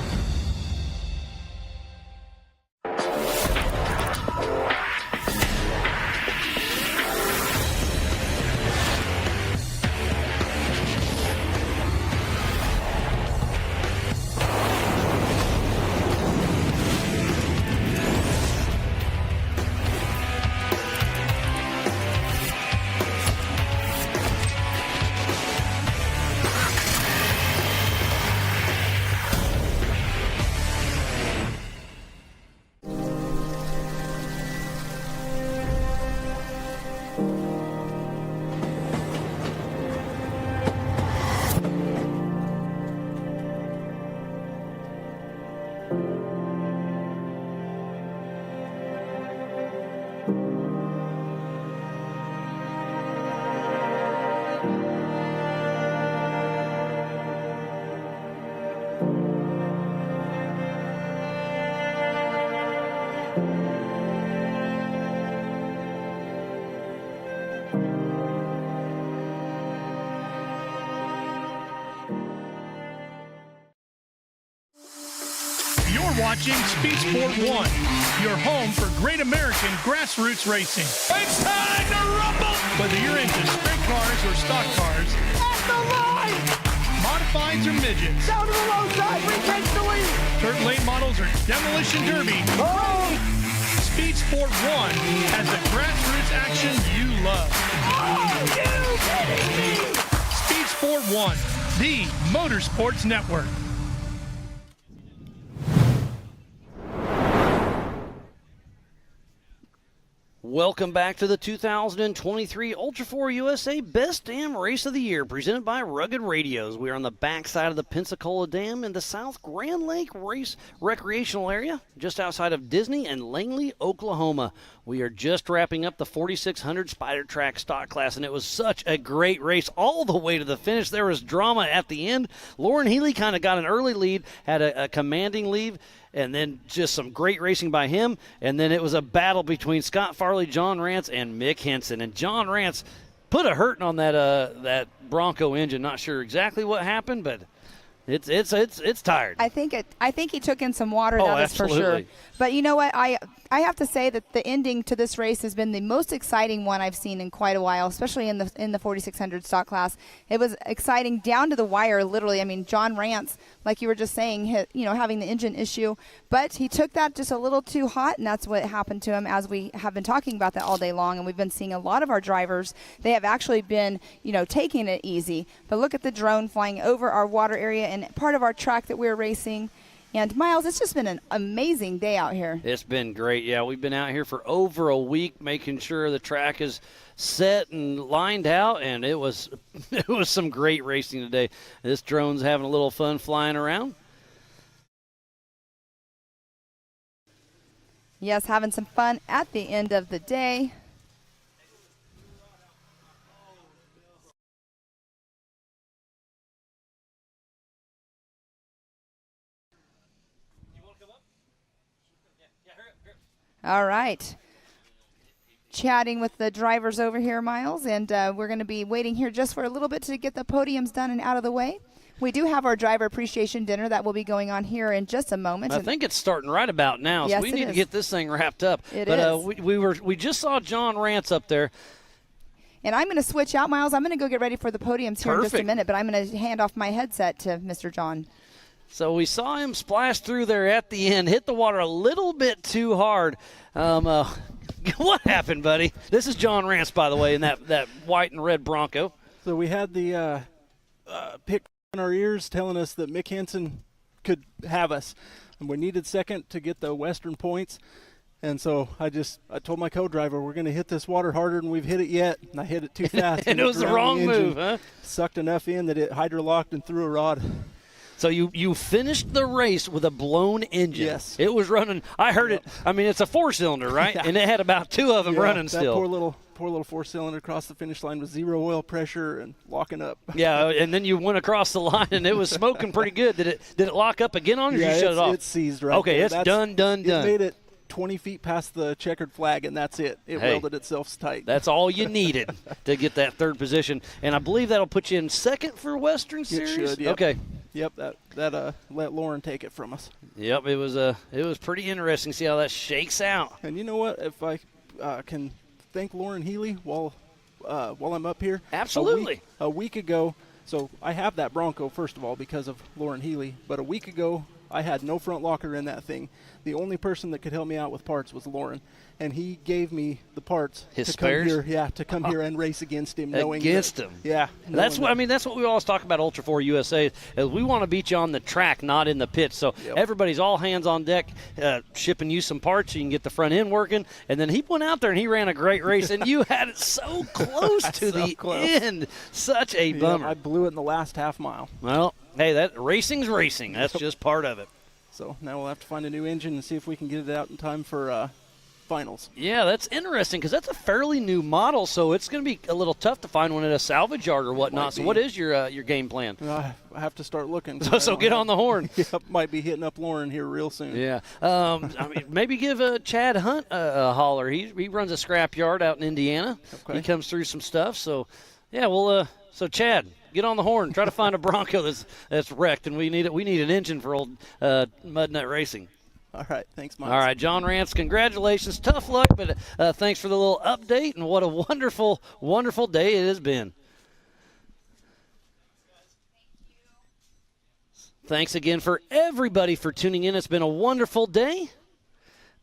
Watching Speed Sport 1, your home for great American grassroots racing. It's time to rumble! Whether you're into sprint cars or stock cars, at the line! Modifieds or midgets, down to the low side, retake the lead! Dirt late models or demolition derby. Oh! Speed Sport 1 has the grassroots action you love. Oh, you kidding me? Speed Sport 1, the Motorsports Network. Welcome back to the 2023 Ultra4 USA Best Dam Race of the Year, presented by Rugged Radios. We are on the backside of the Pensacola Dam in the South Grand Lake Race Recreational Area, just outside of Disney and Langley, Oklahoma. We are just wrapping up the 4600 Spider Track stock class, and it was such a great race all the way to the finish. There was drama at the end. Lauren Healy kind of got an early lead, had a commanding lead, and then just some great racing by him. And then it was a battle between Scott Farley, John Rance, and Mick Henson. And John Rance put a hurting on that Bronco engine. Not sure exactly what happened, but it's tired. I think he took in some water. That is for sure. But you know what? I have to say that the ending to this race has been the most exciting one I've seen in quite a while, especially in the 4600 stock class. It was exciting down to the wire, literally. I mean, John Rance, like you were just saying, having the engine issue, but he took that just a little too hot, and that's what happened to him, as we have been talking about that all day long. And we've been seeing a lot of our drivers, they have actually been, taking it easy. But look at the drone flying over our water area and part of our track that we're racing. And, Miles, it's just been an amazing day out here. It's been great. Yeah, we've been out here for over a week making sure the track is set and lined out, and it was some great racing today. This drone's having a little fun flying around. Yes, having some fun at the end of the day. All right. Chatting with the drivers over here, Miles, and we're going to be waiting here just for a little bit to get the podiums done and out of the way. We do have our driver appreciation dinner that will be going on here in just a moment. I think it's starting right about now, yes, so we need to get this thing wrapped up. It is. We just saw John Rance up there. And I'm going to switch out, Miles. I'm going to go get ready for the podiums here in just a minute, but I'm going to hand off my headset to Mr. John. So we saw him splash through there at the end, hit the water a little bit too hard. What happened, buddy? This is John Rance, by the way, in that white and red Bronco. So we had the pick in our ears telling us that Mick Henson could have us, and we needed second to get the Western points. And so I told my co-driver, we're going to hit this water harder than we've hit it yet. And I hit it too fast. And it was the wrong move, huh? Sucked enough in that it hydrolocked and threw a rod. So you finished the race with a blown engine. Yes. It was running. I heard it. I mean, it's a four-cylinder, right? Yeah. And it had about two of them running that still. Poor little four-cylinder across the finish line with zero oil pressure and locking up. Yeah, and then you went across the line, and it was smoking pretty good. Did it lock up again on, or did you shut it off? It's seized right Okay, there. it's done. It made it 20 feet past the checkered flag, and that's it. It welded itself tight. That's all you needed to get that third position. And I believe that'll put you in second for Western Series? It should, yep. Okay. Yep, that let Lauren take it from us. Yep, it was pretty interesting to see how that shakes out. And you know what? If I can thank Lauren Healy while I'm up here. Absolutely. A week ago, so I have that Bronco, first of all, because of Lauren Healy. But a week ago, I had no front locker in that thing. The only person that could help me out with parts was Lauren, and he gave me the parts His to spares? come here. Yeah, to come here and race against him, knowing against that, him. Yeah, that's what That's what we always talk about Ultra4 USA. Is we want to beat you on the track, not in the pit. So everybody's all hands on deck, shipping you some parts so you can get the front end working. And then he went out there and he ran a great race, and you had it so close to the end. Such a bummer. I blew it in the last half mile. Well, hey, that racing's racing. That's just part of it. So now we'll have to find a new engine and see if we can get it out in time for finals. Yeah, that's interesting because that's a fairly new model, so it's going to be a little tough to find one at a salvage yard or whatnot. So what is your game plan? I have to start looking. So get on the horn. Yep, might be hitting up Lauren here real soon. Yeah. I mean, maybe give Chad Hunt a holler. He runs a scrap yard out in Indiana. Okay. He comes through some stuff. So, yeah, well, so Chad, get on the horn. Try to find a Bronco that's wrecked, and we need an engine for old Mud Nut Racing. All right, thanks, Mike. All right, John Rance, congratulations. Tough luck, but thanks for the little update, and what a wonderful, wonderful day it has been. Thanks again for everybody for tuning in. It's been a wonderful day,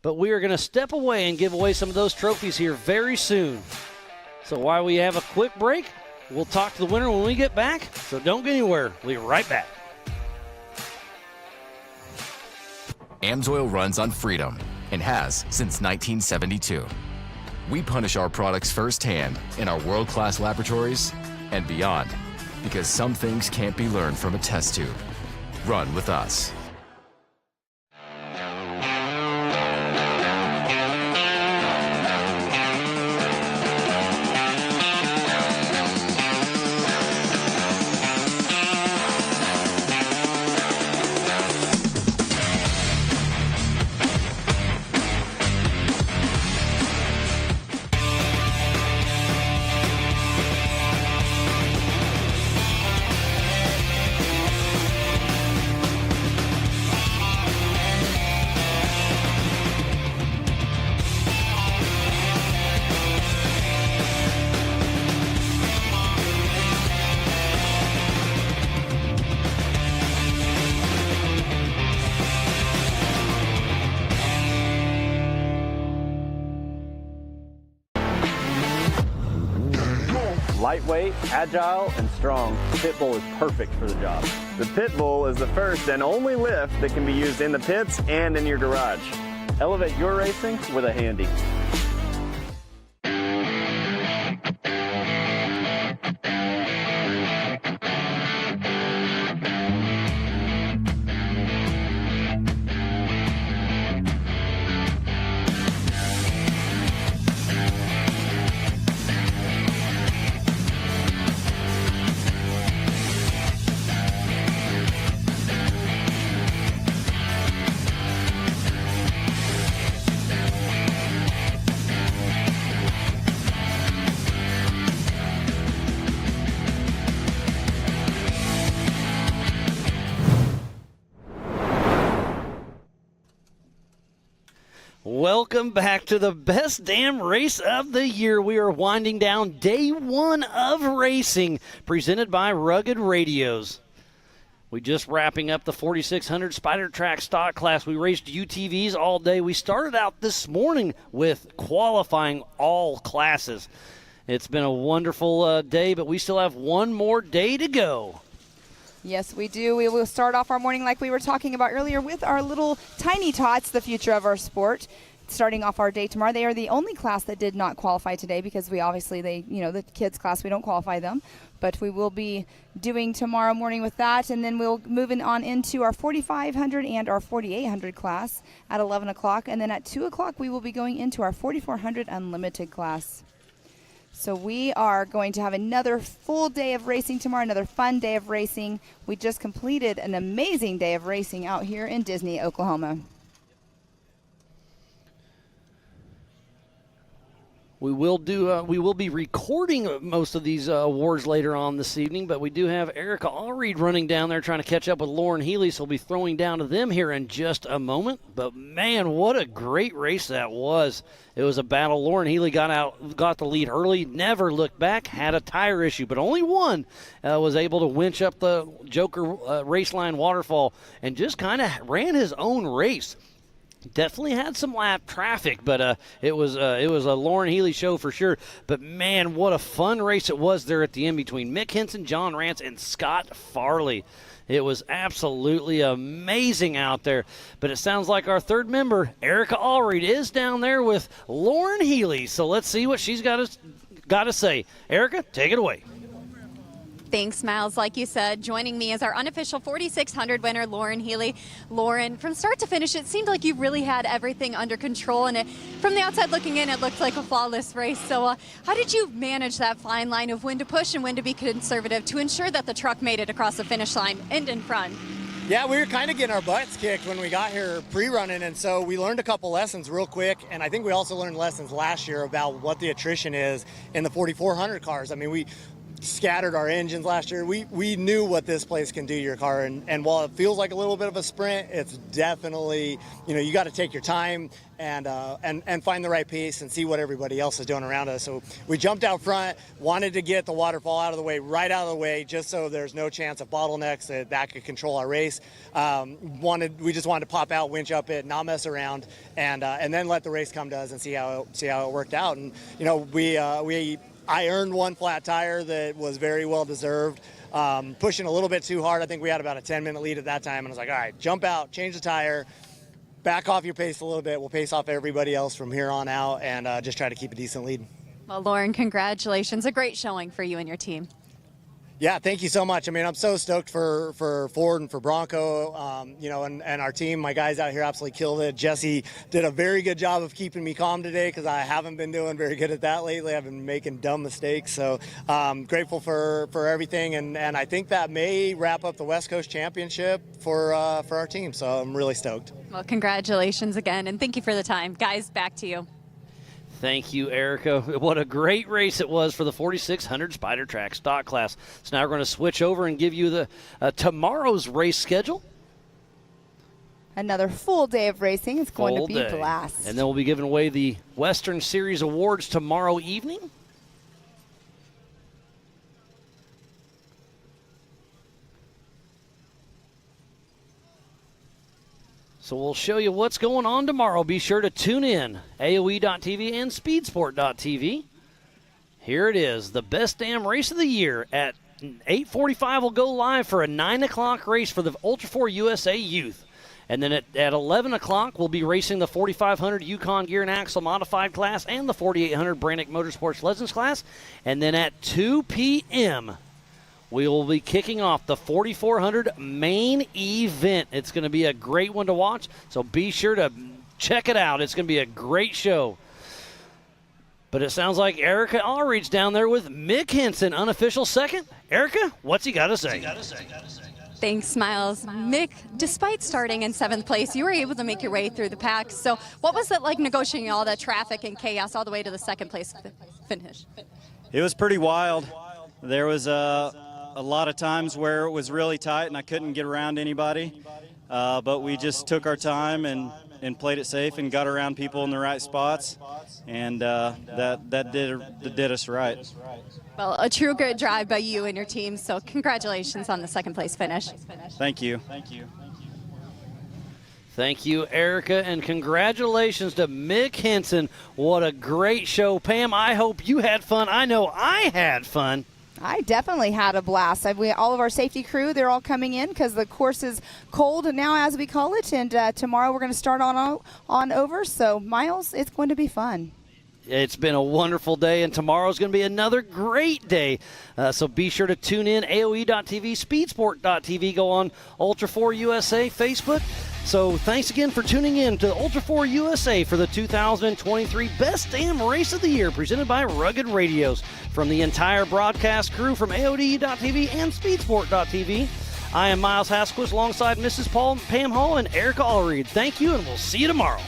but we are going to step away and give away some of those trophies here very soon. So while we have a quick break, we'll talk to the winner when we get back, so don't go anywhere. We'll be right back. AMSOIL runs on freedom and has since 1972. We punish our products firsthand in our world-class laboratories and beyond, because some things can't be learned from a test tube. Run with us. Lightweight, agile, and strong, the Pit Bull is perfect for the job. The Pit Bull is the first and only lift that can be used in the pits and in your garage. Elevate your racing with a Handy. Welcome back to the best damn race of the year. We are winding down day one of racing, presented by Rugged Radios. We just wrapping up the 4600 Spider Track stock class. We raced UTVs all day. We started out this morning with qualifying all classes. It's been a wonderful day, but we still have one more day to go. Yes, we do. We will start off our morning like we were talking about earlier with our little tiny tots, the future of our sport. Starting off our day tomorrow. They are the only class that did not qualify today because we obviously, the kids class, we don't qualify them. But we will be doing tomorrow morning with that. And then we'll move on into our 4500 and our 4800 class at 11 o'clock. And then at 2 o'clock, we will be going into our 4400 Unlimited class. So we are going to have another full day of racing tomorrow, another fun day of racing. We just completed an amazing day of racing out here in Disney, Oklahoma. We will be recording most of these awards later on this evening, but we do have Erica Allreed running down there trying to catch up with Lauren Healy, so we'll be throwing down to them here in just a moment. But man, what a great race that was. It was a battle. Lauren Healy got the lead early, never looked back, had a tire issue, but only one was able to winch up the Joker Raceline waterfall and just kind of ran his own race. Definitely had some lap traffic, but it was a Lauren Healy show for sure. But man, what a fun race it was there at the end between Mick Henson, John Rance, and Scott Farley. It was absolutely amazing out there. But it sounds like our third member, Erica Allreed, is down there with Lauren Healy. So let's see what she's got to say. Erica, take it away. Thanks, Miles. Like you said, joining me is our unofficial 4600 winner, Lauren Healy. Lauren, from start to finish, it seemed like you really had everything under control, and from the outside looking in, it looked like a flawless race. So how did you manage that fine line of when to push and when to be conservative to ensure that the truck made it across the finish line and in front? Yeah, we were kind of getting our butts kicked when we got here pre-running, and so we learned a couple lessons real quick, and I think we also learned lessons last year about what the attrition is in the 4400 cars. I mean, we scattered our engines last year. We knew what this place can do to your car, and while it feels like a little bit of a sprint, it's definitely, you got to take your time and find the right pace and see what everybody else is doing around us. So we jumped out front, wanted to get the waterfall out of the way, right out of the way, just so there's no chance of bottlenecks that could control our race. We just wanted to pop out, winch up it, not mess around, and then let the race come to us and see how it worked out. And I earned one flat tire that was very well deserved. Pushing a little bit too hard. I think we had about a 10-minute lead at that time, and I was like, all right, jump out, change the tire, back off your pace a little bit. We'll pace off everybody else from here on out and just try to keep a decent lead. Well, Lauren, congratulations. A great showing for you and your team. Yeah, thank you so much. I mean, I'm so stoked for Ford and for Bronco, you know, and our team. My guys out here absolutely killed it. Jesse did a very good job of keeping me calm today because I haven't been doing very good at that lately. I've been making dumb mistakes. So grateful for everything. And I think that may wrap up the West Coast Championship for our team. So I'm really stoked. Well, congratulations again, and thank you for the time. Guys, back to you. Thank you, Erica. What a great race it was for the 4600 Spider Track stock class. So now we're going to switch over and give you the tomorrow's race schedule. Another full day of racing. It's going to be a blast. And then we'll be giving away the Western Series Awards tomorrow evening. So we'll show you what's going on tomorrow. Be sure to tune in, AOE.TV and Speedsport.tv. Here it is, the best damn race of the year. At 8:45, we'll go live for a 9 o'clock race for the Ultra4 USA Youth. And then at 11 o'clock, we'll be racing the 4500 Yukon Gear and Axle Modified class and the 4800 Brannick Motorsports Legends class. And then at 2 p.m., we will be kicking off the 4400 main event. It's going to be a great one to watch, so be sure to check it out. It's going to be a great show. But it sounds like Erica Allred's down there with Mick Henson, unofficial second. Erica, what's he got to say? Thanks, Miles. Mick, despite starting in 7th place, you were able to make your way through the pack. So what was it like negotiating all that traffic and chaos all the way to the 2nd place finish? It was pretty wild. There was a lot of times where it was really tight and I couldn't get around anybody, but we just took our time and played it safe and got around people in the right spots, and that did us right. Well, a true good drive by you and your team, so congratulations on the 2nd place finish. Thank you. Thank you, Erica, and congratulations to Mick Henson. What a great show. Pam, I hope you had fun. I know I had fun. I definitely had a blast. All of our safety crew, they're all coming in because the course is cold now, as we call it, and tomorrow we're going to start on over. So, Miles, it's going to be fun. It's been a wonderful day, and tomorrow's going to be another great day. So be sure to tune in, AOE.TV, Speedsport.tv, go on Ultra4 USA Facebook. So thanks again for tuning in to Ultra4 USA for the 2023 Best Damn Race of the Year, presented by Rugged Radios. From the entire broadcast crew from AOD.TV and Speedsport.tv, I am Miles Hasquist alongside Mrs. Pam Hall and Erica Allred. Thank you, and we'll see you tomorrow.